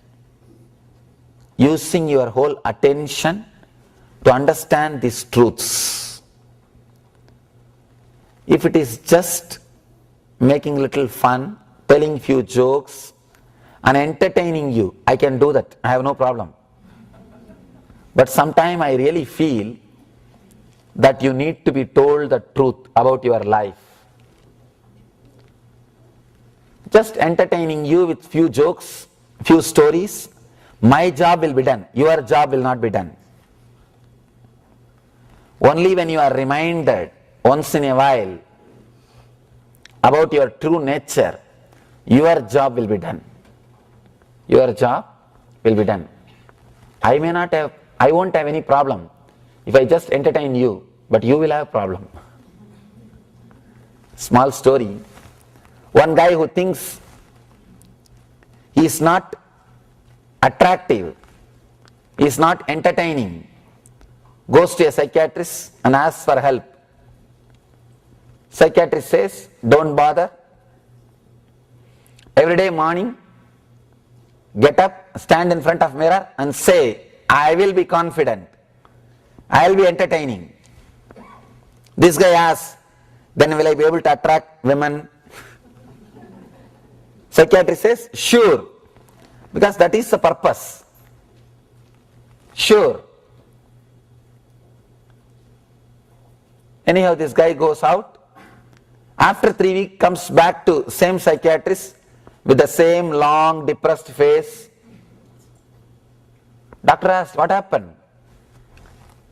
using your whole attention to understand these truths. If it is just making little fun, telling few jokes and entertaining you, I can do that, I have no problem. But sometimes I really feel that you need to be told the truth about your life. Just entertaining you with few jokes, few stories, my job will be done, your job will not be done. Only when you are reminded once in a while about your true nature, your job will be done. Your job will be done. I won't have any problem if I just entertain you, but you will have a problem. Small story. One guy who thinks he is not attractive, he is not entertaining, goes to a psychiatrist and asks for help. Psychiatrist says, don't bother. Every day morning, get up, stand in front of mirror and say, I will be confident, I will be entertaining. This guy asks, then will I be able to attract women? Psychiatrist says, sure, because that is the purpose. Sure. Anyhow, this guy goes out. After 3 weeks, comes back to same psychiatrist with the same long depressed face. Doctor asked, what happened?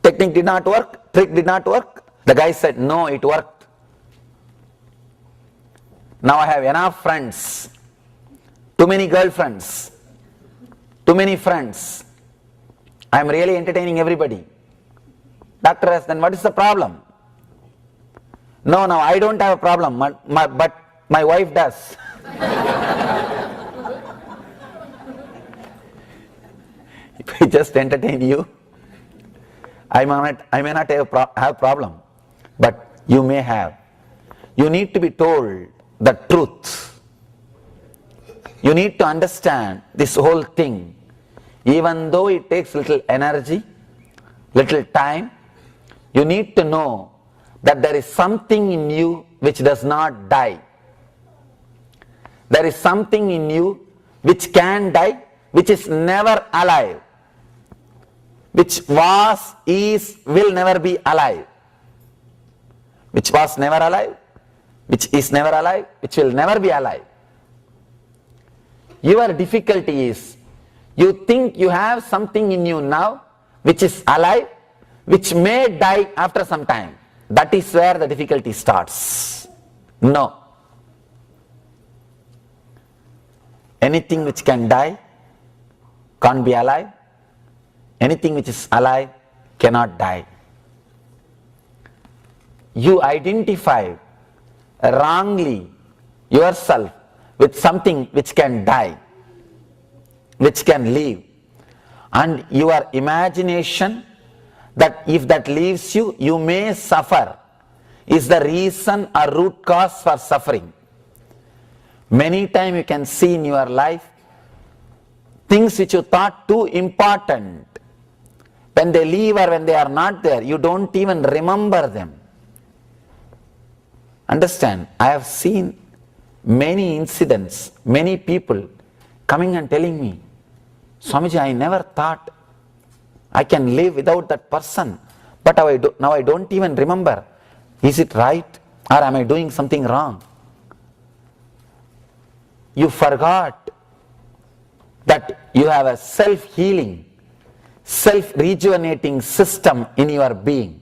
Technique did not work? Trick did not work? The guy said, no, it worked. Now I have enough friends, too many girlfriends, too many friends. I am really entertaining everybody. Doctor asked, then what is the problem? No, I don't have a problem, but my wife does. If I just entertain you, I may not have problem, but you may have. You need to be told the truth. You need to understand this whole thing. Even though it takes little energy, little time, you need to know that there is something in you which does not die. There is something in you which can die, which is never alive, which was, is, will never be alive. Which was never alive, which is never alive, which will never be alive. Your difficulty is, you think you have something in you now which is alive, which may die after some time. That is where the difficulty starts. No. Anything which can die can't be alive. Anything which is alive cannot die. You identify wrongly yourself with something which can die, which can leave, and your imagination that if that leaves you, you may suffer, is the reason or root cause for suffering. Many times you can see in your life things which you thought too important. When they leave or when they are not there, you don't even remember them. Understand, I have seen many incidents, many people coming and telling me, Swamiji, I never thought I can live without that person, but now I don't even remember. Is it right or am I doing something wrong? You forgot that you have a self-healing, self-rejuvenating system in your being.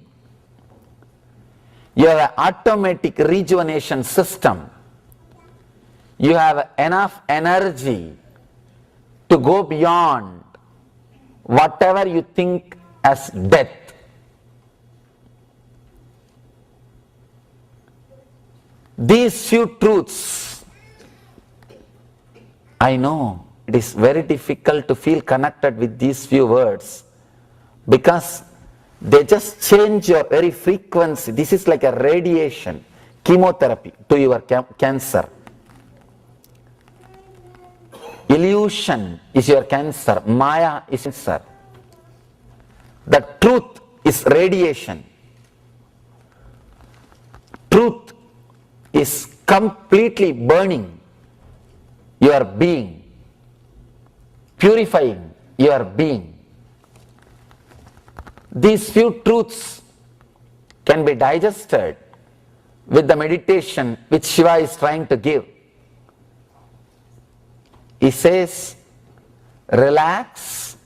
You have an automatic rejuvenation system. You have enough energy to go beyond whatever you think as death. These few truths, I know it is very difficult to feel connected with these few words because they just change your very frequency. This is like a radiation, chemotherapy to your cancer. Illusion is your cancer, Maya is cancer. The truth is radiation. Truth is completely burning your being, purifying your being. These few truths can be digested with the meditation which Shiva is trying to give. He says, relax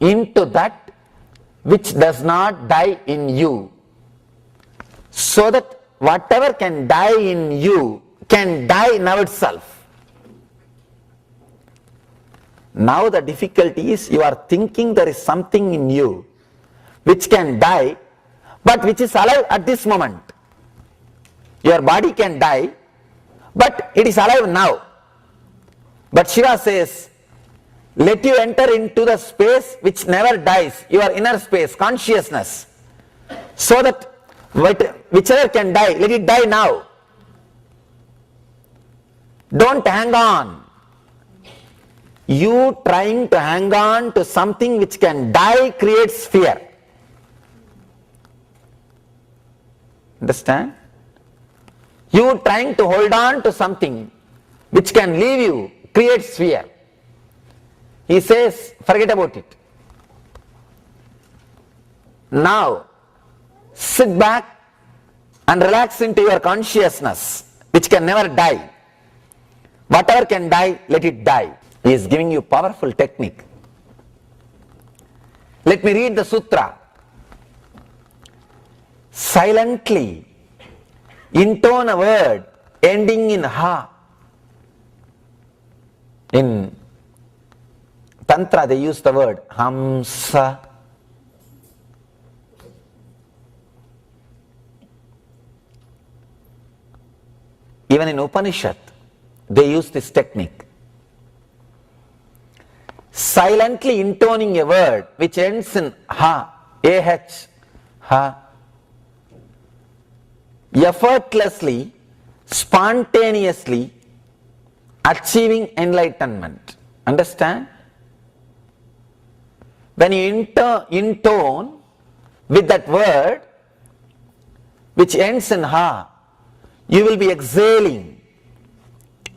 into that which does not die in you, so that whatever can die in you can die now itself. Now the difficulty is you are thinking there is something in you which can die, but which is alive at this moment. Your body can die, but it is alive now. But Shiva says, let you enter into the space which never dies, your inner space, consciousness, so that whichever can die, let it die now. Don't hang on. You trying to hang on to something which can die creates fear. Understand? You trying to hold on to something which can leave you creates fear. He says, forget about it. Now, sit back and relax into your consciousness, which can never die. Whatever can die, let it die. He is giving you powerful technique. Let me read the sutra. Silently intone a word ending in ha. In Tantra they use the word hamsa. Even in Upanishad they use this technique. Silently intoning a word which ends in ha, ah, ha. Effortlessly, spontaneously achieving enlightenment. Understand? When you intone with that word which ends in ha, you will be exhaling.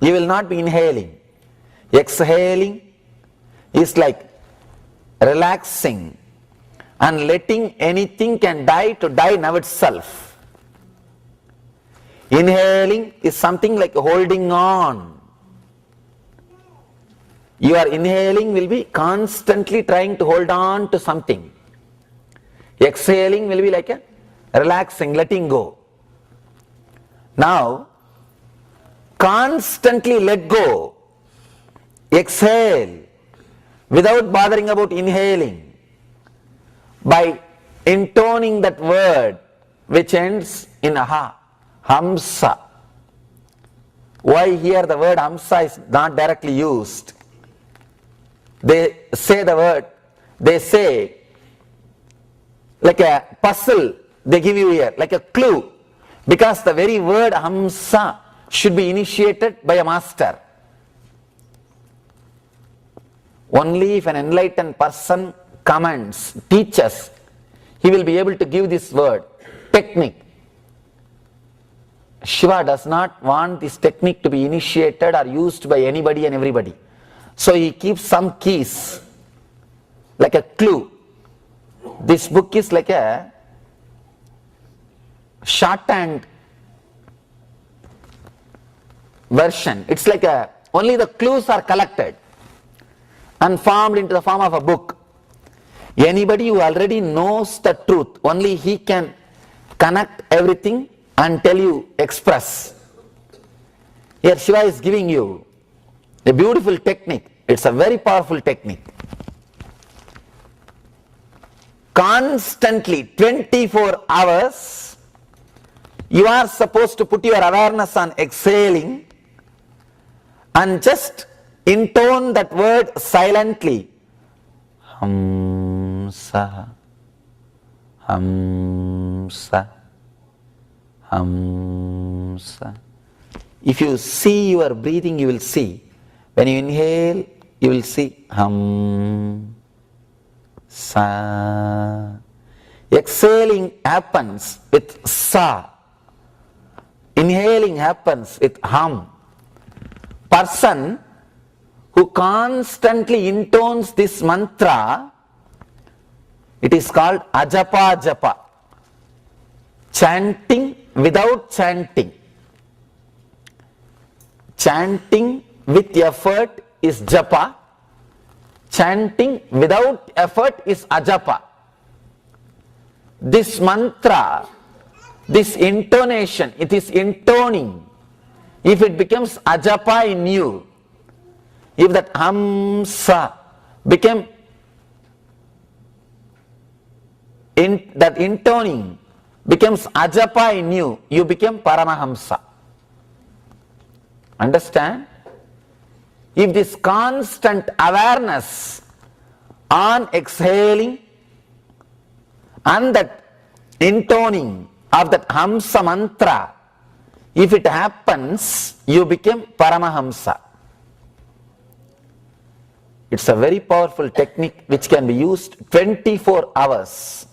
You will not be inhaling. Exhaling is like relaxing and letting anything can die to die now itself. Inhaling is something like holding on. Your inhaling will be constantly trying to hold on to something. Exhaling will be like a relaxing, letting go. Now, constantly let go. Exhale without bothering about inhaling by intoning that word which ends in aha. Hamsa. Why here the word hamsa is not directly used? They say the word, they say like a puzzle they give you here, like a clue, because the very word hamsa should be initiated by a master. Only if an enlightened person commands, teaches, he will be able to give this word, technique. Shiva does not want this technique to be initiated or used by anybody and everybody. So he keeps some keys, like a clue. This book is like a shorthand version. It's like only the clues are collected and formed into the form of a book. Anybody who already knows the truth, only he can connect everything and tell you, express. Here Shiva is giving you a beautiful technique. It's a very powerful technique. Constantly, 24 hours, you are supposed to put your awareness on exhaling and just intone that word silently. Hamsa, hamsa, hamsa. If you see your breathing, you will see. When you inhale, you will see hum, sa. Exhaling happens with sa. Inhaling happens with hum. Person who constantly intones this mantra, it is called ajapa japa. Chanting without chanting. Chanting with effort is japa. Chanting without effort is ajapa. This mantra, this intonation, it is intoning. If it becomes ajapa in you, if that hamsa became that intoning becomes ajapa in you, you become paramahamsa. Understand? If this constant awareness on exhaling and that intoning of that hamsa mantra, if it happens, you become paramahamsa. It's a very powerful technique which can be used 24 hours.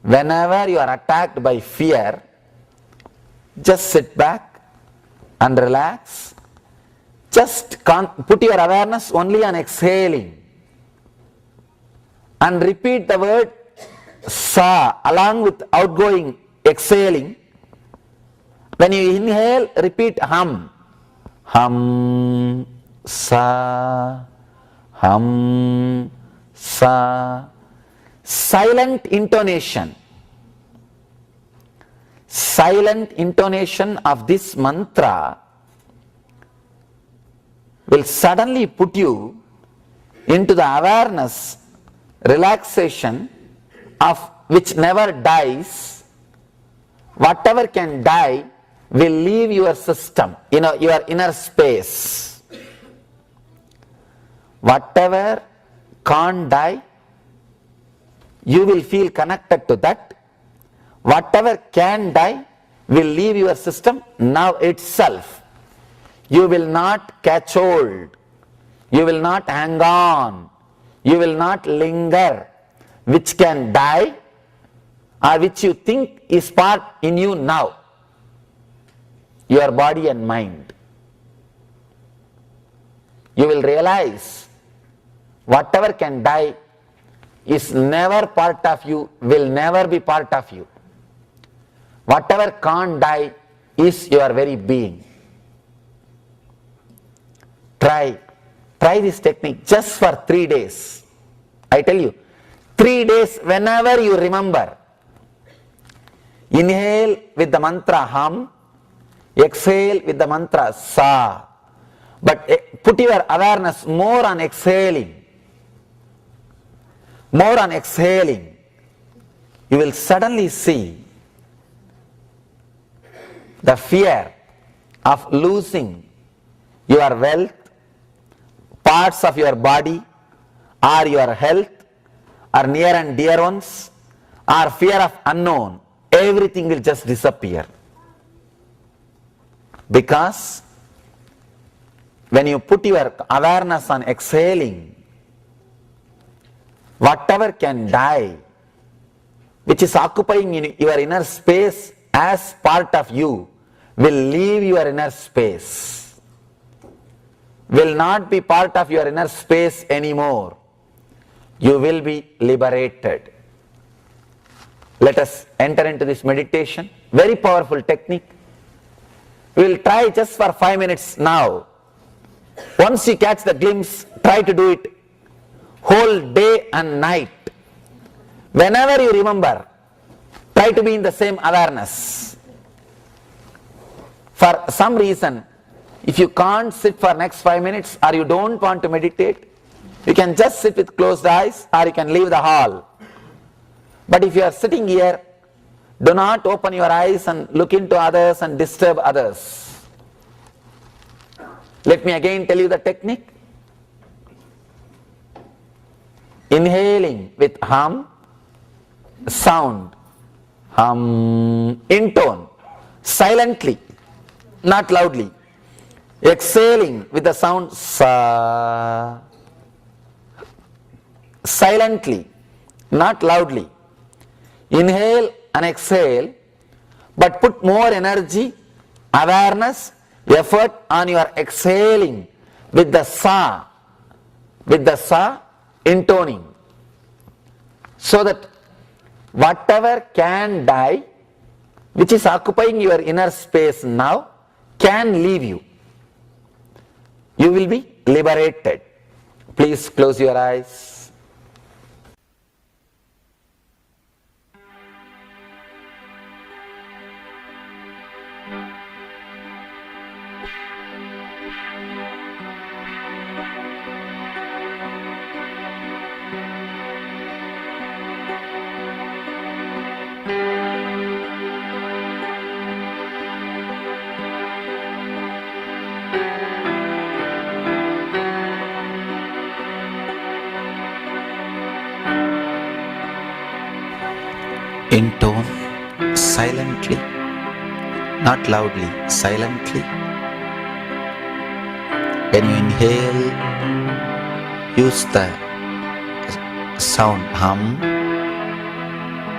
Whenever you are attacked by fear, just sit back and relax. Just put your awareness only on exhaling and repeat the word sa along with outgoing exhaling. When you inhale, repeat hum. Hum, sa, hum, sa. Silent intonation. Silent intonation of this mantra will suddenly put you into the awareness, relaxation of which never dies. Whatever can die will leave your system, your inner space. Whatever can't die, you will feel connected to that. Whatever can die will leave your system now itself. You will not catch hold. You will not hang on. You will not linger. Which can die or which you think is part in you now. Your body and mind. You will realize whatever can die is never part of you, will never be part of you. Whatever can't die is your very being. Try this technique just for 3 days. I tell you, 3 days whenever you remember. Inhale with the mantra hum, exhale with the mantra sa. But put your awareness more on exhaling. More on exhaling. You will suddenly see the fear of losing your wealth, parts of your body, or your health, or near and dear ones, or fear of unknown. Everything will just disappear. Because when you put your awareness on exhaling, whatever can die, which is occupying in your inner space as part of you, will leave your inner space, will not be part of your inner space anymore. You will be liberated. Let us enter into this meditation. Very powerful technique. We will try just for 5 minutes now. Once you catch the glimpse, try to do it whole day and night. Whenever you remember, try to be in the same awareness. For some reason, if you can't sit for next 5 minutes or you don't want to meditate, you can just sit with closed eyes or you can leave the hall. But if you are sitting here, do not open your eyes and look into others and disturb others. Let me again tell you the technique. Inhaling with hum, sound, hum, in tone, silently, not loudly. Exhaling with the sound sa, silently, not loudly. Inhale and exhale, but put more energy, awareness, effort on your exhaling with the sa intoning, so that whatever can die, which is occupying your inner space now, can leave you. You will be liberated. Please close your eyes. In tone, silently, not loudly, silently. When you inhale, use the sound hum.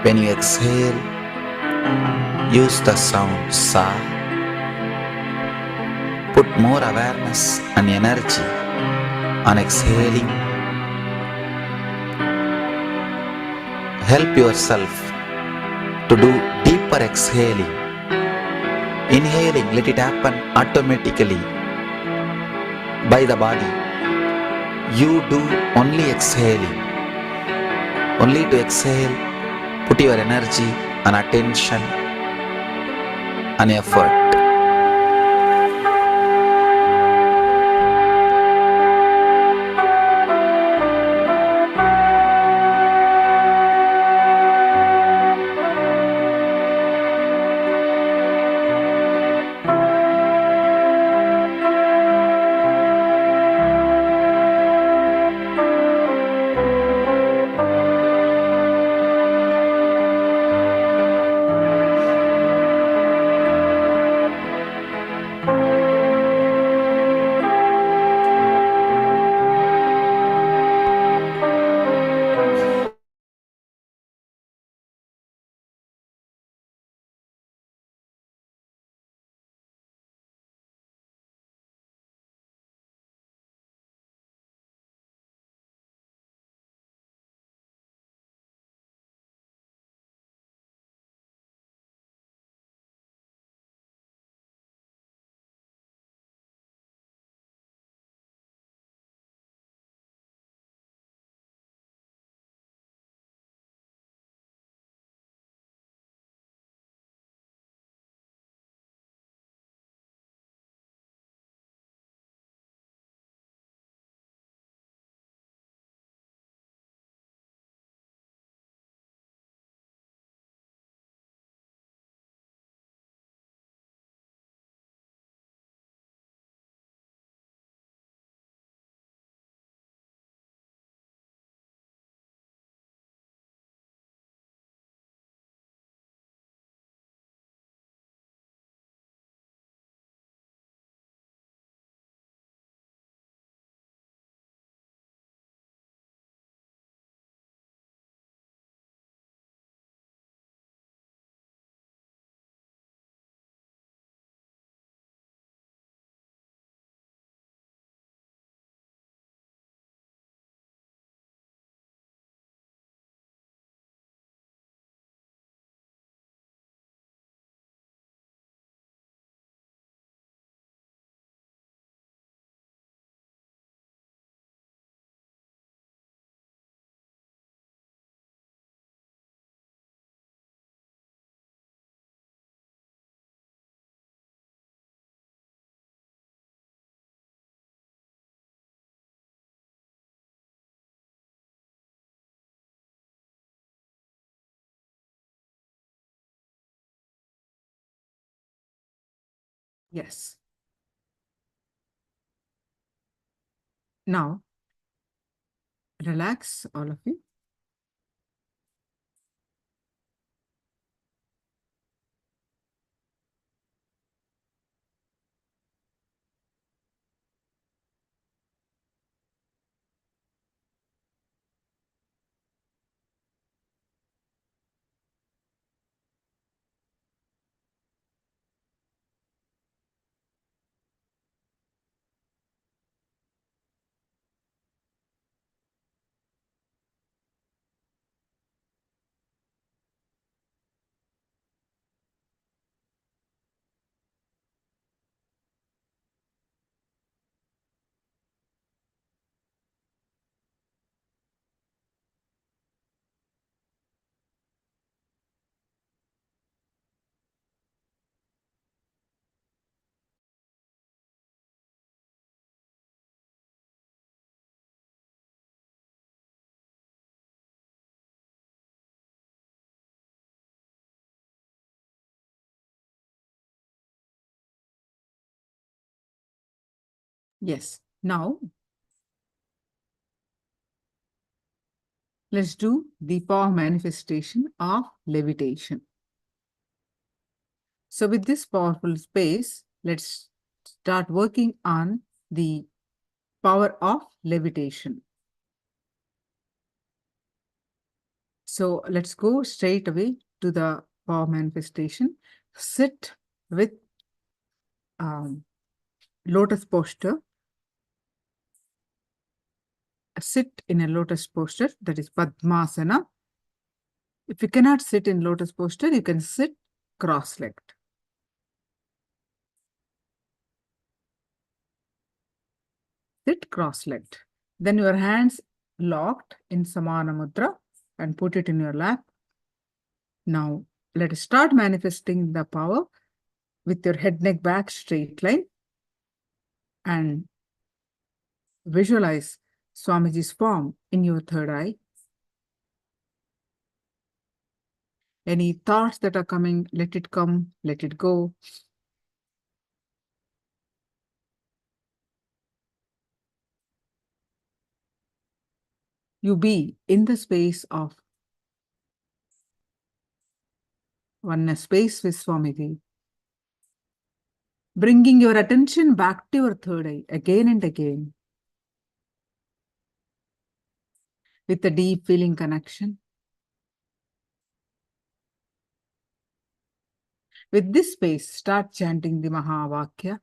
When you exhale, use the sound sa. Put more awareness and energy on exhaling. Help yourself to do deeper exhaling. Inhaling, let it happen automatically by the body. You do only exhaling. Only to exhale, put your energy and attention and effort. Yes. Now, relax, all of you. Yes. Now, let's do the power manifestation of levitation. So with this powerful space, let's start working on the power of levitation. So let's go straight away to the power manifestation. Sit with lotus posture. Sit in a lotus posture, that is Padmasana. If you cannot sit in lotus posture, you can sit cross-legged. Sit cross-legged. Then your hands locked in Samana Mudra and put it in your lap. Now, let us start manifesting the power with your head, neck, back, straight line. And visualize Swamiji's form in your third eye. Any thoughts that are coming, let it come, let it go. You be in the space of oneness, space with Swamiji. Bringing your attention back to your third eye again and again. With a deep feeling connection. With this space, start chanting the Mahavakya.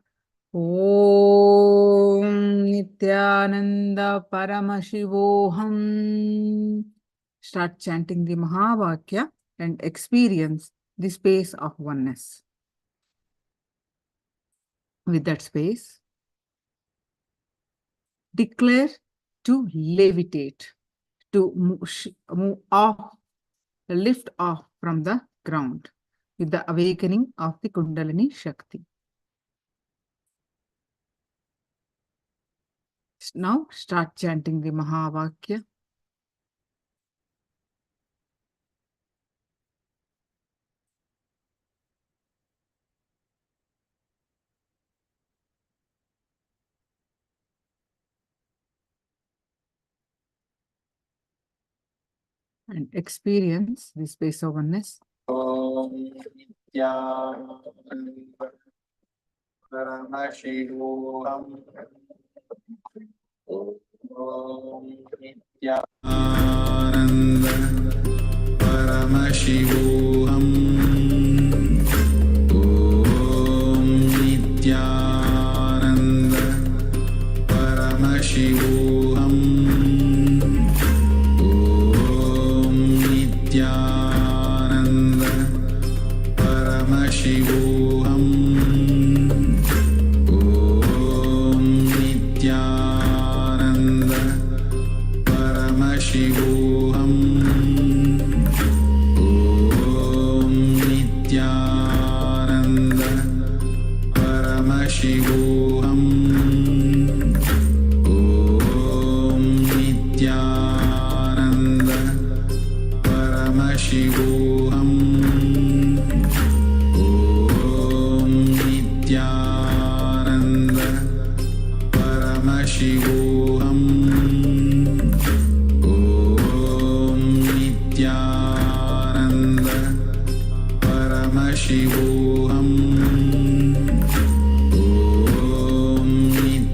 Om Nithyananda Paramashivoham. Start chanting the Mahavakya and experience the space of oneness. With that space, declare to levitate, to move off, lift off from the ground with the awakening of the Kundalini Shakti. Now start chanting the Mahavakya. And experience the space of oneness. Om Nithyananda Paramashivoham. Om Nithyananda Paramashivoham. Om Nithyananda Paramashivoham. Om Nithyananda Paramashivoham. Om Nithyananda Paramashivoham. Om Nithyananda Paramashivoham. Om Nithyananda Paramashivoham. Om Nithyananda Paramashivoham.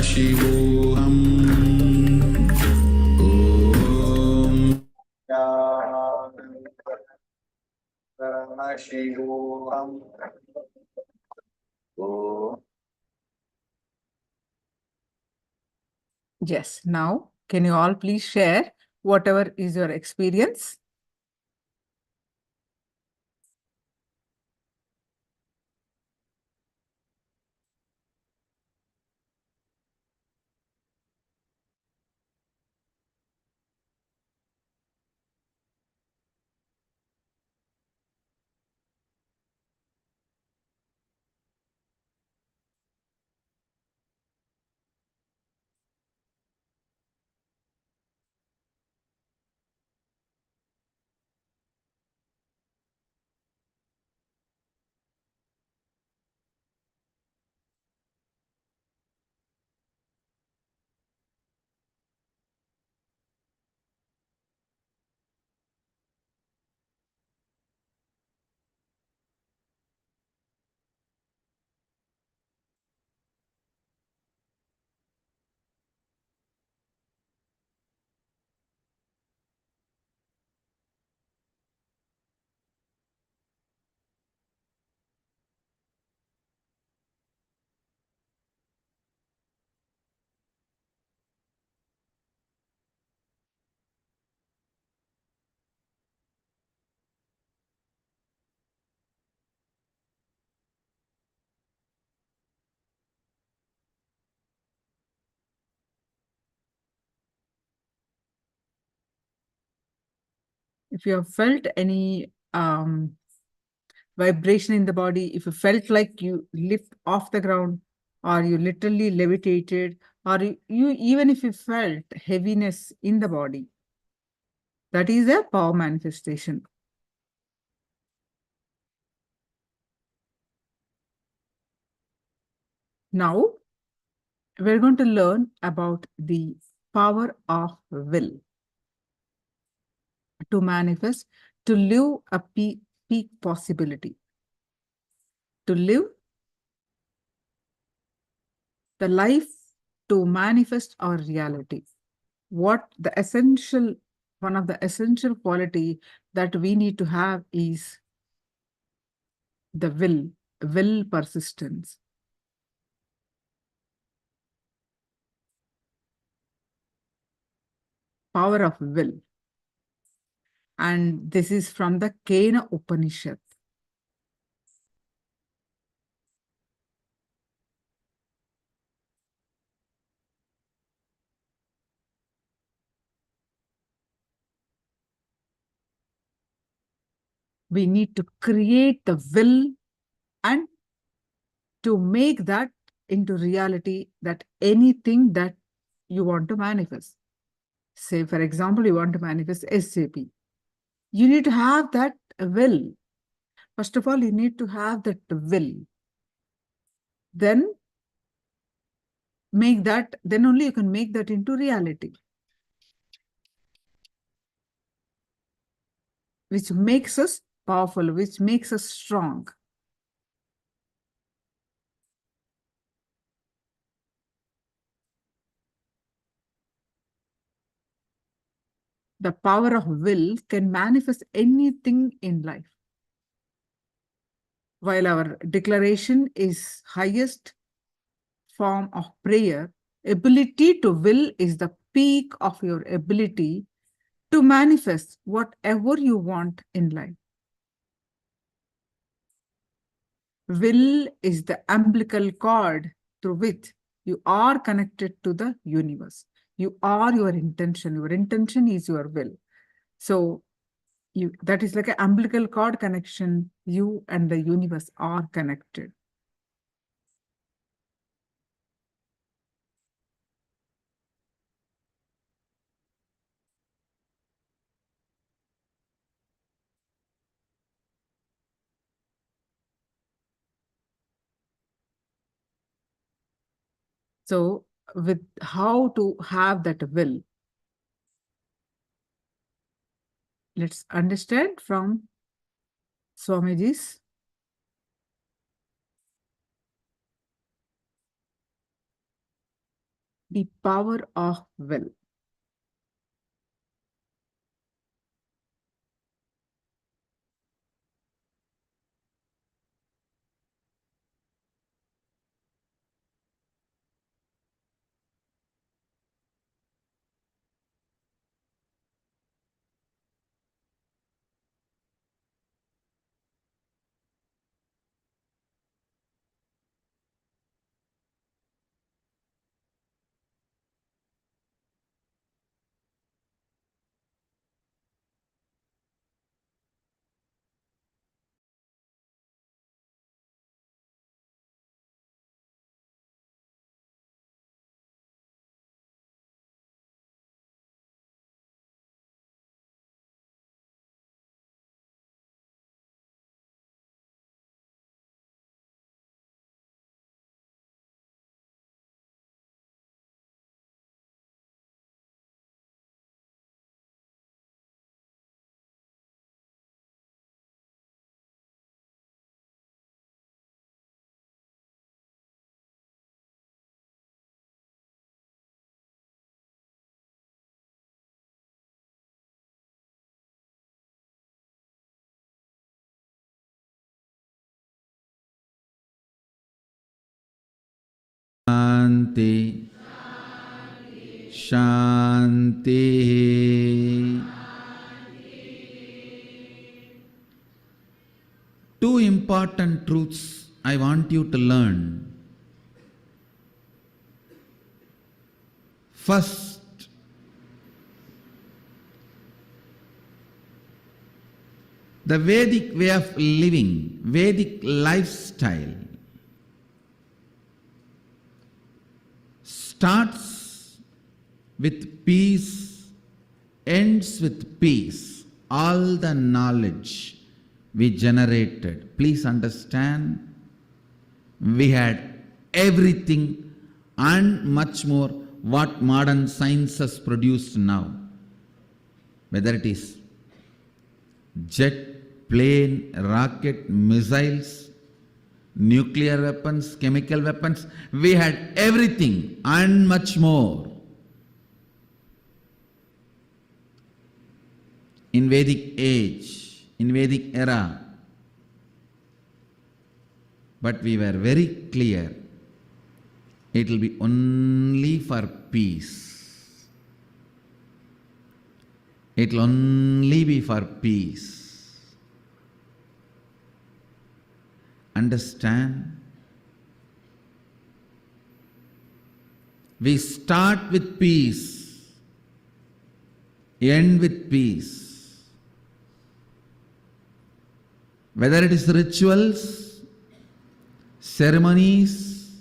Paramashivoham. Om. Paramashivoham. Om. Yes, now can you all please share whatever is your experience? If you have felt any vibration in the body, if you felt like you lift off the ground, or you literally levitated, or you even if you felt heaviness in the body, that is a power manifestation. Now, we're going to learn about the power of will to manifest, to live a peak possibility, to live the life, to manifest our reality. What the essential, one of the essential quality that we need to have is the will persistence. Power of will. And this is from the Kena Upanishad. We need to create the will and to make that into reality, that anything that you want to manifest. Say, for example, you want to manifest SAP. You need to have that will. First of all, you need to have that will. Then make that, then only you can make that into reality. Which makes us powerful, which makes us strong. The power of will can manifest anything in life. While our declaration is highest form of prayer, ability to will is the peak of your ability to manifest whatever you want in life. Will is the umbilical cord through which you are connected to the universe. You are your intention. Your intention is your will. So that is like an umbilical cord connection. You and the universe are connected. So with how to have that will, let's understand from Swamiji's the power of will. Shanti. Shanti. Two important truths I want you to learn. First, the Vedic way of living, Vedic lifestyle starts with peace, ends with peace. All the knowledge we generated, please understand, we had everything and much more what modern science has produced now. Whether it is jet, plane, rocket, missiles, nuclear weapons, chemical weapons, we had everything and much more. In Vedic age, in Vedic era. But we were very clear, it will be only for peace. It will only be for peace. Understand? We start with peace, end with peace. Whether it is rituals, ceremonies,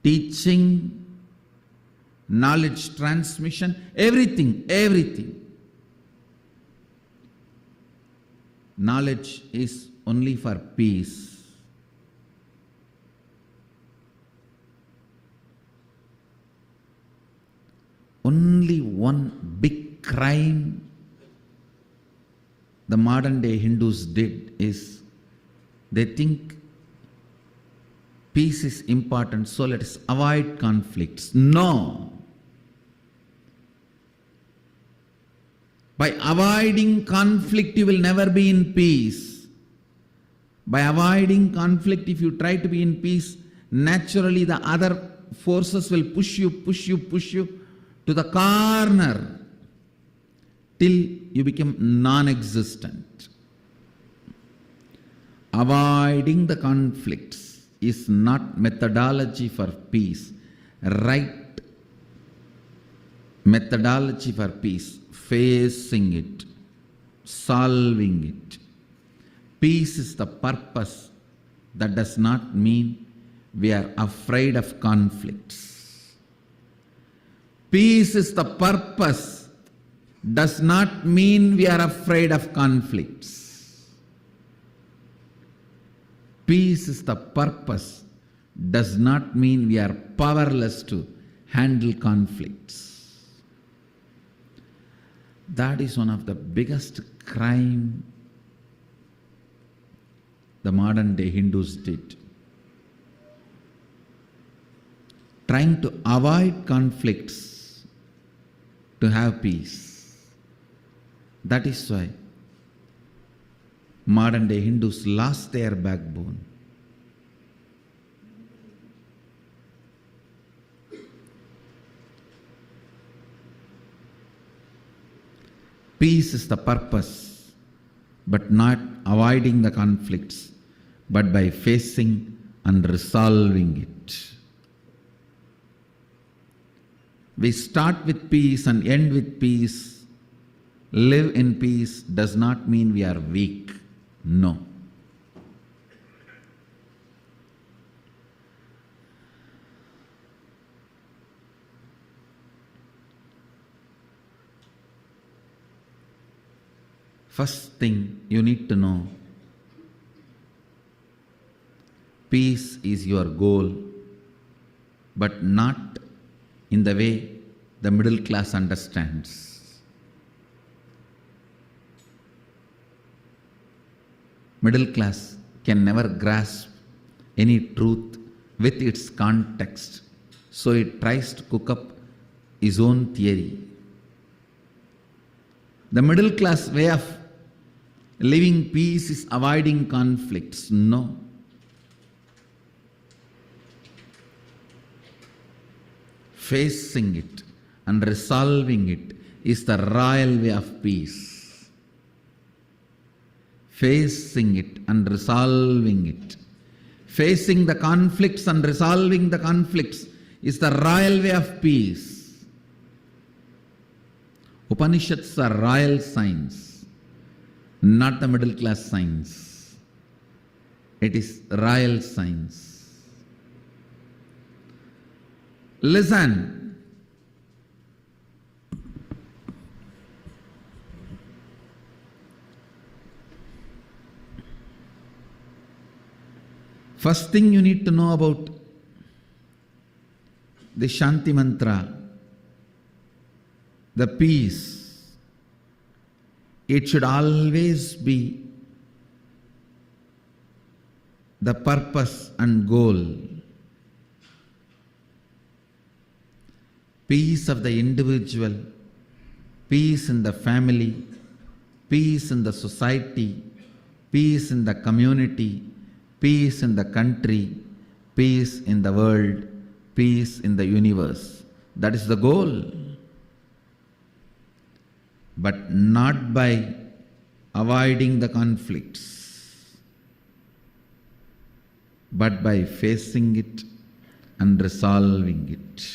teaching, knowledge transmission, everything. Knowledge is only for peace. Only one big crime the modern day Hindus did is they think peace is important, so let us avoid conflicts. No. By avoiding conflict, you will never be in peace. By avoiding conflict, if you try to be in peace, naturally the other forces will push you to the corner till you become non-existent. Avoiding the conflicts is not methodology for peace. Right methodology for peace, facing it, solving it. Peace is the purpose. That does not mean we are afraid of conflicts. Peace is the purpose. Does not mean we are afraid of conflicts. Peace is the purpose. Does not mean we are powerless to handle conflicts. That is one of the biggest crime the modern day Hindus did. trying to avoid conflicts to have peace. That is why modern day Hindus lost their backbone. Peace is the purpose, but not avoiding the conflicts, but by facing and resolving it. We start with peace and end with peace. Live in peace does not mean we are weak. No. First thing you need to know, peace is your goal, but not in the way the middle class understands. Middle class can never grasp any truth with its context, so it tries to cook up its own theory. The middle class way of living peace is avoiding conflicts. No. Facing it and resolving it is the royal way of peace. Facing it and resolving it. Facing the conflicts and resolving the conflicts is the royal way of peace. Upanishads are royal science, not the middle class science. It is royal science. Listen. First thing you need to know about the Shanti mantra, the peace, it should always be the purpose and goal. Peace of the individual, peace in the family, peace in the society, peace in the community, peace in the country, peace in the world, peace in the universe. That is the goal. But not by avoiding the conflicts, but by facing it and resolving it.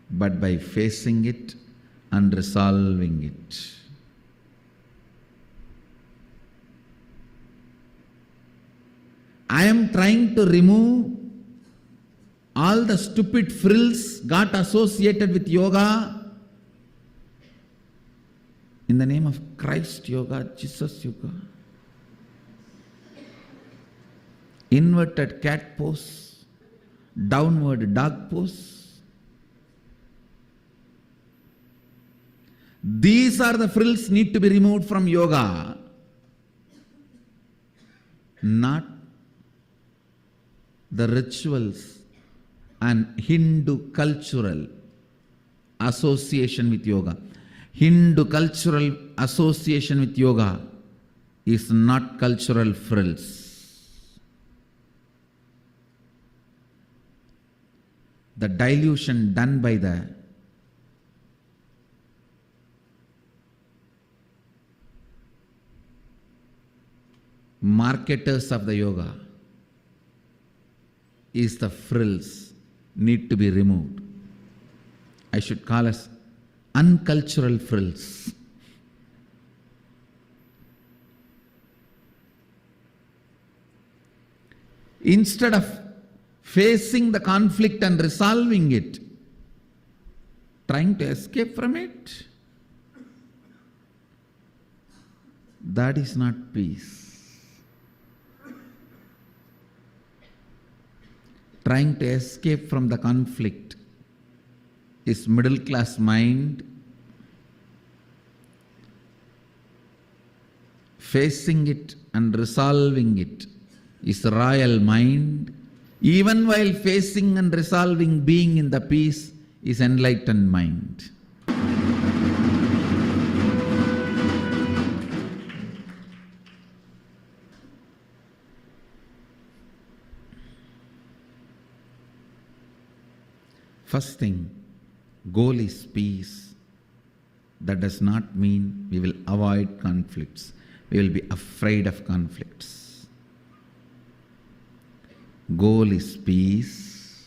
But by facing it and resolving it. I am trying to remove all the stupid frills got associated with yoga in the name of Christ yoga, Jesus yoga. Inverted cat pose, downward dog pose. These are the frills need to be removed from yoga, not the rituals and Hindu cultural association with yoga. Hindu cultural association with yoga is not cultural frills. The dilution done by the marketers of the yoga is the frills need to be removed. I should call us uncultural frills. Instead of facing the conflict and resolving it, trying to escape from it, that is not peace. Trying to escape from the conflict is middle class mind. Facing it and resolving it is royal mind. Even while facing and resolving, being in the peace is enlightened mind. First thing, goal is peace. That does not mean we will avoid conflicts. We will be afraid of conflicts. Goal is peace.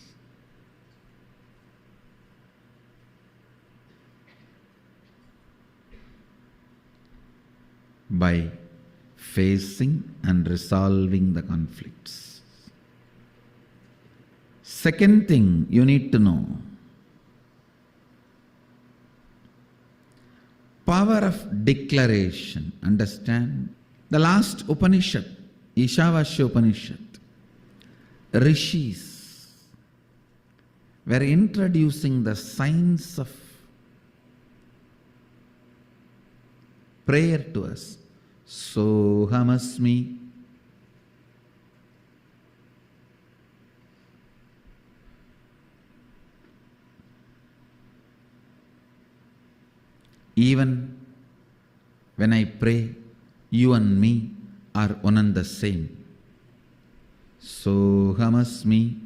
By facing and resolving the conflicts. Second thing you need to know, power of declaration. Understand? The last Upanishad, Ishavasya Upanishad, Rishis were introducing the science of prayer to us. Sohamasmi. Even when I pray, you and me are one and the same. Sohamasmi.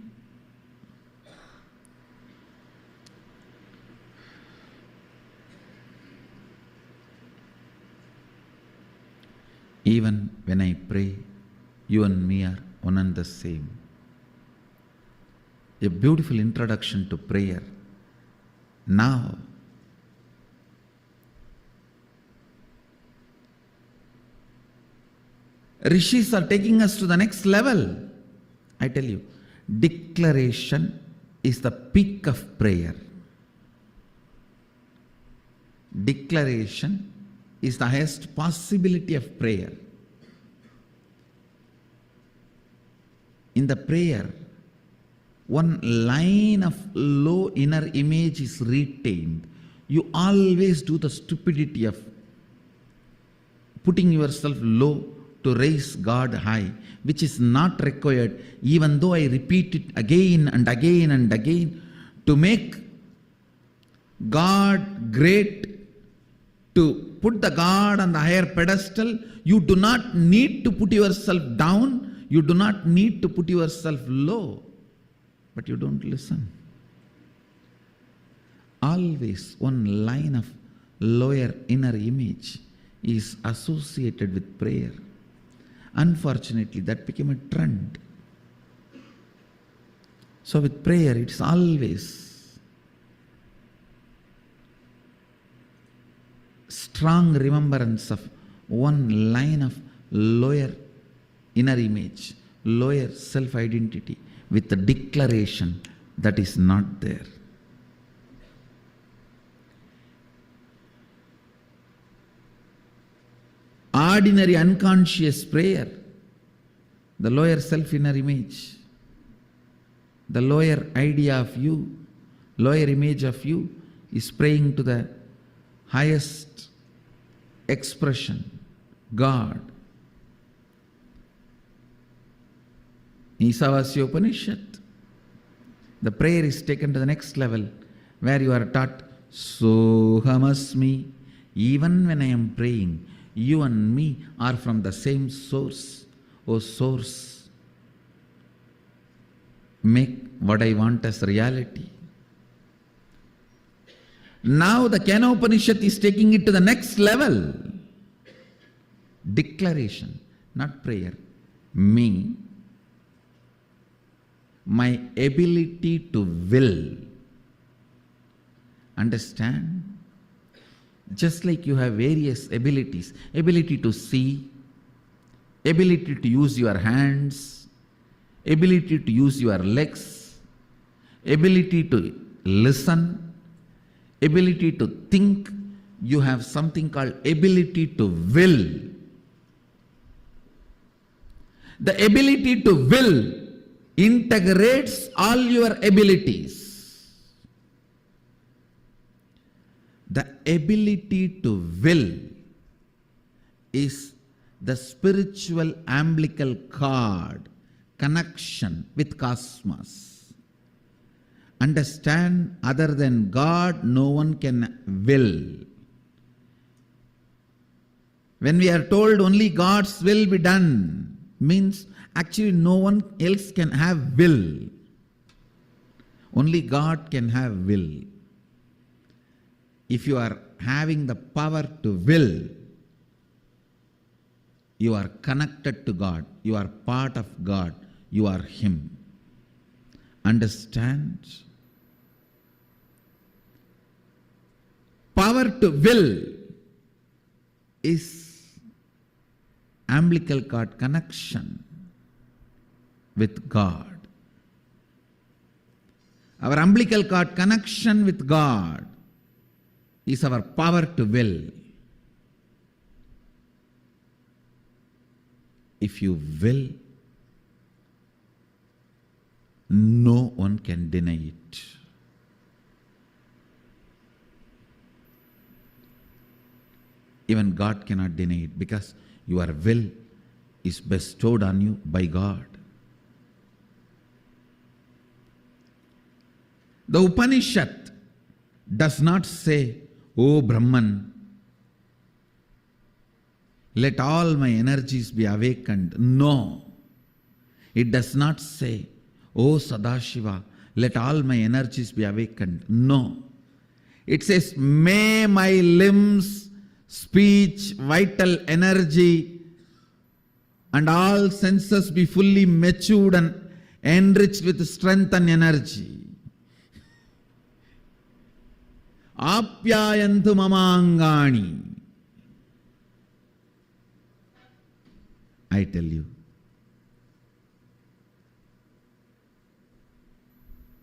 Even when I pray, you and me are one and the same. A beautiful introduction to prayer. Now, Rishis are taking us to the next level. I tell you, declaration is the peak of prayer. Declaration is the highest possibility of prayer. In the prayer, one line of low inner image is retained. You always do the stupidity of putting yourself low to raise God high, which is not required, even though I repeat it again and again and again, to make God great, to put the God on the higher pedestal. You do not need to put yourself down, you do not need to put yourself low, but you don't listen. Always one line of lower inner image is associated with prayer. Unfortunately, that became a trend. So with prayer, it's always strong remembrance of one line of lower inner image, lower self-identity, with the declaration that is not there. Ordinary unconscious prayer, the lower self-inner image, the lower idea of you, lower image of you is praying to the highest expression, God. Ishavasya Upanishad, the prayer is taken to the next level where you are taught, Sohamasmi. Even when I am praying, you and me are from the same source. O source, make what I want as reality. Now the Kena Upanishad is taking it to the next level. Declaration, not prayer. Me, my ability to will. Understand? Just like you have various abilities, ability to see, ability to use your hands, ability to use your legs, ability to listen, ability to think, you have something called ability to will. The ability to will integrates all your abilities. The ability to will is the spiritual umbilical cord connection with cosmos. Understand, other than God, no one can will. When we are told only God's will be done, means actually no one else can have will. Only God can have will. If you are having the power to will, you are connected to God. You are part of God. You are Him. Understand? Power to will is umbilical cord connection with God. Our umbilical cord connection with God is our power to will. If you will, no one can deny it. Even God cannot deny it, because your will is bestowed on you by God. The Upanishad does not say, "O Brahman, let all my energies be awakened." No. It does not say, "O Sadashiva, let all my energies be awakened." No. It says, "May my limbs, speech, vital energy, and all senses be fully matured and enriched with strength and energy. Apyayantu mamangani." I tell you,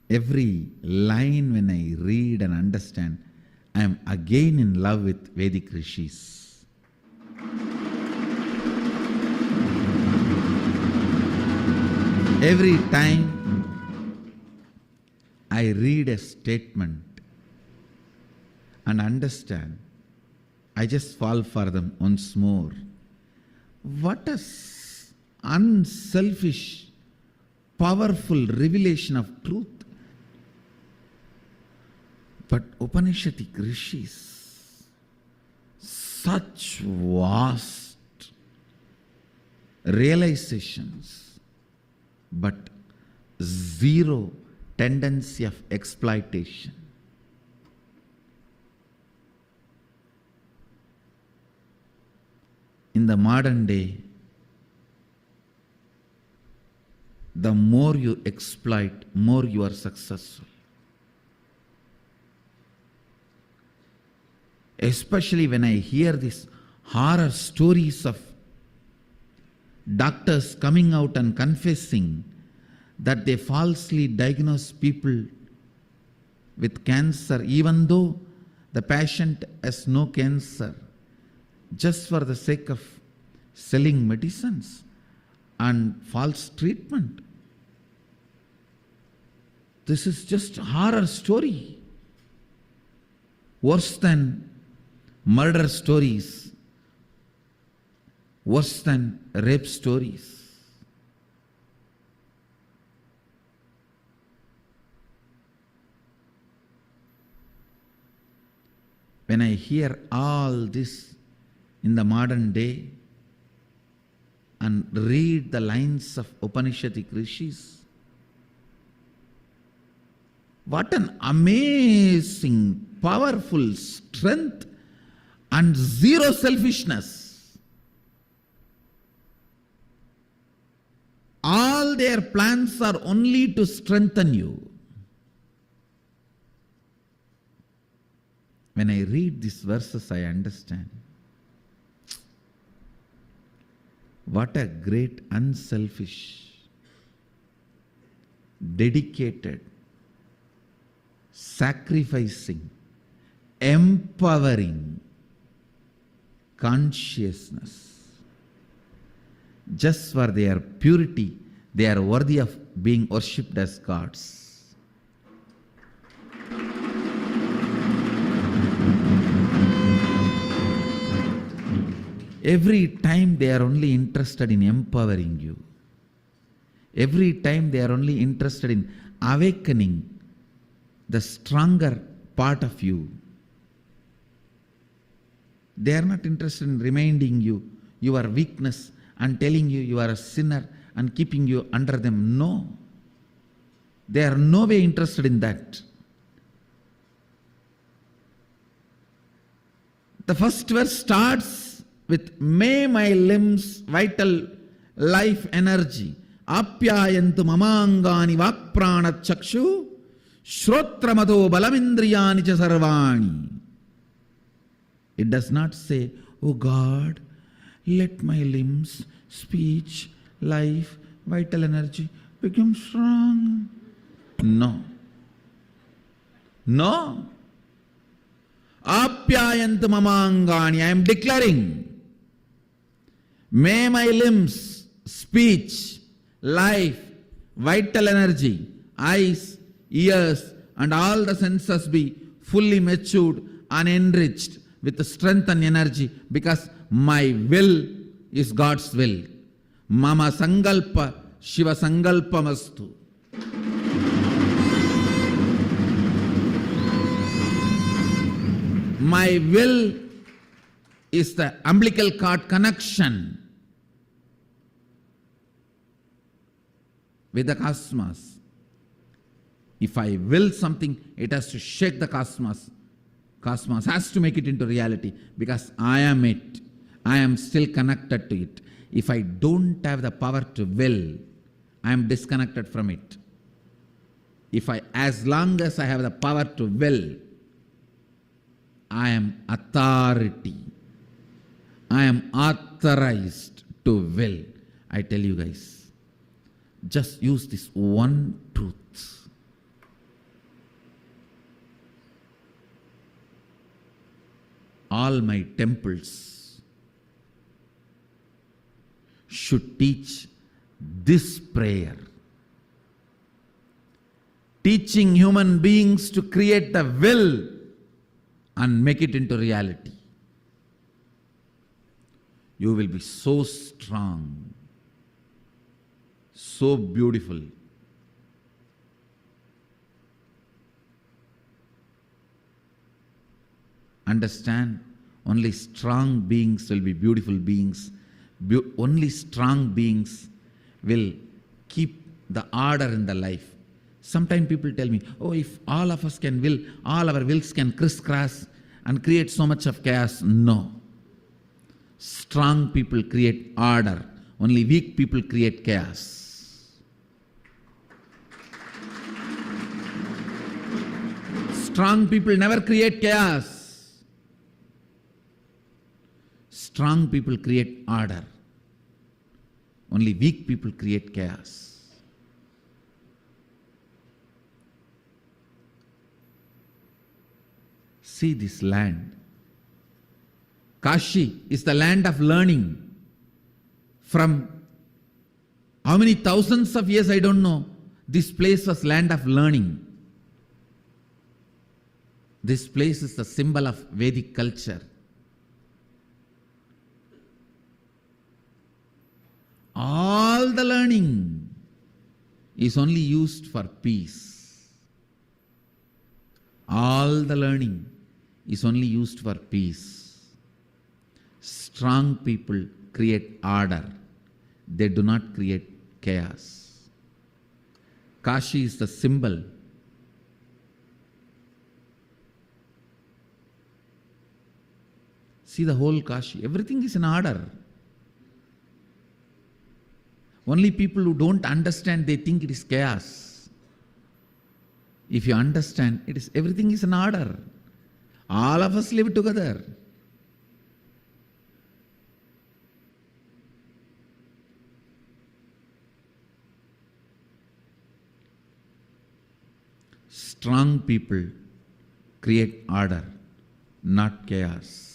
every line when I read and understand, I am again in love with Vedic rishis. Every time I read a statement and understand, I just fall for them once more. What a unselfish, powerful revelation of truth. But Upanishadic rishis, such vast realizations, but zero tendency of exploitation. In the modern day, the more you exploit, more you are successful. Especially when I hear these horror stories of doctors coming out and confessing that they falsely diagnose people with cancer, even though the patient has no cancer, just for the sake of selling medicines and false treatment. This is just a horror story. Worse than murder stories, worse than rape stories. When I hear all this in the modern day and read the lines of Upanishadic rishis, what an amazing, powerful strength and zero selfishness. All their plans are only to strengthen you. When I read these verses, I understand. What a great, unselfish, dedicated, sacrificing, empowering consciousness. Just for their purity, they are worthy of being worshipped as gods. Every time they are only interested in empowering you. Every time they are only interested in awakening the stronger part of you. They are not interested in reminding you your weakness and telling you you are a sinner and keeping you under them. No. They are no way interested in that. The first verse starts with, may my limbs, vital life energy, apyayantu mamangani vakprana chakshu, shrotramado balamindriyani cha sarvani. It does not say, oh God, let my limbs, speech, life, vital energy become strong. No. No. Apyayantu mamangani. I am declaring, may my limbs, speech, life, vital energy, eyes, ears, and all the senses be fully matured and enriched with the strength and energy, because my will is God's will. Mama sangalpa Shiva sangalpamastu. My will is the umbilical cord connection with the cosmos. If I will something, it has to shake the cosmos. Cosmos has to make it into reality, because I am it. I am still connected to it. If I don't have the power to will, I am disconnected from it. As long as I have the power to will, I am authority. I am authorized to will. I tell you guys, just use this one truth. All my temples should teach this prayer, teaching human beings to create the will and make it into reality. You will be so strong, so beautiful. Understand, only strong beings will be beautiful beings. Only strong beings will keep the order in the life. Sometimes people tell me, oh, if all of us can will, all our wills can crisscross and create so much of chaos. No. Strong people create order. Only weak people create chaos. Strong people never create chaos. Strong people create order. Only weak people create chaos. See this land. Kashi is the land of learning. From how many thousands of years, I don't know, this place was land of learning. This place is the symbol of Vedic culture. All the learning is only used for peace. All the learning is only used for peace. Strong people create order. They do not create chaos. Kashi is the symbol. See the whole Kashi. Everything is in order. Only people who don't understand, they think it is chaos. If you understand, everything is in order. All of us live together. Strong people create order, not chaos.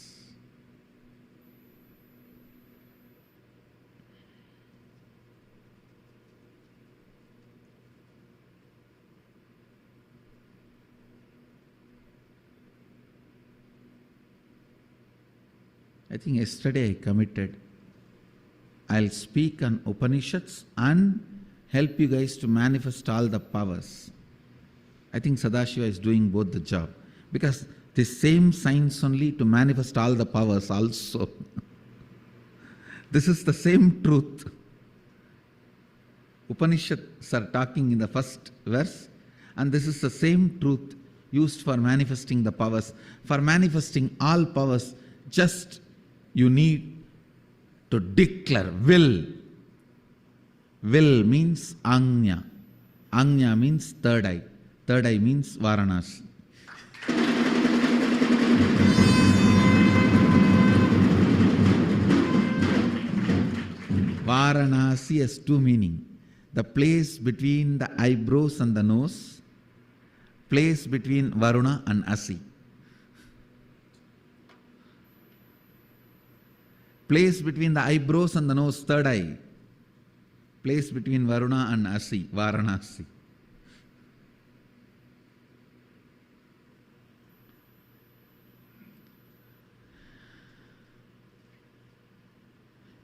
I think yesterday I committed, I'll speak on Upanishads and help you guys to manifest all the powers. I think Sadashiva is doing both the job, because the same science only to manifest all the powers also. This is the same truth. Upanishads are talking in the first verse, and this is the same truth used for manifesting the powers. For manifesting all powers, just you need to declare will. Will means Anya. Anya means third eye. Third eye means Varanasi. Varanasi has two meanings. The place between the eyebrows and the nose, place between Varuna and Asi. Place between the eyebrows and the nose, third eye. Place between Varuna and Asi, Varanasi.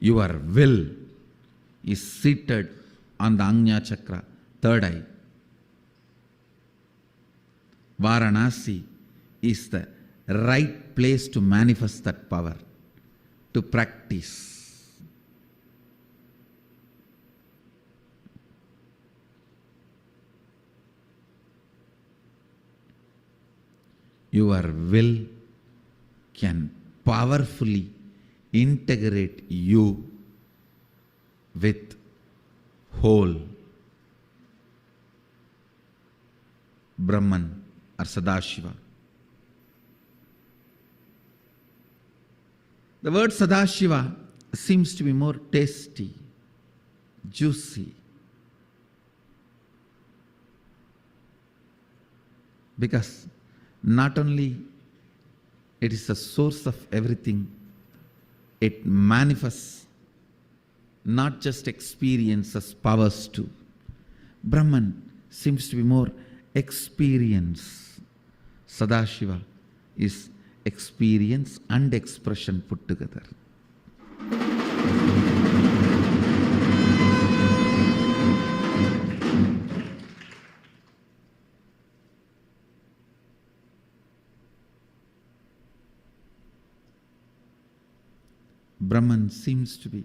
Your will is seated on the Anya Chakra, third eye. Varanasi is the right place to manifest that power, to practice. Your will can powerfully integrate you with whole Brahman or Sadashiva. The word Sadashiva seems to be more tasty, juicy, because not only it is the source of everything, it manifests not just experiences, powers too. Brahman seems to be more experience. Sadashiva is experience and expression put together. Brahman seems to be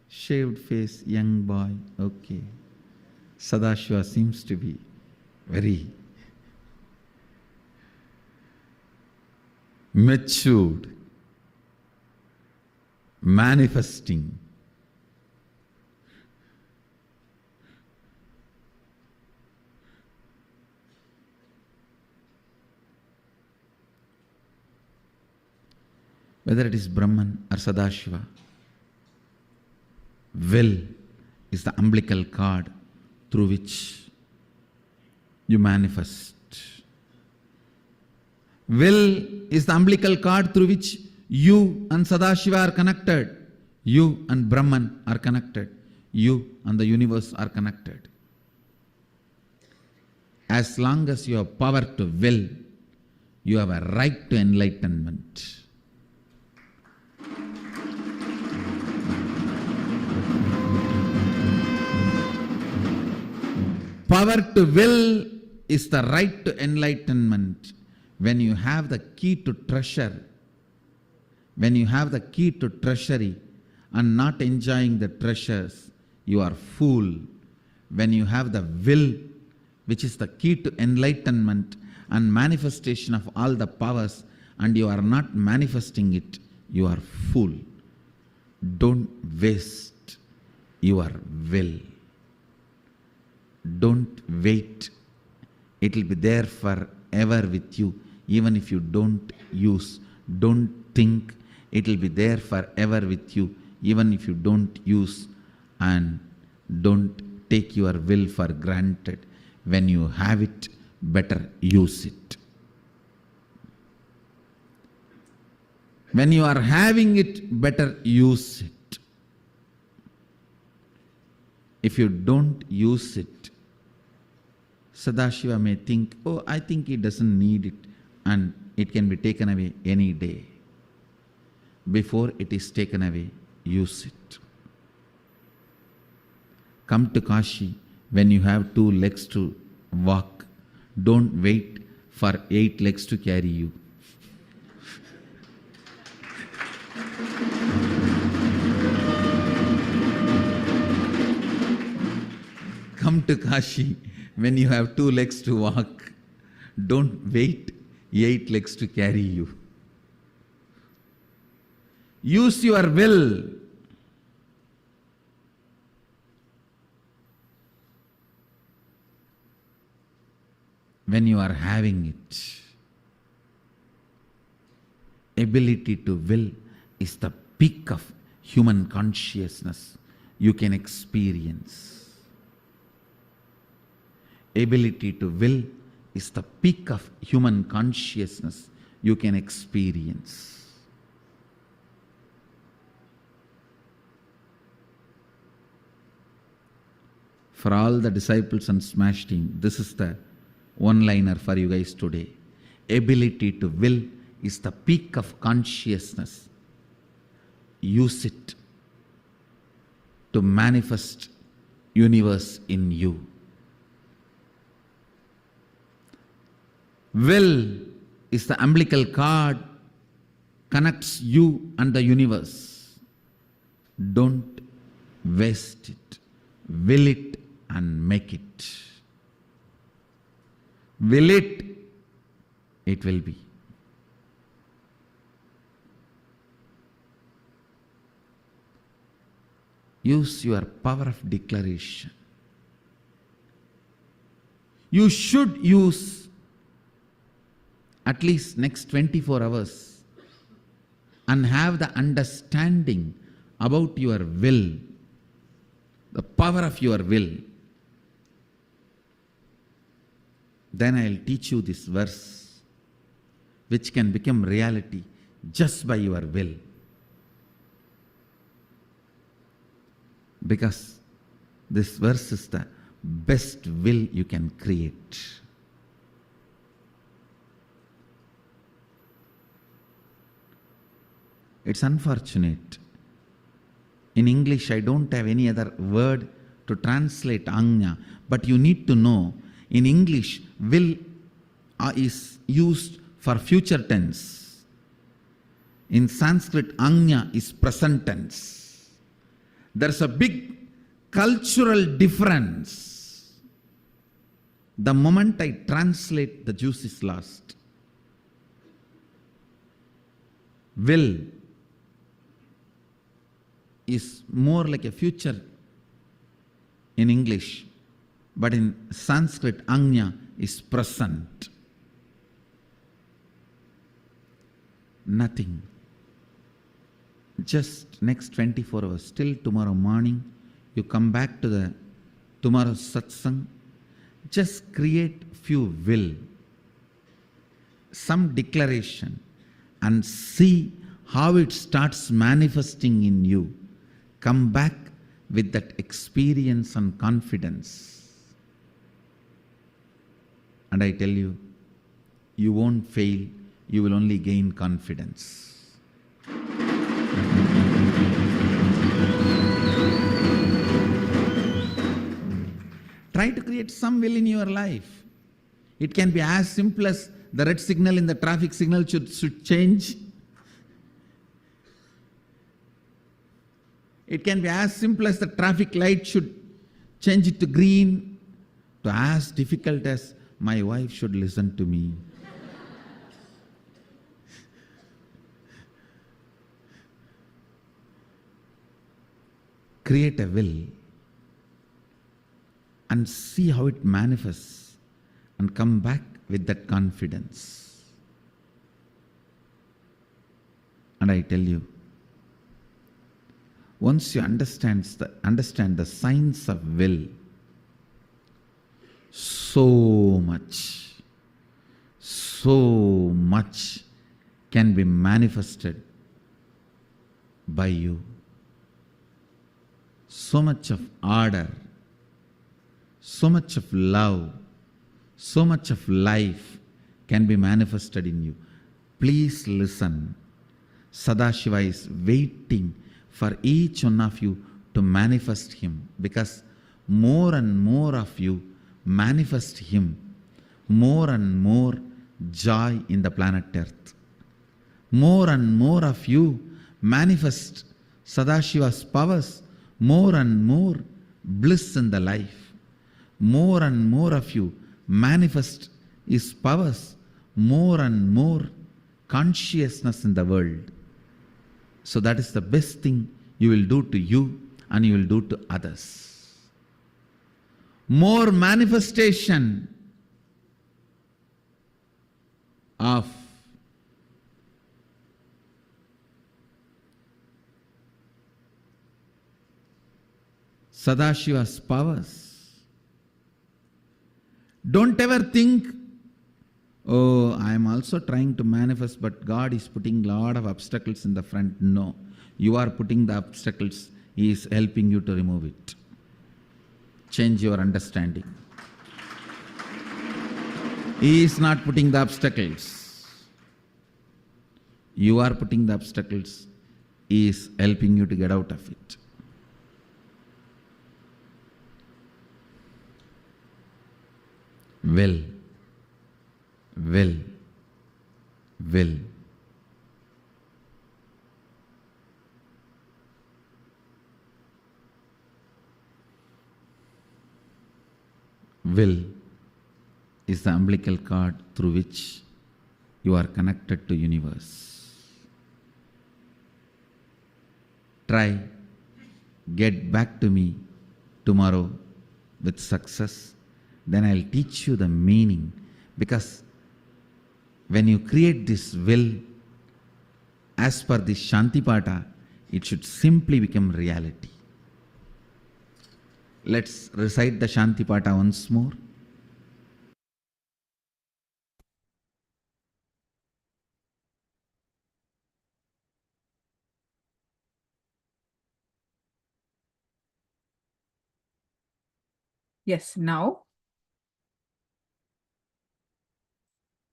shaved face, young boy, okay. Sadashiva seems to be very matured, manifesting. Whether it is Brahman or Sadashiva, will is the umbilical cord through which you manifest. Will is the umbilical cord through which you and Sadashiva are connected. You and Brahman are connected. You and the universe are connected. As long as you have power to will, you have a right to enlightenment. Power to will is the right to enlightenment. When you have the key to treasure, when you have the key to treasury and not enjoying the treasures, you are fool. When you have the will, which is the key to enlightenment and manifestation of all the powers, and you are not manifesting it, you are fool. Don't waste your will. Don't wait. It will be there forever with you, even if you don't use. Don't think. It will be there forever with you, even if you don't use. And don't take your will for granted. When you have it, better use it. When you are having it, better use it. If you don't use it, Sadashiva may think, oh, I think he doesn't need it, and it can be taken away any day. Before it is taken away, use it. Come to Kashi when you have 2 legs to walk. Don't wait for 8 legs to carry you. Come to Kashi when you have 2 legs to walk. Don't wait 8 legs to carry you. Use your will. When you are having it. Ability to will is the peak of human consciousness you can experience. Ability to will is the peak of human consciousness you can experience. For all the disciples and Smash team, this is the one-liner for you guys today. Ability to will is the peak of consciousness. Use it to manifest universe in you. Will is the umbilical cord, connects you and the universe. Don't waste it. Will it and make it. Will it, it will be. Use your power of declaration. You should use at least next 24 hours and have the understanding about your will, the power of your will. Then I'll teach you this verse which can become reality just by your will. Because this verse is the best will you can create. It's unfortunate. In English, I don't have any other word to translate Anya, but you need to know, in English, will is used for future tense. In Sanskrit, Anya is present tense. There's a big cultural difference. The moment I translate, the juice is lost. Will is more like a future in English, but in Sanskrit, Anya is present. Nothing. Just next 24 hours, till tomorrow morning, you come back to the tomorrow's satsang, just create few will, some declaration, and see how it starts manifesting in you. Come back with that experience and confidence. And I tell you, you won't fail, you will only gain confidence. Try to create some will in your life. It can be as simple as the red signal in the traffic signal should change. It can be as simple as the traffic light should change it to green, to as difficult as my wife should listen to me. Create a will and see how it manifests and come back with that confidence. And I tell you, once you understand the science of will, so much can be manifested by you. So much of order, so much of love, so much of life can be manifested in you. Please listen. Sadashiva is waiting for each one of you to manifest him, because more and more of you manifest Him, more and more joy in the planet Earth. More and more of you manifest Sadashiva's powers, more and more bliss in the life. More and more of you manifest His powers, more and more consciousness in the world. So that is the best thing you will do to you and you will do to others. More manifestation of Sadashiva's powers. Don't ever think, oh, I am also trying to manifest, but God is putting a lot of obstacles in the front. No, you are putting the obstacles. He is helping you to remove it. Change your understanding. He is not putting the obstacles. You are putting the obstacles. He is helping you to get out of it. Will. Will. Will. Will is the umbilical cord through which you are connected to universe. Try, get back to me tomorrow with success, then I'll teach you the meaning. Because when you create this will, as per the Shantipata, it should simply become reality. Let's recite the Shantipata once more. Yes, now,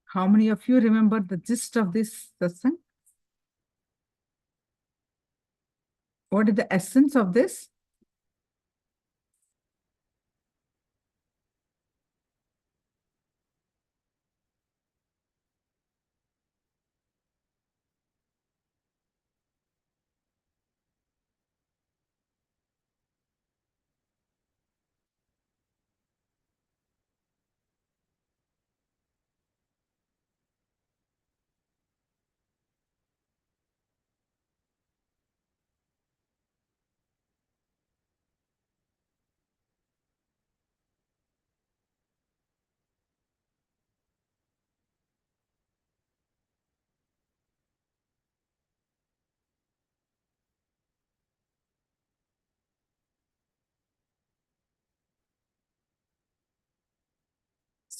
how many of you remember the gist of this satsang? What is the essence of this?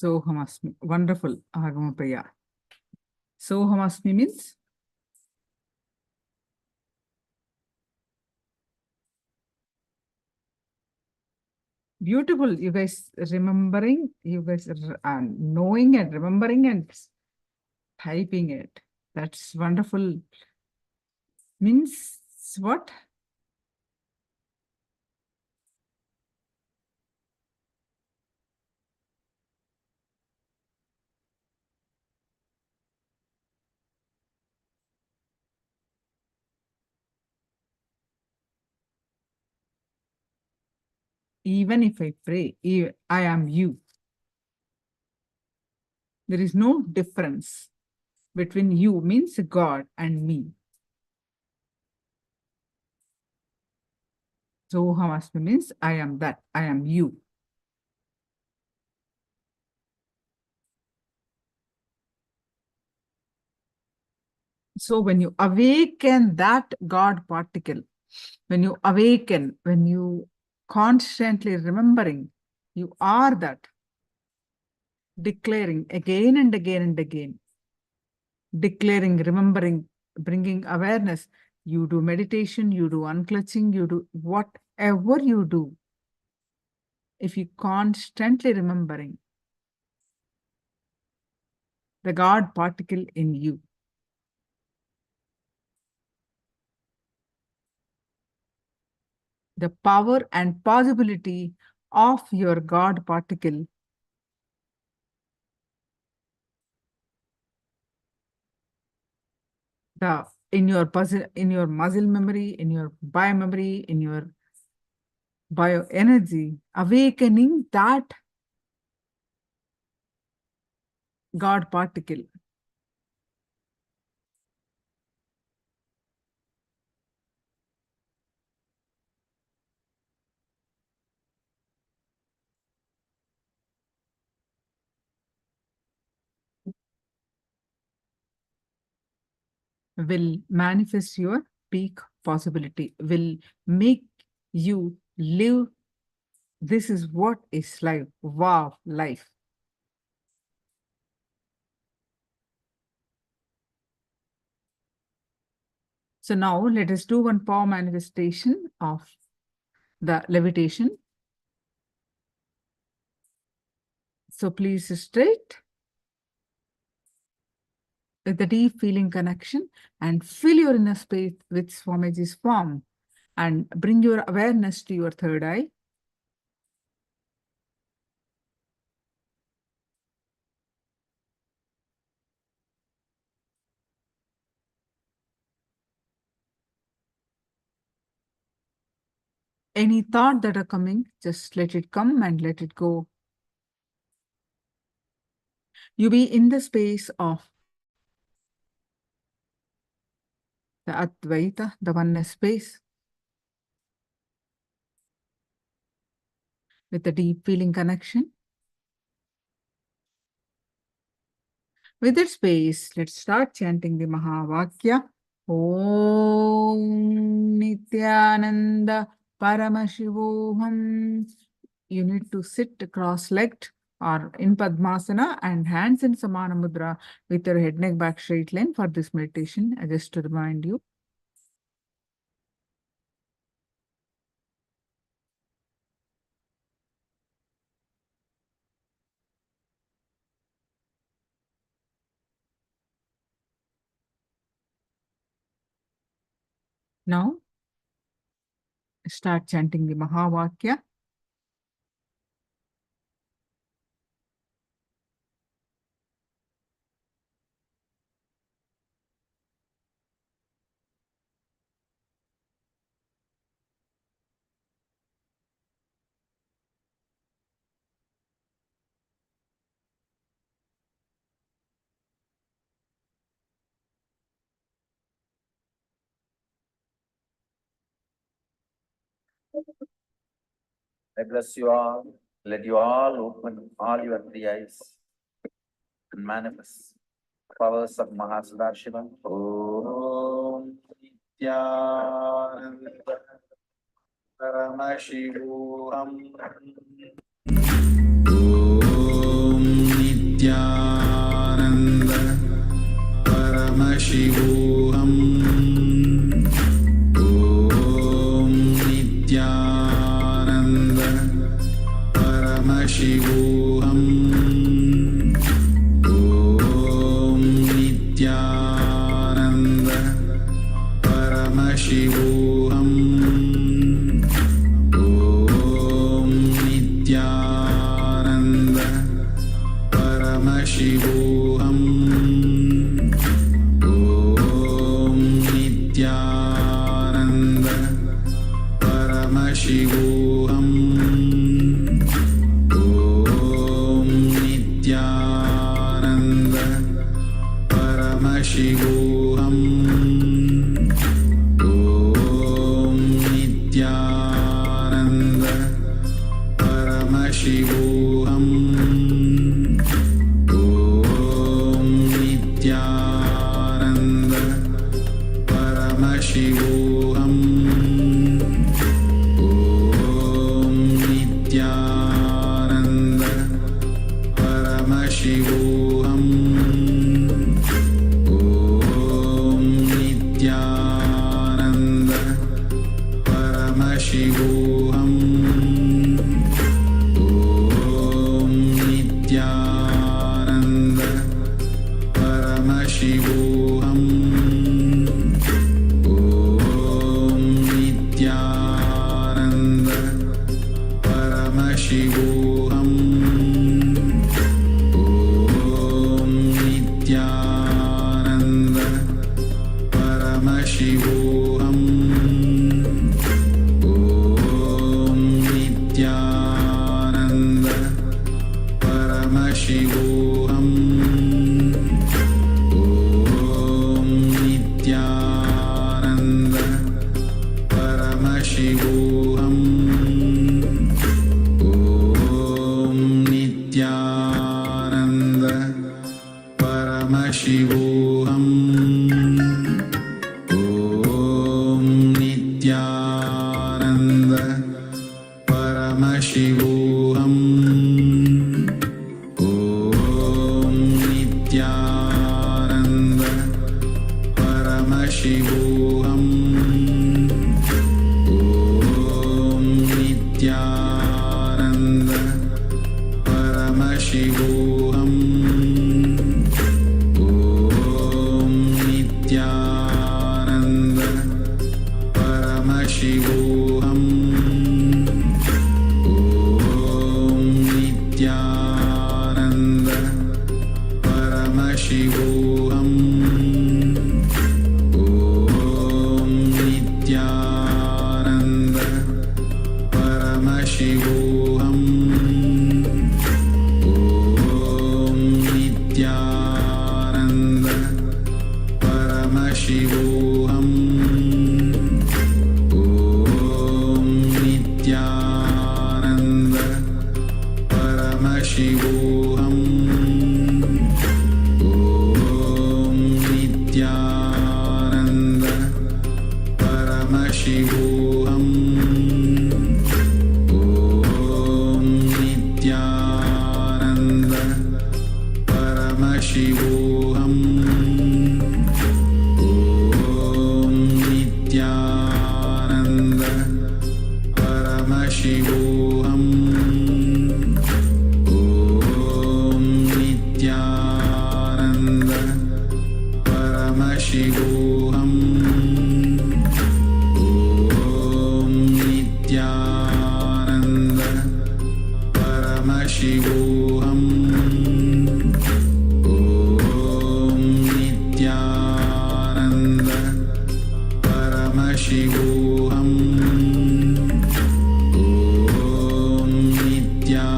Sohamasmi. Wonderful, Agamapriya. Sohamasmi means beautiful. You guys remembering, you guys are knowing and remembering and typing it. That's wonderful. Means what? Even if I pray, I am you. There is no difference between you means God and me. Sohamasmi means I am that, I am you. So when you awaken that God particle, when you awaken, when you constantly remembering, you are that, declaring again and again and again, declaring, remembering, bringing awareness. You do meditation, you do unclutching, you do whatever you do. If you constantly remembering the God particle in you, the power and possibility of your God particle. In your muscle memory, in your biomemory, in your bioenergy, awakening that God particle. Will manifest your peak possibility, will make you live. This is what is life. Wow, life. So now let us do one power manifestation of the levitation. So please straight with the deep feeling connection and fill your inner space with Swamiji's form and bring your awareness to your third eye. Any thought that are coming, just let it come and let it go. You be in the space of the Advaita, the oneness space, with a deep feeling connection. With that space, let's start chanting the Mahavakya. Om Nithyananda Paramashivoham. You need to sit cross-legged or in Padmasana and hands in Samana Mudra with your head, neck, back straight line for this meditation. Just to remind you. Now, start chanting the Mahavakya. I bless you all. Let you all open all your three eyes and manifest powers of Mahasudashiva. Om Nithyananda Paramashivoham. Om Nithyananda Paramashivoham. Om Nithyananda Paramashivoham. Om Nithyananda Paramashivoham. Om Nithyananda Paramashivoham. Om Nithyananda Paramashivoham. Om Nithyananda Paramashivoham. Om Nithyananda Paramashivoham. Om Nithyananda Paramashivoham. Om Nithyananda Paramashivoham. Om Nithyananda Paramashivoham. Om Nithyananda Paramashivoham. Om Nithyananda Paramashivoham. Paramashivoham. Om Nithyananda Paramashivoham. Om Nithyananda Paramashivoham. Om Nithyananda Paramashivoham. Om Nithyananda Paramashivoham. Om Nithyananda Paramashivoham. Om Nithyananda Paramashivoham. Om Nithyananda Paramashivoham. Om Nithyananda Paramashivoham. Om Nithyananda Paramashivoham. Om Nithyananda Paramashivoham. Om Nithyananda Paramashivoham. Om Nithyananda Paramashivoham. Om Nithyananda Paramashivoham. Om Nithyananda Paramashivoham. Om Nithyananda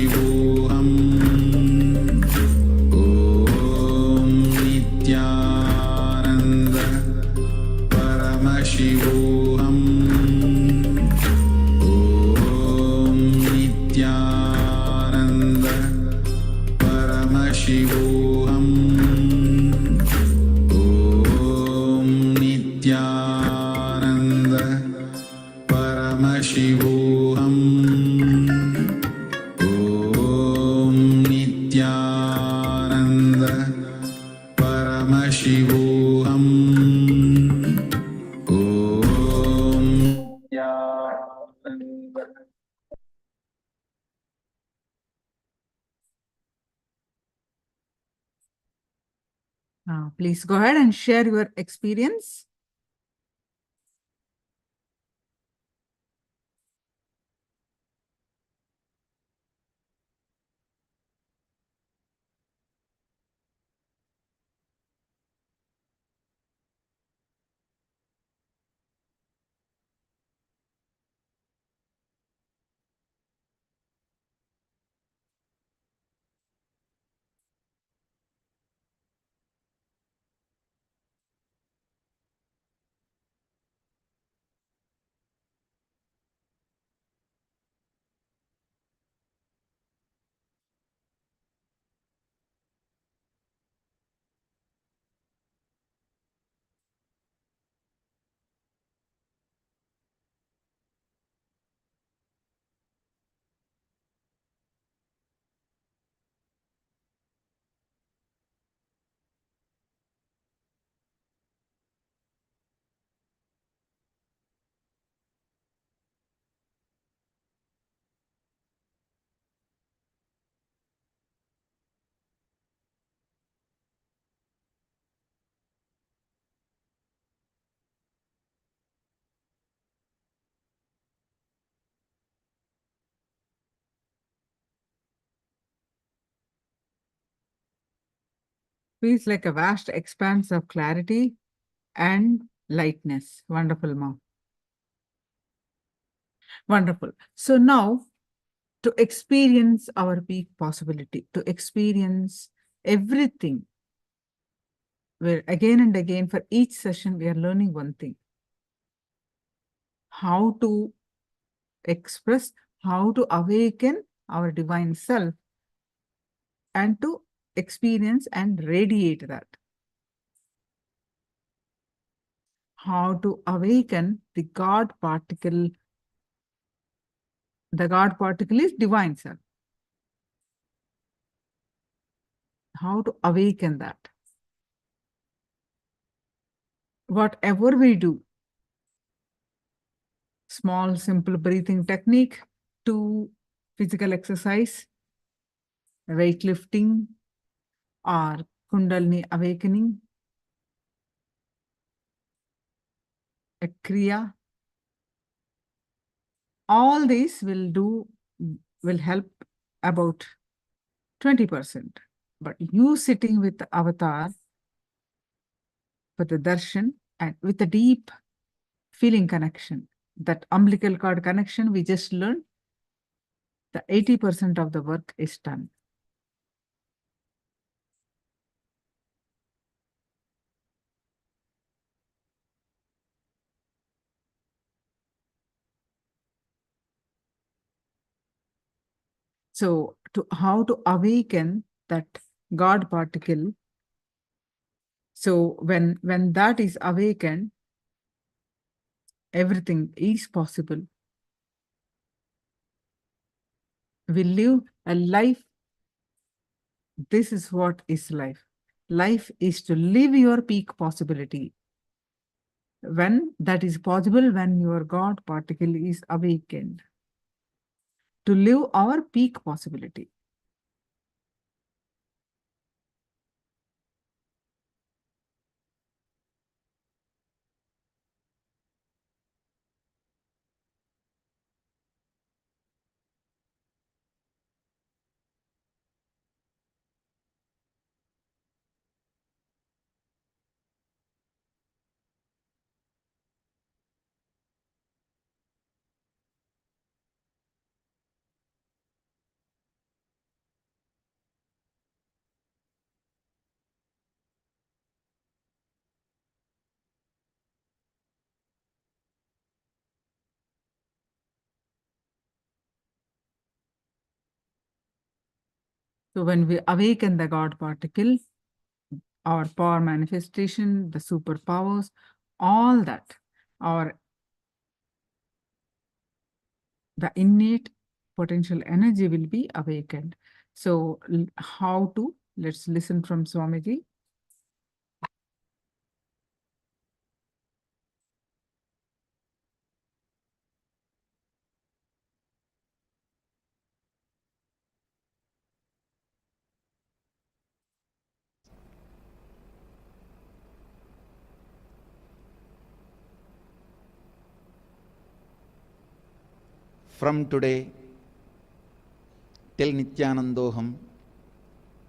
Paramashivoham. Om Nithyananda Paramashivoham. Om Nithyananda Paramashivoham. Om Nithyananda Paramashivoham. Om Nithyananda Paramashivoham. Om Nithyananda. Please go ahead and share your experience. Feels like a vast expanse of clarity and lightness. Wonderful, Mom. Wonderful. So now, to experience our peak possibility, to experience everything, where again and again for each session, we are learning one thing. How to express, how to awaken our divine self and to experience and radiate that. How to awaken the God particle. The God particle is divine self. How to awaken that. Whatever we do, small, simple breathing technique to physical exercise, weightlifting, or Kundalini awakening, a Kriya, all these will help about 20%. But you sitting with the avatar for the darshan and with a deep feeling connection, that umbilical cord connection we just learned, the 80% of the work is done. So how to awaken that God particle. So when that is awakened, everything is possible. We live a life. This is what is life. Life is to live your peak possibility. When that is possible, when your God particle is awakened. To live our peak possibility. So when we awaken the God particle, our power manifestation, the superpowers, all that, the innate potential energy will be awakened. So how to? Let's listen from Swamiji. From today till Nithyanandoham,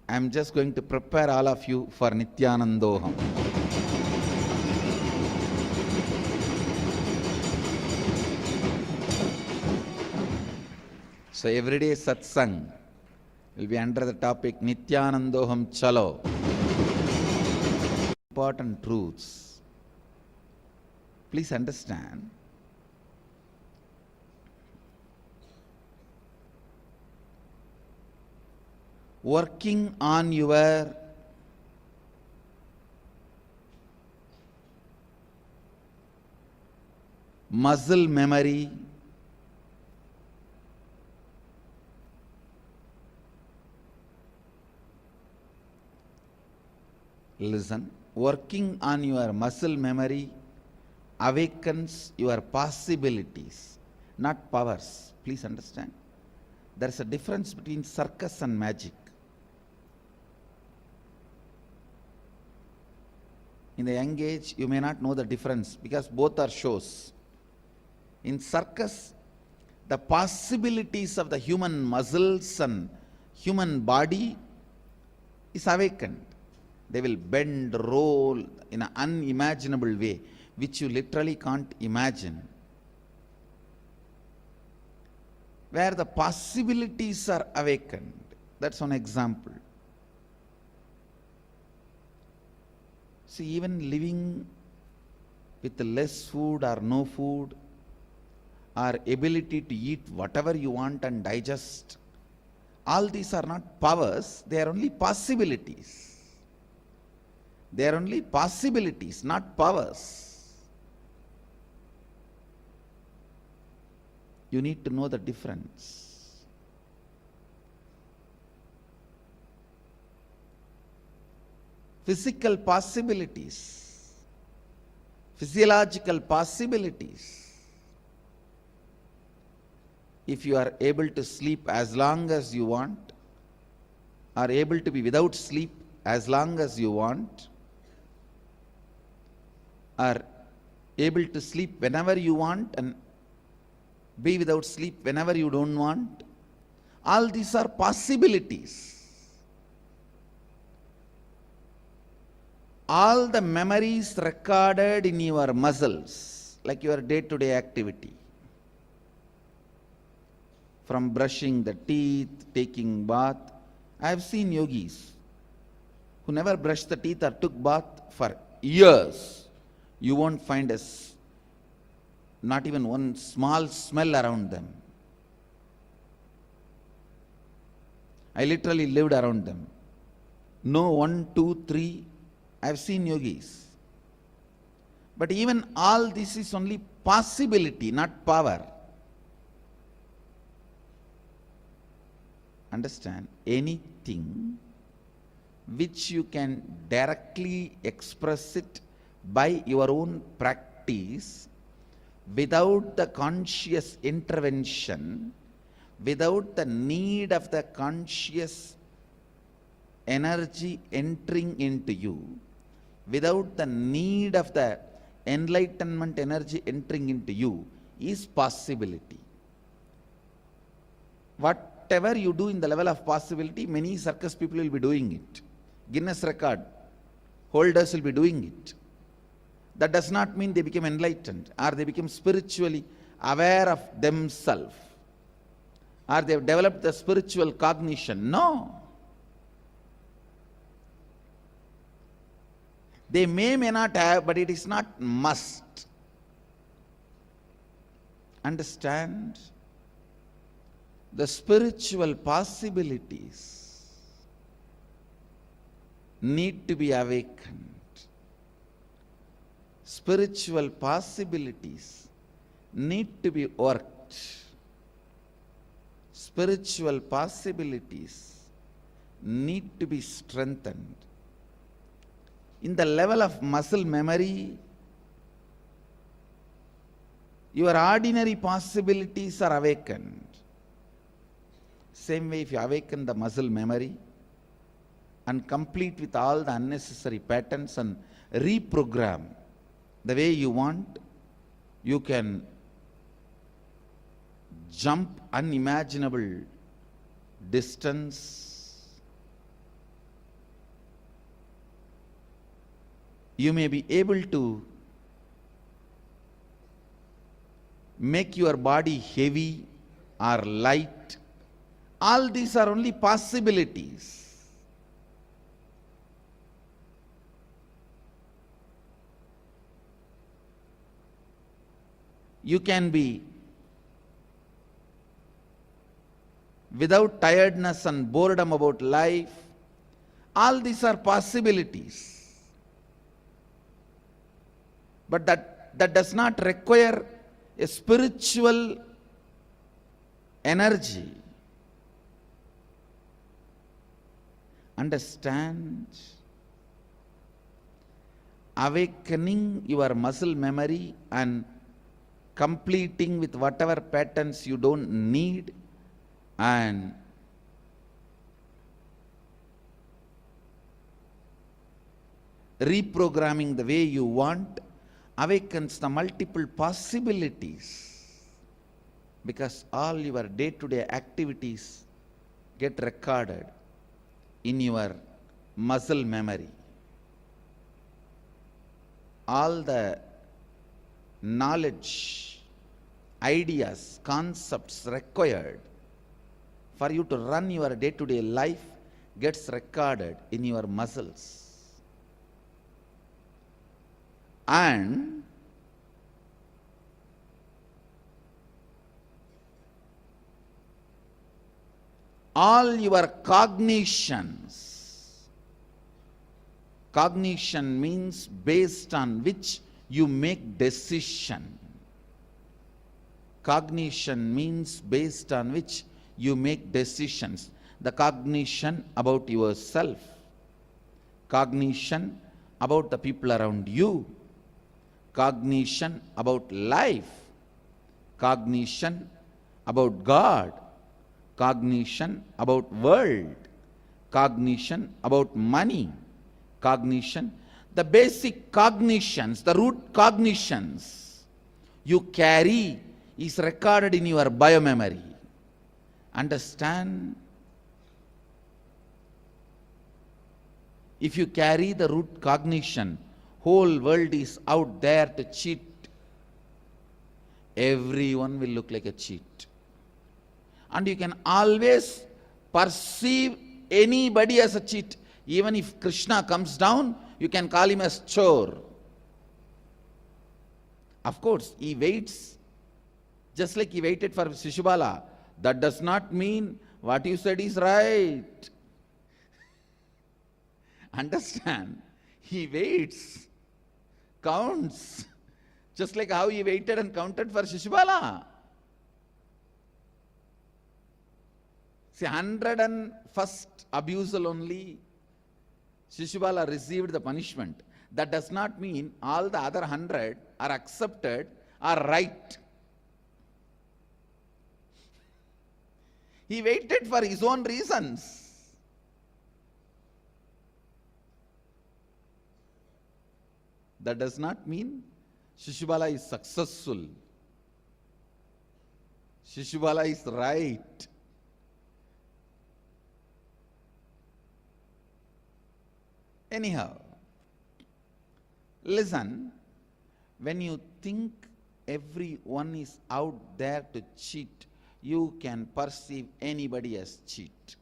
I am just going to prepare all of you for Nithyanandoham. So everyday satsang will be under the topic Nithyanandoham Chalo. Important truths. Please understand. Working on your muscle memory, listen, working on your muscle memory awakens your possibilities, not powers. Please understand. There is a difference between circus and magic. In the young age, you may not know the difference because both are shows. In circus, the possibilities of the human muscles and human body is awakened. They will bend, roll in an unimaginable way, which you literally can't imagine. Where the possibilities are awakened. That's one example. See, even living with less food or no food, or ability to eat whatever you want and digest, all these are not powers, they are only possibilities. They are only possibilities, not powers. You need to know the difference. Physical possibilities, physiological possibilities. If you are able to sleep as long as you want, are able to be without sleep as long as you want, are able to sleep whenever you want and be without sleep whenever you don't want, all these are possibilities. All the memories recorded in your muscles, like your day-to-day activity, from brushing the teeth, taking bath. I have seen yogis who never brushed the teeth or took bath for years. You won't find not even one small smell around them. I literally lived around them. No 1, 2, 3. I have seen yogis. But even all this is only possibility, not power. Understand? Anything which you can directly express it by your own practice, without the conscious intervention, without the need of the conscious energy entering into you, without the need of the enlightenment energy entering into you, is possibility. Whatever you do in the level of possibility, many circus people will be doing it. Guinness record holders will be doing it. That does not mean they become enlightened or they become spiritually aware of themselves or they have developed the spiritual cognition. No. They may not have, but it is not must. Understand? The spiritual possibilities need to be awakened. Spiritual possibilities need to be worked. Spiritual possibilities need to be strengthened. In the level of muscle memory, your ordinary possibilities are awakened. Same way, if you awaken the muscle memory and complete with all the unnecessary patterns and reprogram the way you want, you can jump unimaginable distance. You may be able to make your body heavy or light. All these are only possibilities. You can be without tiredness and boredom about life. All these are possibilities. But that does not require a spiritual energy. Understand? Awakening your muscle memory and completing with whatever patterns you don't need and reprogramming the way you want awakens the multiple possibilities, because all your day-to-day activities get recorded in your muscle memory. All the knowledge, ideas, concepts required for you to run your day-to-day life gets recorded in your muscles. And all your cognitions. Cognition means based on which you make decision. Cognition means based on which you make decisions. The cognition about yourself, cognition about the people around you, cognition about life, cognition about God, cognition about world, cognition about money, cognition, the basic cognitions, the root cognitions you carry is recorded in your biomemory. Understand? If you carry the root cognition, whole world is out there to cheat. Everyone will look like a cheat. And you can always perceive anybody as a cheat. Even if Krishna comes down, you can call him as chore. Of course, he waits, just like he waited for Shishubala. That does not mean what you said is right. Understand? He waits, counts, just like how he waited and counted for Shishubala. See, 101st abusal only, Shishubala received the punishment. That does not mean all the other 100 are accepted, are right. He waited for his own reasons. That does not mean Shishubala is successful. Shishubala is right. Anyhow, listen, when you think everyone is out there to cheat, you can perceive anybody as cheat.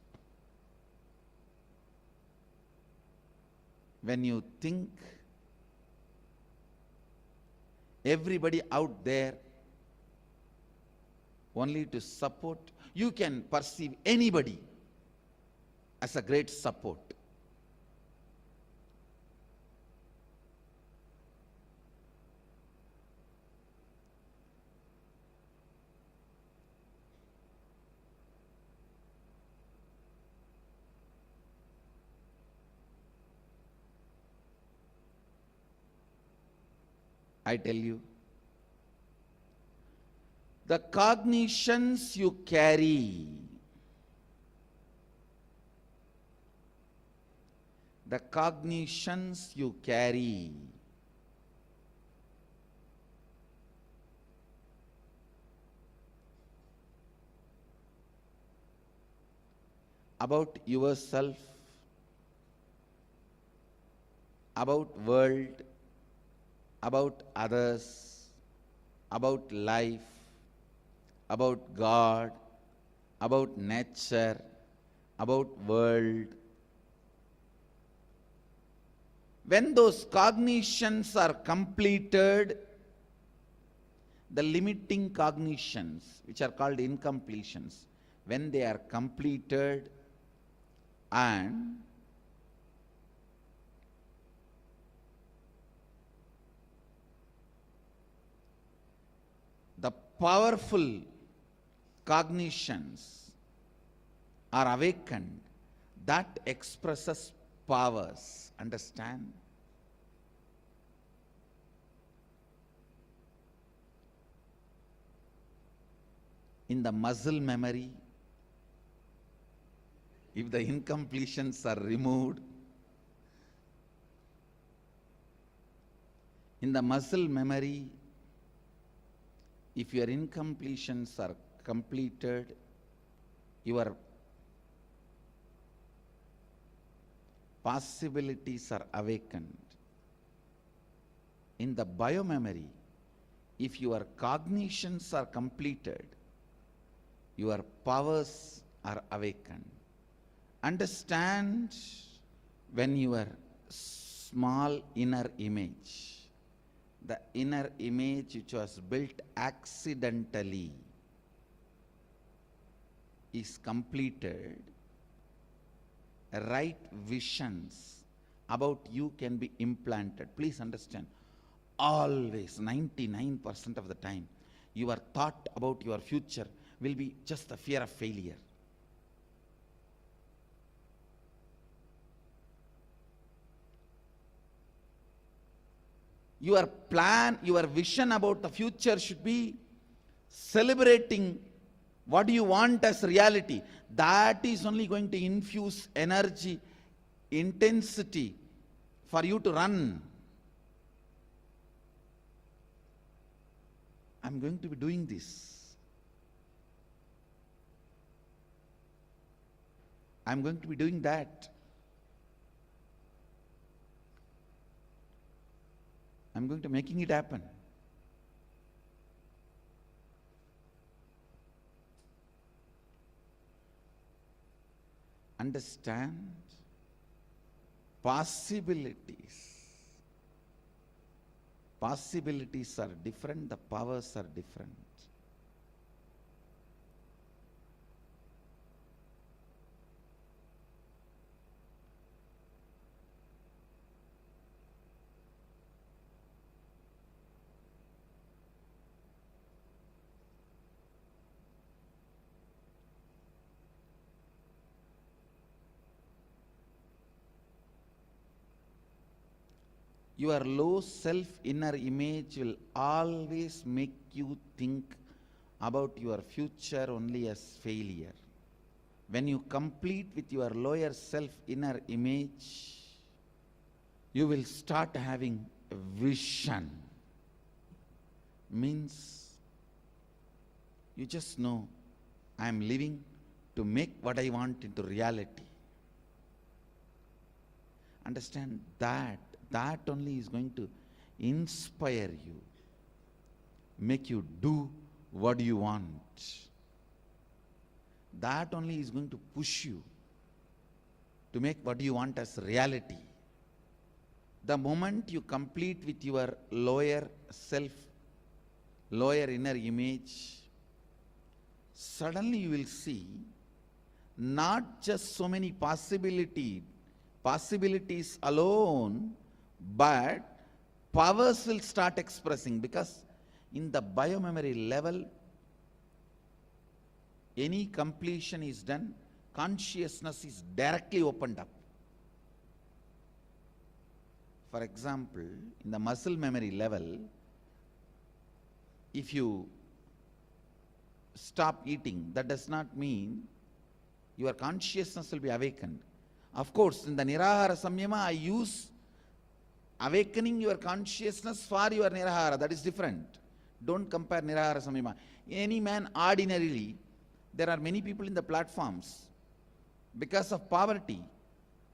When you think everybody out there only to support, you can perceive anybody as a great support. I tell you, the cognitions you carry, the cognitions you carry about yourself, about world, about others, about life, about God, about nature, about world. When those cognitions are completed, the limiting cognitions, which are called incompletions, when they are completed and the powerful cognitions are awakened, that expresses powers. Understand? In the muscle memory, if the incompletions are removed, in the muscle memory, if your incompletions are completed, your possibilities are awakened. In the biomemory, if your cognitions are completed, your powers are awakened. Understand, when your small inner image, the inner image which was built accidentally, is completed, right visions about you can be implanted. Please understand, always 99% of the time, your thought about your future will be just the fear of failure. Your plan, your vision about the future should be celebrating what you want as reality. That is only going to infuse energy, intensity for you to run. I'm going to be doing this. I'm going to be doing that. I'm going to making it happen. Understand possibilities. Possibilities are different, the powers are different. Your low self inner image will always make you think about your future only as failure. When you complete with your lower self inner image, you will start having a vision. Means you just know, I am living to make what I want into reality. Understand that. That only is going to inspire you, make you do what you want. That only is going to push you to make what you want as reality. The moment you complete with your lower self, lower inner image, suddenly you will see not just so many possibilities alone, but powers will start expressing, because in the biomemory level, any completion is done, consciousness is directly opened up. For example, in the muscle memory level, if you stop eating, that does not mean your consciousness will be awakened. Of course, in the Nirahara Samyama, I use awakening your consciousness for your Nirahara. That is different. Don't compare Nirahara Samyama. Any man ordinarily, there are many people in the platforms, because of poverty,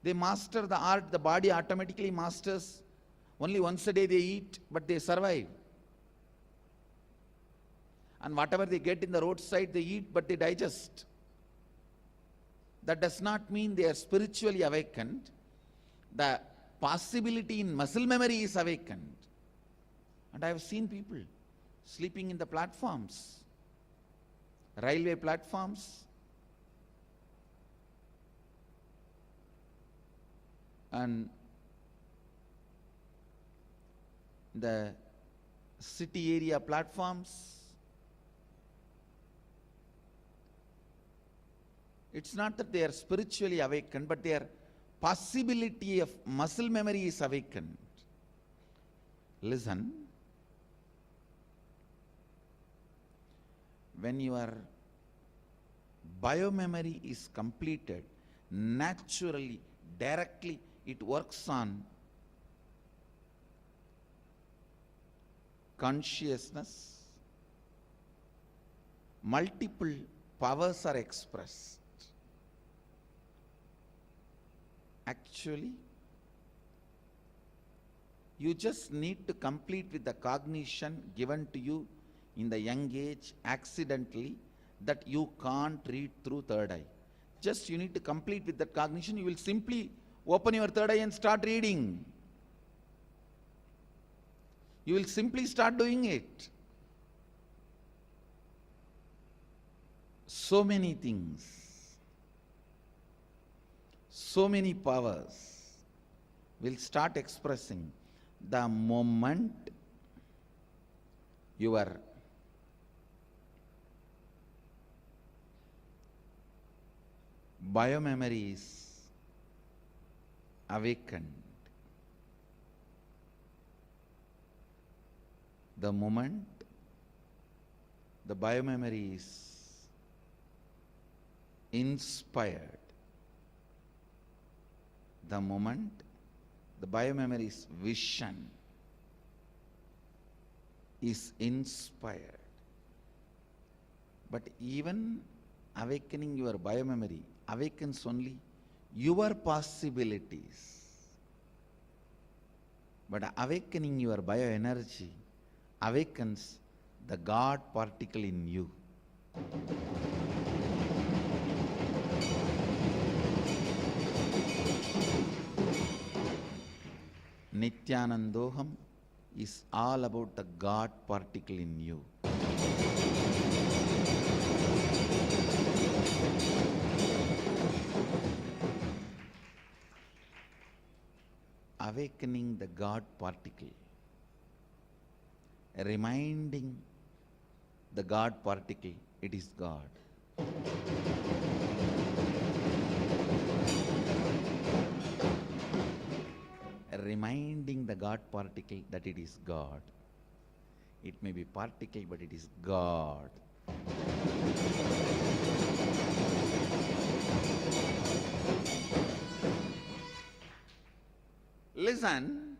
they master the art, the body automatically masters. Only once a day they eat, but they survive. And whatever they get in the roadside, they eat, but they digest. That does not mean they are spiritually awakened. The possibility in muscle memory is awakened. And I have seen people sleeping in the platforms, railway platforms, and the city area platforms. It's not that they are spiritually awakened, but their possibility of muscle memory is awakened. Listen, when your biomemory is completed, naturally, directly, it works on consciousness. Multiple powers are expressed. Actually, you just need to complete with the cognition given to you in the young age accidentally that you can't read through third eye. Just you need to complete with that cognition. You will simply open your third eye and start reading. You will simply start doing it. so many things, so many powers will start expressing the moment your biomemory is awakened. The moment the biomemory is inspired, the moment the biomemory's vision is inspired. But even awakening your biomemory awakens only your possibilities. But awakening your bioenergy awakens the God particle in you. Nithyanandoham is all about the God particle in you. Awakening the God particle, reminding the God particle it is God. Reminding the God particle that it is God. It may be particle, but it is God. Listen.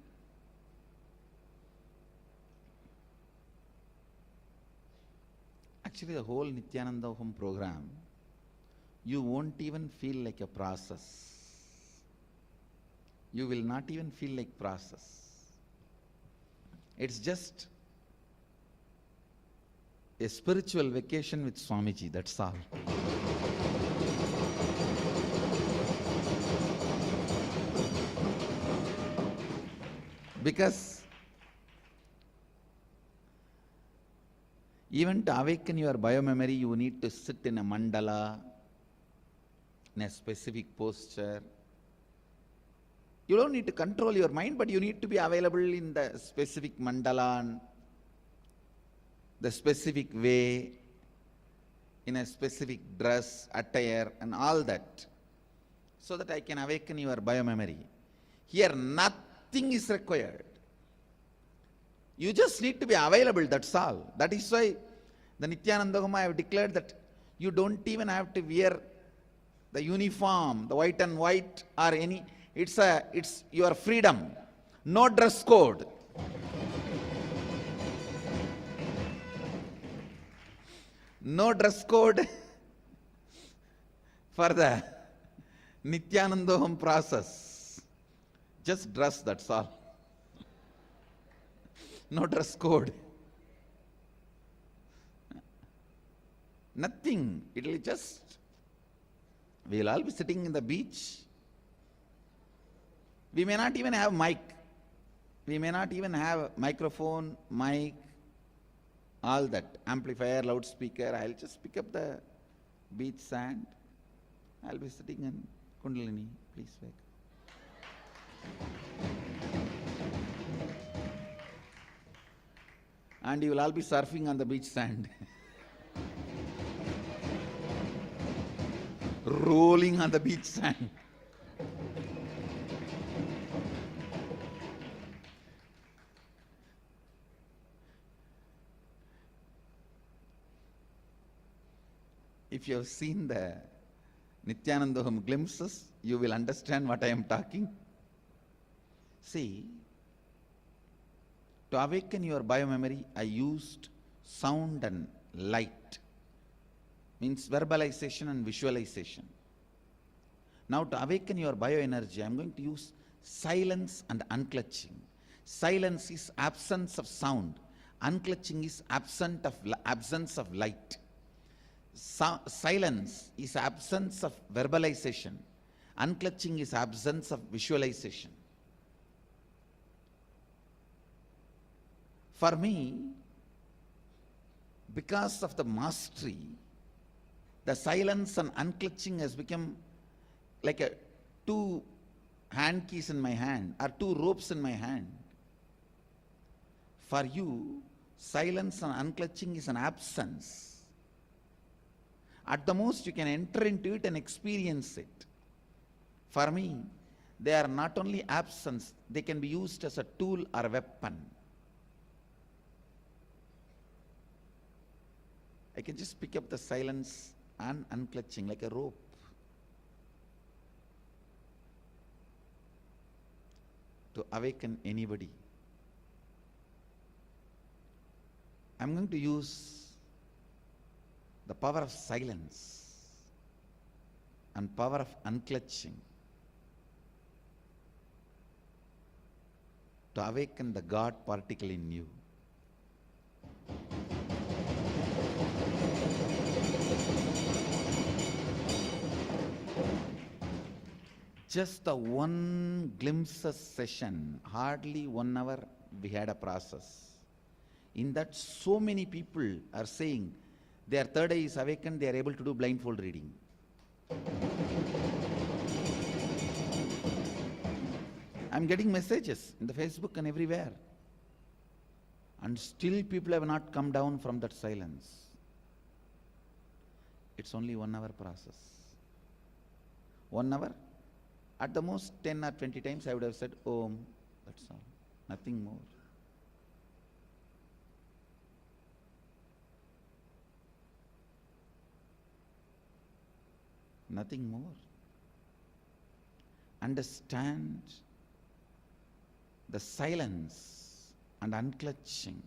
Actually, the whole Nithyanandaham program, you won't even feel like a process. You will not even feel like process. It's just a spiritual vacation with Swamiji, that's all. Because even to awaken your biomemory, you need to sit in a mandala, in a specific posture. You don't need to control your mind, but you need to be available in the specific mandala and the specific way, in a specific dress, attire, and all that, so that I can awaken your biomemory. Here, nothing is required. You just need to be available, that's all. That is why the Nithyanandaham I have declared that you don't even have to wear the uniform, the white and white or any. It's your freedom. No dress code. No dress code for the Nithyanandaham process. Just dress, that's all. No dress code. Nothing. It will just, we will all be sitting in the beach. We may not even have mic. We may not even have microphone, mic, all that, amplifier, loudspeaker. I'll just pick up the beach sand. I'll be sitting in Kundalini. Please wake. And you will all be surfing on the beach sand. Rolling on the beach sand. If you have seen the Nithyanandaham glimpses, you will understand what I am talking. See, to awaken your biomemory, I used sound and light, means verbalization and visualization. Now to awaken your bioenergy, I am going to use silence and unclutching. Silence is absence of sound. Unclutching is absence of light. Silence is absence of verbalization. Unclutching is absence of visualization. For me, because of the mastery The silence and unclutching has become like a two hand keys in my hand or two ropes in my hand. For you, silence and unclutching is an absence. At the most, you can enter into it and experience it. For me, they are not only absence, they can be used as a tool or a weapon. I can just pick up the silence and unclutching like a rope. To awaken anybody. I'm going to use the power of silence and power of unclutching to awaken the God particle in you. Just the one glimpses session, hardly 1 hour we had a process. In that so many people are saying their third eye is awakened, they are able to do blindfold reading. I'm getting messages in the Facebook and everywhere. And still people have not come down from that silence. It's only 1 hour process. 1 hour? At the most 10 or 20 times I would have said Om, that's all, nothing more. Nothing more. Understand the silence and unclutching.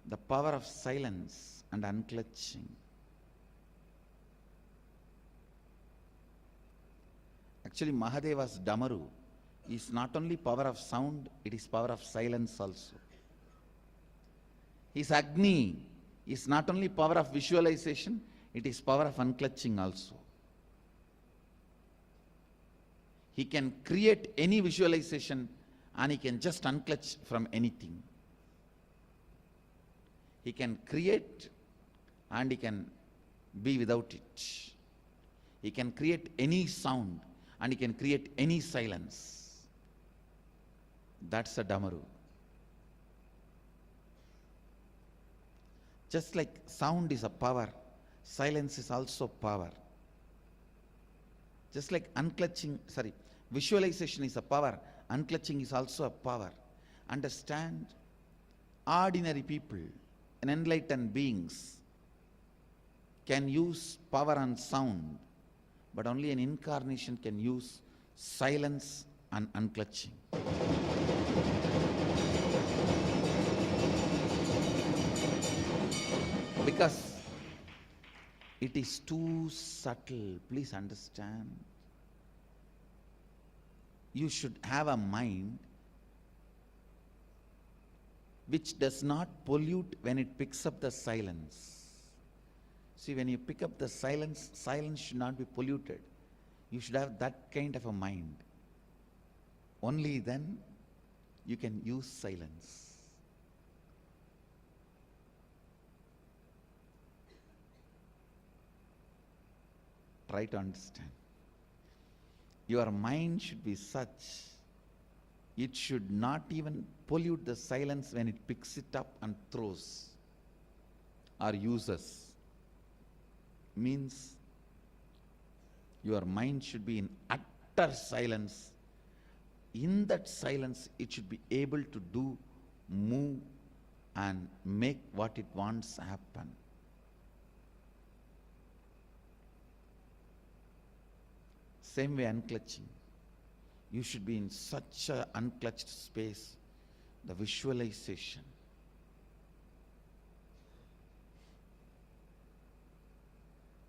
The power of silence and unclutching. Actually, Mahadeva's Damaru is not only power of sound, it is power of silence also. His Agni is not only power of visualization, it is power of unclutching also. He can create any visualization and he can just unclutch from anything. He can create and he can be without it. He can create any sound and he can create any silence. That's a Damaru. Just like sound is a power, silence is also power. Just like visualization is a power, unclutching is also a power. Understand, ordinary people and enlightened beings can use power and sound, but only an incarnation can use silence and unclutching. Because it is too subtle, please understand. You should have a mind which does not pollute when it picks up the silence. See, when you pick up the silence, silence should not be polluted. You should have that kind of a mind. Only then you can use silence. Try to understand. Your mind should be such, it should not even pollute the silence when it picks it up and throws or uses. Means your mind should be in utter silence. In that silence, it should be able to do, move, and make what it wants happen. Same way unclutching. You should be in such an unclutched space, the visualization.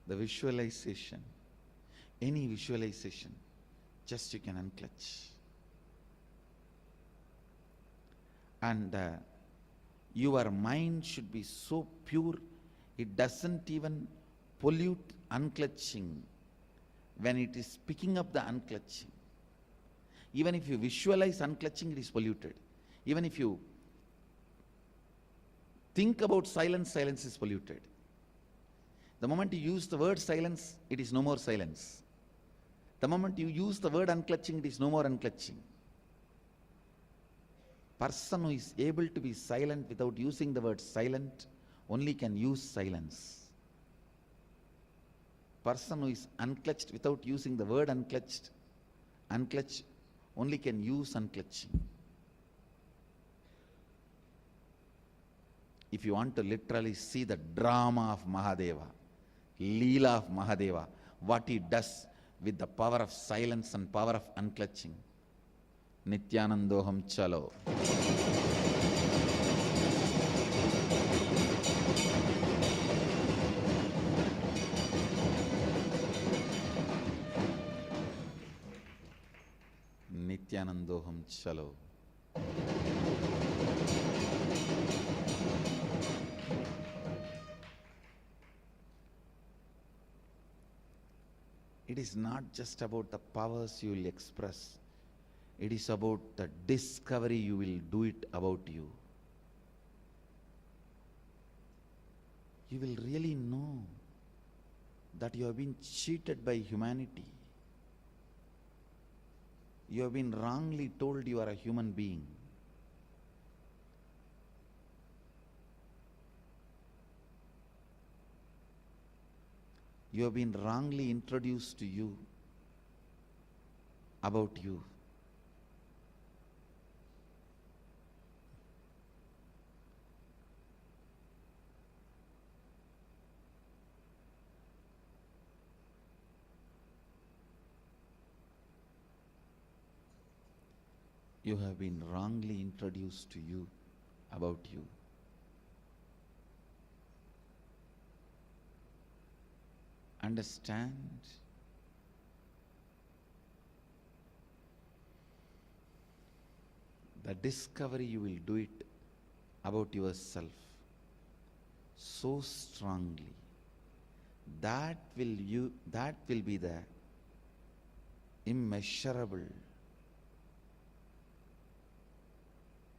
The visualization, any visualization, just you can unclutch. And your mind should be so pure, it doesn't even pollute unclutching when it is picking up the unclutching. Even if you visualize unclutching, it is polluted. Even if you think about silence, silence is polluted. The moment you use the word silence, it is no more silence. The moment you use the word unclutching, it is no more unclutching. Person who is able to be silent without using the word silent only can use silence. Person who is unclutched without using the word unclutched only can use unclutching. If you want to literally see the drama of Mahadeva, Leela of Mahadeva, what he does with the power of silence and power of unclutching, Nithyanandoham chalo. Nithyanandoham chalo. It is not just about the powers you will express. It is about the discovery you will do it about you. You will really know that you have been cheated by humanity. You have been wrongly told you are a human being. You have been wrongly introduced to you about you. You have been wrongly introduced to you about you. Understand the discovery you will do it about yourself so strongly that will be the immeasurable,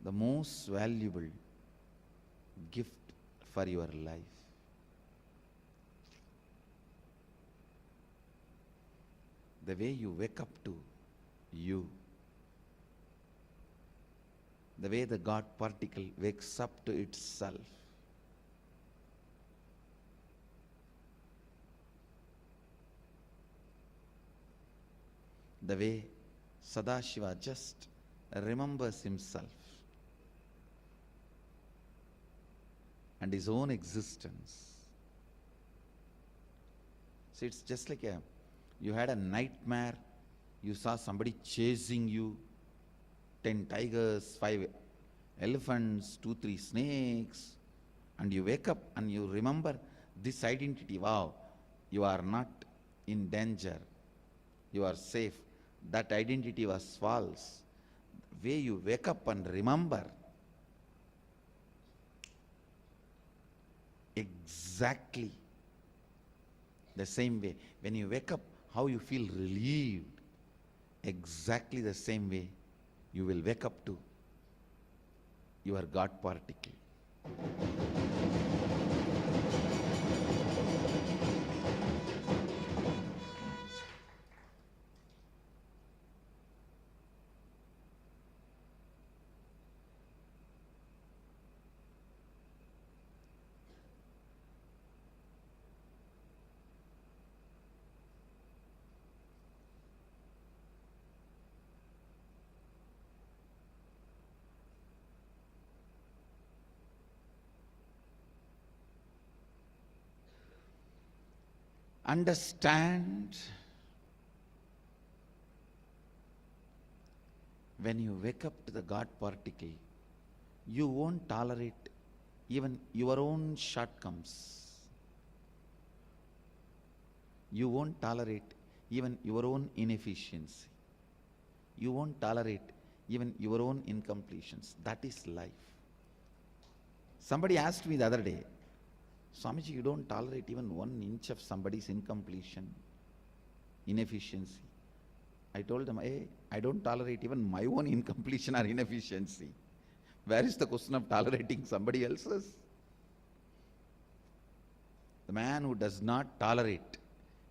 the most valuable gift for your life. The way you wake up to you, the way the God particle wakes up to itself, the way Sadashiva just remembers himself and his own existence. So it's just like you had a nightmare, you saw somebody chasing you, 10 tigers, 5 elephants, 2-3 snakes, and you wake up and you remember this identity. Wow, you are not in danger, you are safe. That identity was false. The way you wake up and remember, exactly the same way. When you wake up, how you feel relieved, exactly the same way you will wake up to your God particle. Understand, when you wake up to the God particle, you won't tolerate even your own shortcomings. You won't tolerate even your own inefficiency. You won't tolerate even your own incompletions. That is life. Somebody asked me the other day, Swamiji, you don't tolerate even 1 inch of somebody's incompletion, inefficiency. I told them, hey, I don't tolerate even my own incompletion or inefficiency. Where is the question of tolerating somebody else's? The man who does not tolerate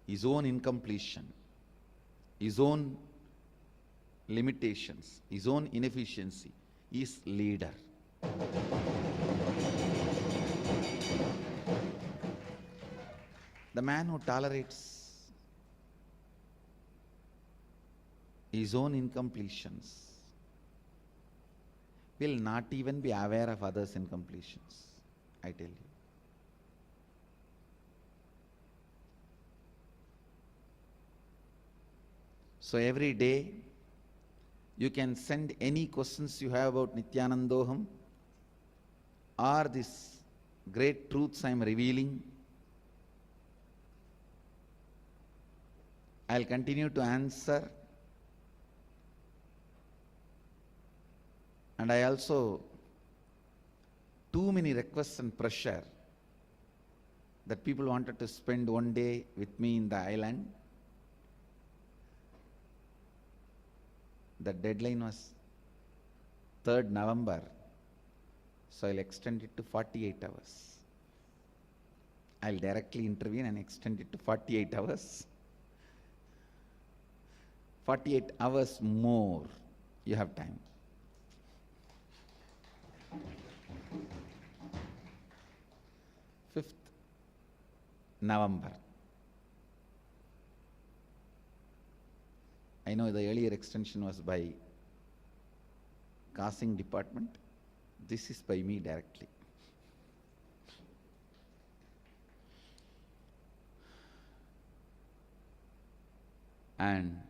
his own incompletion, his own limitations, his own inefficiency, is leader. The man who tolerates his own incompletions will not even be aware of others' incompletions, I tell you. So every day you can send any questions you have about Nithyanandoham or these great truths I am revealing. I'll continue to answer. And I also, too many requests and pressure that people wanted to spend one day with me in the island. The deadline was 3rd November, so I'll extend it to 48 hours. I'll directly intervene and extend it to 48 hours. 48 hours more, you have time. November. I know the earlier extension was by casting department. This is by me directly. And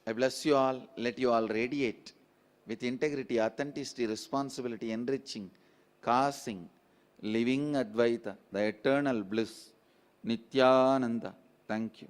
I bless you all, let you all radiate with integrity, authenticity, responsibility, enriching, causing, living Advaita, the eternal bliss. Nithyananda, thank you.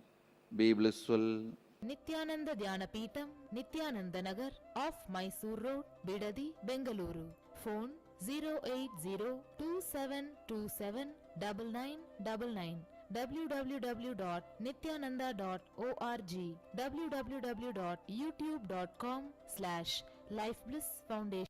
Be blissful. Nithyananda Dhyanapītam, Nithyananda Nagar, off Mysore Road, Bidadi, Bengaluru. Phone 08027279999. www.nithyananda.org. www.youtube.com/lifeblissfoundation.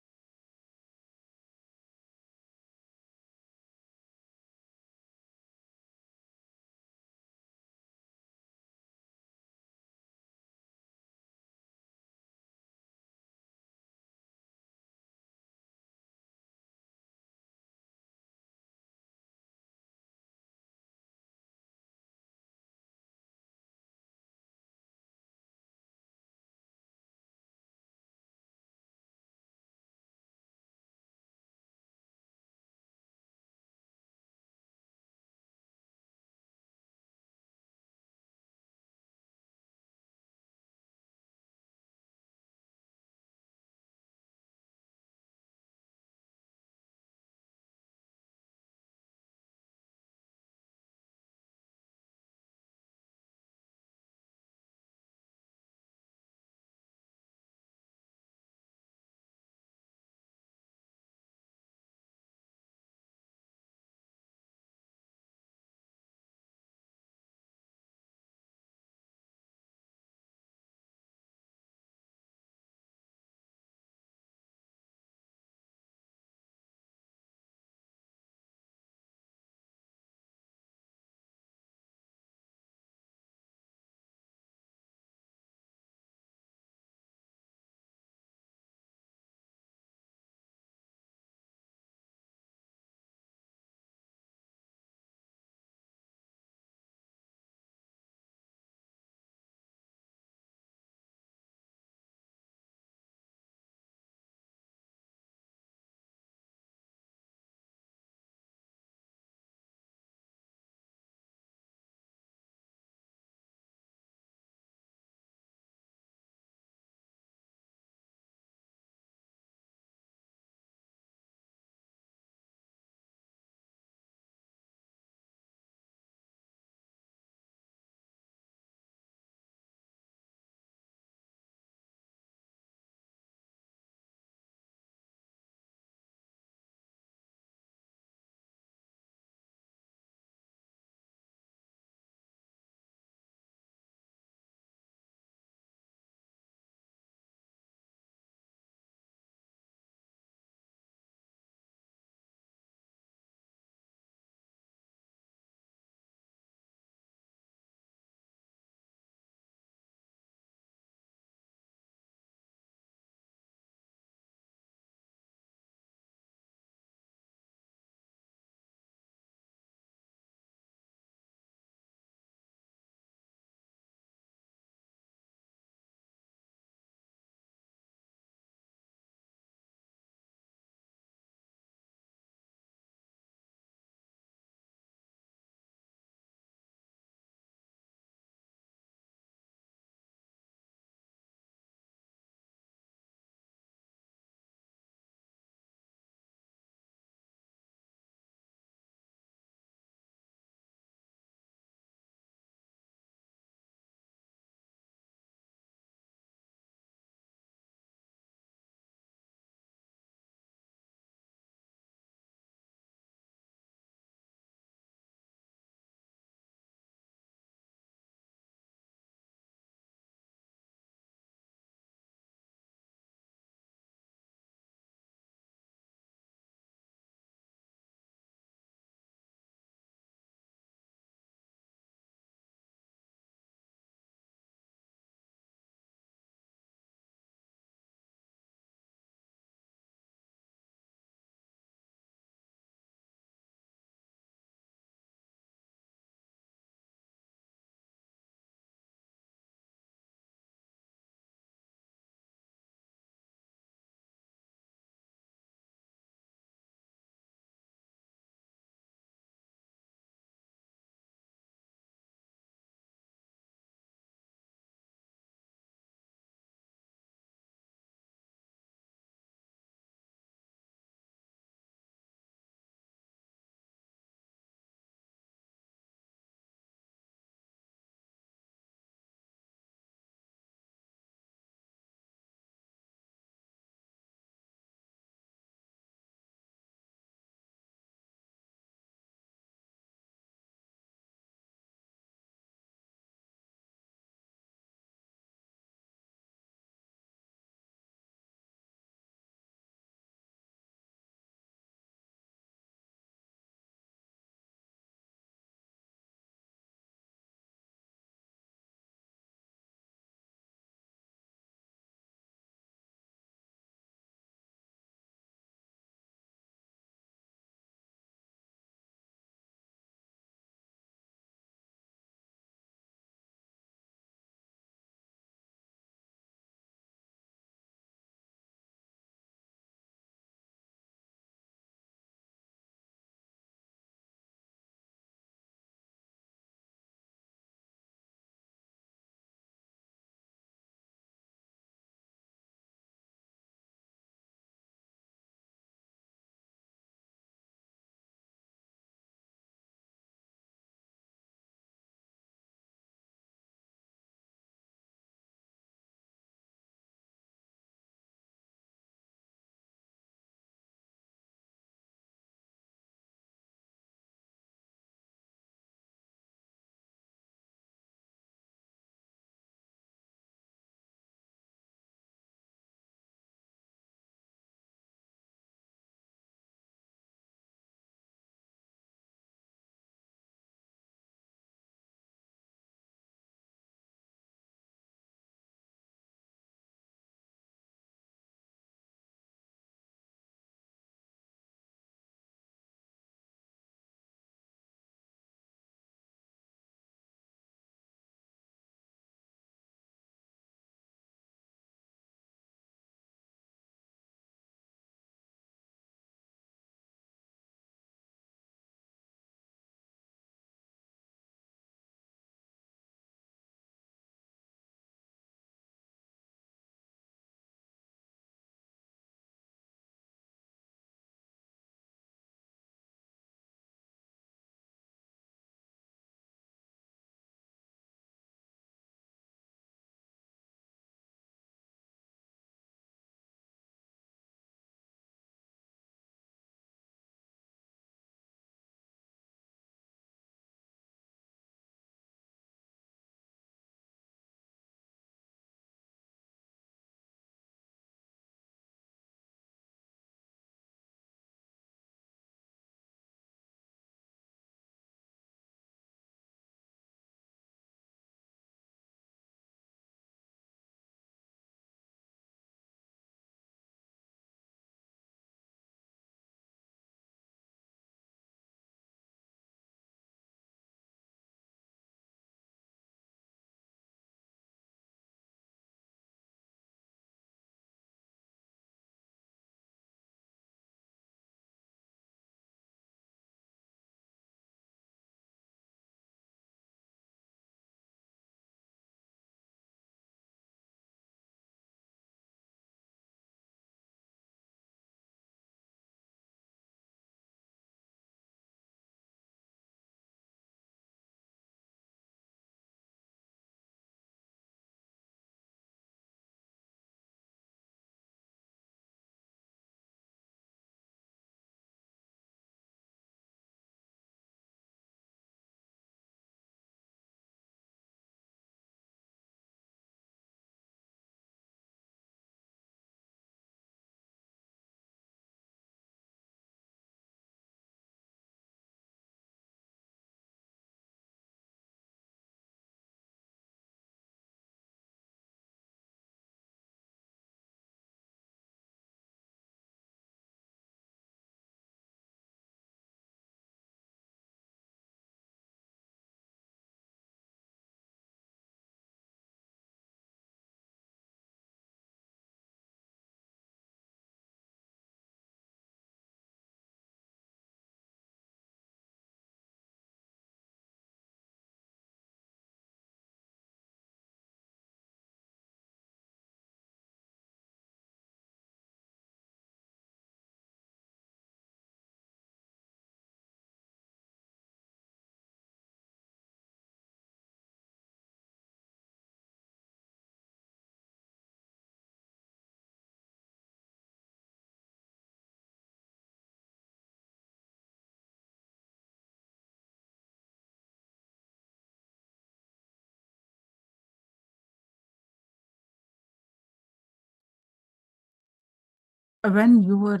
when your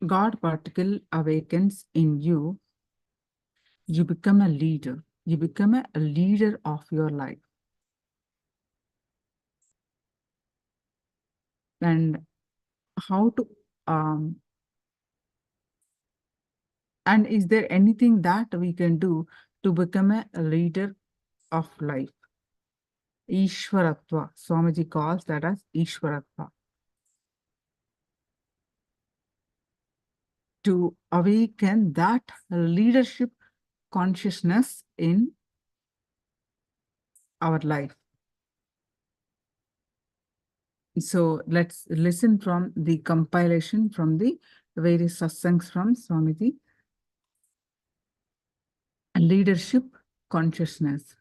God particle awakens in you, you become a leader. You become a leader of your life. And how to, and is there anything that we can do to become a leader of life? Ishwaratva. Swamiji calls that as Ishwaratva. To awaken that leadership consciousness in our life. So let's listen from the compilation from the various satsangs from Swamiji. Leadership consciousness.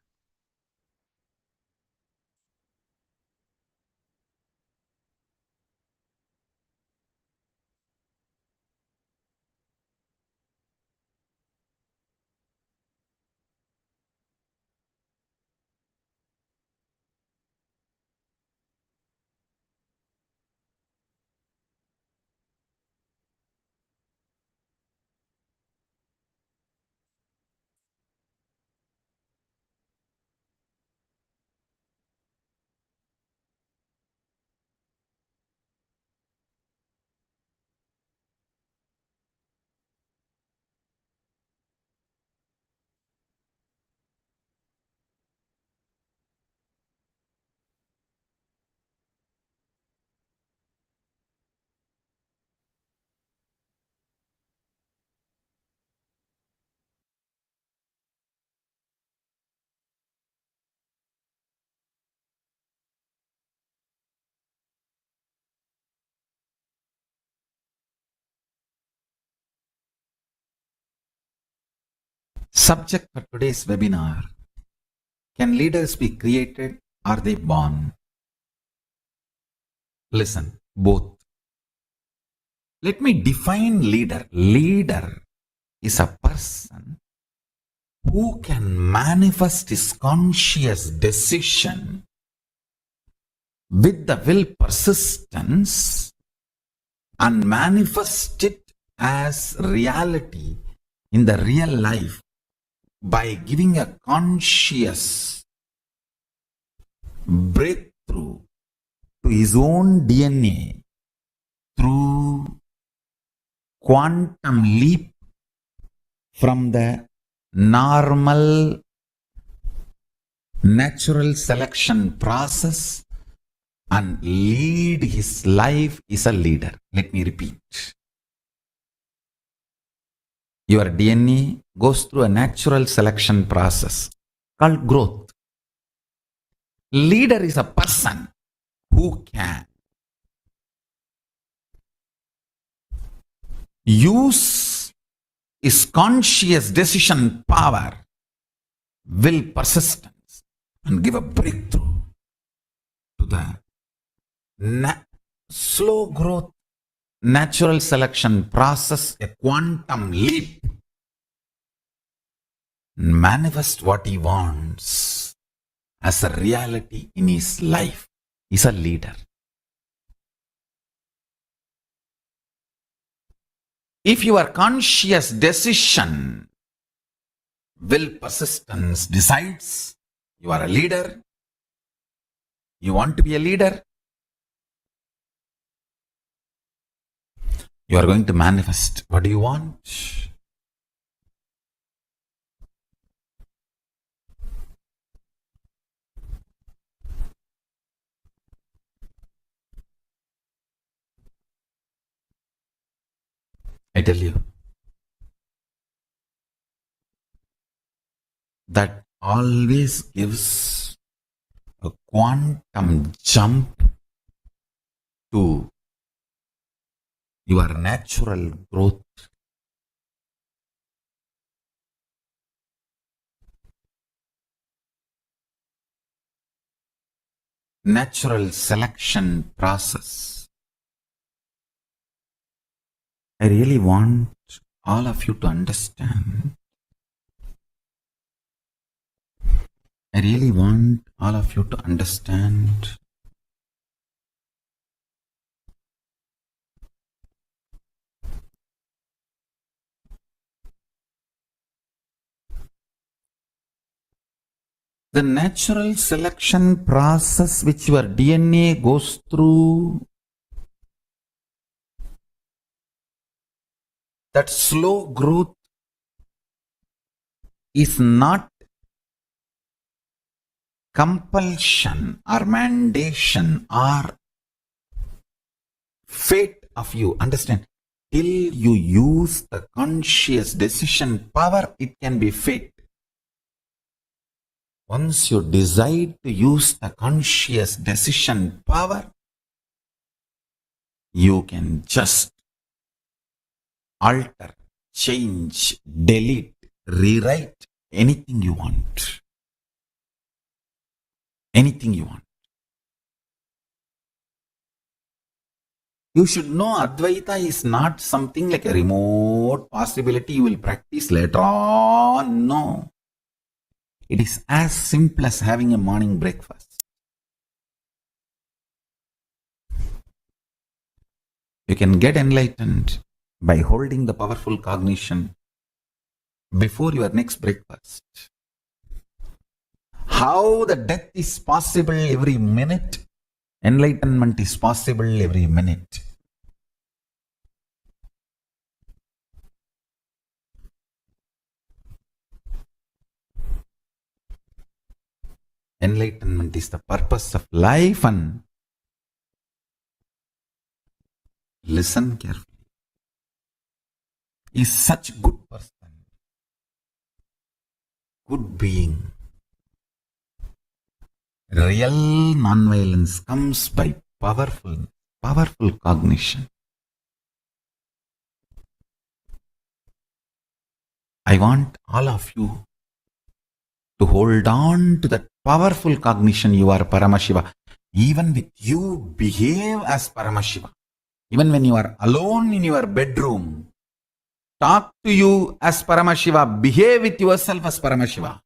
Subject for today's webinar: can leaders be created or are they born? Listen, both. Let me define leader. Leader is a person who can manifest his conscious decision with the will persistence and manifest it as reality in the real life by giving a conscious breakthrough to his own DNA through quantum leap from the normal natural selection process and lead his life is a leader. Let me repeat. Your DNA goes through a natural selection process called growth. Leader is a person who can use his conscious decision power, will persistence, and give a breakthrough to the slow growth natural selection process, a quantum leap, manifest what he wants as a reality in his life. He's a leader. If your conscious decision, will persistence decides you are a leader, you want to be a leader, you are going to manifest. What do you want? I tell you, that always gives a quantum jump to your natural growth. Natural selection process. I really want all of you to understand. I really want all of you to understand The natural selection process which your DNA goes through, that slow growth is not compulsion or mandation or fate of you. Understand? Till you use the conscious decision power, it can be fate. Once you decide to use the conscious decision power, you can just alter, change, delete, rewrite anything you want. Anything you want. You should know Advaita is not something like a remote possibility you will practice later on. No. It is as simple as having a morning breakfast. You can get enlightened by holding the powerful cognition before your next breakfast. How the death is possible every minute, enlightenment is possible every minute. Enlightenment is the purpose of life, and listen carefully. Is such a good person, good being. Real non-violence comes by powerful cognition. I want all of you to hold on to that powerful cognition. You are Paramashiva. Even with you, behave as Paramashiva. Even when you are alone in your bedroom, talk to you as Paramashiva. Behave with yourself as Paramashiva.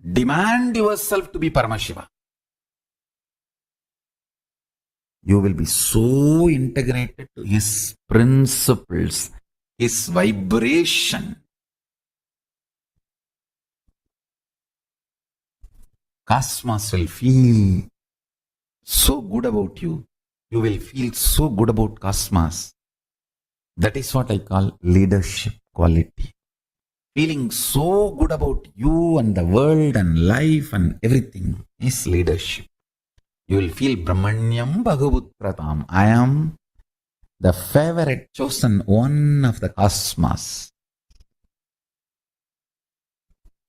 Demand yourself to be Paramashiva. You will be so integrated to his principles, his vibration. Cosmos will feel so good about you. You will feel so good about cosmos. That is what I call leadership quality. Feeling so good about you and the world and life and everything is leadership. You will feel Brahmanyam Bhagavutratam. I am the favorite chosen one of the cosmos.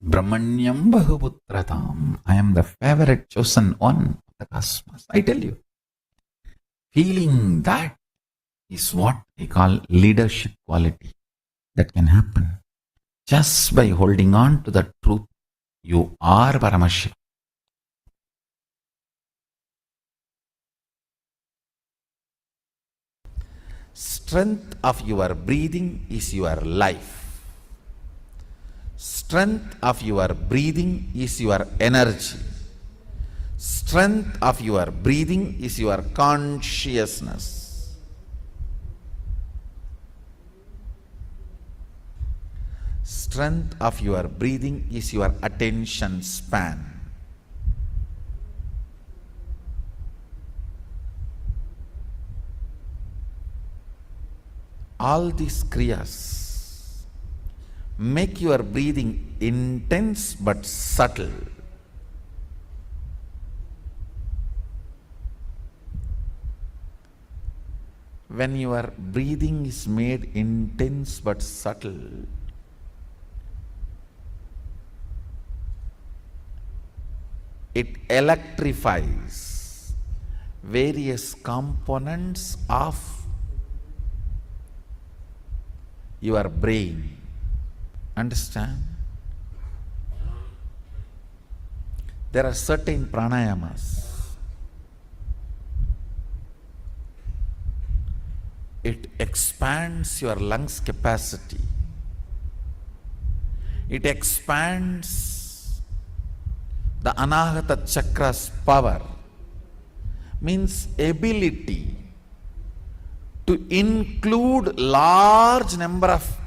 Brahmanyam Bhagavutratam. I am the favorite chosen one of the cosmos. I tell you. Feeling that is what I call leadership quality. That can happen just by holding on to the truth. You are Paramashiva. Strength of your breathing is your life. Strength of your breathing is your energy. Strength of your breathing is your consciousness. Strength of your breathing is your attention span. All these kriyas make your breathing intense but subtle. When your breathing is made intense but subtle, it electrifies various components of your brain. Understand? There are certain pranayamas. It expands your lungs capacity. It expands the Anahata chakra's power. Means ability to include large number of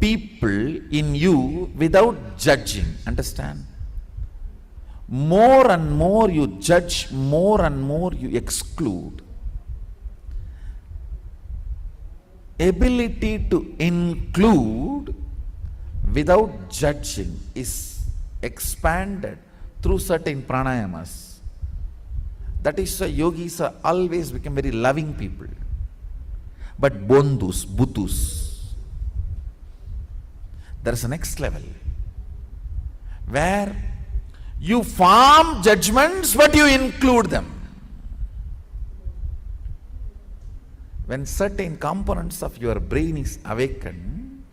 people in you without judging. Understand? more and more you judge, more and more you exclude. Ability to include without judging is expanded through certain pranayamas. That is why yogis are always become very loving people. But bondhus, buddhus, there is a next level where you form judgments but you include them. When certain components of your brain is awakened,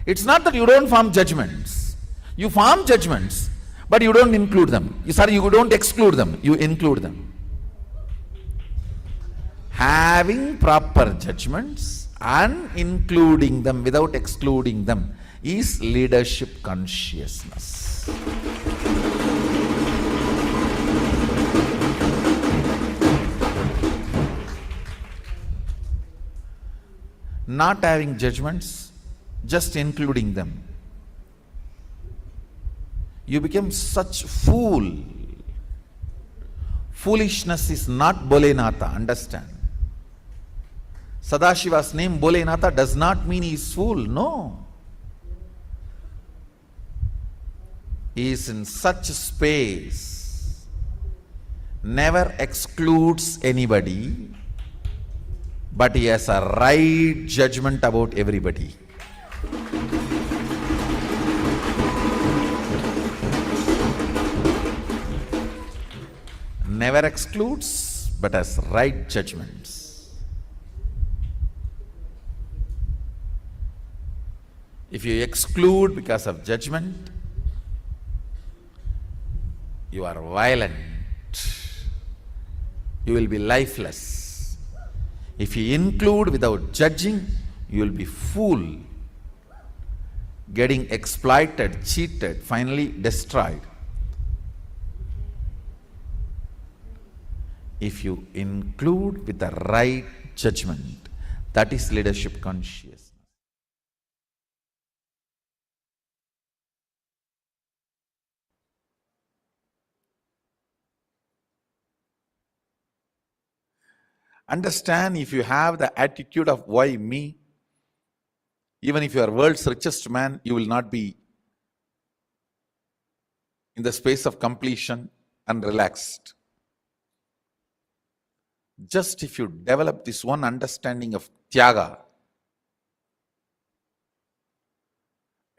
it's not that you don't form judgments. You form judgments, but you don't include them. You don't exclude them, you include them. Having proper judgments and including them without excluding them is leadership consciousness. Not having judgments, just including them, you become such fool. Foolishness is not Bholenatha, understand. Sadashiva's name Bholenatha does not mean he is fool, no. He is in such space, never excludes anybody, but he has a right judgment about everybody. Never excludes, but has right judgments. If you exclude because of judgment, you are violent. You will be lifeless. If you include without judging, you will be fool, getting exploited, cheated, finally destroyed. If you include with the right judgment, that is leadership consciousness. Understand, if you have the attitude of why me, even if you are world's richest man, you will not be in the space of completion and relaxed. Just if you develop this one understanding of Tyaga,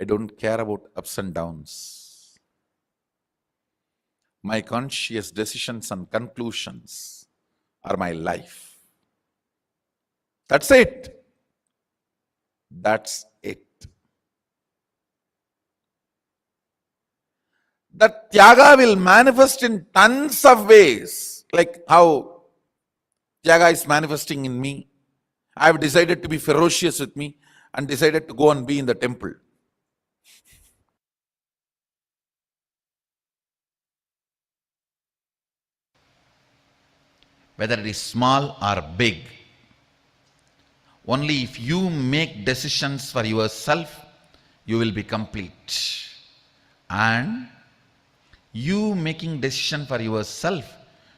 I don't care about ups and downs. My conscious decisions and conclusions are my life. That's it. That's it. That Tyaga will manifest in tons of ways, like how Tyaga is manifesting in me. I have decided to be ferocious with me and decided to go and be in the temple. Whether it is small or big, only if you make decisions for yourself, you will be complete. And you making decision for yourself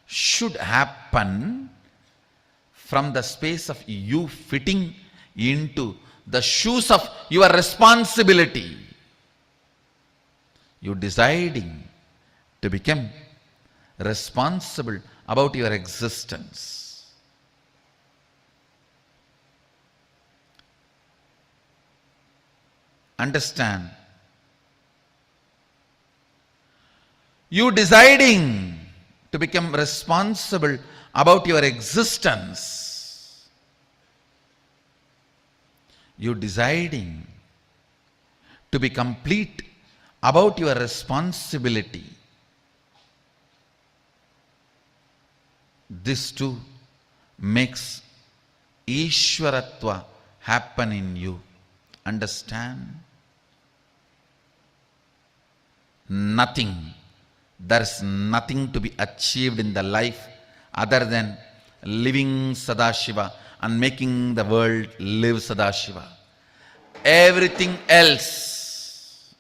should happen from the space of you fitting into the shoes of your responsibility. You deciding to become responsible about your existence. Understand, you deciding to become responsible about your existence, you deciding to be complete about your responsibility, this too makes Ishwaratva happen in you. Understand? Nothing. There's nothing to be achieved in the life other than living Sadashiva and making the world live Sadashiva. Everything else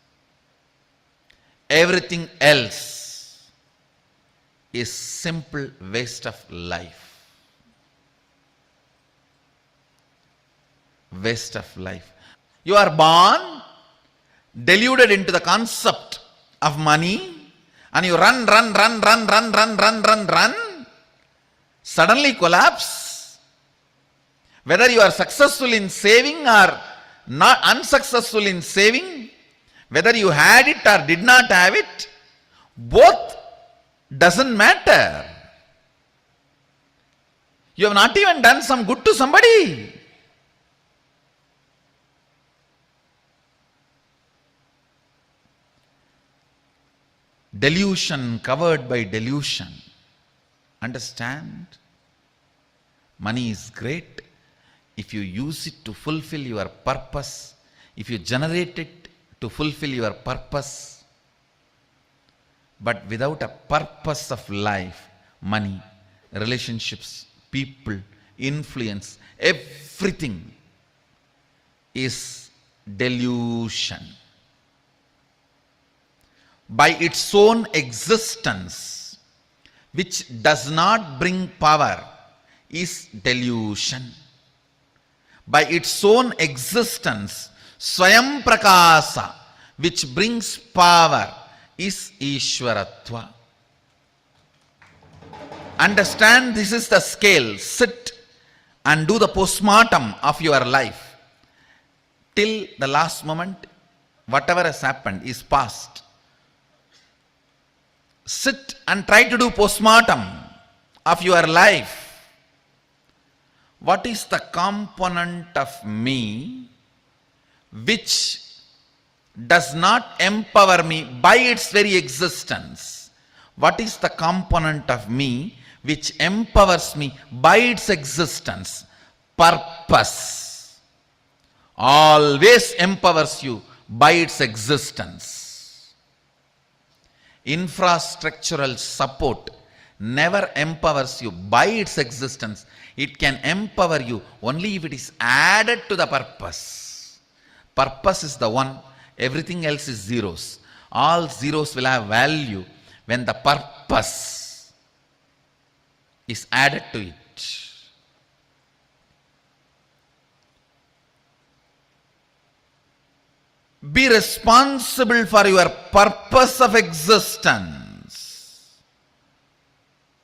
is simple waste of life. Waste of life. You are born deluded into the concept of money, and you run, suddenly collapse. Whether you are successful in saving or not unsuccessful in saving, whether you had it or did not have it, both doesn't matter. You have not even done some good to somebody. Delusion covered by delusion. Understand? Money is great if you use it to fulfill your purpose, if you generate it to fulfill your purpose. But without a purpose of life, money, relationships, people, influence, everything is delusion. By its own existence, which does not bring power, is delusion. By its own existence, Swayam Prakasa, which brings power, is Ishwaratva. Understand, this is the scale. Sit and do the postmortem of your life. Till the last moment, whatever has happened is past. Sit and try to do postmortem of your life. What is the component of me which does not empower me by its very existence? What is the component of me which empowers me by its existence? Purpose always empowers you by its existence. Infrastructural support never empowers you by its existence. It can empower you only if it is added to the purpose. Purpose is the one, everything else is zeros. All zeros will have value when the purpose is added to it. Be responsible for your purpose of existence.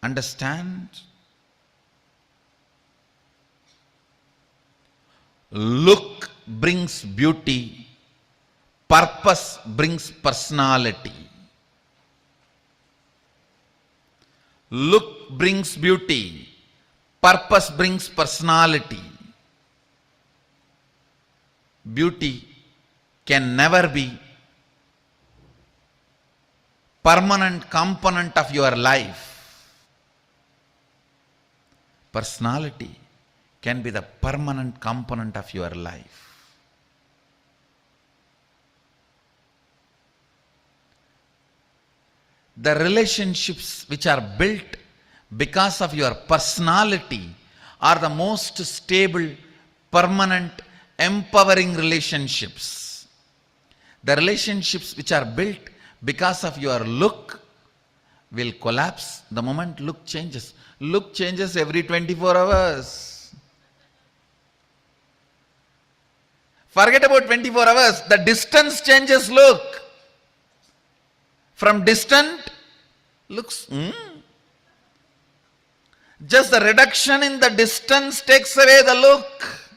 Understand? Look brings beauty. Purpose brings personality. Look brings beauty. Purpose brings personality. Beauty can never be permanent component of your life. Personality can be the permanent component of your life. The relationships which are built because of your personality are the most stable, permanent, empowering relationships. The relationships which are built because of your look will collapse the moment look changes. Look changes every 24 hours. Forget about 24 hours. The distance changes look. From distant looks, just the reduction in the distance takes away the look.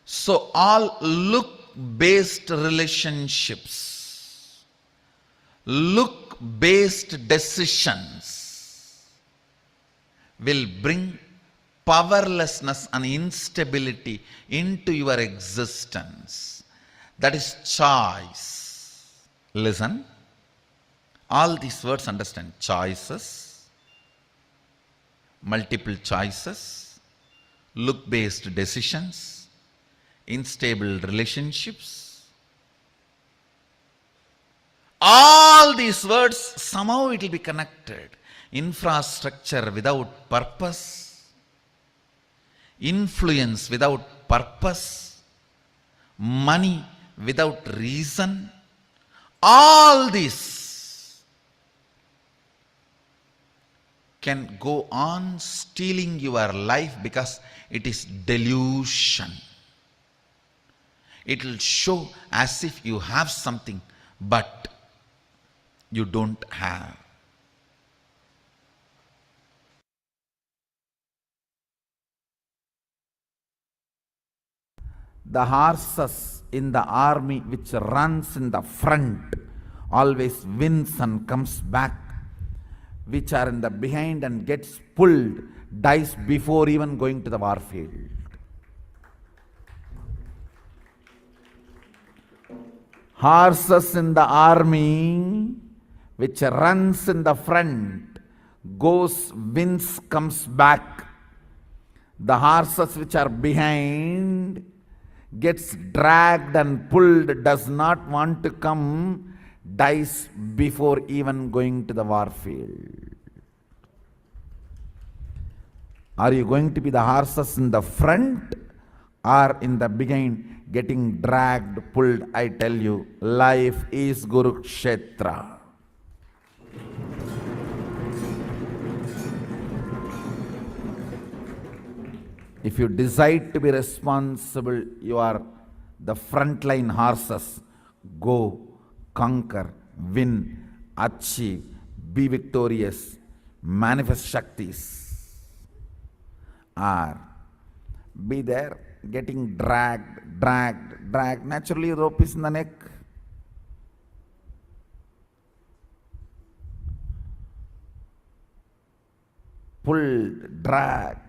So all look-based relationships, look-based decisions will bring powerlessness and instability into your existence. That is choice. Listen, all these words understand. Choices, multiple choices, look-based decisions, unstable relationships. All these words, somehow it will be connected. Infrastructure without purpose, influence without purpose, money without reason, All this can go on stealing your life because it is delusion. It will show as if you have something, but you don't have. The horses in the army which runs in the front always wins and comes back. Which are in the behind and gets pulled, dies before even going to the war field. Horses in the army which runs in the front goes, wins, comes back. The horses which are behind gets dragged and pulled, does not want to come, dies before even going to the war field. Are you going to be the horses in the front or in the behind getting dragged, pulled? I tell you, life is Kurukshetra. If you decide to be responsible, you are the frontline horses. Go, conquer, win, achieve, be victorious, manifest Shaktis. Or be there getting dragged. Naturally, rope is in the neck. Pulled, dragged.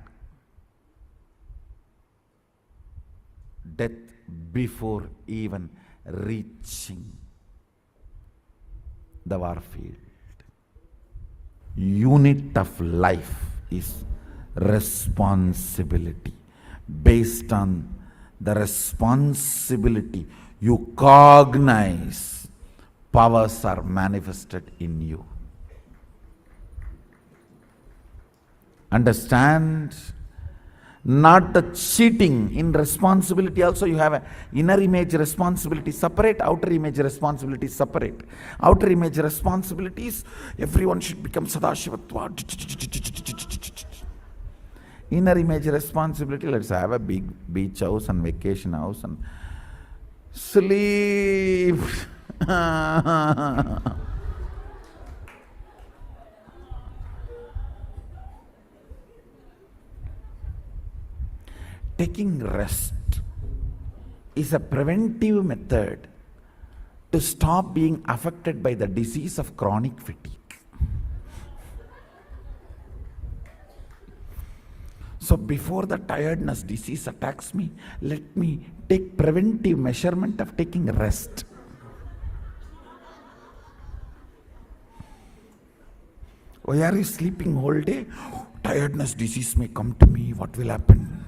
Death before even reaching the war field. Unit of life is responsibility. Based on the responsibility you cognize, powers are manifested in you. Understand? Not the cheating. In responsibility also you have an inner image responsibility separate, outer image responsibility separate. Outer image responsibilities, everyone should become Sadashivatva. Inner image responsibility, let's have a big beach house and vacation house and sleep. Taking rest is a preventive method to stop being affected by the disease of chronic fatigue. So before the tiredness disease attacks me, let me take preventive measurement of taking rest. Why are you sleeping whole day? Tiredness disease may come to me. What will happen?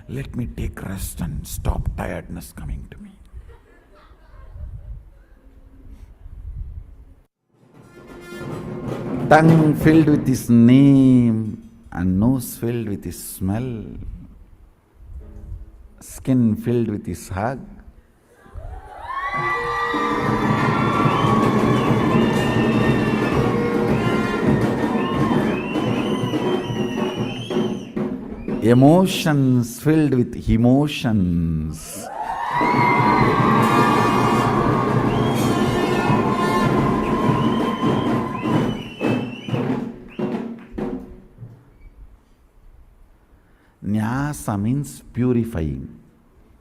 Let me take rest and stop tiredness coming to me. Tongue filled with his name and nose filled with his smell, skin filled with his hug. Emotions filled with emotions. Nyasa means purifying.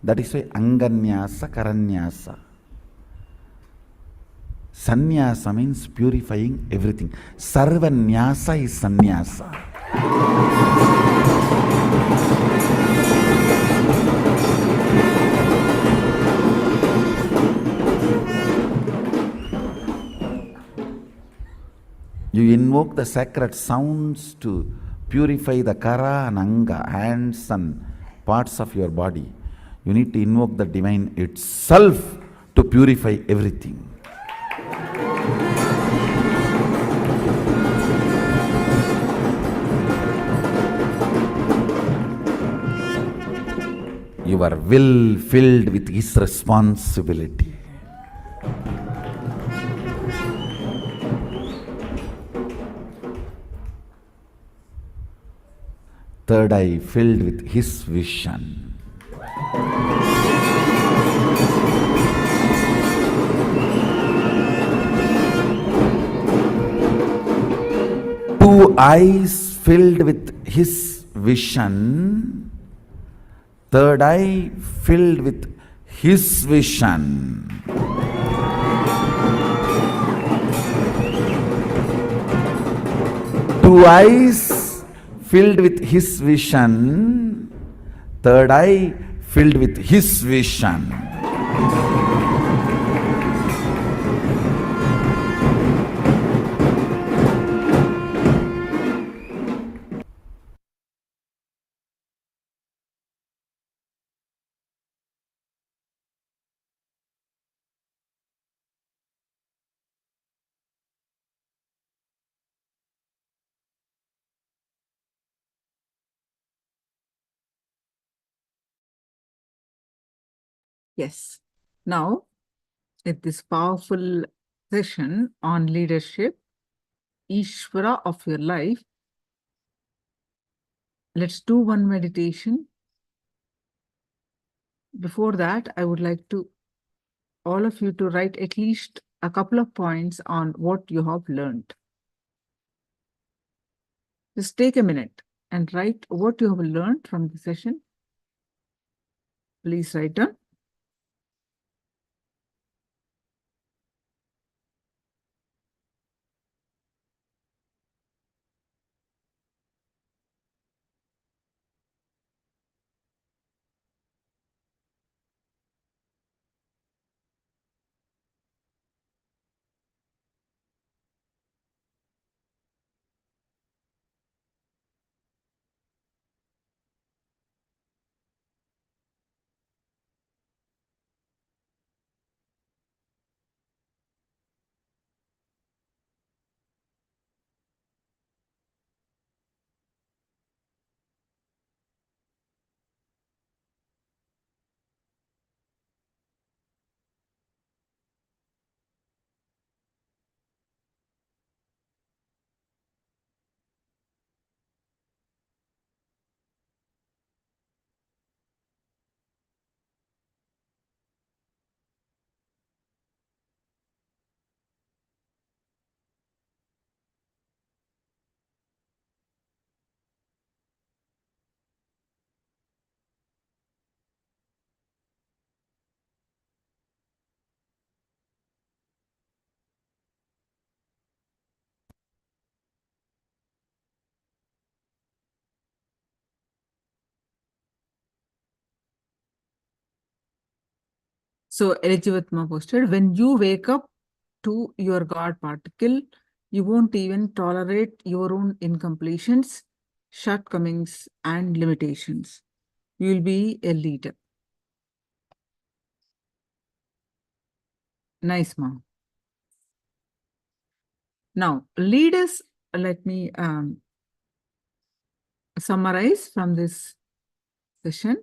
That is why Anganyasa, Karanyasa. Sannyasa means purifying everything. Sarvanyasa is sannyasa. You invoke the sacred sounds to purify the kara and anga, hands and parts of your body. You need to invoke the divine itself to purify everything. your will filled with His responsibility. Third eye filled with His vision. Two eyes filled with His vision. Third eye filled with His vision. Two eyes filled with His vision. Third eye filled with His vision. Yes. Now, at this powerful session on leadership, Ishvara of your life, let's do one meditation. Before that, I would like to all of you to write at least a couple of points on what you have learned. Just take a minute and write what you have learned from the session. Please write down. So, Elijivatma posted, when you wake up to your God particle, you won't even tolerate your own incompletions, shortcomings, and limitations. You will be a leader. Nice, mom. Now, leaders, let me summarize from this session.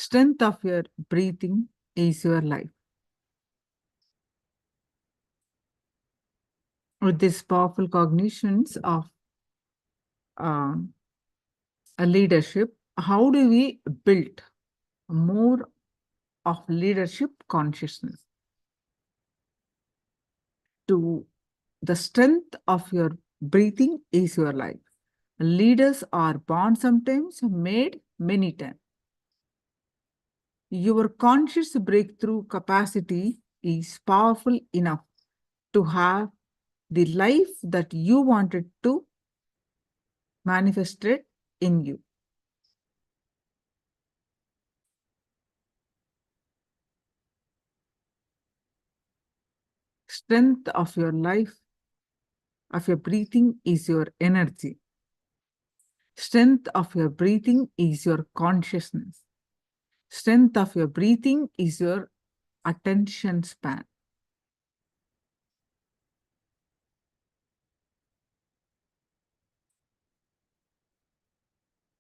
Strength of your breathing is your life. With these powerful cognitions of a leadership, how do we build more of leadership consciousness? To the strength of your breathing is your life. Leaders are born sometimes, made many times. Your conscious breakthrough capacity is powerful enough to have the life that you wanted to manifest it in you. Strength of your life, of your breathing is your energy. Strength of your breathing is your consciousness. Strength of your breathing is your attention span.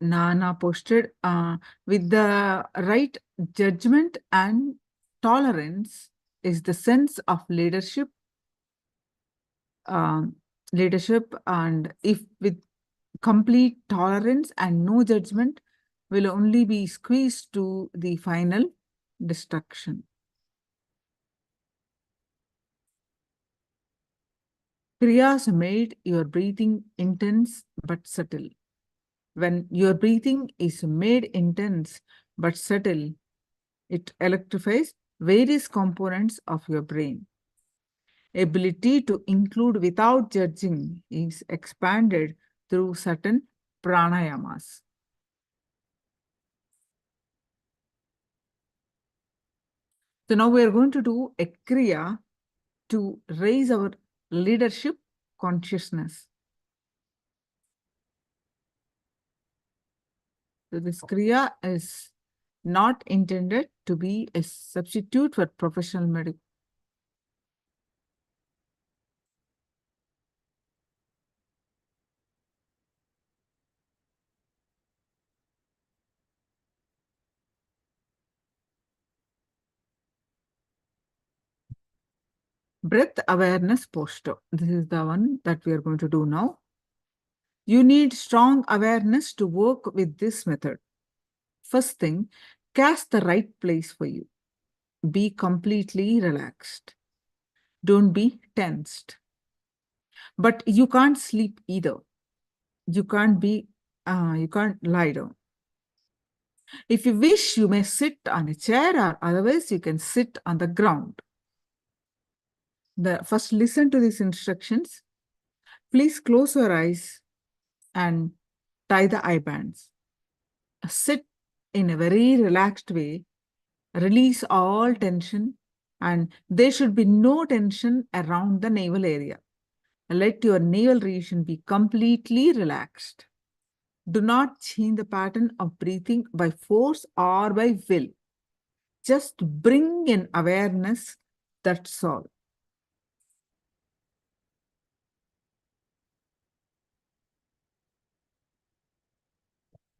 Nana posted, with the right judgment and tolerance is the sense of leadership. Leadership, and if with complete tolerance and no judgment, will only be squeezed to the final destruction. Kriyas made your breathing intense but subtle. When your breathing is made intense but subtle, it electrifies various components of your brain. Ability to include without judging is expanded through certain pranayamas. So now we are going to do a kriya to raise our leadership consciousness. So this kriya is not intended to be a substitute for professional medical. Breath awareness posture. This is the one that we are going to do now. You need strong awareness to work with this method. First thing, cast the right place for you. Be completely relaxed. Don't be tensed. But you can't sleep either. You can't lie down. If you wish, you may sit on a chair, or otherwise you can sit on the ground. First, listen to these instructions. Please close your eyes and tie the eye bands. Sit in a very relaxed way. Release all tension, and there should be no tension around the navel area. Let your navel region be completely relaxed. Do not change the pattern of breathing by force or by will. Just bring in awareness, that's all.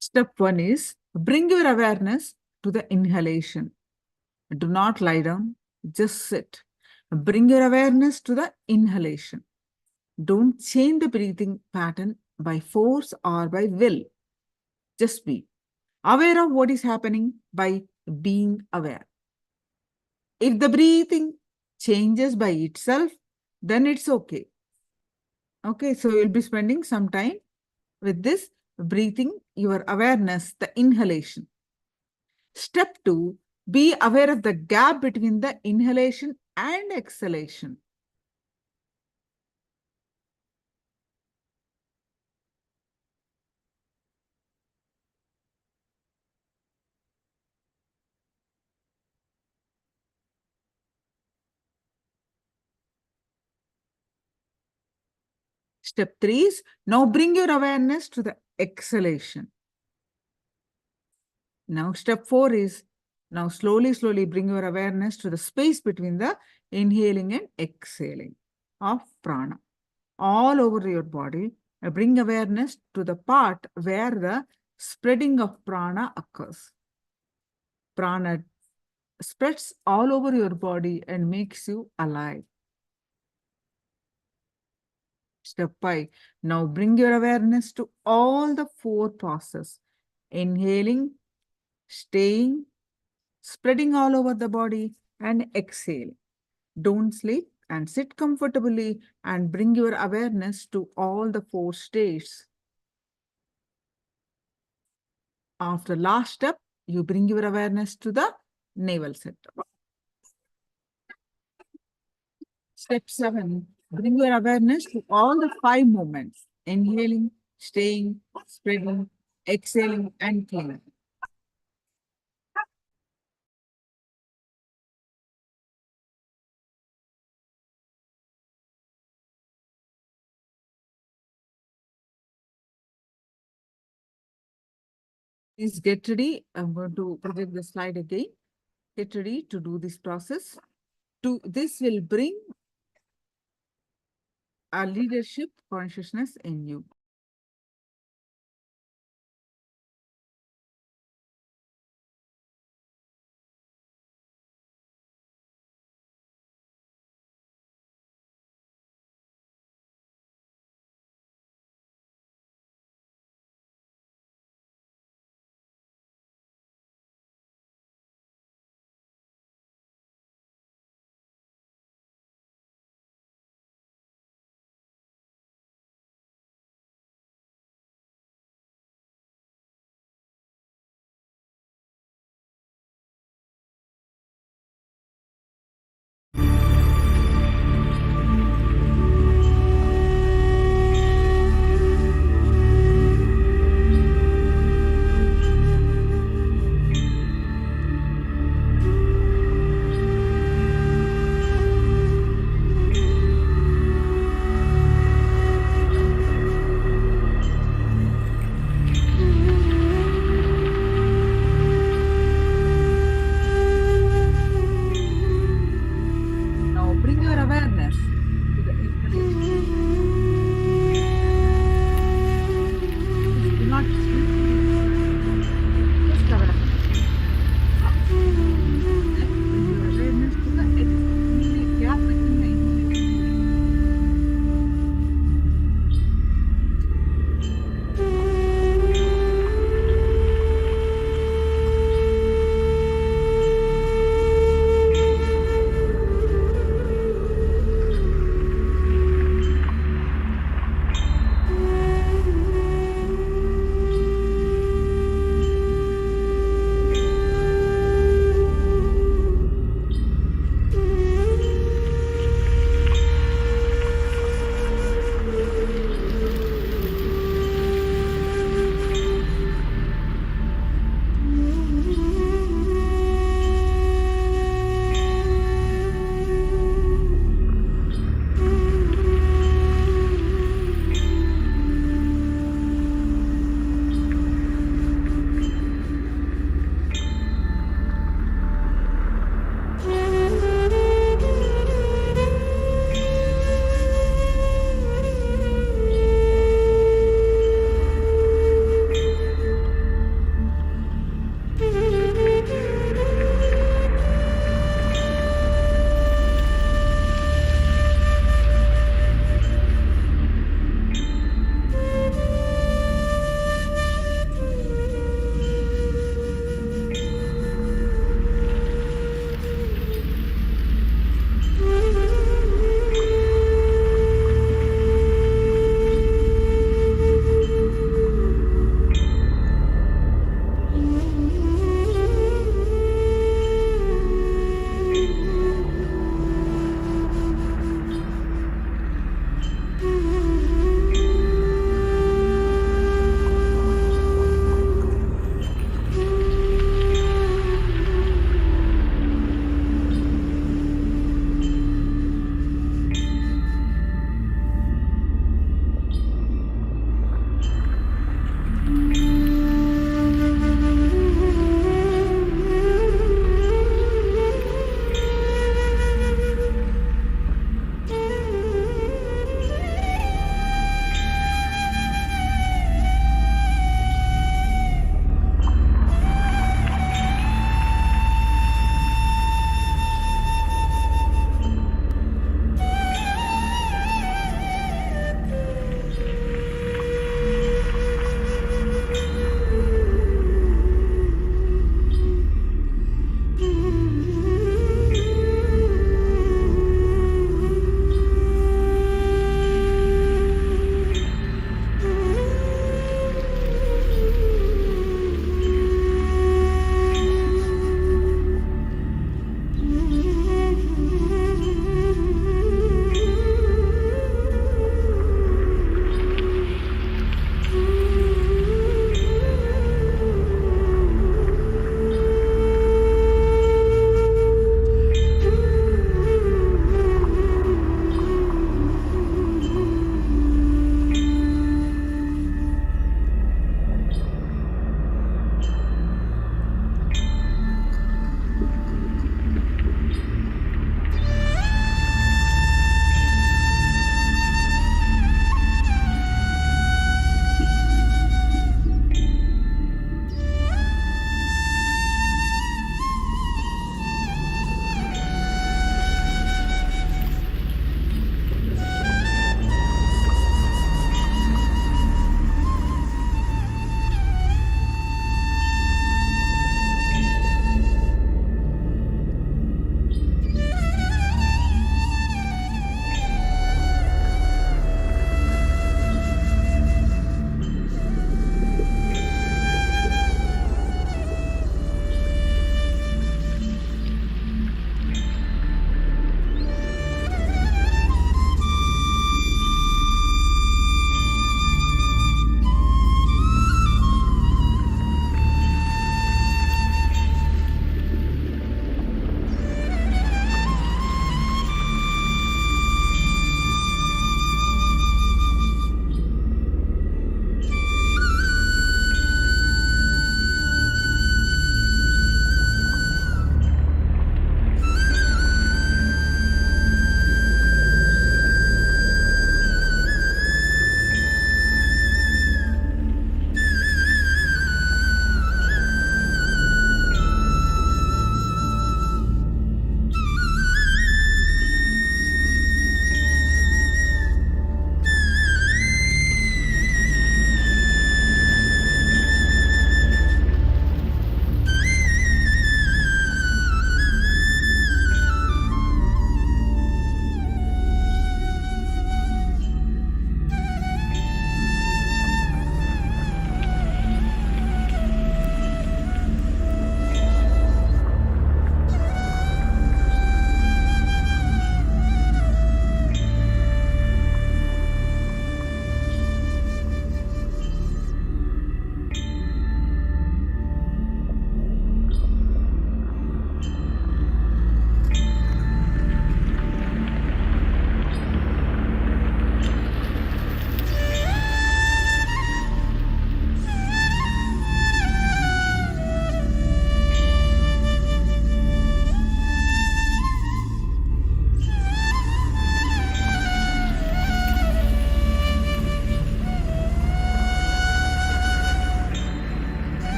Step 1 is bring your awareness to the inhalation. Do not lie down, just sit. Bring your awareness to the inhalation. Don't change the breathing pattern by force or by will. Just be aware of what is happening by being aware. If the breathing changes by itself, then it's okay. Okay, so you'll be spending some time with this breathing, your awareness, the inhalation. Step 2, be aware of the gap between the inhalation and exhalation. Step 3 is now bring your awareness to the exhalation. Now step 4 is now slowly bring your awareness to the space between the inhaling and exhaling of prana. All over your body, bring awareness to the part where the spreading of prana occurs. Prana spreads all over your body and makes you alive. Step 5. Now bring your awareness to all the 4 pauses. Inhaling, staying, spreading all over the body, and exhale. Don't sleep and sit comfortably and bring your awareness to all the 4 states. After last step, you bring your awareness to the navel center. Step 7, bring your awareness to all the 5 movements: inhaling, staying, spreading, exhaling, and cleaning. Please get ready. I'm going to project the slide again. Get ready to do this process. This will bring a leadership consciousness in you.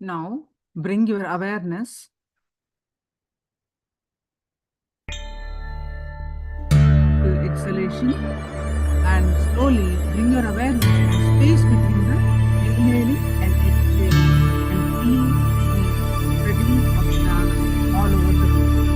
Now bring your awareness to exhalation and slowly bring your awareness to the space between the inhaling and exhaling and feel the spreading of prana all over the body.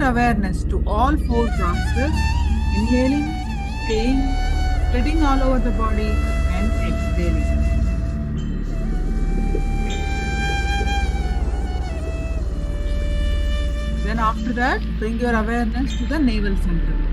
awareness to all four processes, inhaling, staying, spreading all over the body, and exhaling. Then after that, bring your awareness to the navel center.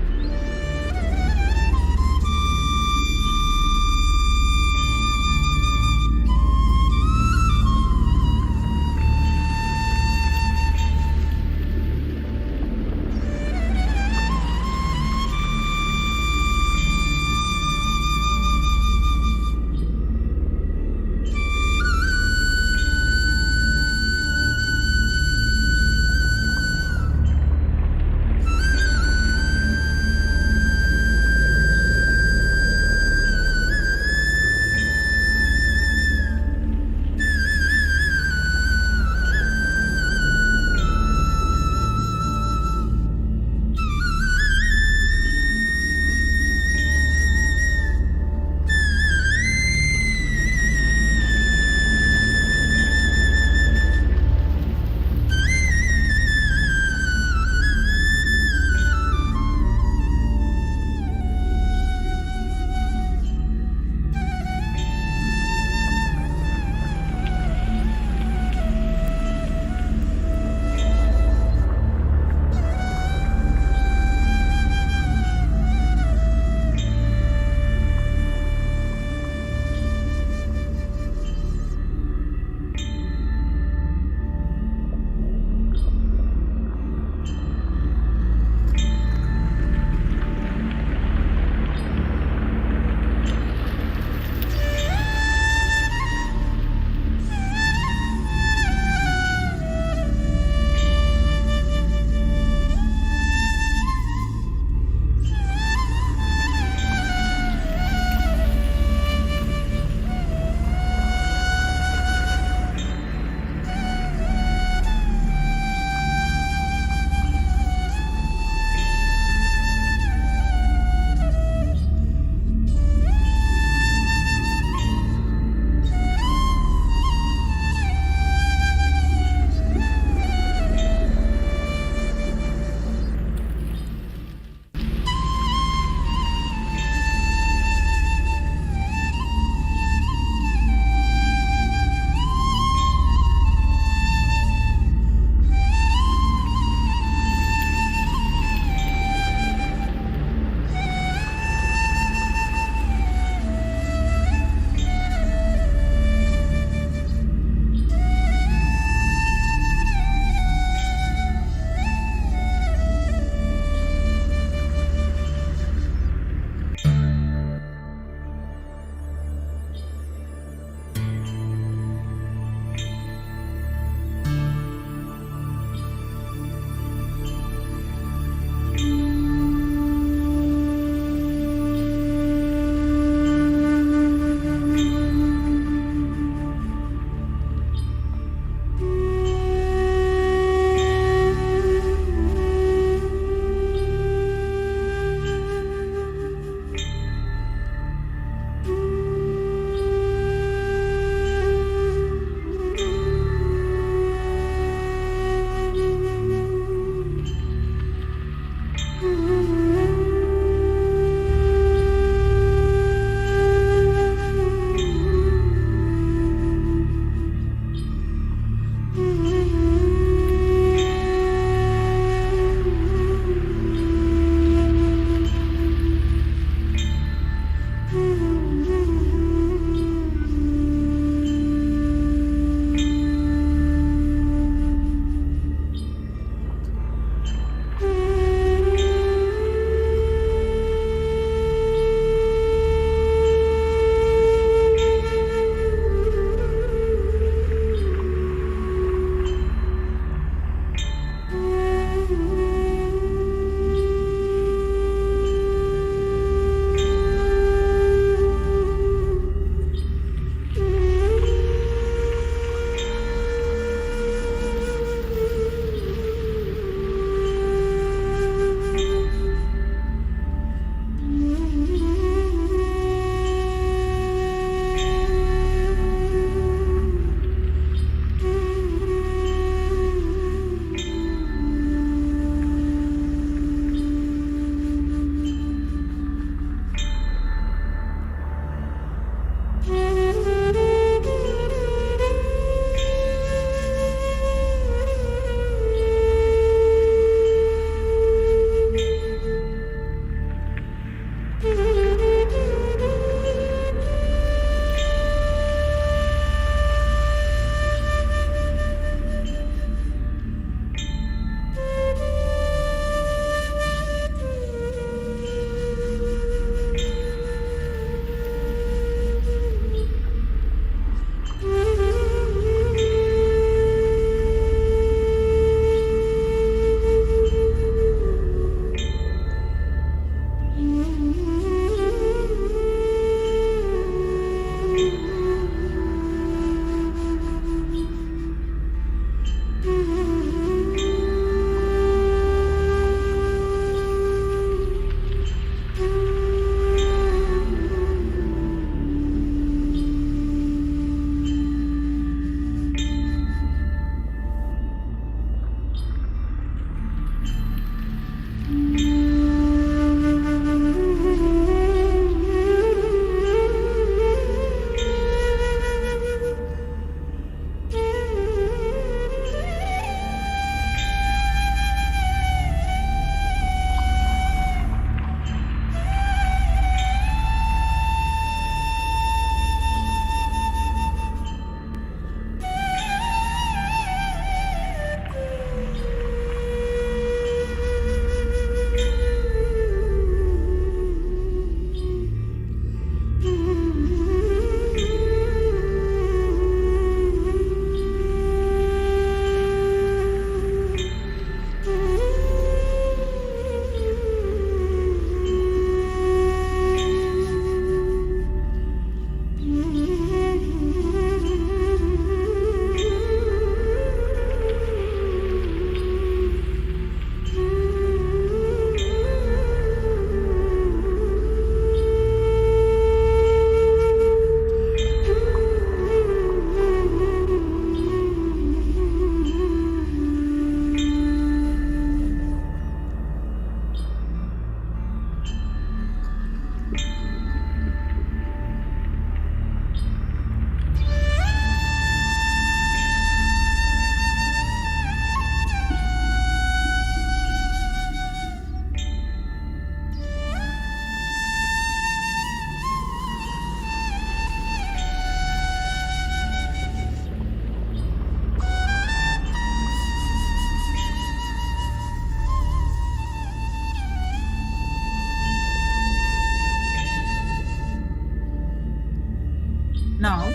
Now,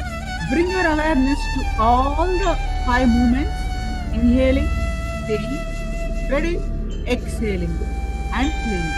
bring your awareness to all the 5 movements. Inhaling, staying, spreading, exhaling, and cleaning.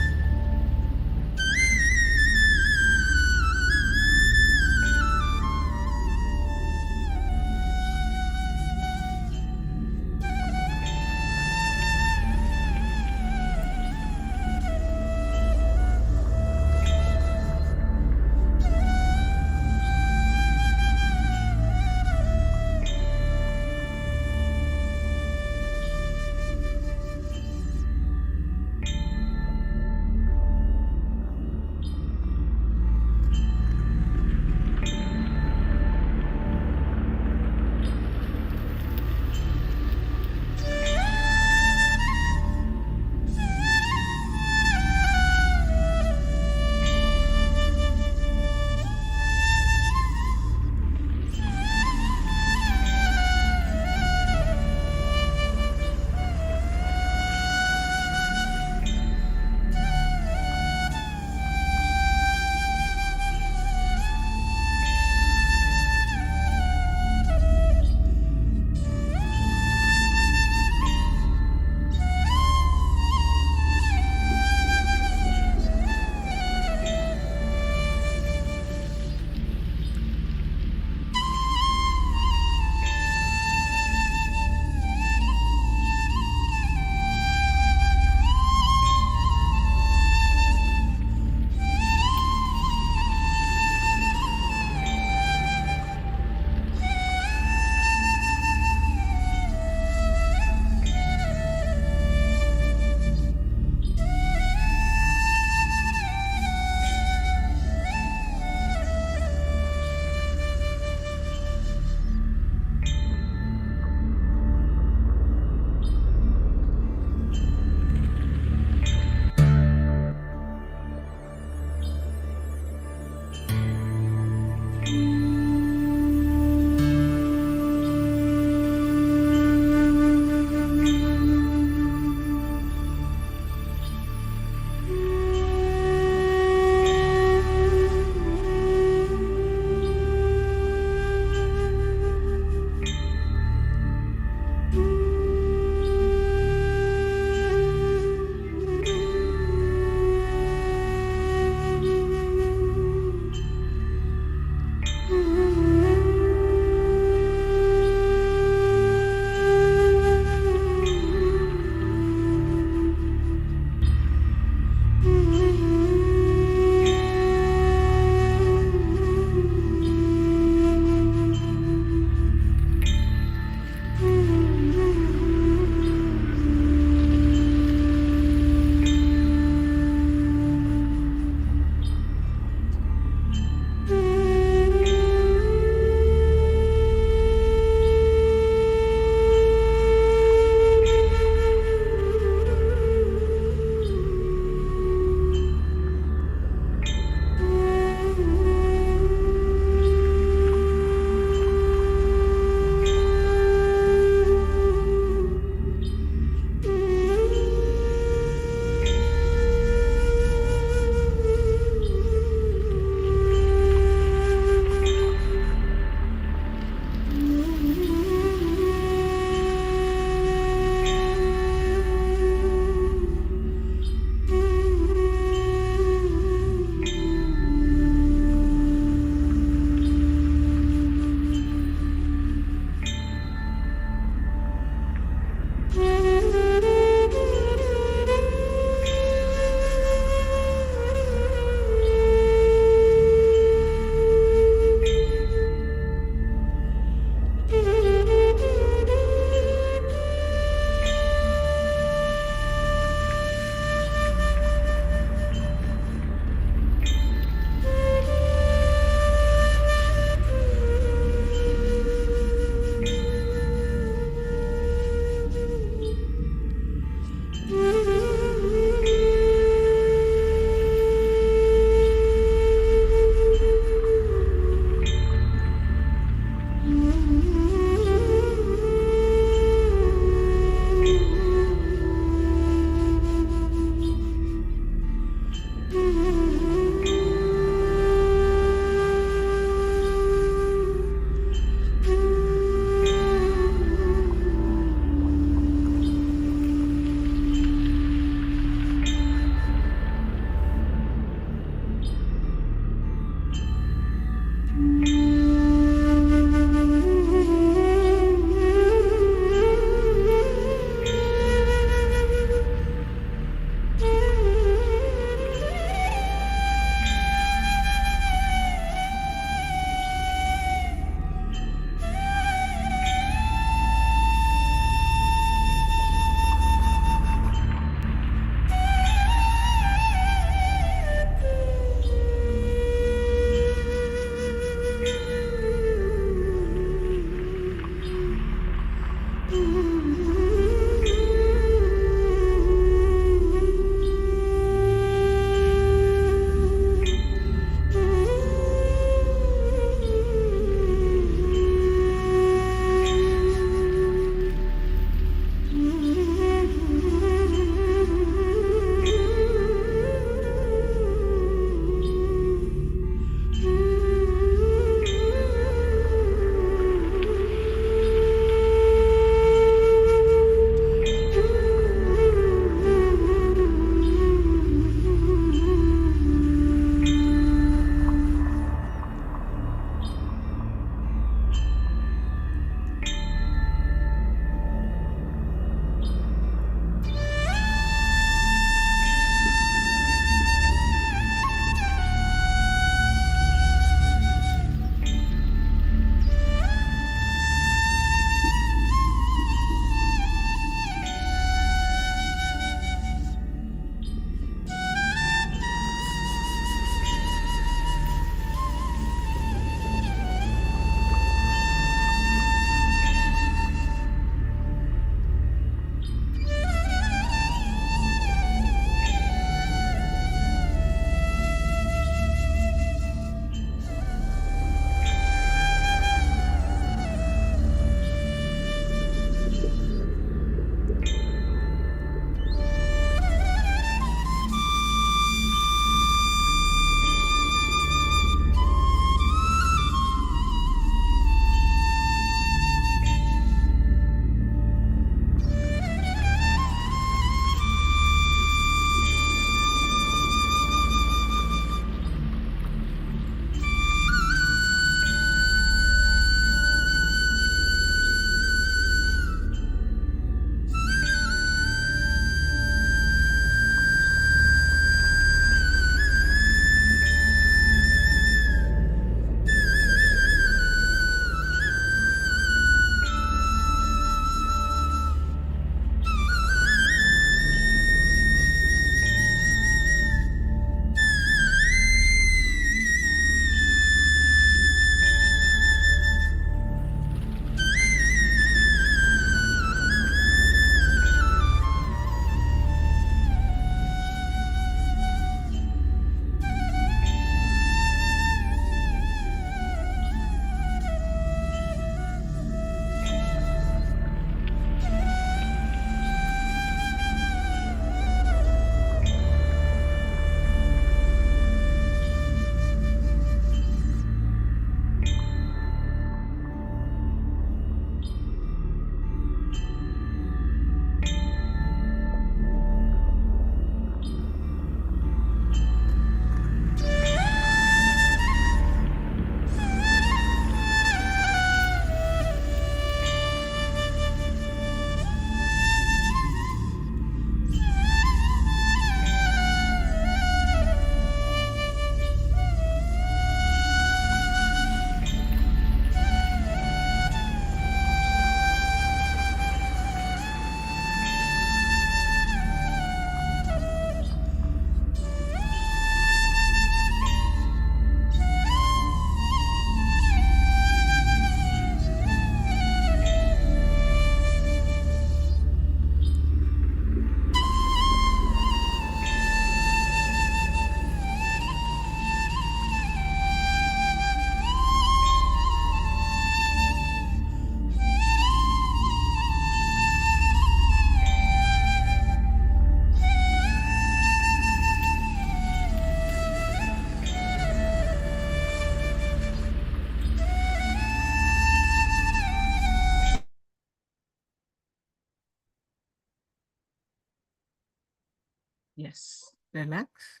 Yes, relax.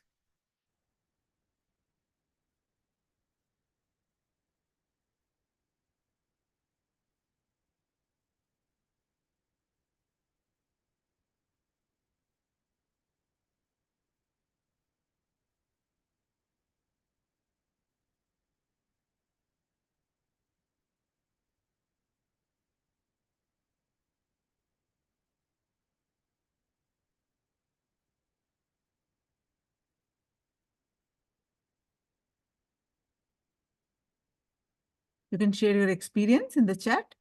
You can share your experience in the chat.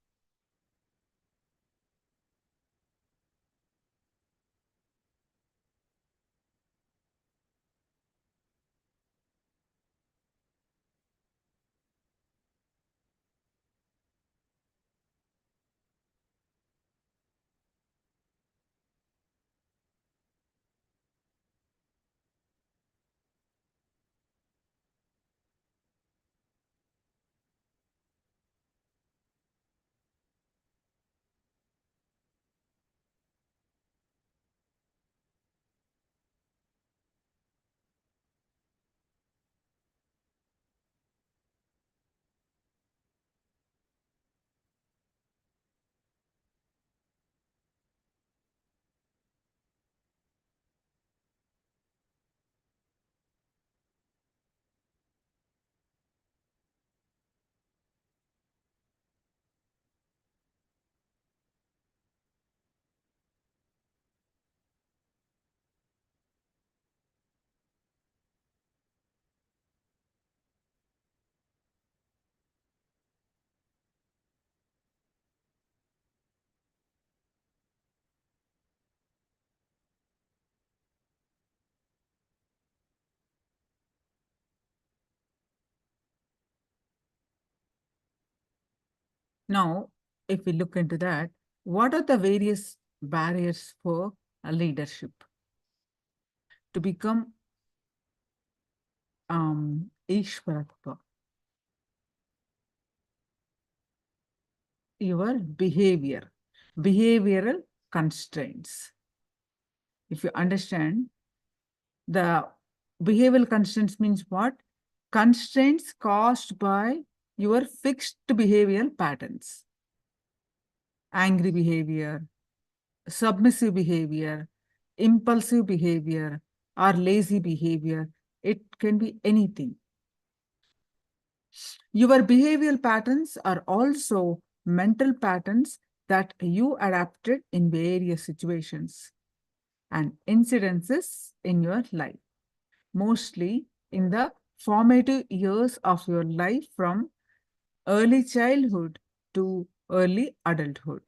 Now, if we look into that, what are the various barriers for a leadership to become Ishvaratva? Your behavior, behavioral constraints. If you understand, the behavioral constraints means what? Constraints caused by your fixed behavioral patterns. Angry behavior, submissive behavior, impulsive behavior, or lazy behavior. It can be anything. Your behavioral patterns are also mental patterns that you adapted in various situations and incidences in your life, mostly in the formative years of your life from early childhood to early adulthood.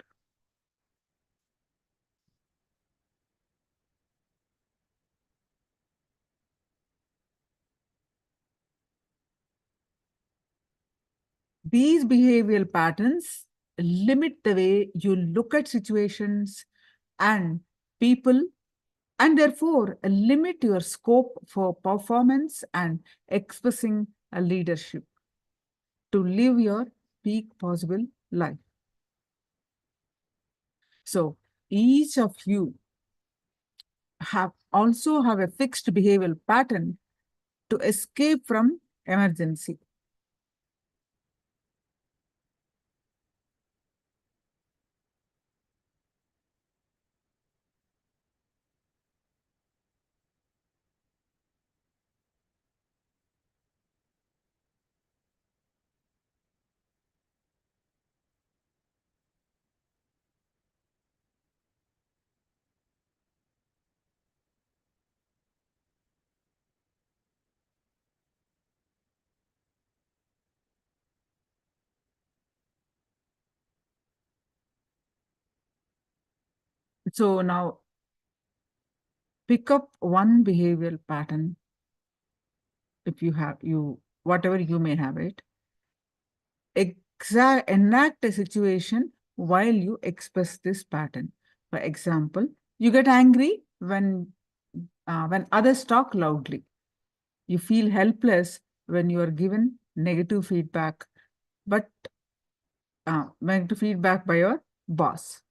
These behavioral patterns limit the way you look at situations and people, and therefore limit your scope for performance and expressing a leadership to live your peak possible life. So each of you also have a fixed behavioral pattern to escape from emergency. So now pick up one behavioral pattern, if you have, whatever you may have it, enact a situation while you express this pattern. For example, you get angry when others talk loudly. You feel helpless when you are given negative feedback, but negative feedback by your boss.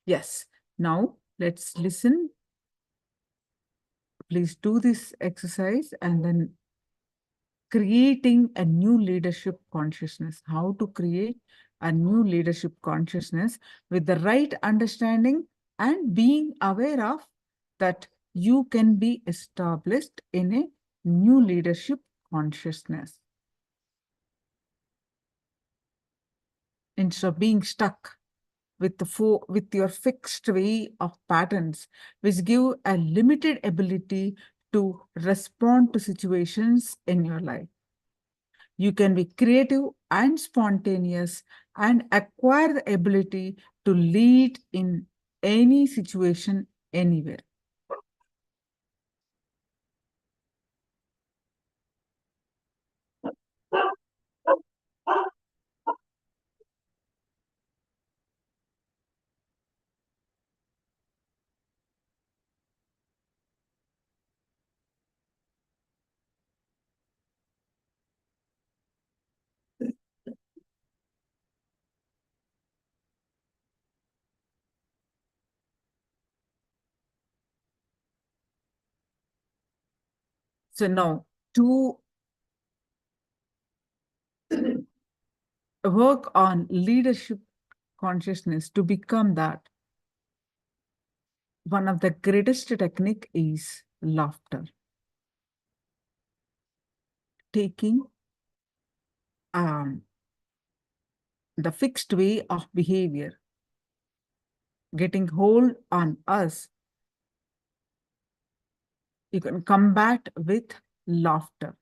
Yes. Now let's listen. Please do this exercise and then creating a new leadership consciousness. How to create a new leadership consciousness with the right understanding and being aware of that you can be established in a new leadership consciousness. Instead of being stuck with your fixed way of patterns, which give a limited ability to respond to situations in your life. You can be creative and spontaneous and acquire the ability to lead in any situation, anywhere. So now, to work on leadership consciousness, to become that, one of the greatest technique is laughter. Taking the fixed way of behavior, getting hold on us, you can combat with laughter.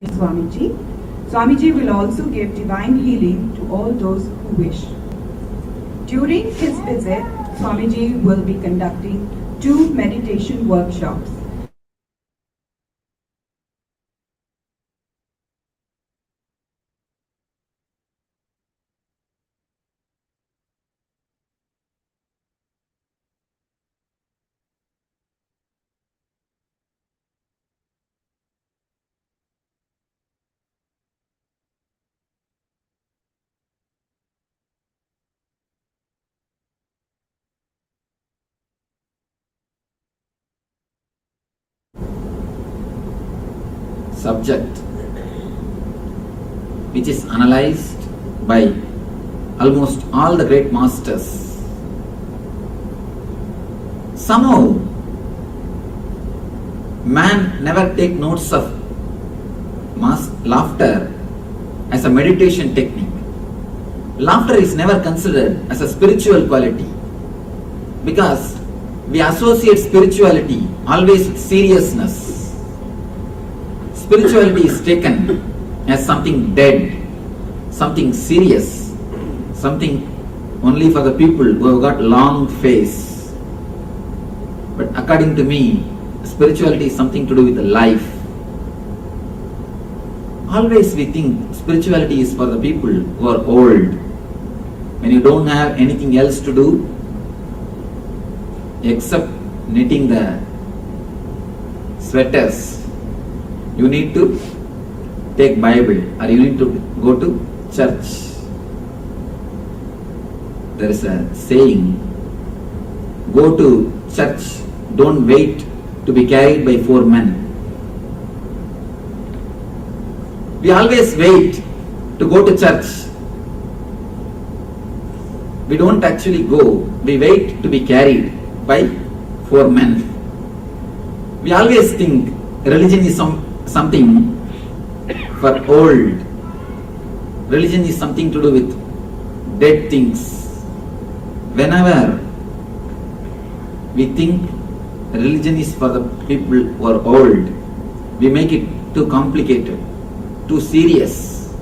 Swamiji. Swamiji will also give divine healing to all those who wish. During his visit, Swamiji will be conducting 2 meditation workshops. Subject which is analyzed by almost all the great masters. Somehow, man never take notes of laughter as a meditation technique. Laughter is never considered as a spiritual quality because we associate spirituality always with seriousness. Spirituality is taken as something dead, something serious, something only for the people who have got long face. But according to me, spirituality is something to do with life. Always we think spirituality is for the people who are old. When you don't have anything else to do except knitting the sweaters, you need to take Bible or you need to go to church. There is a saying, go to church, don't wait to be carried by 4 men. We always wait to go to church. We don't actually go, we wait to be carried by 4 men. We always think religion is something for old. Religion is something to do with dead things. Whenever we think religion is for the people who are old, we make it too complicated, too serious.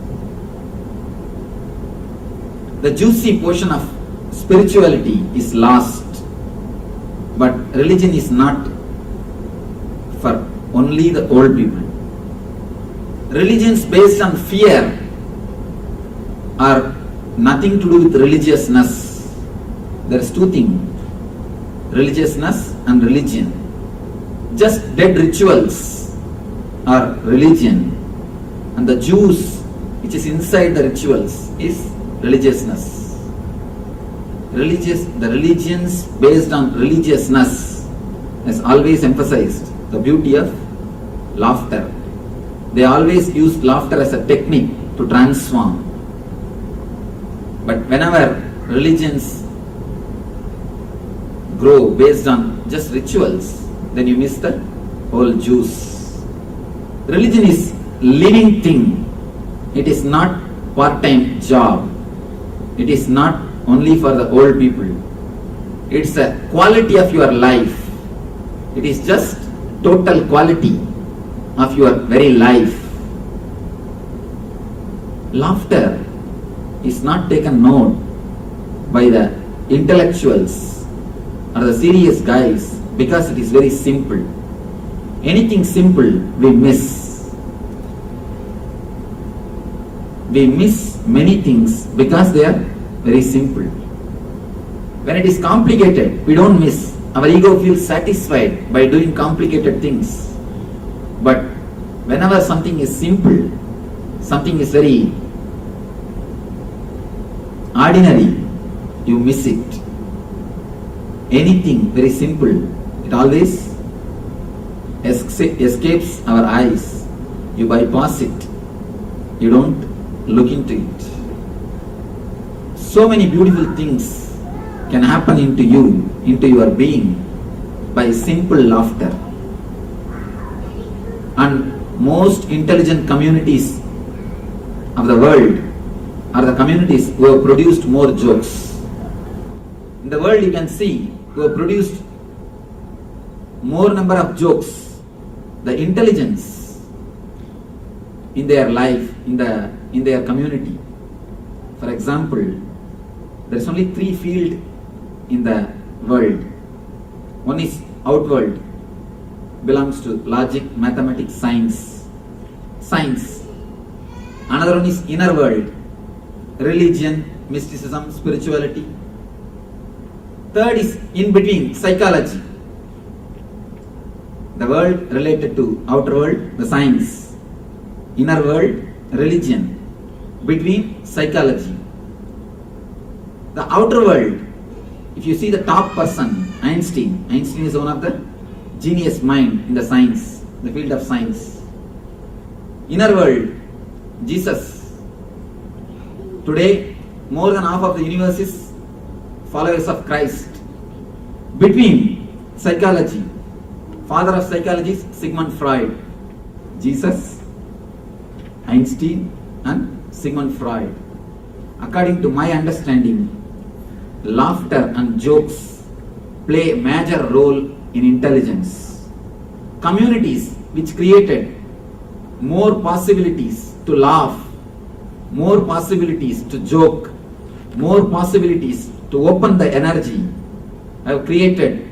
The juicy portion of spirituality is lost, but religion is not for only the old people. Religions based on fear are nothing to do with religiousness. There is 2 things. religiousness and religion. Just dead rituals are religion, and the juice which is inside the rituals is religiousness. The religions based on religiousness has always emphasized the beauty of laughter. They always use laughter as a technique to transform. But whenever religions grow based on just rituals, then you miss the whole juice. Religion is living thing. It is not part-time job. It is not only for the old people. It's a quality of your life. It is just total quality of your very life. Laughter is not taken note by the intellectuals or the serious guys because it is very simple. Anything simple we miss. We miss many things because they are very simple. When it is complicated, we don't miss. Our ego feels satisfied by doing complicated things. But whenever something is simple, something is very ordinary, you miss it. Anything very simple, it always escapes our eyes. You bypass it. You don't look into it. So many beautiful things can happen into you, into your being by simple laughter. And most intelligent communities of the world are the communities who have produced more jokes. In the world you can see who have produced more number of jokes, the intelligence in their life, in their community. For example, there is only 3 fields in the world. One is outworld, belongs to logic, mathematics, science. Another one is inner world, religion, mysticism, spirituality. Third is in between, psychology. The world related to outer world, the science. Inner world, religion. Between, psychology. The outer world, if you see the top person, Einstein is one of the genius mind in the science, the field of science. Inner world, Jesus. Today, more than half of the universe is followers of Christ. Between, psychology. Father of psychology is Sigmund Freud. Jesus, Einstein and Sigmund Freud. According to my understanding, laughter and jokes play a major role in intelligence. Communities which created more possibilities to laugh, more possibilities to joke, more possibilities to open the energy, have created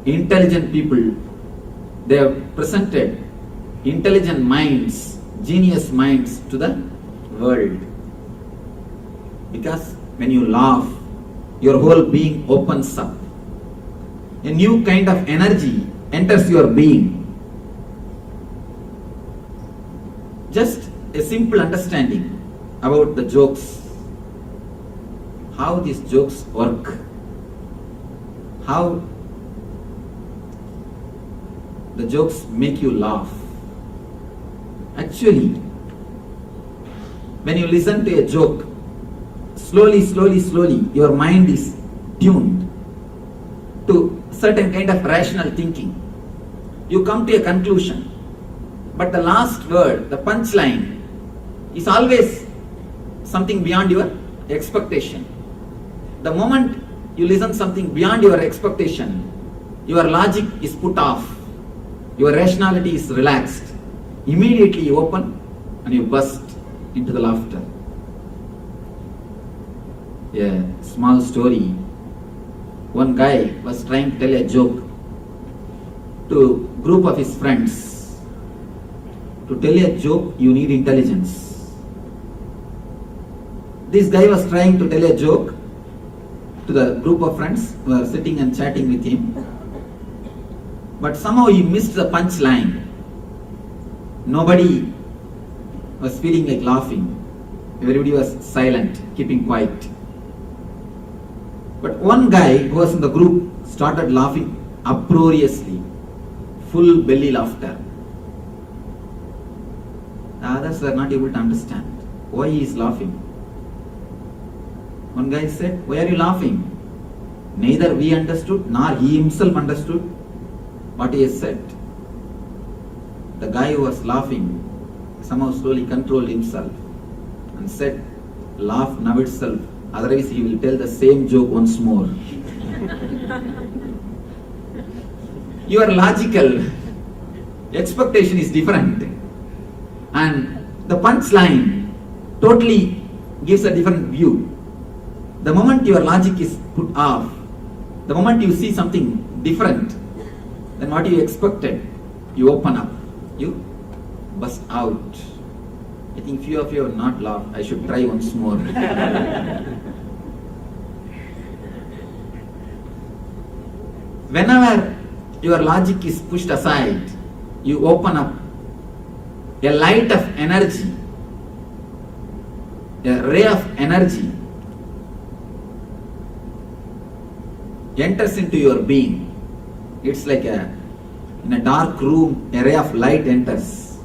intelligent people. They have presented intelligent minds, genius minds to the world. Because when you laugh, your whole being opens up. A new kind of energy enters your being. Just a simple understanding about the jokes, how these jokes work, how the jokes make you laugh. Actually, when you listen to a joke, slowly, your mind is tuned to certain kind of rational thinking. You come to a conclusion, but the last word, the punchline, is always something beyond your expectation. The moment you listen something beyond your expectation, your logic is put off, your rationality is relaxed. Immediately you open and you burst into the laughter. A small story. One guy was trying to tell a joke to a group of his friends. To tell a joke, you need intelligence. This guy was trying to tell a joke to the group of friends who were sitting and chatting with him. But somehow he missed the punchline. Nobody was feeling like laughing. Everybody was silent, keeping quiet. But one guy who was in the group started laughing uproariously, full belly laughter. The others were not able to understand why he is laughing. One guy said, "Why are you laughing?" Neither we understood nor he himself understood what he has said. The guy who was laughing somehow slowly controlled himself and said, "Laugh now itself, otherwise he will tell the same joke once more." Your logical expectation is different, and the punchline totally gives a different view. The moment your logic is put off, the moment you see something different than what you expected, you open up, you burst out. I think few of you have not laughed. I should try once more. Whenever your logic is pushed aside, you open up. A light of energy, a ray of energy enters into your being. It's like in a dark room, a ray of light enters.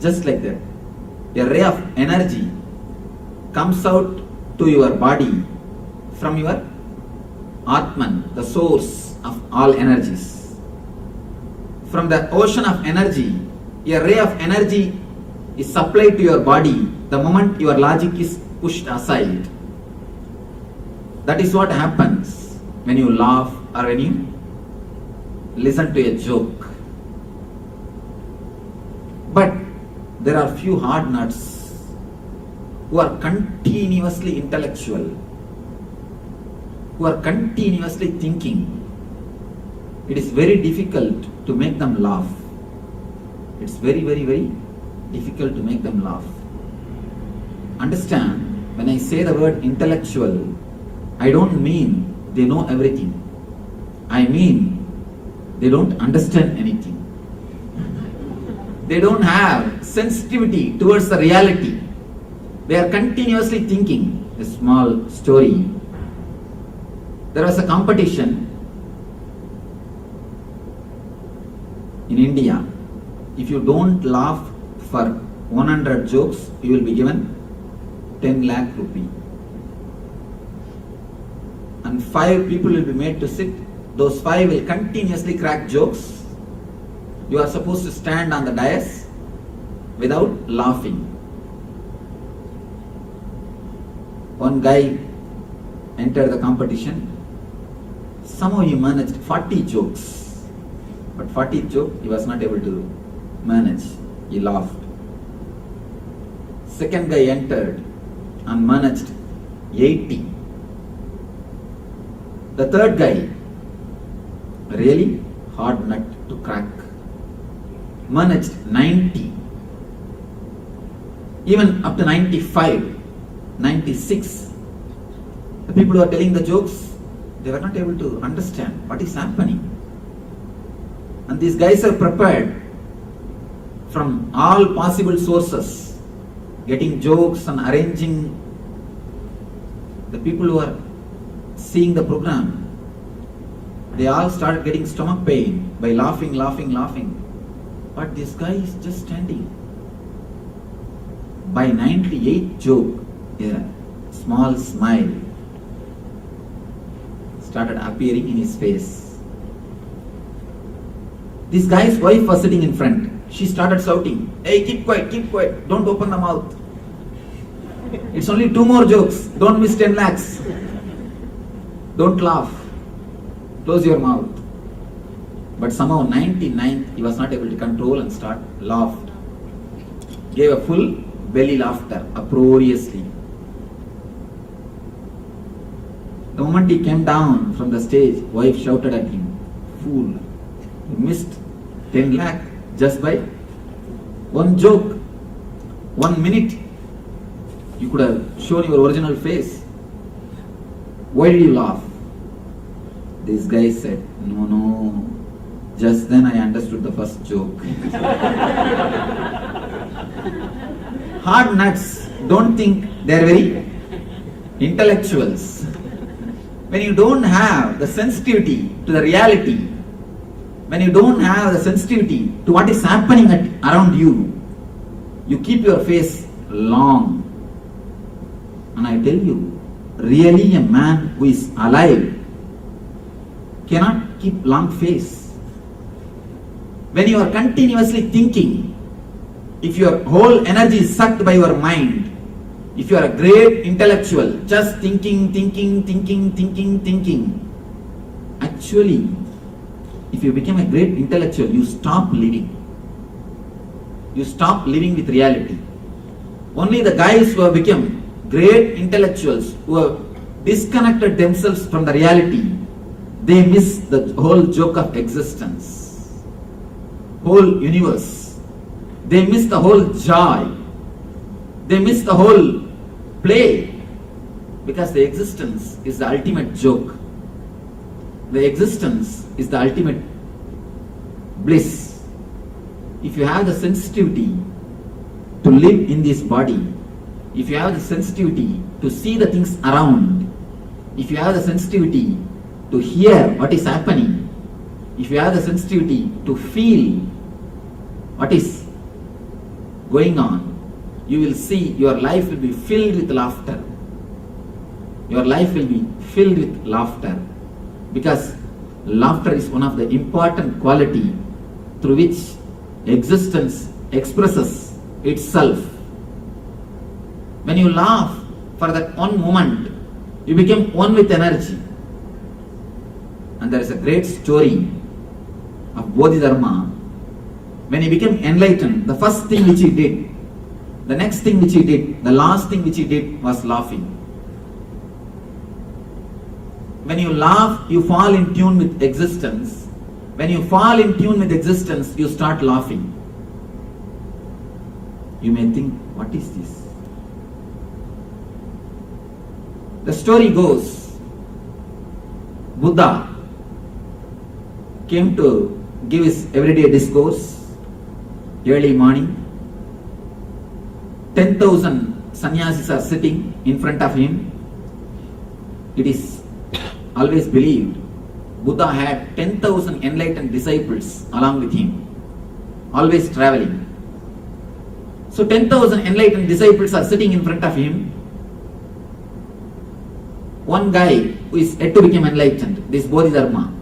Just like that. A ray of energy comes out to your body from your Atman, the source of all energies. From the ocean of energy, a ray of energy is supplied to your body the moment your logic is pushed aside. That is what happens when you laugh or when you listen to a joke. But there are few hard nuts who are continuously intellectual, who are continuously thinking. It is very difficult to make them laugh. It's very, very, very difficult to make them laugh. Understand, when I say the word intellectual, I don't mean they know everything. I mean they don't understand anything. They don't have sensitivity towards the reality. They are continuously thinking. A small story. There was a competition in India. If you don't laugh for 100 jokes, you will be given 10 lakh rupee. And 5 people will be made to sit. Those 5 will continuously crack jokes. You are supposed to stand on the dais without laughing. One guy entered the competition. Somehow he managed 40 jokes. But 40 jokes he was not able to manage. He laughed. Second guy entered and managed 80. The third guy, really hard nut to crack, managed 90. Even up to 95, 96. The people who are telling the jokes, they were not able to understand what is happening. And these guys are prepared from all possible sources, getting jokes and arranging. The people who are seeing the program, they all started getting stomach pain by laughing. But this guy is just standing. By 98 joke, a small smile started appearing in his face. This guy's wife was sitting in front. She started shouting, "Hey, keep quiet, don't open the mouth. It's only 2 more jokes, don't miss 10 lakhs. Don't laugh, close your mouth." But somehow 99th, he was not able to control and laughed. Gave a full belly laughter, uproariously. The moment he came down from the stage, wife shouted at him, "Fool, you missed 10 lakh just by one joke. 1 minute, you could have shown your original face. Why did you laugh?" This guy said, no. Just then I understood the first joke. Hard nuts, don't think they are very intellectuals. When you don't have the sensitivity to the reality, when you don't have the sensitivity to what is happening around you, you keep your face long. And I tell you, really a man who is alive cannot keep long face. When you are continuously thinking, if your whole energy is sucked by your mind, if you are a great intellectual, just thinking, actually, if you become a great intellectual, you stop living. You stop living with reality. Only the guys who have become great intellectuals, who have disconnected themselves from the reality, they miss the whole joke of existence, whole universe. They miss the whole joy. They miss the whole play, because the existence is the ultimate joke. The existence is the ultimate bliss. If you have the sensitivity to live in this body, if you have the sensitivity to see the things around, if you have the sensitivity to hear what is happening, if you have the sensitivity to feel what is going on, you will see your life will be filled with laughter. Your life will be filled with laughter, because laughter is one of the important quality through which existence expresses itself. When you laugh for that one moment, you become one with energy. And there is a great story of Bodhidharma. When he became enlightened, the first thing which he did, the next thing which he did, the last thing which he did was laughing. When you laugh, you fall in tune with existence. When you fall in tune with existence, you start laughing. You may think, what is this? The story goes, Buddha came to give his everyday discourse early morning. 10,000 sannyasis are sitting in front of him. It is always believed Buddha had 10,000 enlightened disciples along with him, always traveling. So 10,000 enlightened disciples are sitting in front of him. One guy who is yet to become enlightened, this Bodhidharma,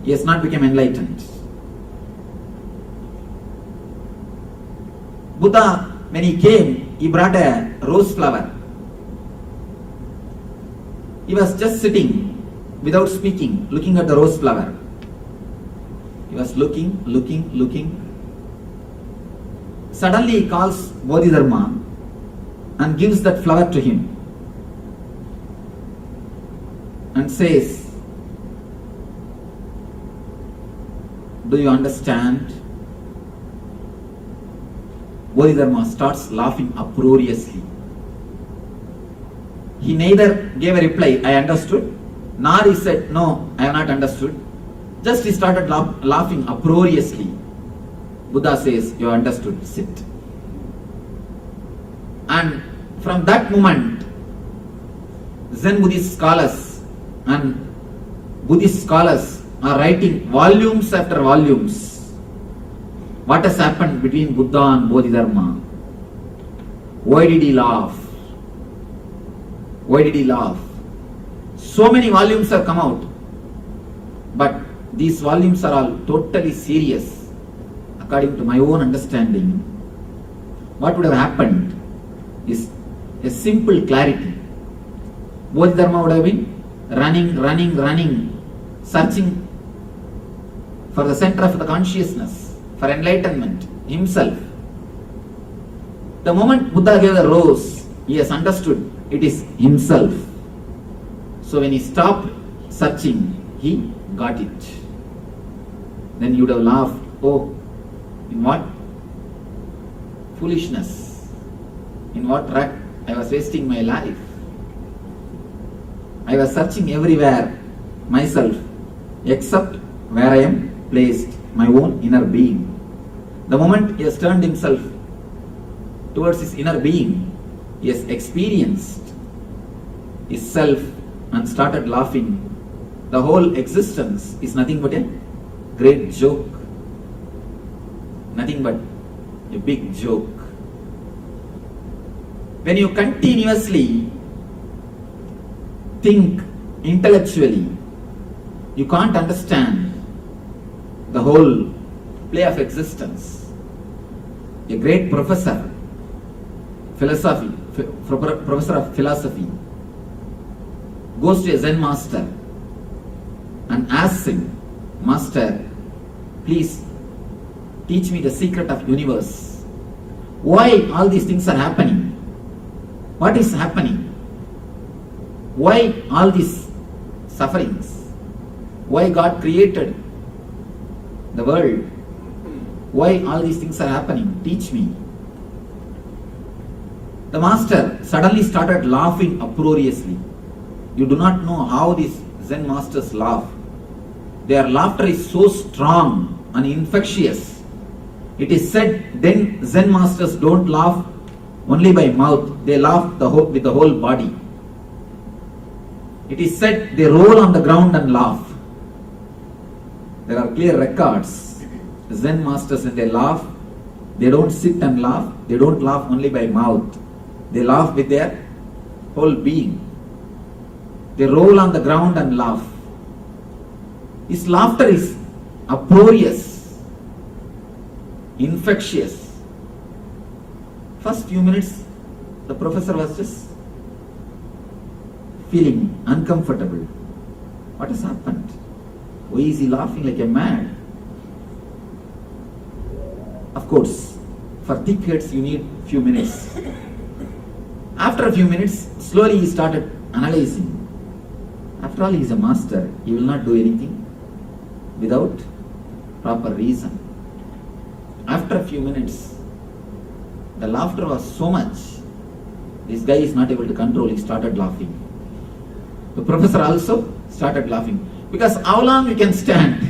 he has not become enlightened. Buddha, when he came, he brought a rose flower. He was just sitting without speaking, looking at the rose flower. He was looking. Suddenly he calls Bodhidharma and gives that flower to him and says, do you understand? Bodhidharma starts laughing uproariously. He neither gave a reply, I understood, nor he said, no, I have not understood. Just he started laughing uproariously. Buddha says, you understood, sit. And from that moment, Zen Buddhist scholars and Buddhist scholars are writing volumes after volumes. What has happened between Buddha and Bodhidharma? Why did he laugh? Why did he laugh? So many volumes have come out, but these volumes are all totally serious. According to my own understanding, what would have happened is a simple clarity. Bodhidharma would have been running, searching for the center of the consciousness, for enlightenment himself. The moment Buddha gave the rose, he has understood it is himself. So when he stopped searching, he got it. Then you would have laughed, oh, in what foolishness, in what rut I was wasting my life. I was searching everywhere myself except where I am placed, my own inner being. The moment he has turned himself towards his inner being, he has experienced his self and started laughing. The whole existence is nothing but a great joke. Nothing but a big joke. When you continuously think intellectually, you can't understand the whole play of existence. A great professor, professor of philosophy, goes to a Zen master and asks him, Master, please teach me the secret of universe. Why all these things are happening? What is happening? Why all these sufferings? Why God created the world? Why all these things are happening? Teach me. The master suddenly started laughing uproariously. You do not know how these Zen masters laugh. Their laughter is so strong and infectious. It is said then Zen masters don't laugh only by mouth, they laugh with the whole body. It is said they roll on the ground and laugh. There are clear records. Zen masters, when they laugh, they don't sit and laugh, they don't laugh only by mouth, they laugh with their whole being. They roll on the ground and laugh. His laughter is uproarious, infectious. First few minutes, the professor was just feeling uncomfortable. What has happened? Why is he laughing like a mad? Of course, for thick heads you need few minutes. After a few minutes, slowly he started analyzing. After all, he is a master. He will not do anything without proper reason. After a few minutes, the laughter was so much, this guy is not able to control, he started laughing. The professor also started laughing. Because how long you can stand?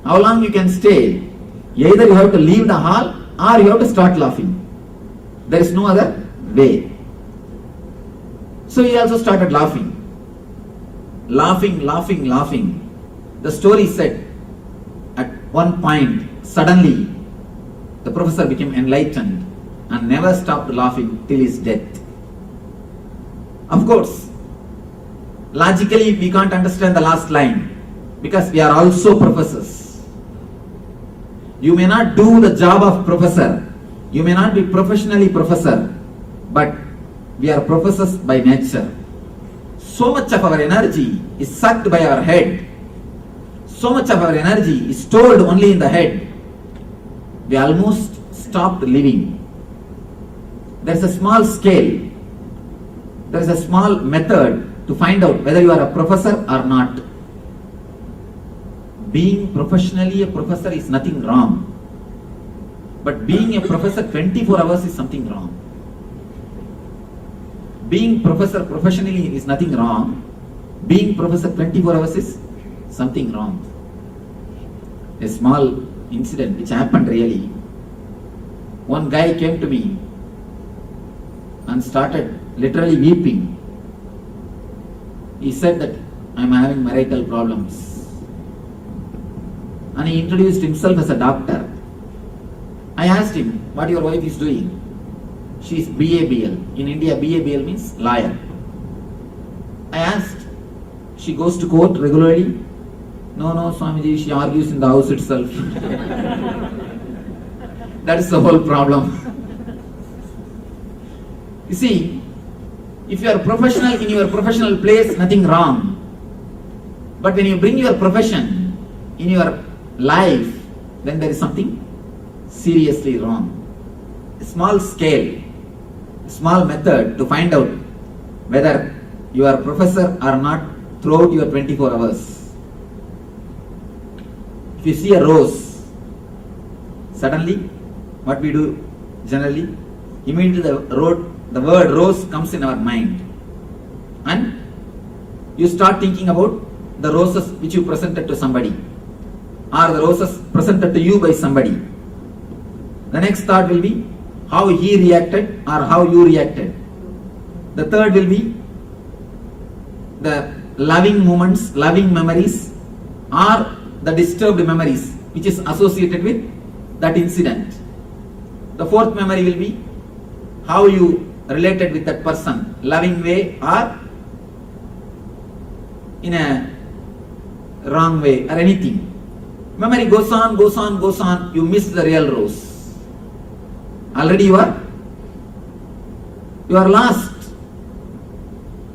How long you can stay? Either you have to leave the hall or you have to start laughing. There is no other way. So he also started laughing. Laughing. The story said, at one point, suddenly, the professor became enlightened and never stopped laughing till his death. Of course, logically we can't understand the last line because we are also professors. You may not do the job of professor, you may not be professionally professor, but we are professors by nature. So much of our energy is sucked by our head. So much of our energy is stored only in the head. We almost stopped living. There is a small scale. There is a small method to find out whether you are a professor or not. Being professionally a professor is nothing wrong. But being a professor 24 hours is something wrong. Being professor professionally is nothing wrong. Being professor 24 hours is something wrong. A small incident which happened really. One guy came to me and started literally weeping. He said that I am having marital problems. And he introduced himself as a doctor. I asked him, what your wife is doing? She is BABL. In India, BABL means lawyer. I asked, she goes to court regularly? No, Swamiji, she argues in the house itself. That is the whole problem. You see, if you are professional in your professional place, nothing wrong. But when you bring your profession in your life, then there is something seriously wrong. A small scale, a small method to find out whether you are a professor or not throughout your 24 hours. If you see a rose, suddenly what we do generally, immediately the word rose comes in our mind and you start thinking about the roses which you presented to somebody, or the roses presented to you by somebody. The next thought will be how he reacted or how you reacted. The third will be the loving moments, loving memories, or the disturbed memories which is associated with that incident. The fourth memory will be how you related with that person, loving way or in a wrong way or anything. Memory goes on, goes on, goes on. You miss the real rose. Already you are lost.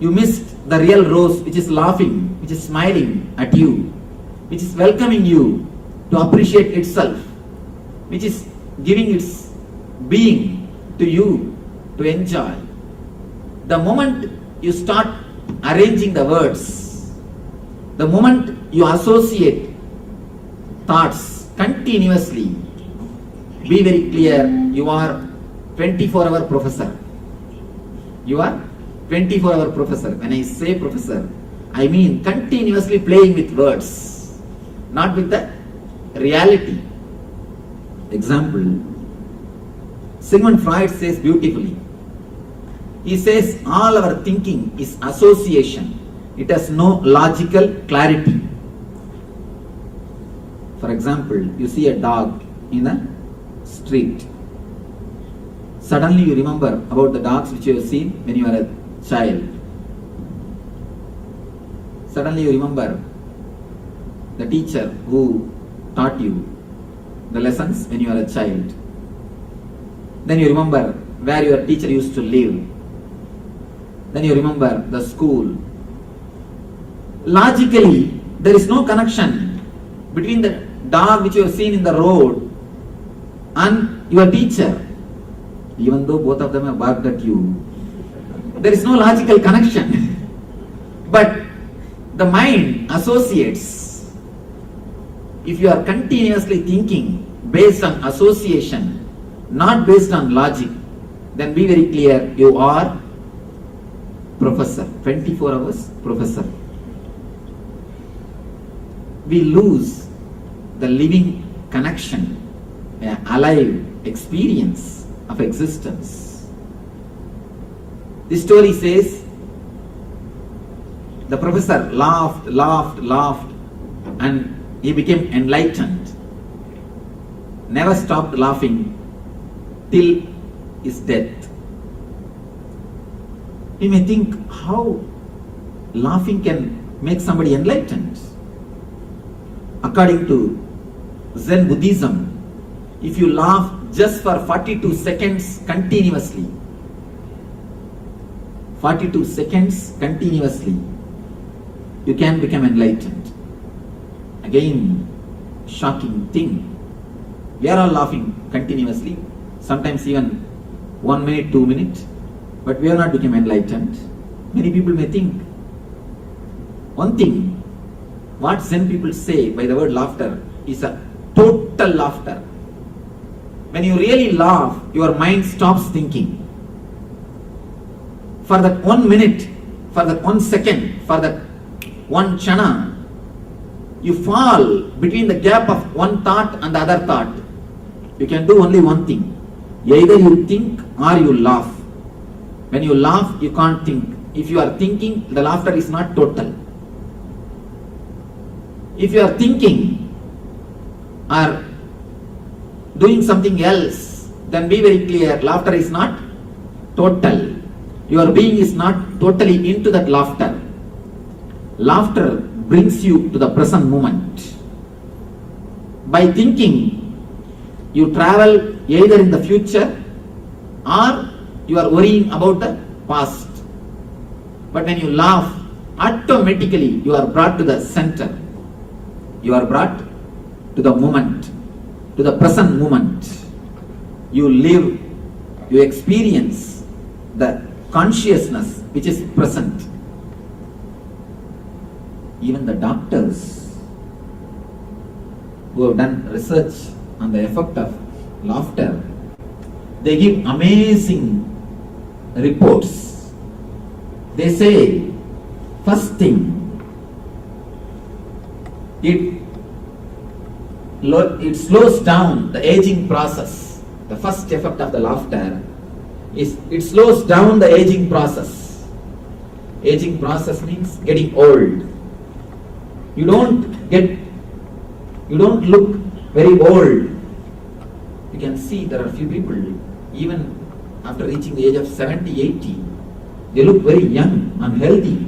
You missed the real rose which is laughing, which is smiling at you, which is welcoming you to appreciate itself, which is giving its being to you to enjoy. The moment you start arranging the words, the moment you associate thoughts continuously, be very clear, you are 24-hour professor. You are 24-hour professor. When I say professor, I mean continuously playing with words, not with the reality. Example, Sigmund Freud says beautifully. He says all our thinking is association. It has no logical clarity. For example, you see a dog in a street. Suddenly you remember about the dogs which you have seen when you are a child. Suddenly you remember the teacher who taught you the lessons when you are a child. Then you remember where your teacher used to live. Then you remember the school. Logically, there is no connection between the dog which you have seen in the road and your teacher. Even though both of them have barked at you, there is no logical connection. But the mind associates. If you are continuously thinking based on association, not based on logic, then be very clear, you are professor, 24 hours professor. We lose the living connection, alive experience of existence. The story says the professor laughed, and he became enlightened. Never stopped laughing till his death. You may think how laughing can make somebody enlightened. According to Zen Buddhism, if you laugh just for 42 seconds continuously, 42 seconds continuously, you can become enlightened. Again, shocking thing. We are all laughing continuously, sometimes even 1 minute, 2 minutes, but we have not become enlightened. Many people may think. One thing, what Zen people say by the word laughter is a total laughter. When you really laugh, your mind stops thinking. For that 1 minute, for that 1 second, for that 1 chana, you fall between the gap of one thought and the other thought. You can do only one thing. Either you think or you laugh. When you laugh, you can't think. If you are thinking, the laughter is not total. If you are thinking or doing something else, then be very clear, laughter is not total. Your being is not totally into that laughter. Laughter brings you to the present moment. By thinking, you travel either in the future or you are worrying about the past. But when you laugh, automatically you are brought to the center. You are brought to the moment, to the present moment. You live, you experience the consciousness which is present. Even the doctors who have done research on the effect of laughter, they give amazing reports. They say, first thing, it slows down the aging process. The first effect of the laughter is it slows down the aging process. Aging process means getting old. You don't look very old. You can see there are few people, even after reaching the age of 70, 80, they look very young and healthy,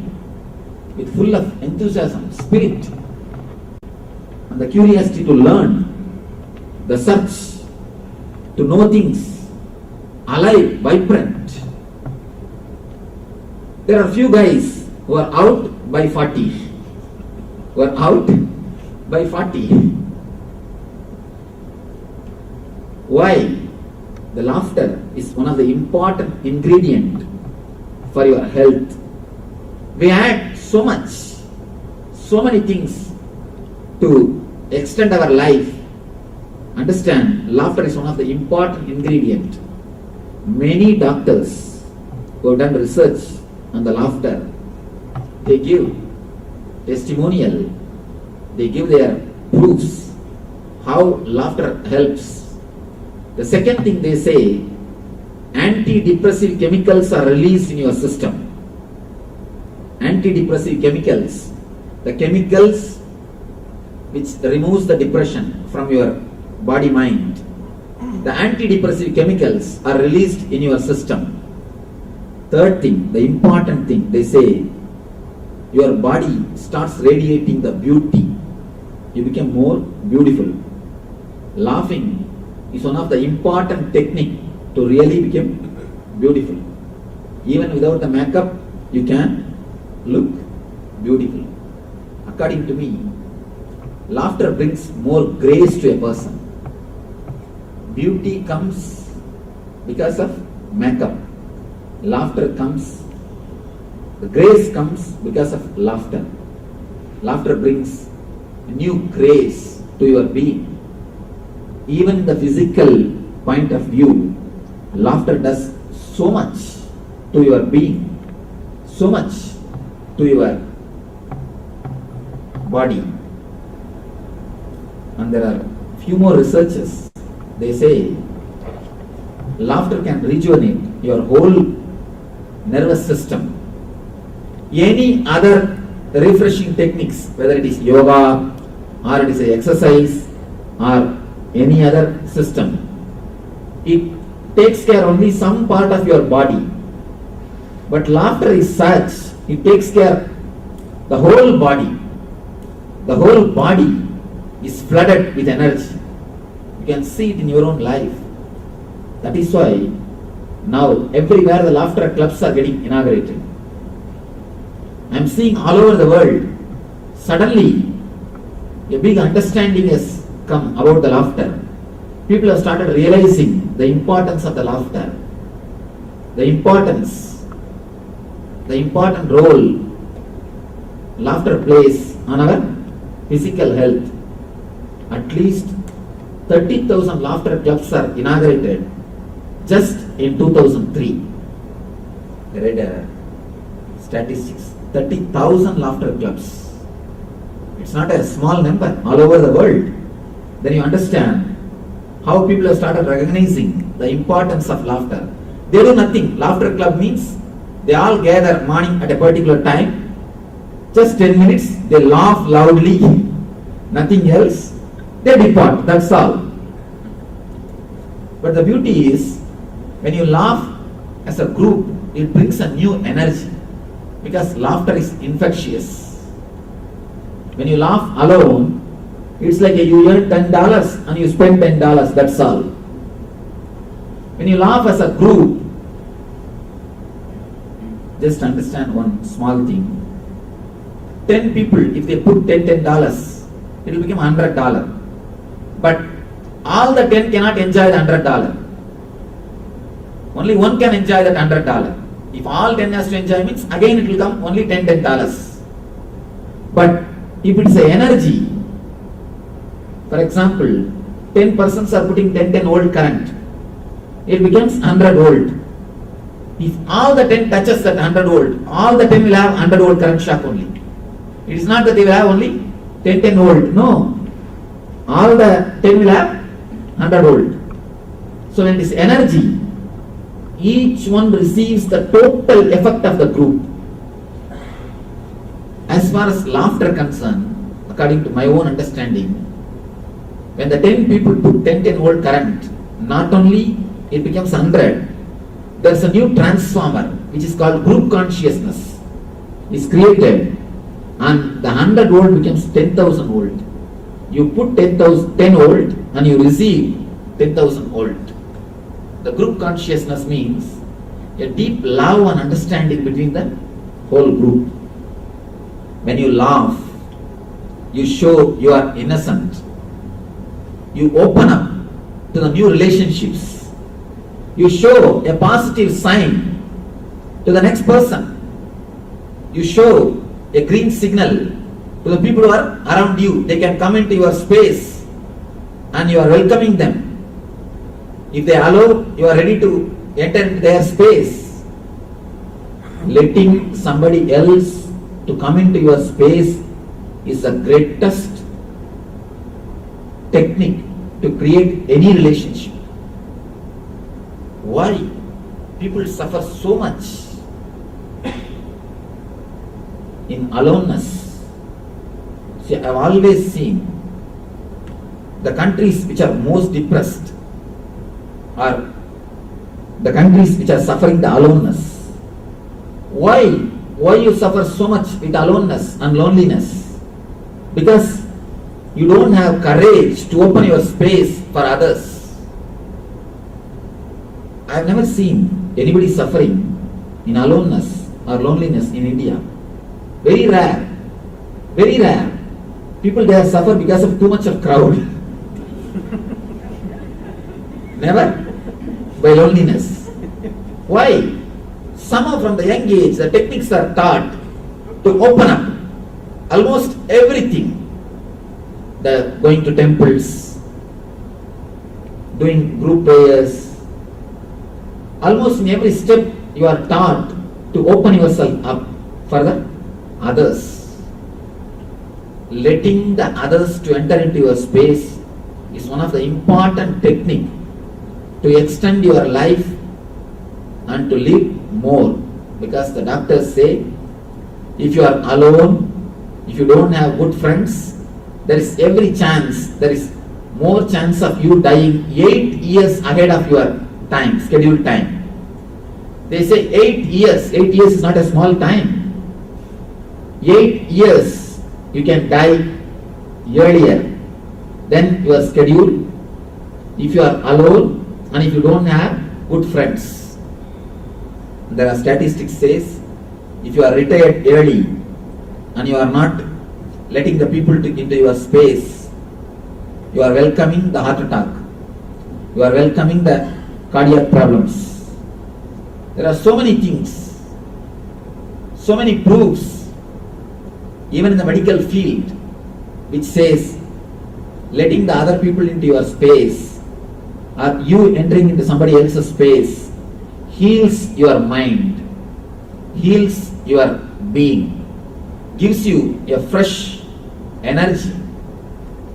with full of enthusiasm, spirit, and the curiosity to learn, the search to know things, alive, vibrant. There are few guys who are out by 40. Why? The laughter is one of the important ingredients for your health. We add so many things to extend our life. Understand, laughter is one of the important ingredients. Many doctors who have done research on the laughter, they give testimonial, they give their proofs how laughter helps. The second thing they say, antidepressive chemicals are released in your system. Antidepressive chemicals, the chemicals which removes the depression from your body mind. The antidepressive chemicals are released in your system. Third thing, the important thing, they say, your body starts radiating the beauty. You become more beautiful. Laughing is one of the important technique to really become beautiful. Even without the makeup, you can look beautiful. According to me, laughter brings more grace to a person. Beauty comes because of makeup. Laughter comes, the grace comes because of laughter. Laughter brings new grace to your being. Even the physical point of view, laughter does so much to your being, so much to your body. And there are few more researchers. They say laughter can rejuvenate your whole nervous system. Any other refreshing techniques, whether it is yoga or it is an exercise or any other system, it takes care only some part of your body. But laughter is such, it takes care the whole body. The whole body is flooded with energy. You can see it in your own life. That is why now everywhere the laughter clubs are getting inaugurated. I am seeing all over the world, suddenly a big understanding has come about the laughter. People have started realizing the importance of the laughter, the important role laughter plays on our physical health. At least 30,000 laughter clubs are inaugurated just in 2003. I read statistics. 30,000 laughter clubs. It's not a small number all over the world. Then you understand how people have started recognizing the importance of laughter. They do nothing. Laughter club means they all gather morning at a particular time. Just 10 minutes, they laugh loudly, nothing else. They depart, that's all. But the beauty is, when you laugh as a group, it brings a new energy, because laughter is infectious. When you laugh alone, it's like you earn $10 and you spend $10, that's all. When you laugh as a group, just understand one small thing. 10 people, if they put $10, it will become $100. But all the 10 cannot enjoy the $100. Only one can enjoy that $100. If all 10 has to enjoy, means again it will come only $10. But if it's a energy, for example, 10 persons are putting 10 volt current, it becomes 100 volt. If all the 10 touches that 100 volt, all the 10 will have 100 volt current shock only. It is not that they will have only 10 volt. No. All the 10 will have 100 volt. So when this energy, each one receives the total effect of the group. As far as laughter concerned, according to my own understanding, when the 10 people put 10 volt current, not only it becomes 100, there is a new transformer which is called group consciousness is created, and the 100 volt becomes 10,000 volt. You put 10 volt and you receive 10,000 volt. The group consciousness means a deep love and understanding between the whole group. When you laugh, you show you are innocent. You open up to the new relationships. You show a positive sign to the next person. You show a green signal to the people who are around you. They can come into your space and you are welcoming them. If they allow, you are ready to enter their space. Letting somebody else to come into your space is the greatest technique to create any relationship. Why people suffer so much in aloneness? See, I have always seen the countries which are most depressed are the countries which are suffering the aloneness. Why you suffer so much with aloneness and loneliness? Because you don't have courage to open your space for others. I have never seen anybody suffering in aloneness or loneliness in India. Very rare. Very rare. People there suffer because of too much of crowd. Never by loneliness. Why? Somehow from the young age the techniques are taught to open up almost everything. The going to temples, doing group prayers, almost in every step you are taught to open yourself up for the others. Letting the others to enter into your space is one of the important techniques to extend your life and to live more. Because the doctors say, if you are alone, if you don't have good friends, there is every chance, there is more chance of you dying 8 years ahead of your time, scheduled time. They say 8 years is not a small time. 8 years you can die earlier than your schedule if you are alone and if you don't have good friends. There are statistics says, if you are retired early and you are not letting the people into your space, you are welcoming the heart attack, you are welcoming the cardiac problems. There are so many things, so many proofs, even in the medical field, which says letting the other people into your space or you entering into somebody else's space heals your mind, heals your being, gives you a fresh energy,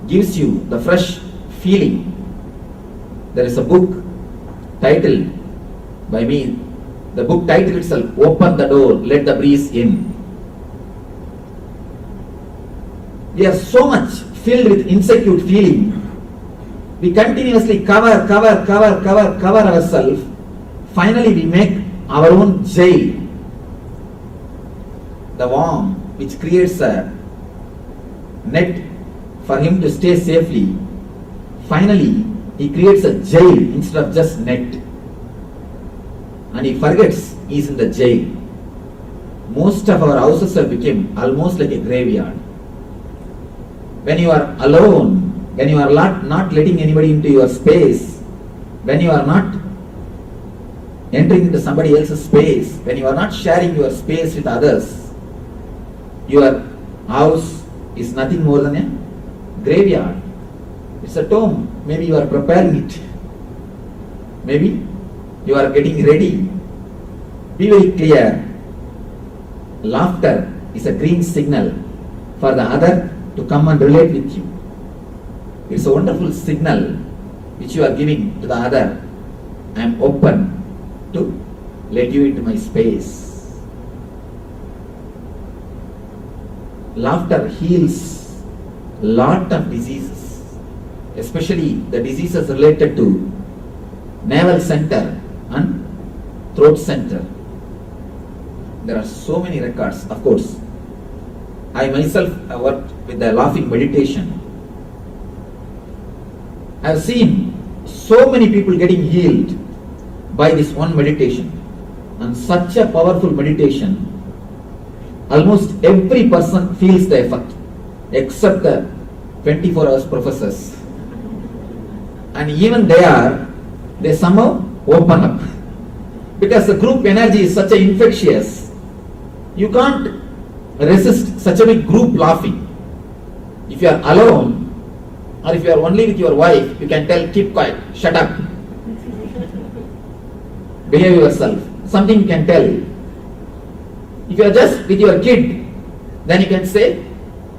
gives you the fresh feeling. There is a book titled by me, the book title itself, Open the Door, Let the Breeze In. We are so much filled with insecure feeling. We continuously cover ourselves. Finally we make our own jail. The worm which creates a net for him to stay safely, finally he creates a jail instead of just net. And he forgets he is in the jail. Most of our houses have become almost like a graveyard. When you are alone, when you are not letting anybody into your space, when you are not entering into somebody else's space, when you are not sharing your space with others, your house is nothing more than a graveyard. It's a tomb. Maybe you are preparing it. Maybe you are getting ready. Be very clear. Laughter is a green signal for the other to come and relate with you. It's a wonderful signal which you are giving to the other. I am open to let you into my space. Laughter heals a lot of diseases, especially the diseases related to navel center and throat center. There are so many records. Of course, I myself have worked with the laughing meditation. I have seen so many people getting healed by this one meditation, and such a powerful meditation. Almost every person feels the effect except the 24 hours professors, and even they somehow open up because the group energy is such a infectious. You can't resist such a big group laughing. If you are alone or if you are only with your wife, you can tell, keep quiet, shut up, behave yourself, something you can tell. If you are just with your kid, then you can say,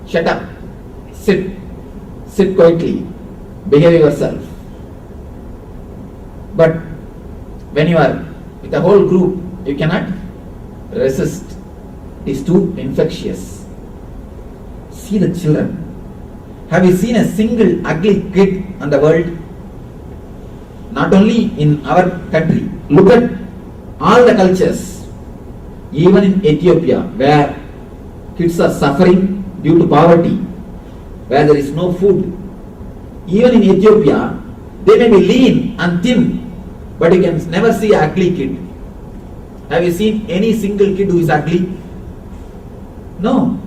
shut up, sit quietly, behave yourself. But when you are with a whole group, you cannot resist. It is too infectious. See the children. Have you seen a single ugly kid in the world? Not only in our country. Look at all the cultures. Even in Ethiopia, where kids are suffering due to poverty, where there is no food. Even in Ethiopia, they may be lean and thin, but you can never see an ugly kid. Have you seen any single kid who is ugly? No.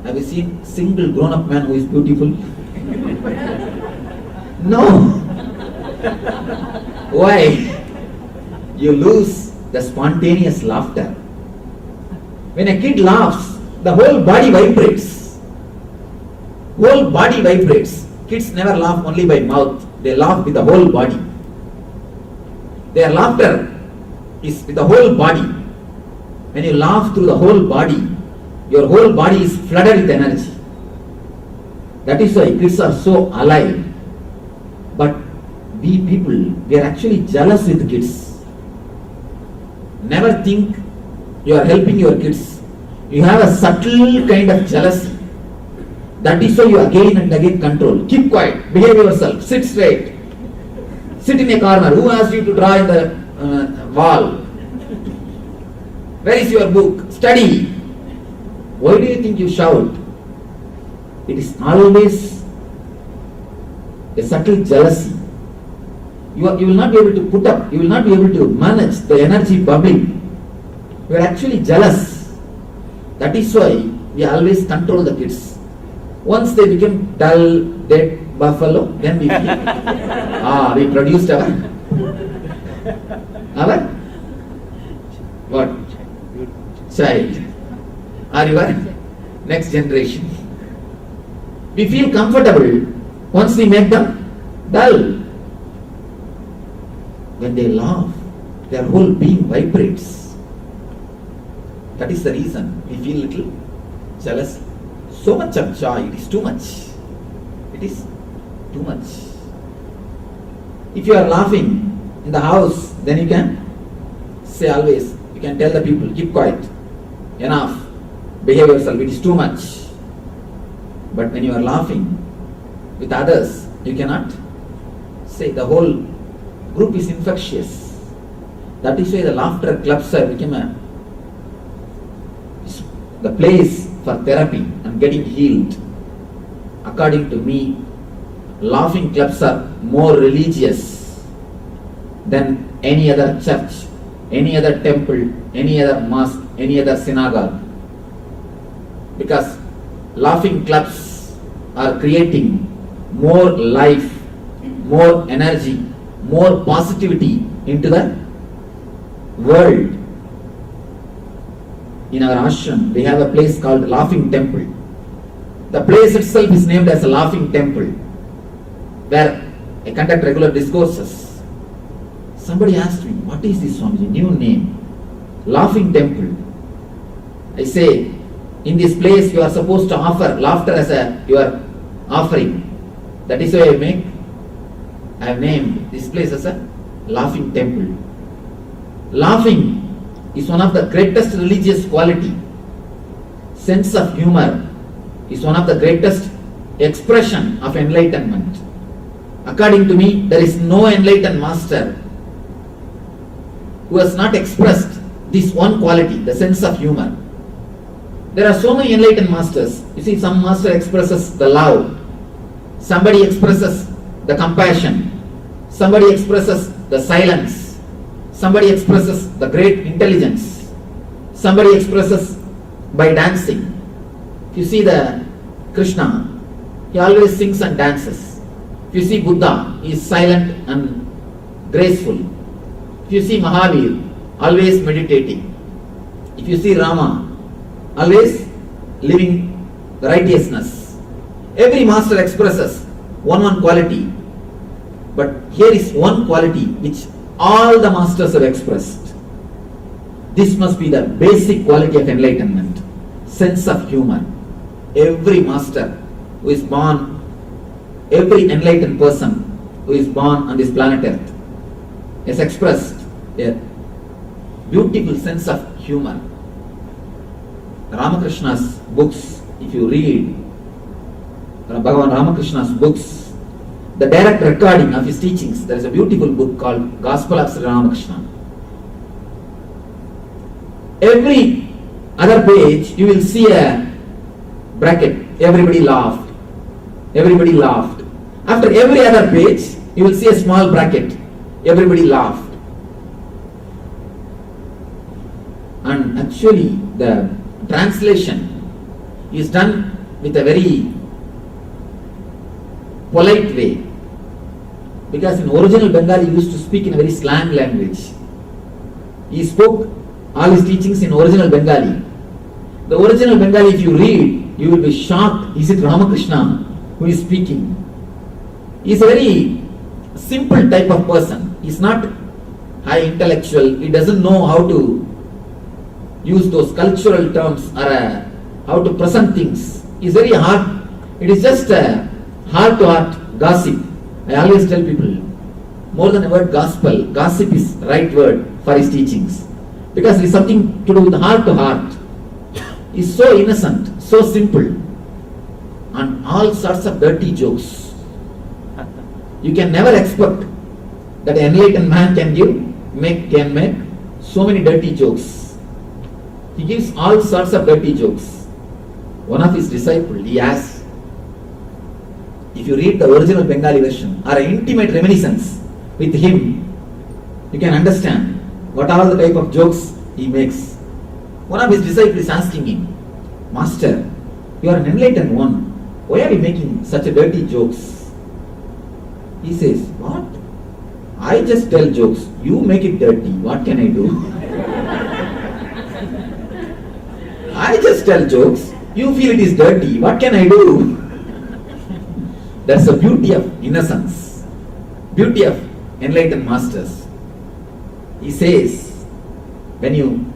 Have you seen single grown-up man who is beautiful? No. Why? You lose the spontaneous laughter. When a kid laughs, the whole body vibrates. Whole body vibrates. Kids never laugh only by mouth. They laugh with the whole body. Their laughter is with the whole body. When you laugh through the whole body, your whole body is flooded with energy. That is why kids are so alive. But we people, we are actually jealous with kids. Never think you are helping your kids. You have a subtle kind of jealousy. That is why you again and again control. Keep quiet, behave yourself, sit straight. Sit in a corner. Who asked you to draw in the wall? Where is your book? Study. Why do you think you shout? It is always a subtle jealousy. You will not be able to put up, you will not be able to manage the energy bubbling. You are actually jealous. That is why we always control the kids. Once they become dull, dead buffalo, then we feel, we produced our what? Child. Or your next generation. We feel comfortable once we make them dull. When they laugh, their whole being vibrates. That is the reason we feel little jealous. So much of joy, it is too much. It is too much. If you are laughing in the house, then you can say always, you can tell the people, keep quiet, enough. Behave yourself, it is too much. But when you are laughing with others, you cannot say. The whole group is infectious. That is why the laughter clubs have become the place for therapy and getting healed. According to me, laughing clubs are more religious than any other church, any other temple, any other mosque, any other synagogue. Because laughing clubs are creating more life, more energy, more positivity into the world. In our ashram, we have a place called Laughing Temple. The place itself is named as a Laughing Temple, where I conduct regular discourses. Somebody asked me, what is this Swamiji, new name? Laughing Temple. I say, in this place you are supposed to offer laughter as your offering. That is why I have named this place as a laughing temple. Laughing is one of the greatest religious quality. Sense of humor is one of the greatest expression of enlightenment. According to me, there is no enlightened master who has not expressed this one quality, the sense of humor. There are so many enlightened masters. You see, some master expresses the love, somebody expresses the compassion, somebody expresses the silence, somebody expresses the great intelligence, somebody expresses by dancing. If you see the Krishna, he always sings and dances. If you see Buddha, he is silent and graceful. If you see Mahavir, always meditating. If you see Rama, always living righteousness. Every master expresses one quality, but here is one quality which all the masters have expressed. This must be the basic quality of enlightenment, sense of humor. Every master who is born, every enlightened person who is born on this planet Earth has expressed a beautiful sense of humor. Ramakrishna's books, if you read Bhagavan Ramakrishna's books, the direct recording of his teachings, there is a beautiful book called Gospel of Sri Ramakrishna. Every other page you will see a bracket, everybody laughed, everybody laughed. After every other page you will see a small bracket, everybody laughed. And actually the translation is done with a very polite way, because in original Bengali he used to speak in a very slang language. He spoke all his teachings in original Bengali. The original Bengali, if you read, you will be shocked. Is it Ramakrishna who is speaking? He is a very simple type of person. He is not high intellectual. He doesn't know how to use those cultural terms or how to present things. He is very hard. It is just a heart-to-heart gossip. I always tell people, more than a word gospel, gossip is the right word for his teachings. Because it is something to do with heart-to-heart. He is so innocent, so simple, and all sorts of dirty jokes. You can never expect that an enlightened man can make so many dirty jokes. He gives all sorts of dirty jokes. One of his disciples, he asked, if you read the original Bengali version or an intimate reminiscence with him, you can understand what all the type of jokes he makes. One of his disciples is asking him, Master, you are an enlightened one. Why are you making such a dirty jokes? He says, what? I just tell jokes. You make it dirty. What can I do? I just tell jokes. You feel it is dirty. What can I do? That's the beauty of innocence. Beauty of enlightened masters. He says, when you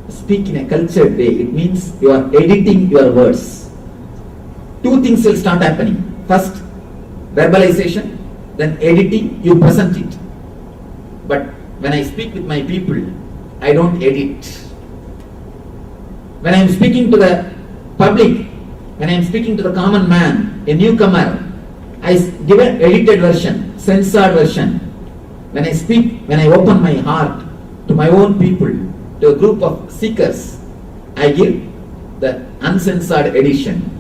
speak in a cultured way, it means you are editing your words. Two things will start happening. First, verbalization, then editing, you present it. But when I speak with my people, I don't edit. When I am speaking to the public, when I am speaking to the common man, a newcomer, I give an edited version, censored version. When I speak, when I open my heart to my own people, to a group of seekers, I give the uncensored edition.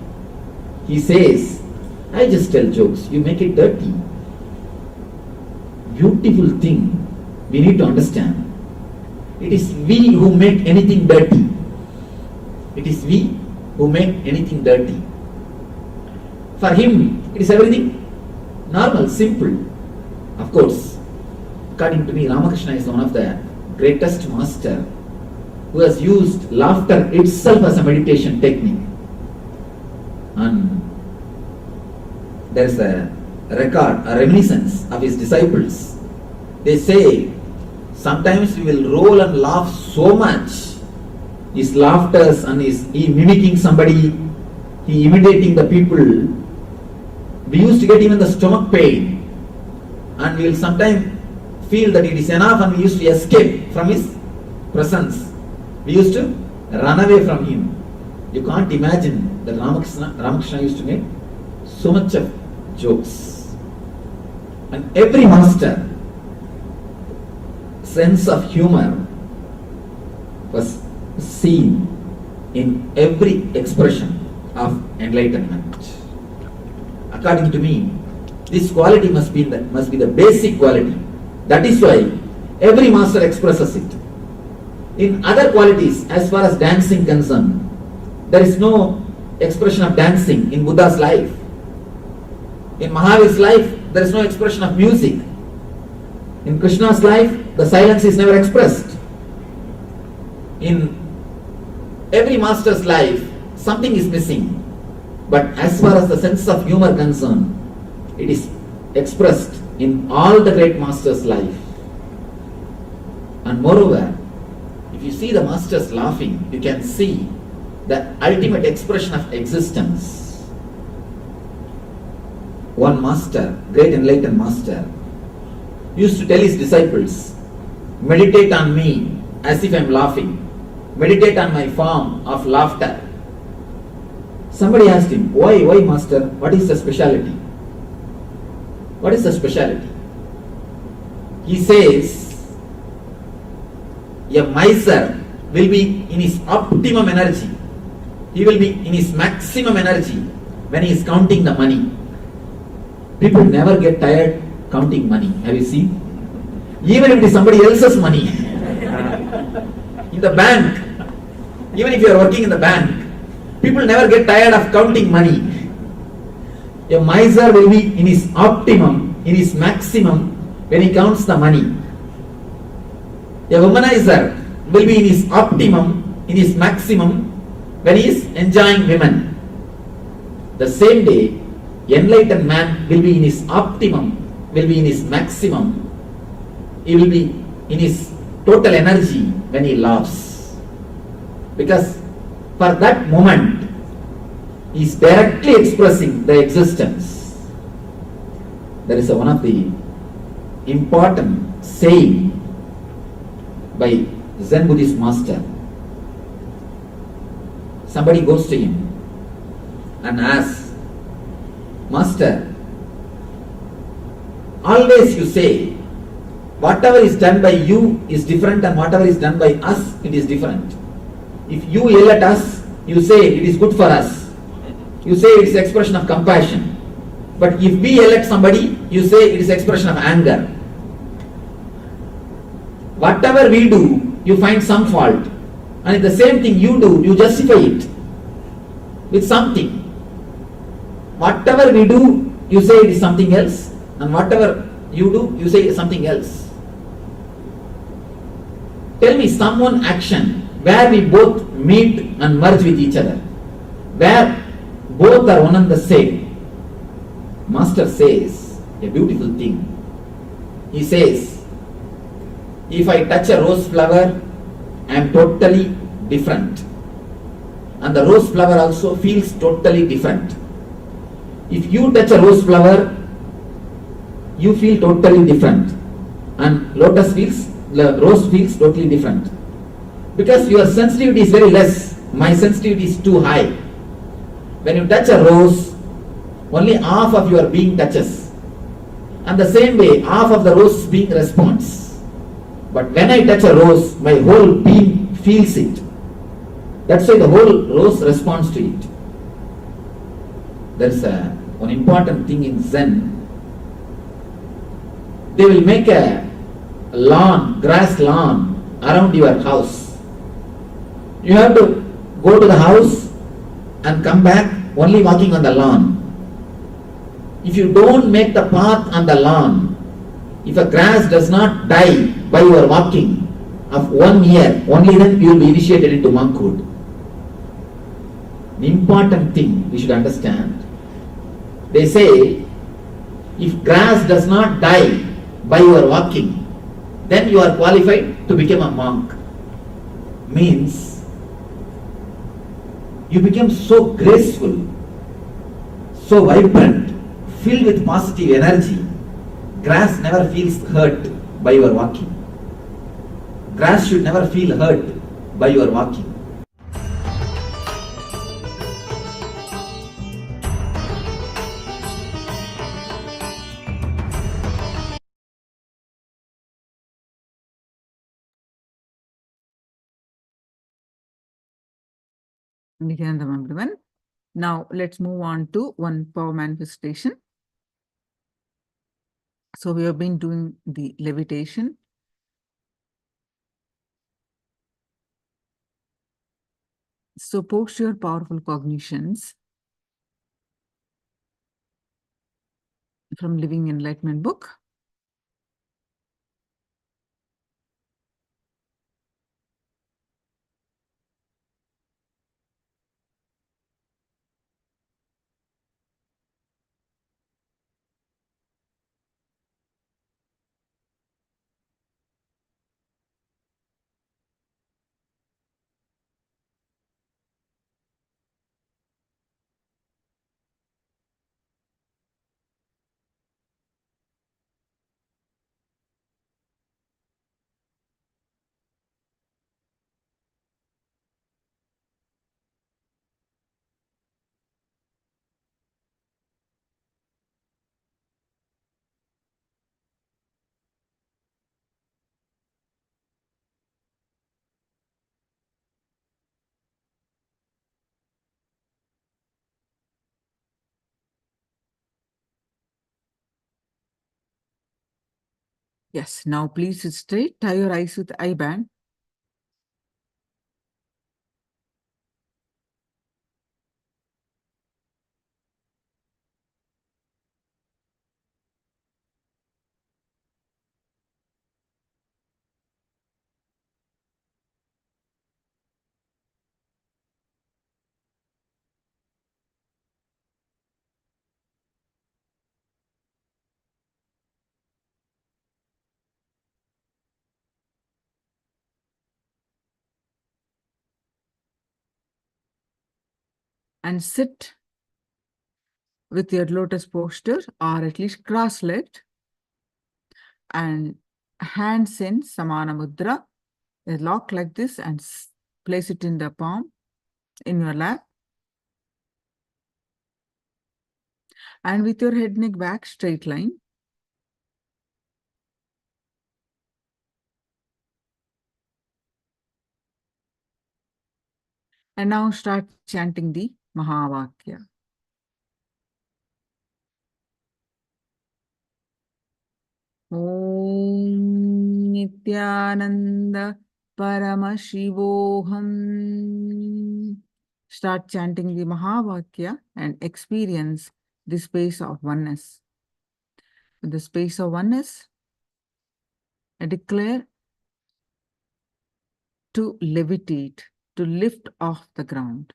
He says, I just tell jokes, you make it dirty. Beautiful thing we need to understand. It is we who make anything dirty. It is we who make anything dirty. For him, it is everything normal, simple. Of course, according to me, Ramakrishna is one of the greatest master who has used laughter itself as a meditation technique. And there is a record, a reminiscence of his disciples. They say, sometimes we will roll and laugh so much his laughters and he mimicking somebody, he imitating the people, we used to get even the stomach pain, and we will sometimes feel that it is enough, and we used to escape from his presence. We used to run away from him. You can't imagine that Ramakrishna used to make so much of jokes. And every master sense of humor was seen in every expression of enlightenment. According to me, this quality must be the basic quality. That is why every master expresses it. In other qualities, as far as dancing concerned, there is no expression of dancing in Buddha's life. In Mahavir's life, there is no expression of music. In Krishna's life, the silence is never expressed. In every master's life, something is missing. But as far as the sense of humor concerned, it is expressed in all the great masters' life. And moreover, if you see the masters laughing, you can see the ultimate expression of existence. One master, great enlightened master, used to tell his disciples, meditate on me as if I am laughing. Meditate on my form of laughter. Somebody asked him, why master? What is the speciality? What is the speciality? He says, a miser will be in his optimum energy. He will be in his maximum energy when he is counting the money. People never get tired counting money. Have you seen? Even if it is somebody else's money. In the bank, even if you are working in the bank, people never get tired of counting money. A miser will be in his optimum, in his maximum when he counts the money. A womanizer will be in his optimum, in his maximum when he is enjoying women. The same day, enlightened man will be in his optimum, will be in his maximum. He will be in his total energy when he laughs. Because for that moment, he is directly expressing the existence. There is one of the important saying by Zen Buddhist master. Somebody goes to him and asks, Master, always you say, whatever is done by you is different and whatever is done by us, it is different. If you yell at us, you say it is good for us. You say it is expression of compassion. But if we yell at somebody, you say it is expression of anger. Whatever we do, you find some fault. And the same thing you do, you justify it with something. Whatever we do, you say it is something else. And whatever you do, you say something else. Tell me some one action where we both meet and merge with each other, where both are one and the same. Master says a beautiful thing. He says, if I touch a rose flower, I am totally different. And the rose flower also feels totally different. If you touch a rose flower, you feel totally different. And rose feels totally different. Because your sensitivity is very less, my sensitivity is too high. When you touch a rose, only half of your being touches. And the same way, half of the rose's being responds. But when I touch a rose, my whole being feels it. That's why the whole rose responds to it. There's one important thing in Zen. They will make a lawn, grass lawn around your house. You have to go to the house and come back only walking on the lawn. If you don't make the path on the lawn, if a grass does not die by your walking of 1 year, only then you will be initiated into monkhood. The important thing we should understand, they say, if grass does not die by your walking, then you are qualified to become a monk. Means, You become so graceful, so vibrant, filled with positive energy. Grass never feels hurt by your walking. Grass should never feel hurt by your walking. Nithyananda, everyone. Now let's move on to one power manifestation. So we have been doing the levitation. So post your powerful cognitions from Living Enlightenment book. Yes, now please sit straight, tie your eyes with eye band. And sit with your lotus posture or at least cross-legged and hands in Samana Mudra, a lock like this, and place it in the palm in your lap. And with your head, neck, back, straight line. And now start chanting the Mahavakya. Om Nithyananda Paramashivoham. Start chanting the Mahavakya and experience the space of oneness. In the space of oneness, I declare to levitate, to lift off the ground.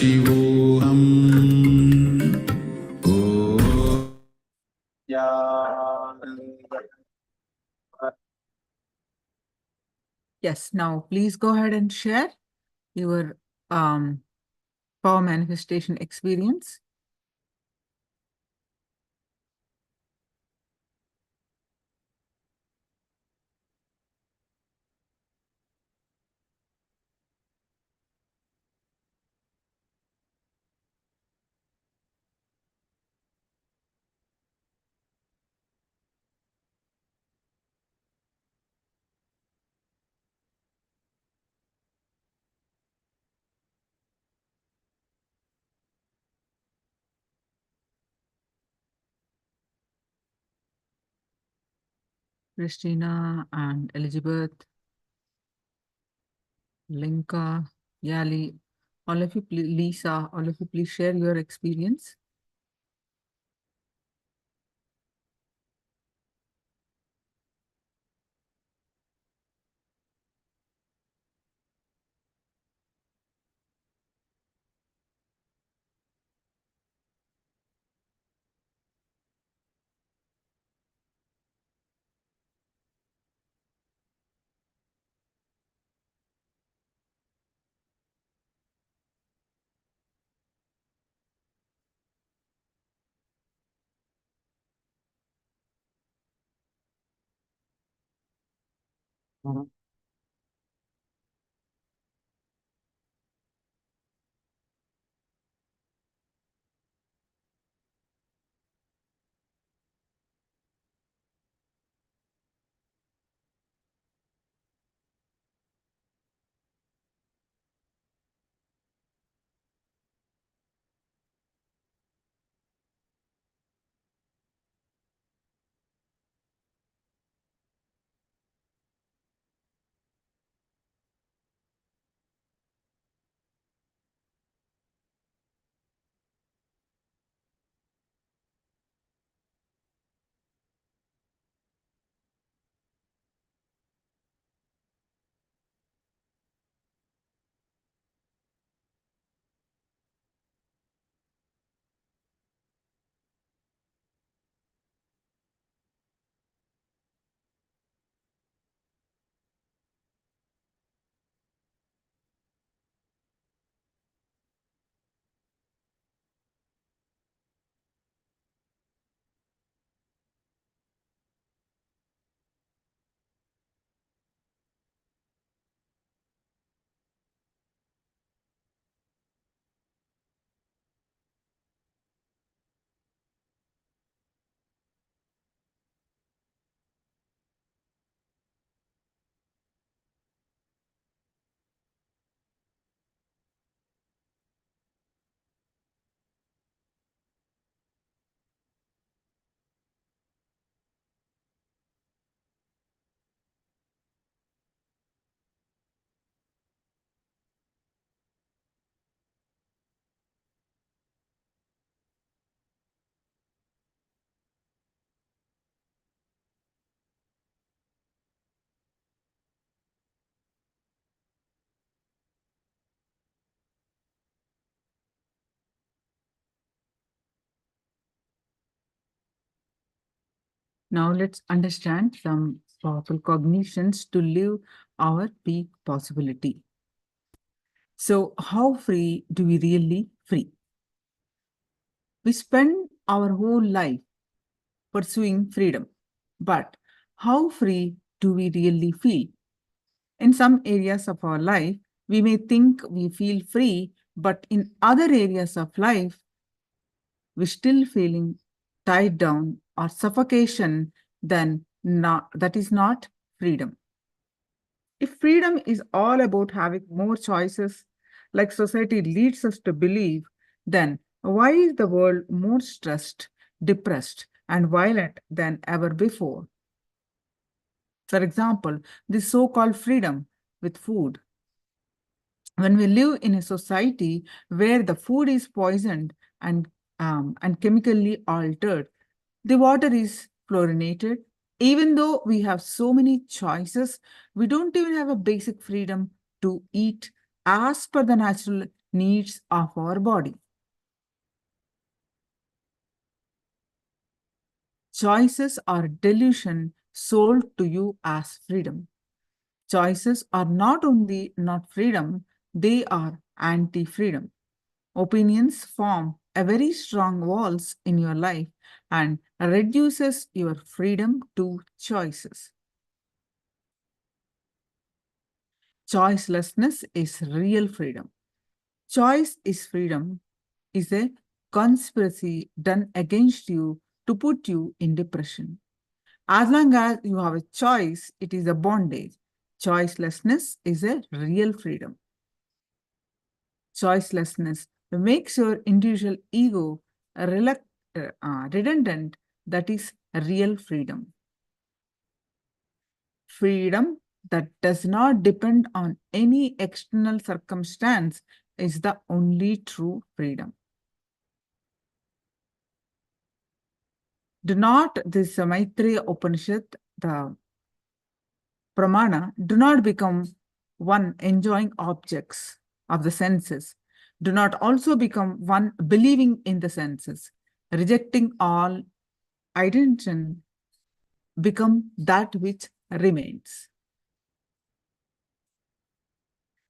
Paramashivoham. Oh. Yes, now please go ahead and share your power manifestation experience. Christina and Elizabeth, Linka, Yali, all of you, Lisa, all of you, please share your experience. Now let's understand some powerful cognitions to live our peak possibility. So how free do we really free? We spend our whole life pursuing freedom, but how free do we really feel? In some areas of our life, we may think we feel free, but in other areas of life, we're still feeling tied down or suffocation, then that is not freedom. If freedom is all about having more choices, like society leads us to believe, then why is the world more stressed, depressed, and violent than ever before? For example, this so-called freedom with food. When we live in a society where the food is poisoned and chemically altered, the water is fluorinated. Even though we have so many choices, we don't even have a basic freedom to eat as per the natural needs of our body. Choices are delusion sold to you as freedom. Choices are not only not freedom, they are anti-freedom. Opinions form a very strong walls in your life and reduces your freedom to choices. Choicelessness is real freedom. Choice is freedom is a conspiracy done against you to put you in depression. As long as you have a choice, it is a bondage. Choicelessness is a real freedom. Choicelessness makes your individual ego redundant. That is real freedom. Freedom that does not depend on any external circumstance is the only true freedom. Do not, this Maitreya Upanishad, the Pramana, do not become one enjoying objects of the senses. Do not also become one believing in the senses. Rejecting all identity, become that which remains.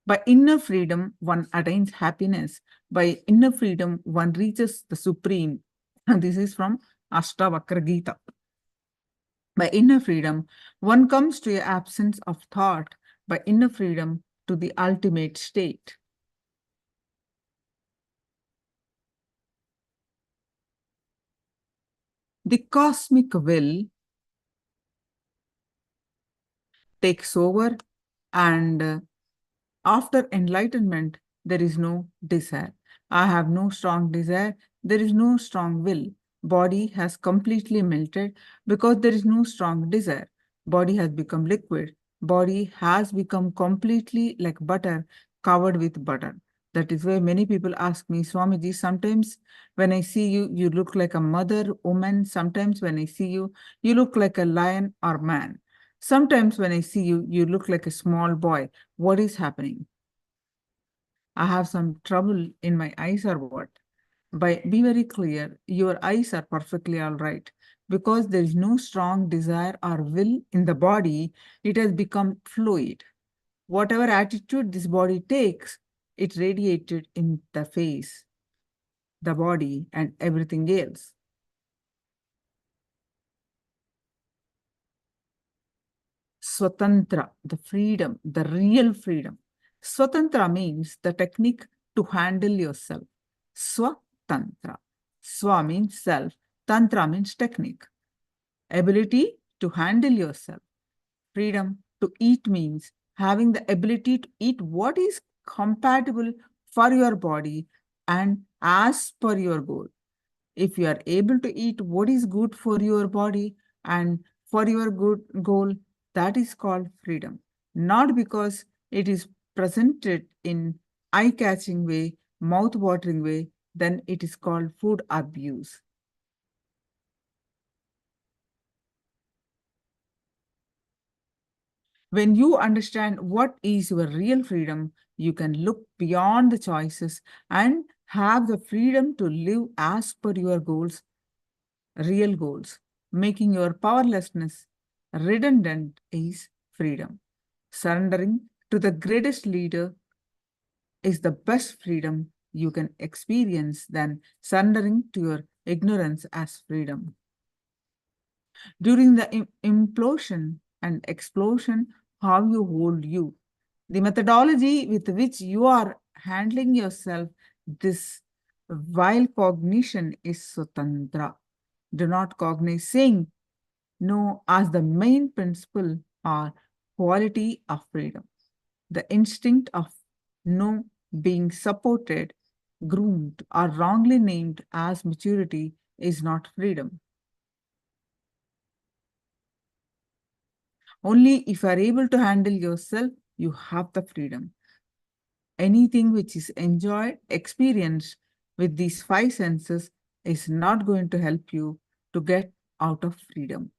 By inner freedom, one attains happiness. By inner freedom, one reaches the supreme. And this is from Ashtavakra Gita. By inner freedom, one comes to an absence of thought. By inner freedom, to the ultimate state. The cosmic will takes over, and after enlightenment, there is no desire. I have no strong desire. There is no strong will. Body has completely melted because there is no strong desire. Body has become liquid. Body has become completely like butter, covered with butter. That is why many people ask me, Swamiji, sometimes when I see you, you look like a mother, woman. Sometimes when I see you, you look like a lion or man. Sometimes when I see you, you look like a small boy. What is happening? I have some trouble in my eyes or what? Be very clear, your eyes are perfectly all right. Because there is no strong desire or will in the body, it has become fluid. Whatever attitude this body takes, it radiated in the face, the body, and everything else. Swatantra, the freedom, the real freedom. Swatantra means the technique to handle yourself. Swatantra. Swa means self. Tantra means technique. Ability to handle yourself. Freedom to eat means having the ability to eat what is compatible for your body and as per your goal. If you are able to eat what is good for your body and for your good goal, that is called freedom. Not because it is presented in eye-catching way, mouth-watering way, then it is called food abuse. When you understand what is your real freedom, you can look beyond the choices and have the freedom to live as per your goals, real goals. Making your powerlessness redundant is freedom. Surrendering to the greatest leader is the best freedom you can experience than surrendering to your ignorance as freedom. During the implosion and explosion, how you hold you. The methodology with which you are handling yourself, this while cognition is Swatantra. Do not cognize saying no as the main principle or quality of freedom. The instinct of no being supported, groomed, or wrongly named as maturity is not freedom. Only if you are able to handle yourself, you have the freedom. Anything which is enjoyed, experienced with these five senses is not going to help you to get out of freedom.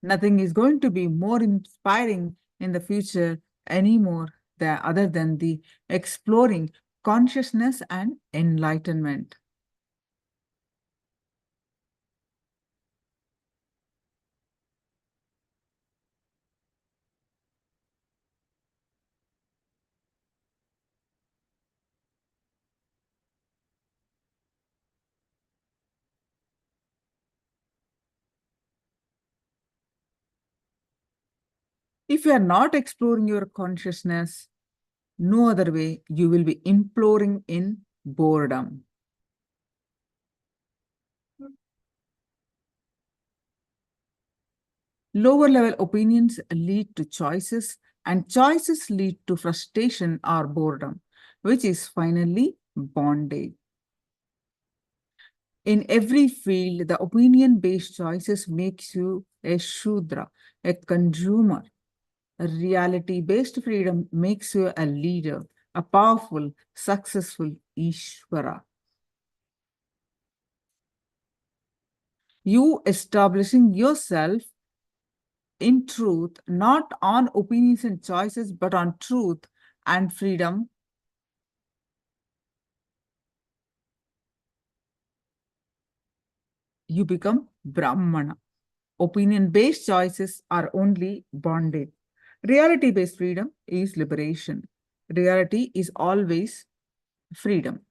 Nothing is going to be more inspiring in the future anymore other than the exploring consciousness and enlightenment. If you are not exploring your consciousness, no other way, you will be imploring in boredom. Lower level opinions lead to choices, and choices lead to frustration or boredom, which is finally bondage. In every field, the opinion-based choices makes you a Shudra, a consumer. A reality-based freedom makes you a leader, a powerful, successful Ishvara. You establishing yourself in truth, not on opinions and choices, but on truth and freedom. You become Brahmana. Opinion-based choices are only bondage. Reality-based freedom is liberation. Reality is always freedom.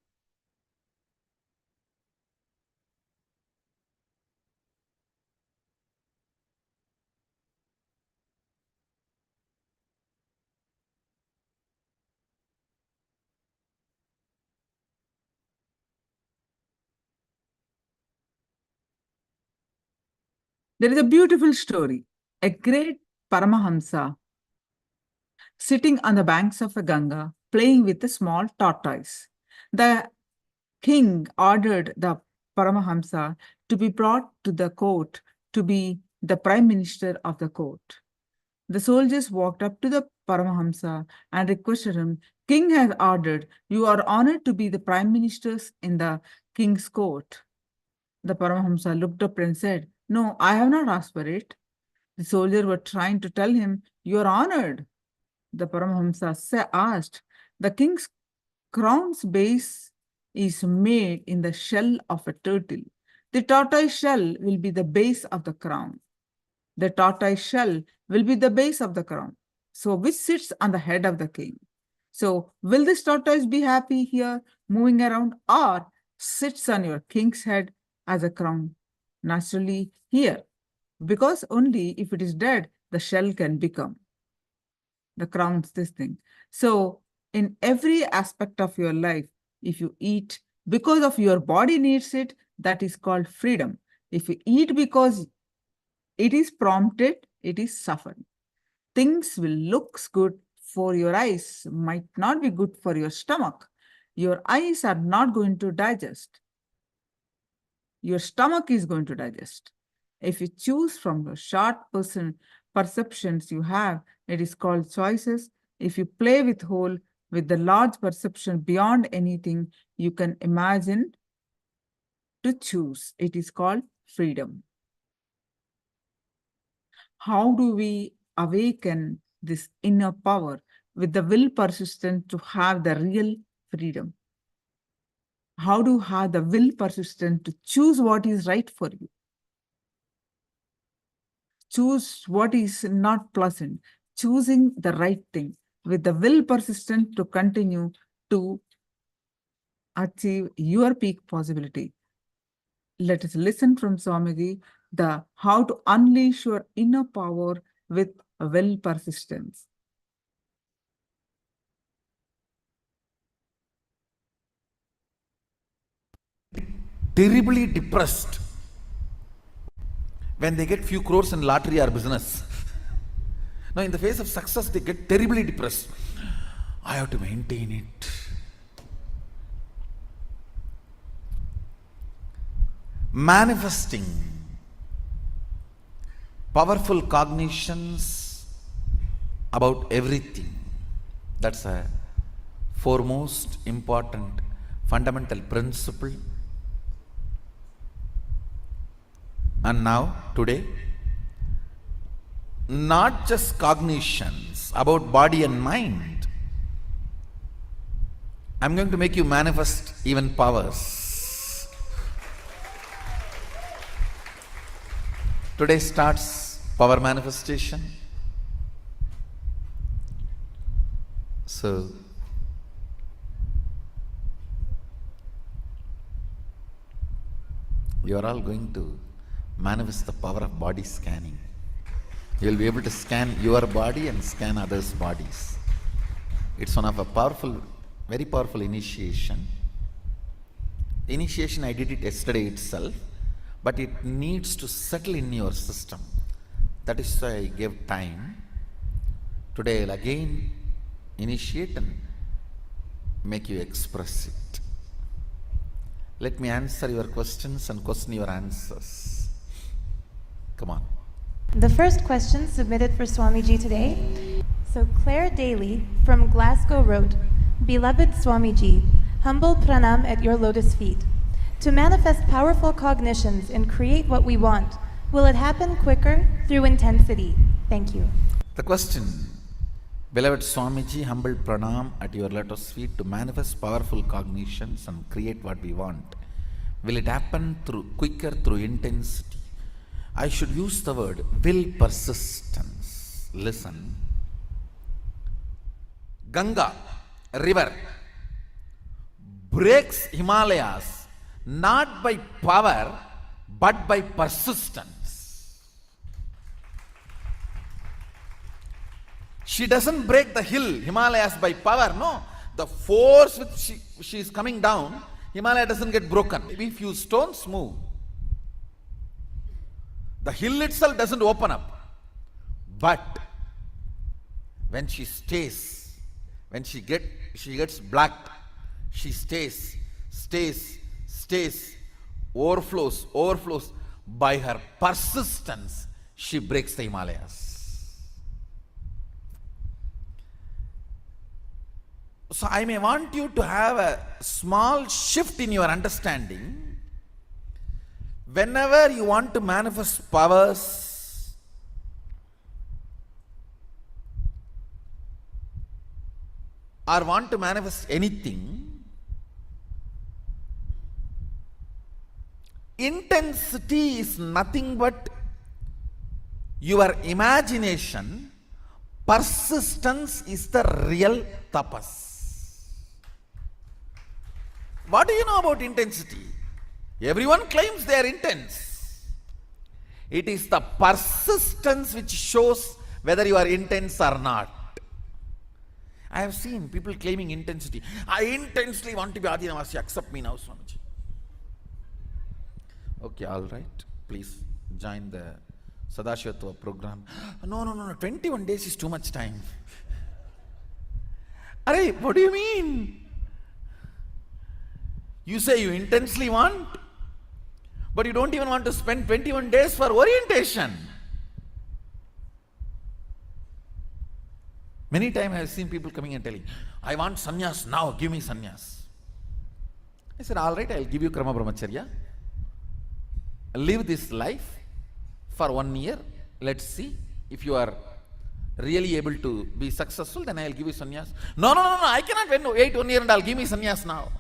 There is a beautiful story. A great Paramahamsa sitting on the banks of a Ganga, playing with a small tortoise. The king ordered the Paramahamsa to be brought to the court to be the prime minister of the court. The soldiers walked up to the Paramahamsa and requested him, "King has ordered, you are honored to be the prime ministers in the king's court." The Paramahamsa looked up and said, "No, I have not asked for it." The soldiers were trying to tell him, "You are honored." The Paramahamsa asked, "The king's crown's base is made in the shell of a turtle. The tortoise shell will be the base of the crown. The tortoise shell will be the base of the crown. So which sits on the head of the king? So will this tortoise be happy here, moving around, or sits on your king's head as a crown? Naturally here, because only if it is dead, the shell can become the crown's this thing. So in every aspect of your life, if you eat because of your body needs it, that is called freedom. If you eat because it is prompted, it is suffering. Things will look good for your eyes, might not be good for your stomach. Your eyes are not going to digest. Your stomach is going to digest. If you choose from the short perceptions you have, it is called choices. If you play with whole, with the large perception beyond anything you can imagine to choose, it is called freedom. How do we awaken this inner power with the will persistent to have the real freedom? How do you have the will persistent to choose what is right for you? Choose what is not pleasant, choosing the right thing with the will persistent to continue to achieve your peak possibility. Let us listen from Swamiji the how to unleash your inner power with will persistence. Terribly depressed when they get few crores in lottery or business. Now in the face of success, they get terribly depressed. I have to maintain it. Manifesting powerful cognitions about everything. That's a foremost important fundamental principle. And now, today, not just cognitions about body and mind. I'm going to make you manifest even powers. Today starts power manifestation. So, you are all going to manifest the power of body scanning. You will be able to scan your body and scan others' bodies. It's one of a powerful, very powerful initiation. Initiation, I did it yesterday itself, but it needs to settle in your system. That is why I gave time. Today I'll again initiate and make you express it. Let me answer your questions and question your answers. Come on. The first question submitted for Swamiji today. So Claire Daly from Glasgow wrote, Beloved Swamiji, humble pranam at your lotus feet. To manifest powerful cognitions and create what we want, will it happen quicker through intensity? Thank you. The question, Beloved Swamiji, humble pranam at your lotus feet to manifest powerful cognitions and create what we want. Will it happen quicker through intensity? I should use the word will persistence. Listen. Ganga, river, breaks Himalayas not by power but by persistence. She doesn't break the Himalayas by power, no. The force which she is coming down, Himalaya doesn't get broken. Maybe few stones move. The hill itself doesn't open up. But when she stays, when she gets black, she stays, overflows. By her persistence, she breaks the Himalayas. So I may want you to have a small shift in your understanding. Whenever you want to manifest powers, or want to manifest anything, intensity is nothing but your imagination. Persistence is the real tapas. What do you know about intensity? Everyone claims they are intense. It is the persistence which shows whether you are intense or not. I have seen people claiming intensity. I intensely want to be Adinavasi. Accept me now, Swamiji. Okay, all right. Please join the Sadashivatva program. No. 21 days is too much time. Arey, what do you mean? You say you intensely want, but you don't even want to spend 21 days for orientation. Many times I have seen people coming and telling, I want sannyas now, give me sannyas. I said, all right, I'll give you Krama Brahmacharya. Live this life for 1 year. Let's see if you are really able to be successful, then I'll give you sannyas. No, I cannot wait 1 year and I'll give me sannyas now.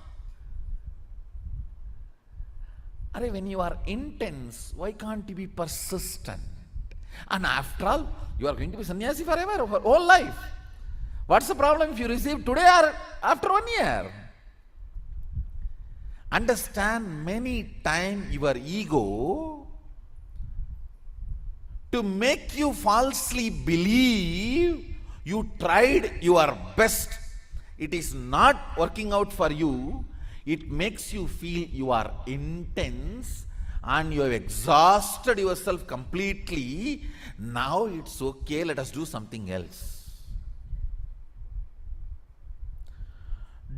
When you are intense, why can't you be persistent? And after all, you are going to be sannyasi forever, for whole life. What's the problem if you receive today or after 1 year? Understand, many times your ego, to make you falsely believe you tried your best, it is not working out for you. It makes you feel you are intense and you have exhausted yourself completely. Now it's okay, let us do something else.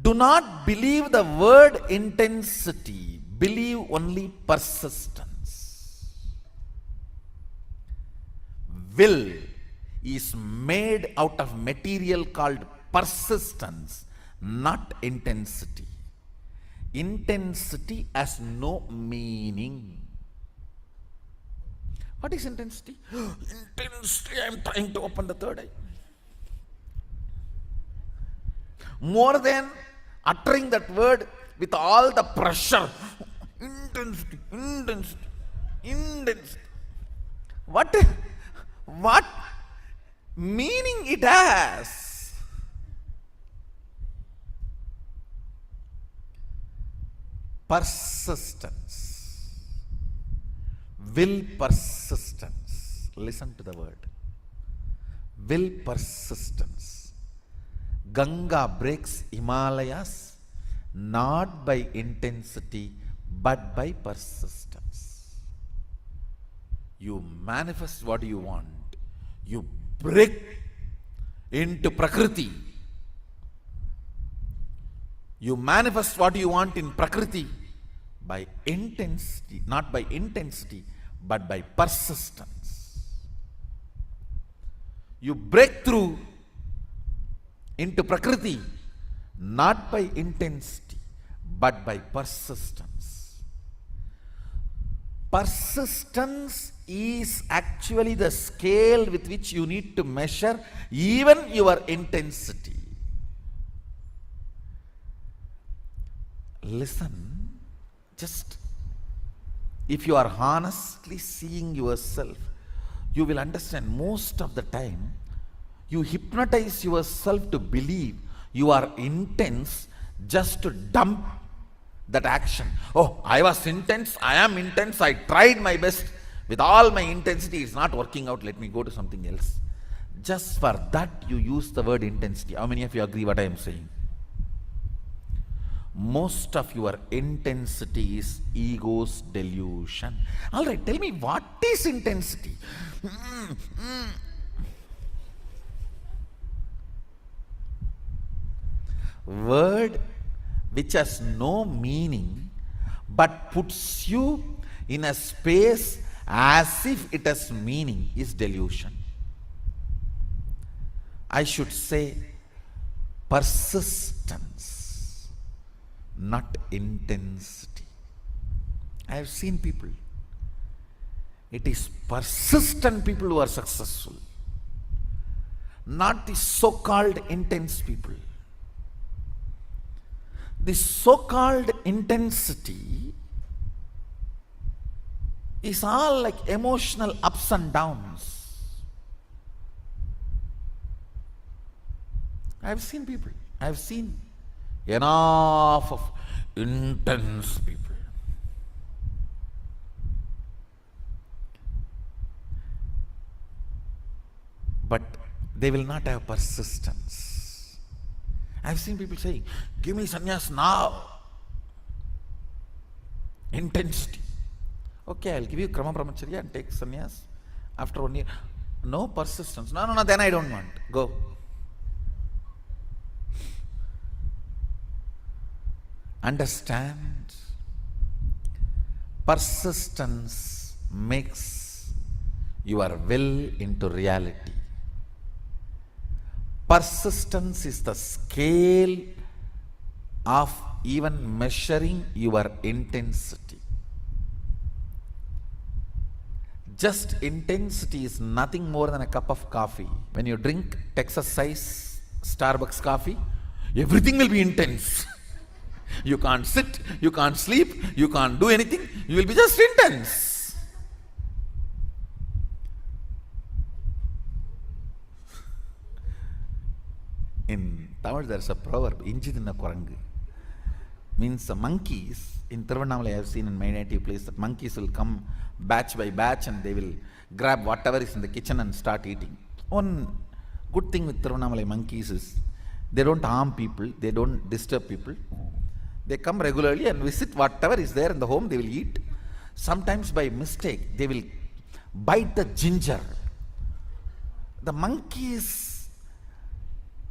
Do not believe the word intensity, believe only persistence. Will is made out of material called persistence, not intensity. Intensity has no meaning. What is intensity? Intensity, I am trying to open the third eye. More than uttering that word with all the pressure, intensity, intensity, intensity. What meaning it has? Persistence. Will persistence. Listen to the word. Will persistence. Ganga breaks Himalayas not by intensity but by persistence. You manifest what you want. You break into Prakriti. You manifest what you want in Prakriti by intensity, not by intensity, but by persistence. You break through into Prakriti, not by intensity, but by persistence. Persistence is actually the scale with which you need to measure even your intensity. Listen, just if you are honestly seeing yourself, you will understand most of the time you hypnotize yourself to believe you are intense just to dump that action. Oh, I was intense, I am intense, I tried my best with all my intensity, it's not working out, let me go to something else. Just for that you use the word intensity. How many of you agree what I am saying? Most of your intensity is ego's delusion. Alright, tell me, what is intensity? Word which has no meaning but puts you in a space as if it has meaning is delusion. I should say persistence, not intensity. I have seen people. It is persistent people who are successful, not the so-called intense people. The so-called intensity is all like emotional ups and downs. I have seen people. I have seen enough of intense people. But they will not have persistence. I have seen people saying, give me sannyas now. Intensity. Okay, I'll give you krama brahmacharya and take sannyas after 1 year. No persistence. No, then I don't want. Go. Understand, persistence makes your will into reality. Persistence is the scale of even measuring your intensity. Just intensity is nothing more than a cup of coffee. When you drink Texas size Starbucks coffee, everything will be intense. You can't sit, you can't sleep, you can't do anything, you will be just intense. In Tamil there is a proverb, Injidina Kurangu. Means the monkeys, in Tiruvannamalai I have seen in my native place, that monkeys will come batch by batch and they will grab whatever is in the kitchen and start eating. One good thing with Tiruvannamalai monkeys is, they don't harm people, they don't disturb people. They come regularly and visit whatever is there in the home, they will eat. Sometimes by mistake, they will bite the ginger. The monkeys'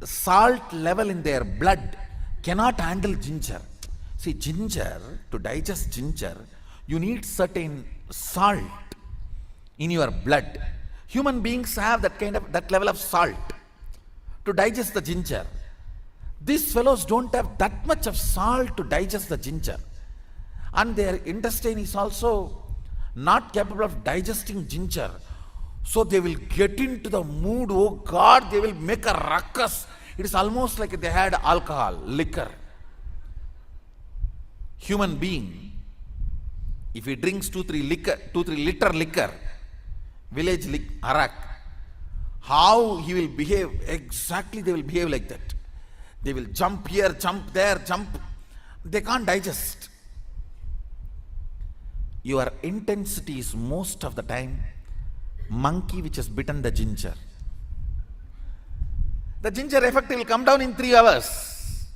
salt level in their blood cannot handle ginger. See, ginger, to digest ginger, you need certain salt in your blood. Human beings have that level of salt to digest the ginger. These fellows don't have that much of salt to digest the ginger. And their intestine is also not capable of digesting ginger. So they will get into the mood, oh God, they will make a ruckus. It is almost like they had alcohol, liquor. Human being, if he drinks 2-3 liter liquor, village arak, how he will behave, exactly they will behave like that. They will jump here, jump there, jump. They can't digest. Your intensity is most of the time monkey which has bitten the ginger. The ginger effect will come down in 3 hours.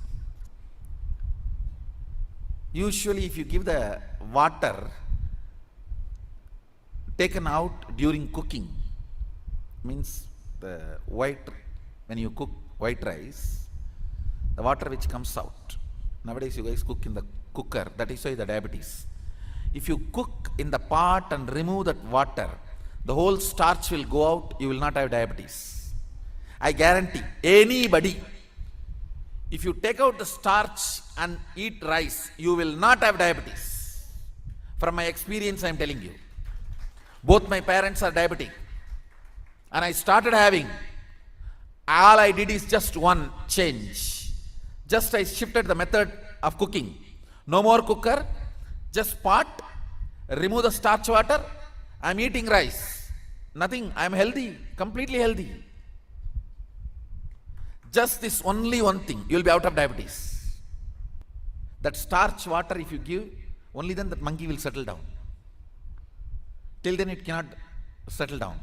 Usually if you give the water taken out during cooking, means the white, when you cook white rice, the water which comes out. Nowadays you guys cook in the cooker, that is why the diabetes. If you cook in the pot and remove that water, the whole starch will go out, you will not have diabetes. I guarantee anybody, if you take out the starch and eat rice, you will not have diabetes. From my experience, I am telling you. Both my parents are diabetic. And I started having, all I did is just one change. Just I shifted the method of cooking. No more cooker, just pot, remove the starch water, I am eating rice. Nothing, I am healthy, completely healthy. Just this only one thing, you will be out of diabetes. That starch water if you give, only then that monkey will settle down. Till then it cannot settle down.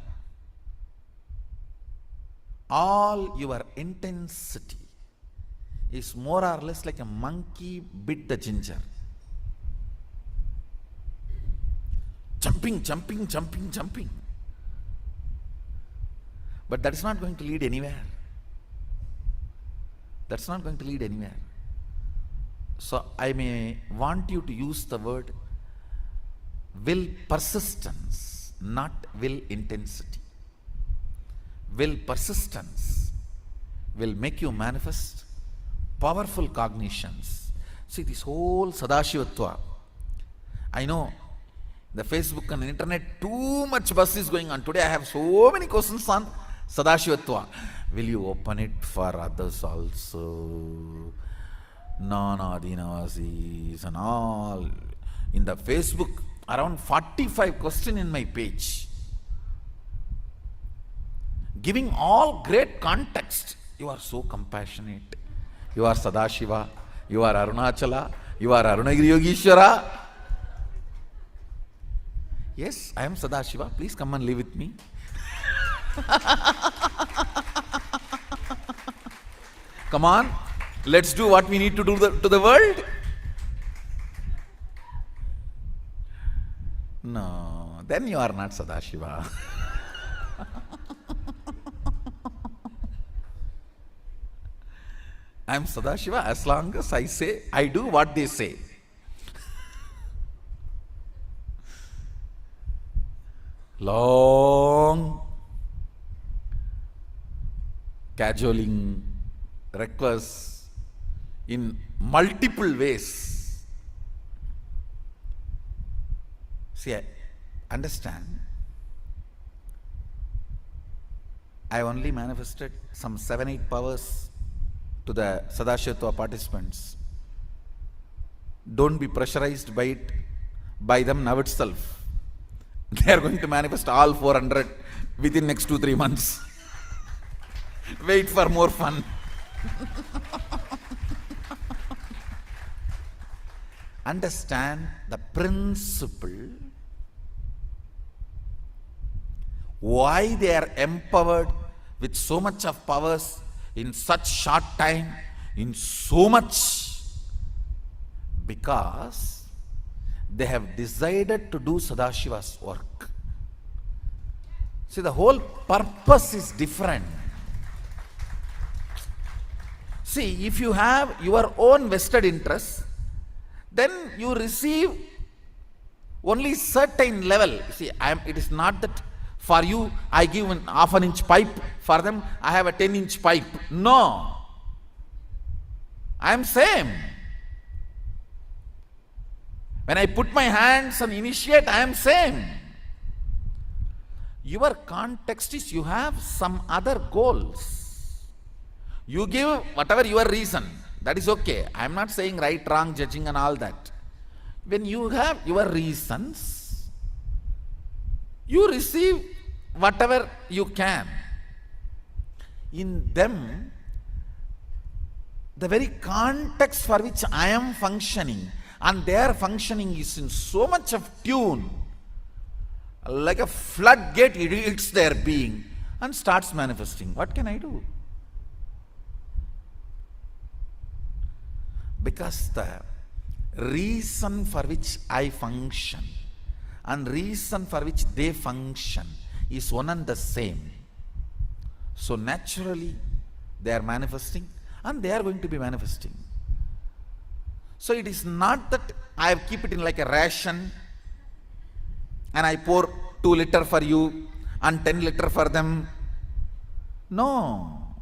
All your intensity is more or less like a monkey bit the ginger. Jumping, jumping, jumping, jumping. But that is not going to lead anywhere. That's not going to lead anywhere. So I may want you to use the word will persistence, not will intensity. Will persistence will make you manifest powerful cognitions. See, this whole Sadashivatva, I know the Facebook and the internet, too much buzz is going on. Today I have so many questions on Sadashivatva. Will you open it for others also? Non-Adinavasis and all. In the Facebook, around 45 questions in my page. Giving all great context. You are so compassionate. You are Sadashiva. You are Arunachala. You are Arunagiri Yogishwara. Yes, I am Sadashiva. Please come and live with me. Come on, let's do what we need to do to the world. No, then you are not Sadashiva. I am Sadashiva as long as I say, I do what they say. Long cajoling, reckless, in multiple ways. See, understand, I only manifested some 7-8 powers to the Sadashivatva participants. Don't be pressurized by them now itself. They are going to manifest all 400 within next 2-3 months. Wait for more fun. Understand the principle, why they are empowered with so much of powers in such short time, in so much, because they have decided to do Sadashiva's work. See, the whole purpose is different. See, if you have your own vested interests, then you receive only certain level. See, it is not that for you I give an half-inch pipe, for them I have a 10-inch pipe. No. I am same. When I put my hands and initiate, I am same. Your context is you have some other goals. You give whatever your reason, that is okay. I am not saying right, wrong, judging and all that. When you have your reasons, you receive whatever you can. In them, the very context for which I am functioning and their functioning is in so much of tune, like a floodgate, it hits their being and starts manifesting. What can I do? Because the reason for which I function and reason for which they function is one and the same. So naturally they are manifesting and they are going to be manifesting. So it is not that I keep it in like a ration and I pour 2 liters for you and 10 liters for them. No.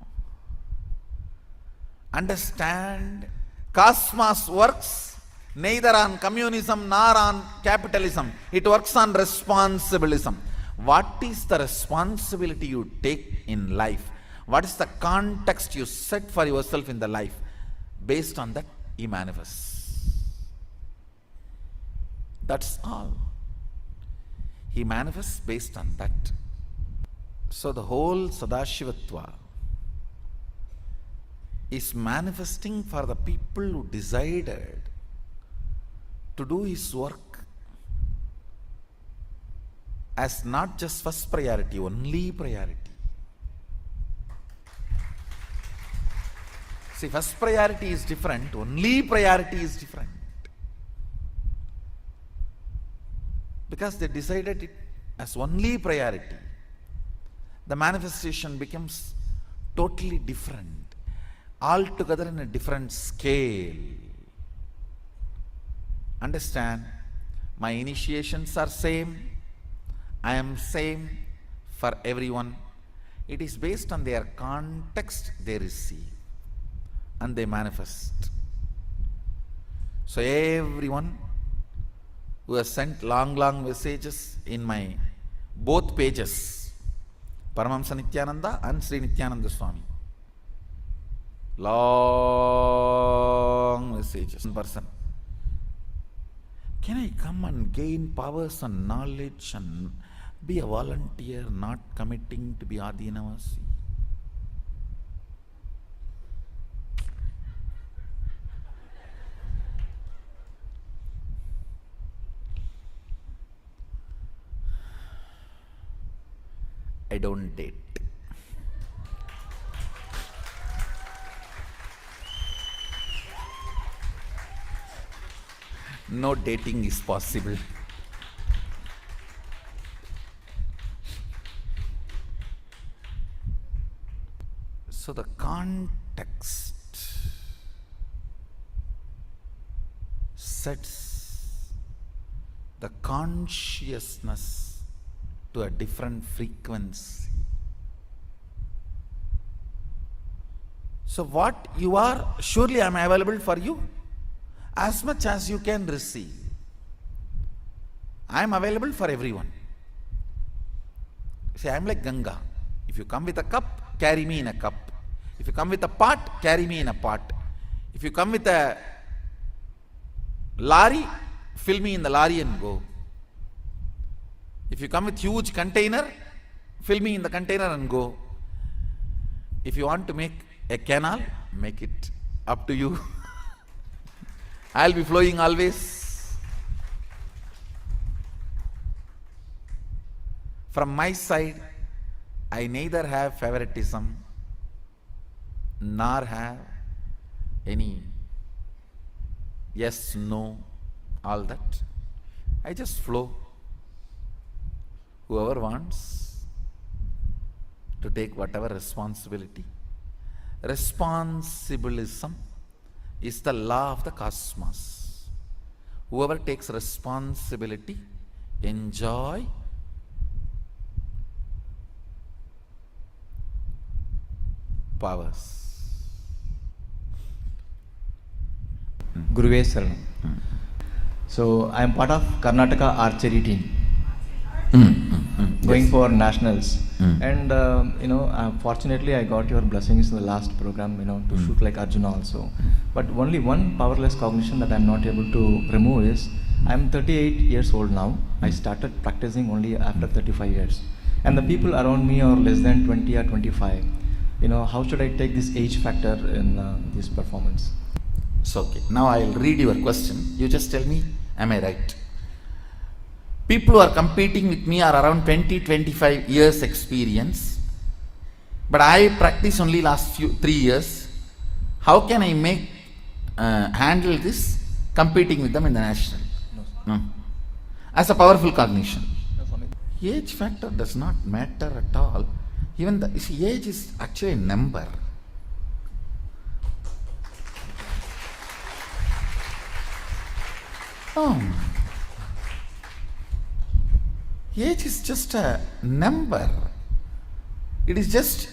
Understand, cosmos works neither on communism nor on capitalism. It works on responsibilism. What is the responsibility you take in life? What is the context you set for yourself in the life? Based on that, he manifests. That's all. He manifests based on that. So the whole Sadashivatva is manifesting for the people who decided to do his work as not just first priority, only priority. See, first priority is different, only priority is different. Because they decided it as only priority, the manifestation becomes totally different, altogether in a different scale. Understand, my initiations are same, I am same for everyone. It is based on their context they receive and they manifest. So everyone who has sent long messages in my both pages, Paramahamsa Nithyananda and Sri Nithyananda Swami, long messages in person. Can I come and gain powers and knowledge and be a volunteer, not committing to be Adinavasi? I don't date. No dating is possible. So the context sets the consciousness to a different frequency. So what you are, surely I am available for you as much as you can receive. I am available for everyone. See, I am like Ganga. If you come with a cup, carry me in a cup. If you come with a pot, carry me in a pot. If you come with a lorry, fill me in the lorry and go. If you come with huge container, fill me in the container and go. If you want to make a canal, make it, up to you. I'll be flowing always. From my side, I neither have favoritism nor have any yes, no, all that. I just flow. Whoever wants to take whatever responsibility. Responsibilism is the law of the cosmos. Whoever takes responsibility, enjoy powers. Guruve Saranam. So I am part of Karnataka archery team, going for nationals. And fortunately I got your blessings in the last program, to shoot like Arjuna also. But only one powerless cognition that I am not able to remove is, I am 38 years old now. I started practicing only after 35 years. And the people around me are less than 20 or 25. How should I take this age factor in this performance? So, okay. Now I'll read your question. You just tell me, am I right? People who are competing with me are around 20-25 years experience. But I practice only last 3 years. How can I handle this competing with them in the national? No. As a powerful cognition. Age factor does not matter at all. Even the age is actually a number. Age is just a number. It is just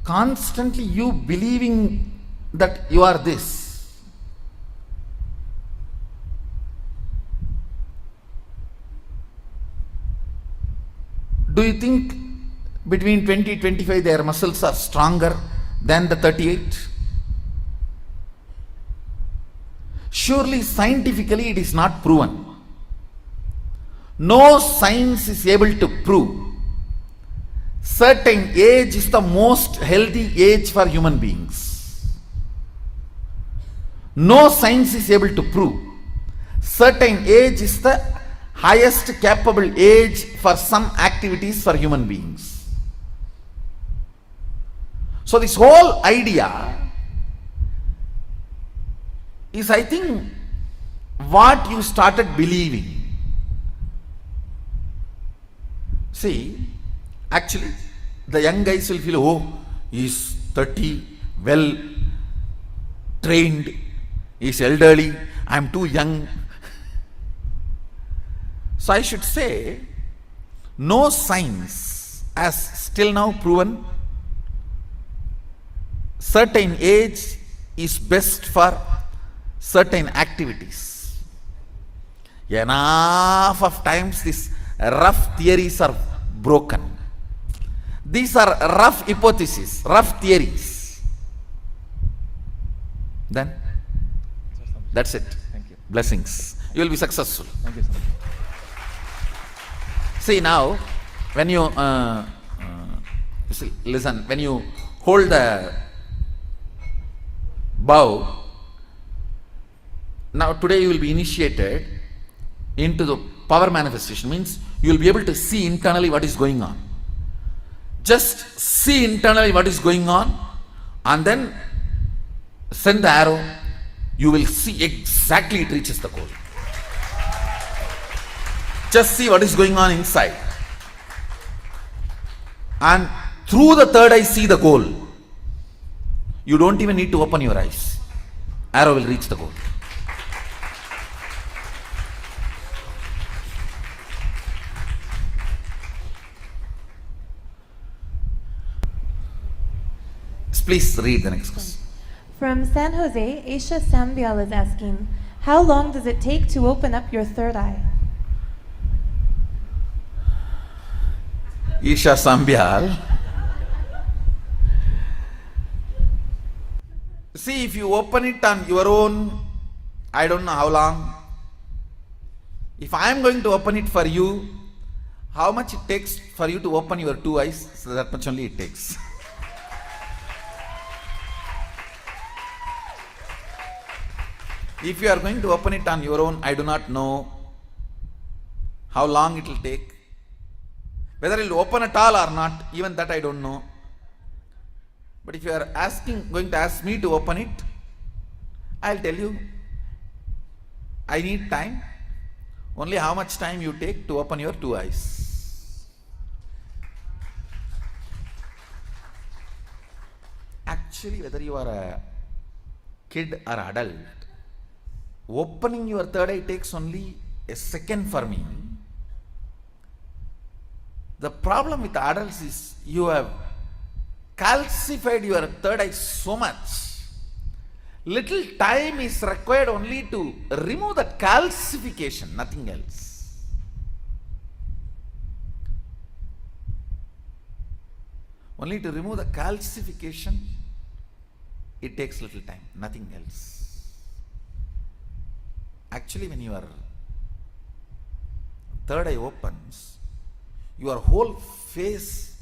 constantly you believing that you are this. Do you think between 20-25 their muscles are stronger than the 38? Surely scientifically it is not proven. No science is able to prove certain age is the most healthy age for human beings. No science is able to prove certain age is the highest capable age for some activities for human beings. So this whole idea is, I think, what you started believing. See, actually, the young guys will feel, oh, he's 30, well trained, he's elderly, I'm too young. So I should say, no science has still now proven certain age is best for certain activities. Enough of times these rough theories are broken. These are rough hypotheses, rough theories. Then, that's it. Thank you. Blessings. You will be successful. Thank you so much. See now, when you listen, when you hold the bow, now today you will be initiated into the power manifestation. Means you will be able to see internally what is going on. Just see internally what is going on and then send the arrow. You will see exactly it reaches the goal. Just see what is going on inside. And through the third eye see the goal. You don't even need to open your eyes. Arrow will reach the goal. Please read the next question. From San Jose, Aisha Sambial is asking, how long does it take to open up your third eye? Isha Sambial. See, if you open it on your own, I don't know how long. If I am going to open it for you, how much it takes for you to open your two eyes? So that much only it takes. If you are going to open it on your own, I do not know how long it will take. Whether it will open at all or not, even that I don't know. But if you are going to ask me to open it, I'll tell you, I need time. Only how much time you take to open your two eyes. Actually, whether you are a kid or adult, opening your third eye takes only a second for me. The problem with adults is you have calcified your third eye so much. Little time is required only to remove that calcification, nothing else. Only to remove the calcification, it takes little time, nothing else. Actually, when your third eye opens, your whole face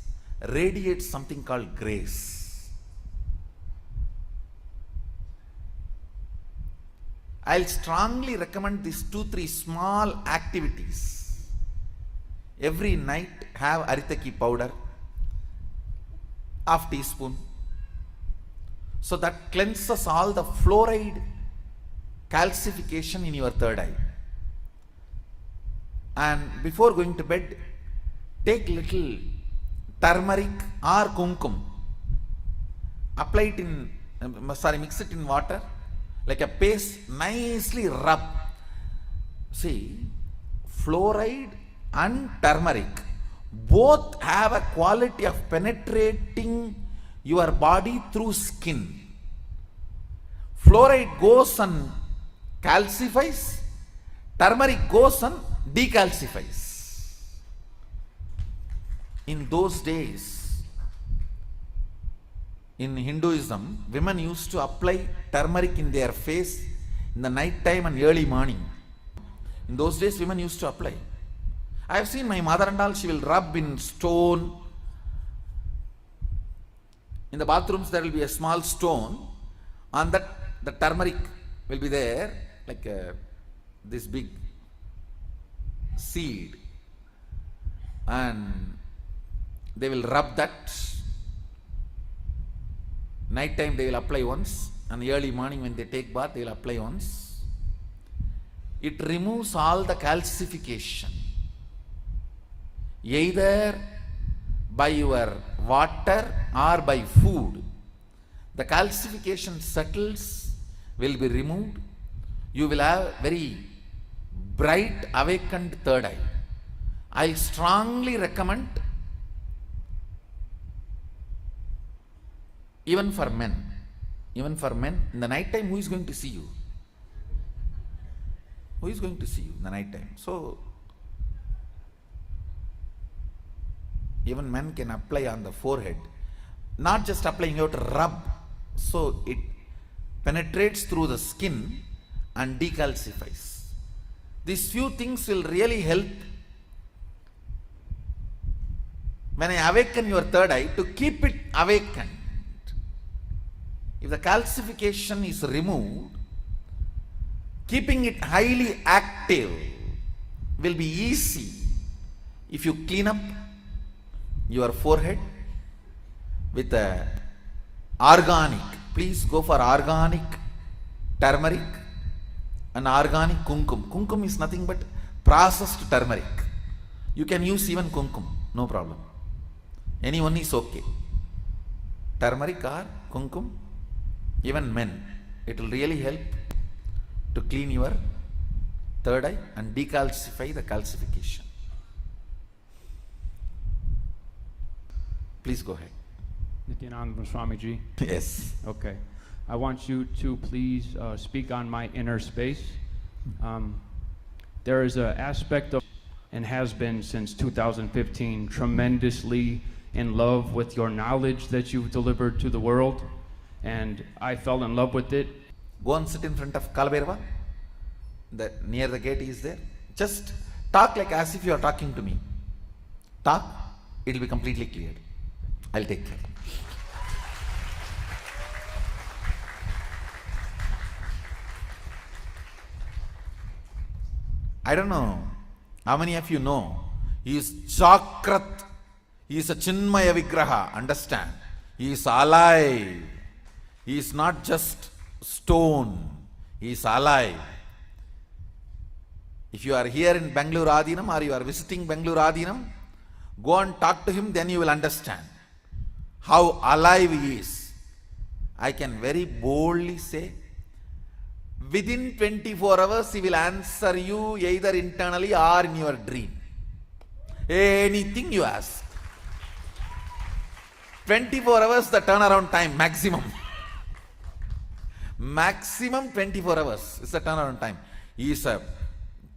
radiates something called grace. I'll strongly recommend these 2-3 small activities. Every night have aritaki powder, half teaspoon. So that cleanses all the fluoride calcification in your third eye. And before going to bed, take little turmeric or kumkum. Apply it in, mix it in water. Like a paste, nicely rub. See, fluoride and turmeric both have a quality of penetrating your body through skin. Fluoride goes and calcifies, turmeric goes and decalcifies. In those days, in Hinduism, women used to apply turmeric in their face in the night time and early morning. In those days, women used to apply. I have seen my mother and all, she will rub in stone. In the bathrooms, there will be a small stone. On that, the turmeric will be there, like this big seed. And they will rub that. Night time they will apply once, and early morning when they take bath they will apply once. It removes all the calcification, either by your water or by food. The calcification settles, will be removed. You will have very bright awakened third eye. I strongly recommend, even for men, in the night time, who is going to see you? Who is going to see you in the night time? So, even men can apply on the forehead. Not just applying, you have to rub. So, it penetrates through the skin and decalcifies. These few things will really help when I awaken your third eye to keep it awakened. If the calcification is removed, keeping it highly active will be easy if you clean up your forehead with a organic. Please go for organic turmeric and organic kumkum. Kumkum is nothing but processed turmeric. You can use even kumkum, no problem. Anyone is okay. Turmeric or kumkum, even men, it will really help to clean your third eye and decalcify the calcification. Please go ahead. Nithyananda Swamiji. Yes. Okay. I want you to please speak on my inner space. There is an aspect of, and has been since 2015, tremendously in love with your knowledge that you've delivered to the world. And I fell in love with it. Go and sit in front of Kalabhairava. Near the gate is there. Just talk like as if you are talking to me. Talk, it will be completely cleared. I'll take care. I don't know how many of you know, he is Chakrat, he is a Chinmaya Vigraha, understand? He is alive. He is not just stone, he is alive. If you are here in Bangalore Adinam or you are visiting Bangalore Adinam, go and talk to him, then you will understand how alive he is. I can very boldly say, within 24 hours he will answer you either internally or in your dream. Anything you ask. 24 hours the turnaround time maximum. maximum 24 hours is the turnaround time. He is a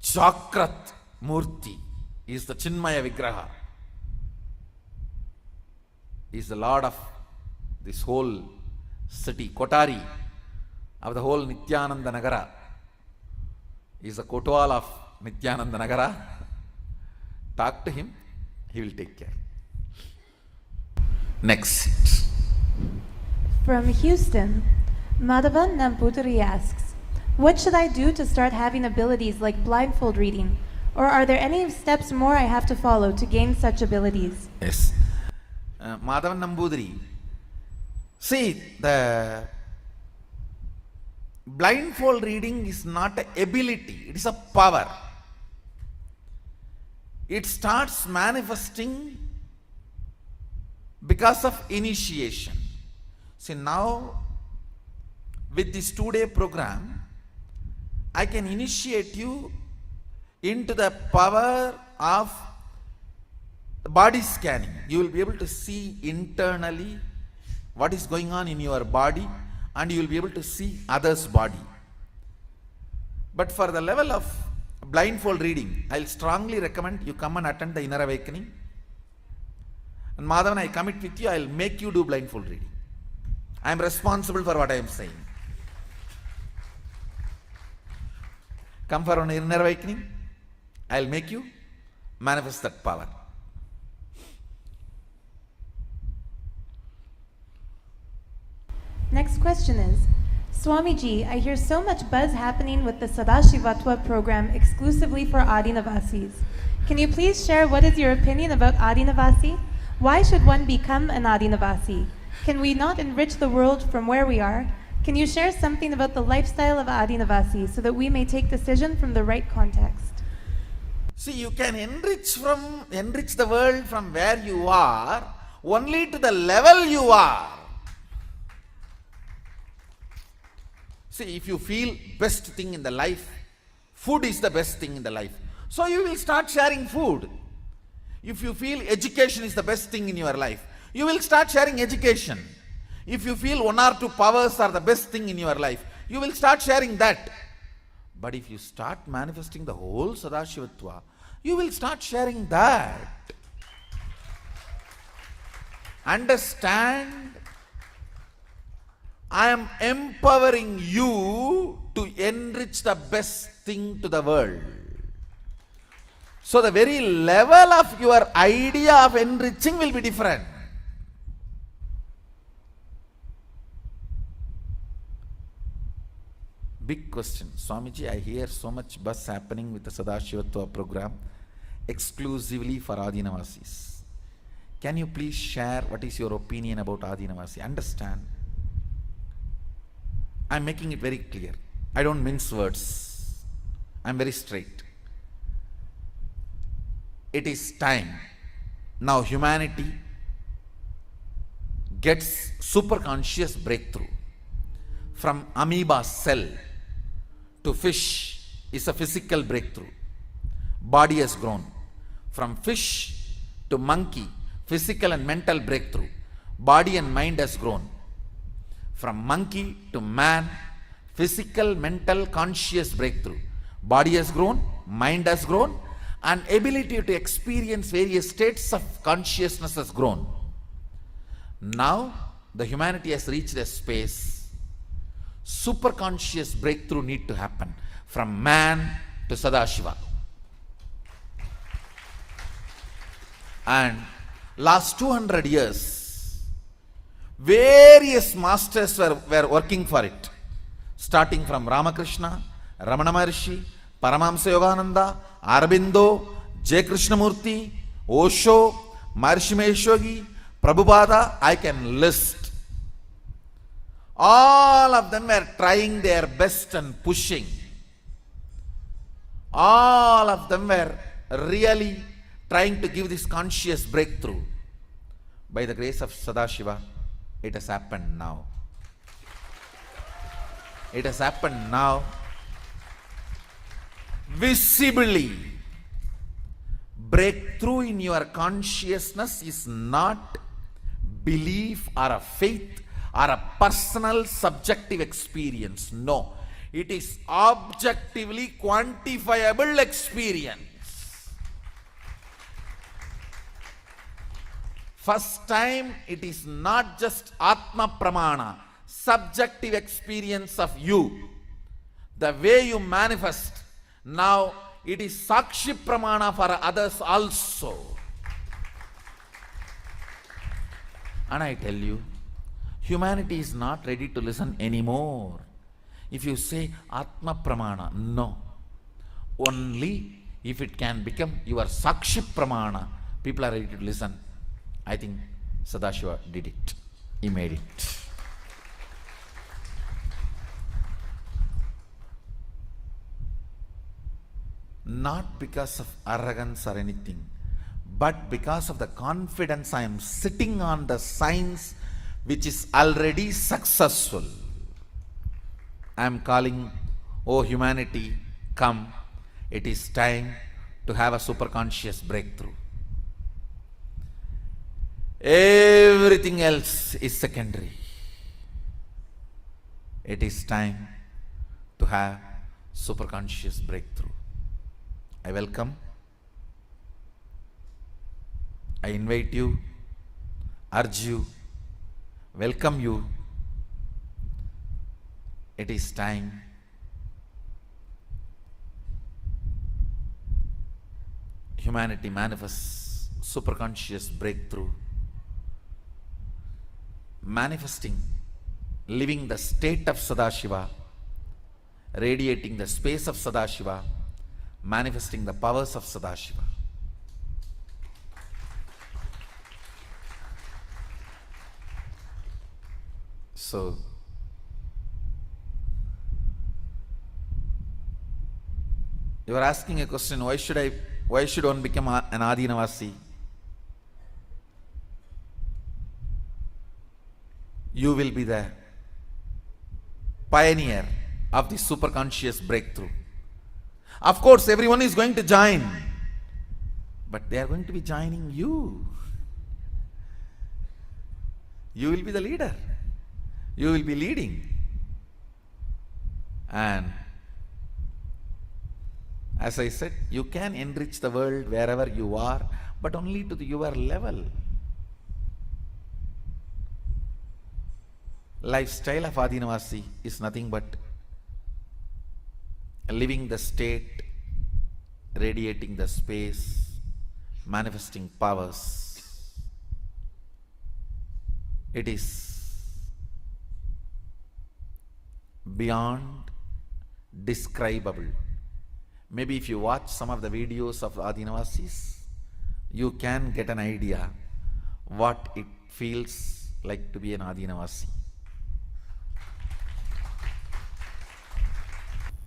Chakrat Murti. He is the Chinmaya Vigraha. He is the Lord of this whole city, Kotari, of the whole Nithyananda Nagara. He is the Kotwal of Nithyananda Nagara. Talk to him, he will take care. Next. From Houston, Madhavan Nambudiri asks, what should I do to start having abilities like blindfold reading? Or are there any steps more I have to follow to gain such abilities? Yes. Madhavan Nambudiri. See, the blindfold reading is not an ability, it is a power. It starts manifesting because of initiation. See, now with this 2-day program, I can initiate you into the power of body scanning. You will be able to see internally what is going on in your body, and you will be able to see others' body. But for the level of blindfold reading, I'll strongly recommend you come and attend the inner awakening. And Madhavan, I commit with you, I'll make you do blindfold reading. I am responsible for what I am saying. Come for an inner awakening, I'll make you manifest that power. Next question is, Swamiji, I hear so much buzz happening with the Sadashivatva program exclusively for Adinavasis. Can you please share what is your opinion about Adinavasi? Why should one become an Adinavasi? Can we not enrich the world from where we are? Can you share something about the lifestyle of Adinavasi so that we may take decision from the right context? See, you can enrich the world from where you are only to the level you are. See, if you feel best thing in the life, food is the best thing in the life. So you will start sharing food. If you feel education is the best thing in your life, you will start sharing education. If you feel 1 or 2 powers are the best thing in your life, you will start sharing that. But if you start manifesting the whole Sadashivatva, you will start sharing that. Understand, I am empowering you to enrich the best thing to the world. So the very level of your idea of enriching will be different. Big question. Swamiji, I hear so much buzz happening with the Sadashivatva program exclusively for Adinavasis. Can you please share what is your opinion about Adinavasi? Understand, I am making it very clear. I don't mince words. I am very straight. It is time. Now humanity gets superconscious breakthrough. From amoeba cell to fish is a physical breakthrough. Body has grown. From fish to monkey, physical and mental breakthrough. Body and mind has grown. From monkey to man, physical, mental, conscious breakthrough. Body has grown, mind has grown, and ability to experience various states of consciousness has grown. Now, the humanity has reached a space, superconscious breakthrough need to happen from man to Sadashiva. And last 200 years, various masters were working for it, starting from Ramakrishna, Ramana Maharshi, Paramahamsa Aurobindo, J. Krishnamurti, Osho, Maharishi Mahesh Yogi, Prabhupada, I can list. All of them were trying their best and pushing. All of them were really trying to give this conscious breakthrough. By the grace of Sadashiva, it has happened now. It has happened now. Visibly. Breakthrough in your consciousness is not belief or a faith or a personal subjective experience. No, it is objectively quantifiable experience. First time it is not just Atma Pramana, subjective experience of you, the way you manifest. Now it is Sakshi Pramana for others also. And I tell you, humanity is not ready to listen anymore. If you say Atma Pramana, no. Only if it can become your Sakshi Pramana, people are ready to listen. I think Sadashiva did it. He made it. Not because of arrogance or anything, but because of the confidence I am sitting on the science which is already successful. I am calling, oh humanity, come, it is time to have a superconscious breakthrough. Everything else is secondary. It is time to have superconscious breakthrough. I welcome, I invite you, urge you, welcome you. It is time humanity manifests superconscious breakthrough, manifesting, living the state of Sadashiva, radiating the space of Sadashiva, manifesting the powers of Sadashiva. So, you are asking a question, why should one become an Adinavasi? You will be the pioneer of the superconscious breakthrough. Of course, everyone is going to join, but they are going to be joining you. You will be the leader. You will be leading. And as I said, you can enrich the world wherever you are, but only to your level. Lifestyle of Adinavasi is nothing but living the state, radiating the space, manifesting powers. It is beyond describable. Maybe if you watch some of the videos of Adinavasis, you can get an idea what it feels like to be an Adinavasi.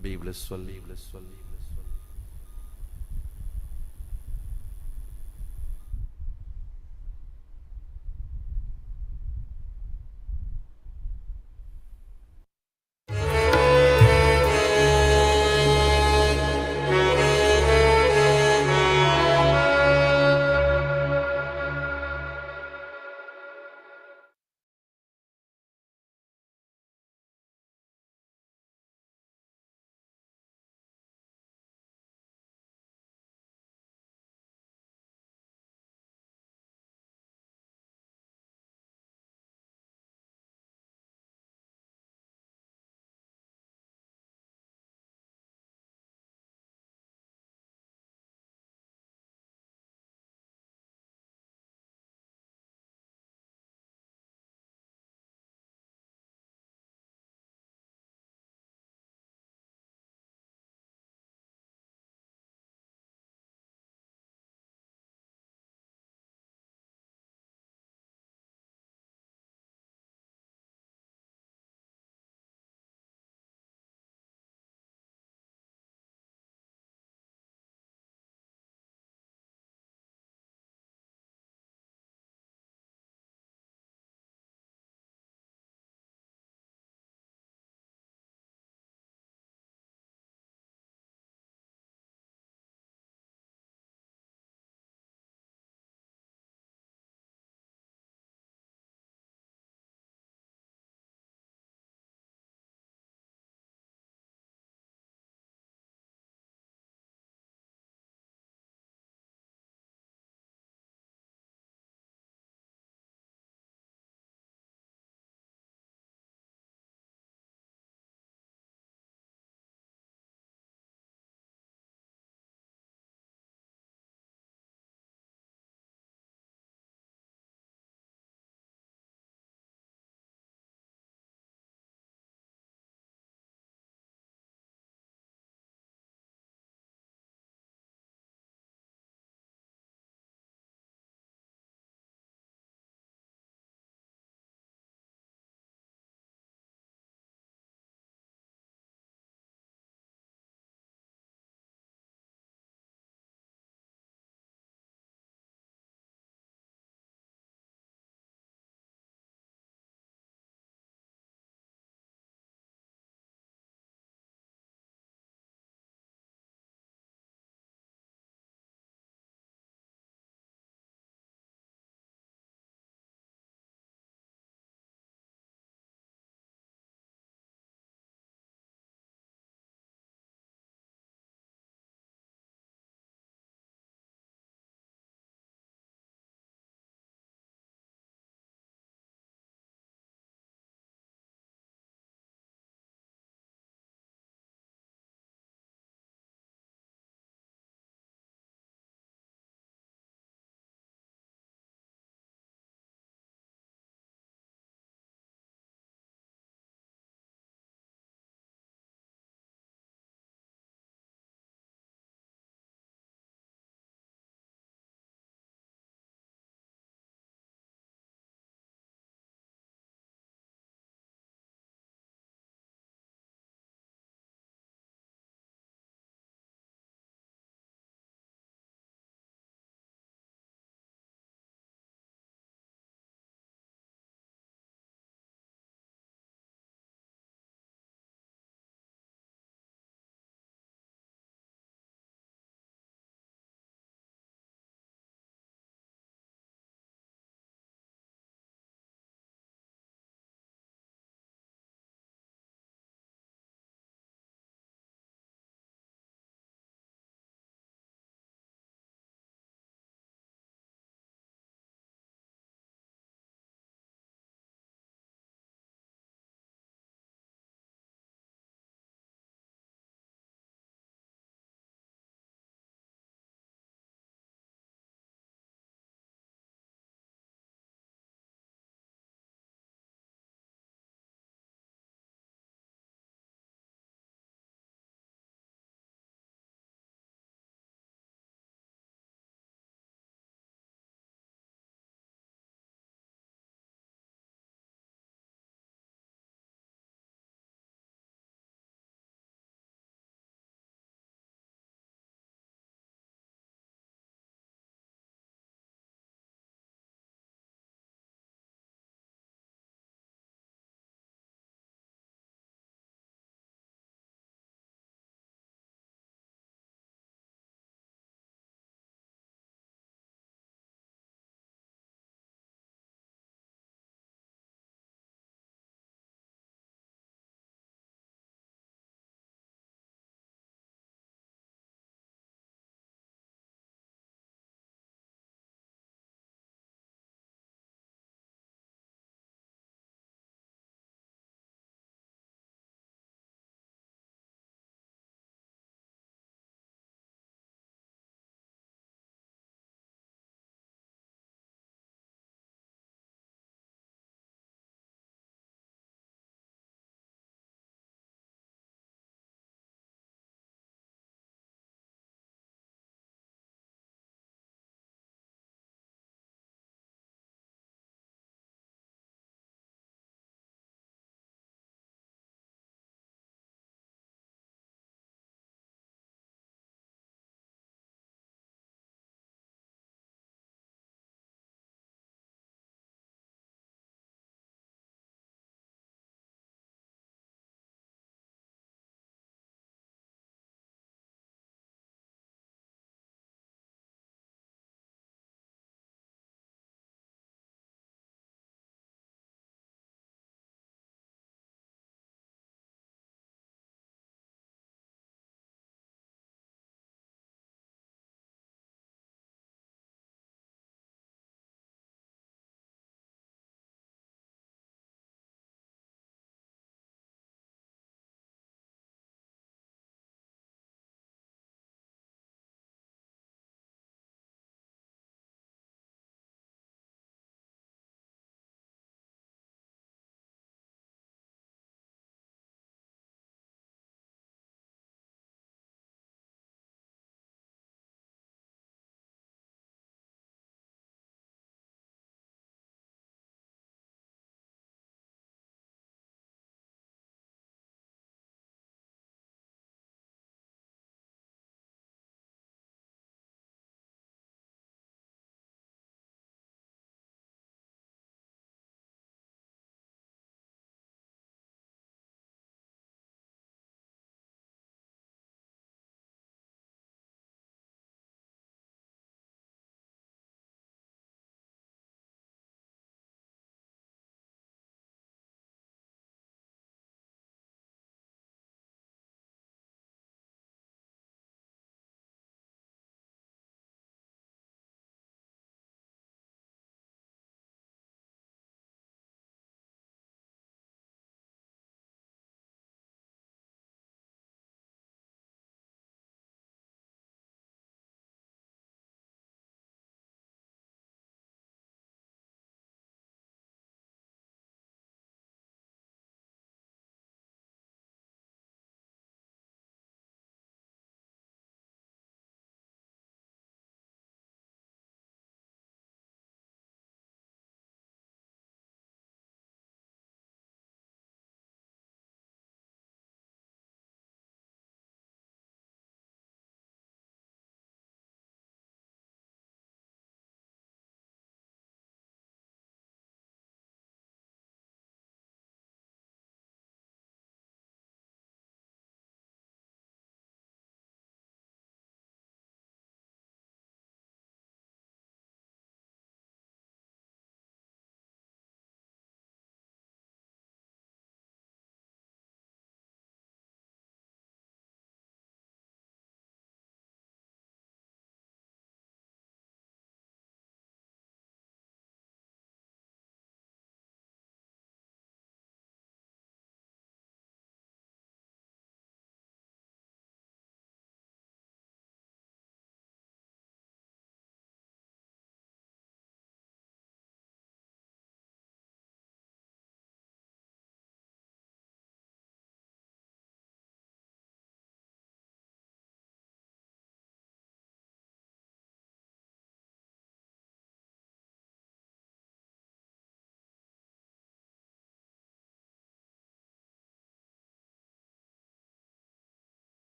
Be blissful, be blissful, be blissful.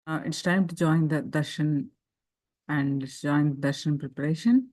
It's time to join the darshan and let's join darshan preparation.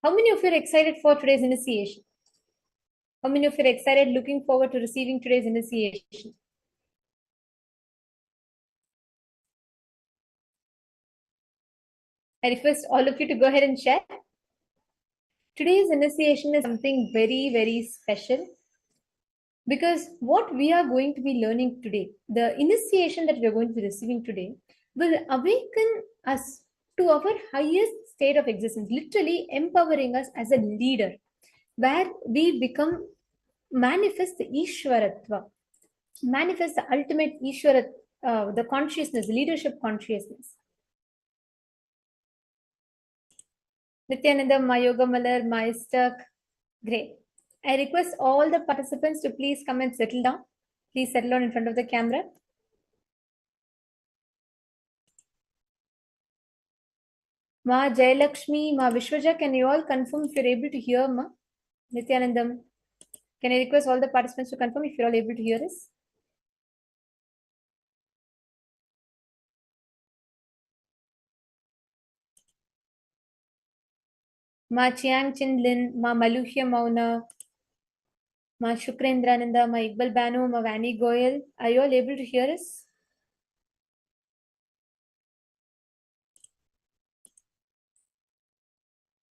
How many of you are excited for today's initiation? How many of you are excited, looking forward to receiving today's initiation? I request all of you to go ahead and share. Today's initiation is something very, very special because what we are going to be learning today, the initiation that we are going to be receiving today, will awaken us to our highest state of existence, literally empowering us as a leader, where we become manifest the Ishwaratva, manifest the ultimate Ishwarat, the consciousness, leadership consciousness. Nithyananda, my yoga malar, my stuck. Great. I request all the participants to please come and settle down. Please settle down in front of the camera. Ma Jayalakshmi, Ma Vishwaja, can you all confirm if you're able to hear, Ma? Nithyanandam, can I request all the participants to confirm if you're all able to hear us? Ma Chiang Chin Lin, Ma Maluhya Mauna, Ma Shukrendraananda, Ma Iqbal Banu, Ma Vani Goyal. Are you all able to hear us?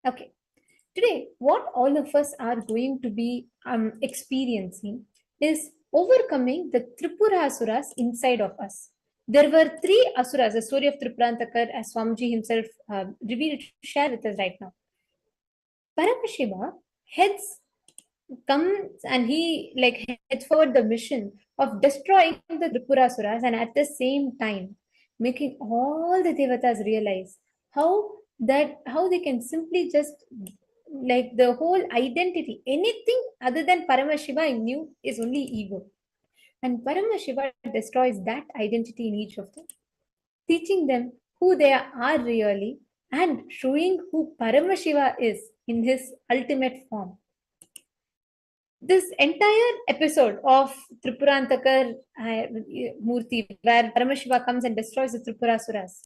Okay. Today, what all of us are going to be experiencing is overcoming the Tripurasuras inside of us. There were 3 asuras, the story of Tripurantakar, as Swamiji himself revealed to share with us right now. Paramashiva comes and he heads forward the mission of destroying the Tripurasuras and at the same time making all the devatas realize how they can simply just the whole identity, anything other than Paramashiva in you is only ego. And Paramashiva destroys that identity in each of them, teaching them who they are really and showing who Paramashiva is in his ultimate form. This entire episode of Tripurantakar Murti, where Paramashiva comes and destroys the Tripurasuras,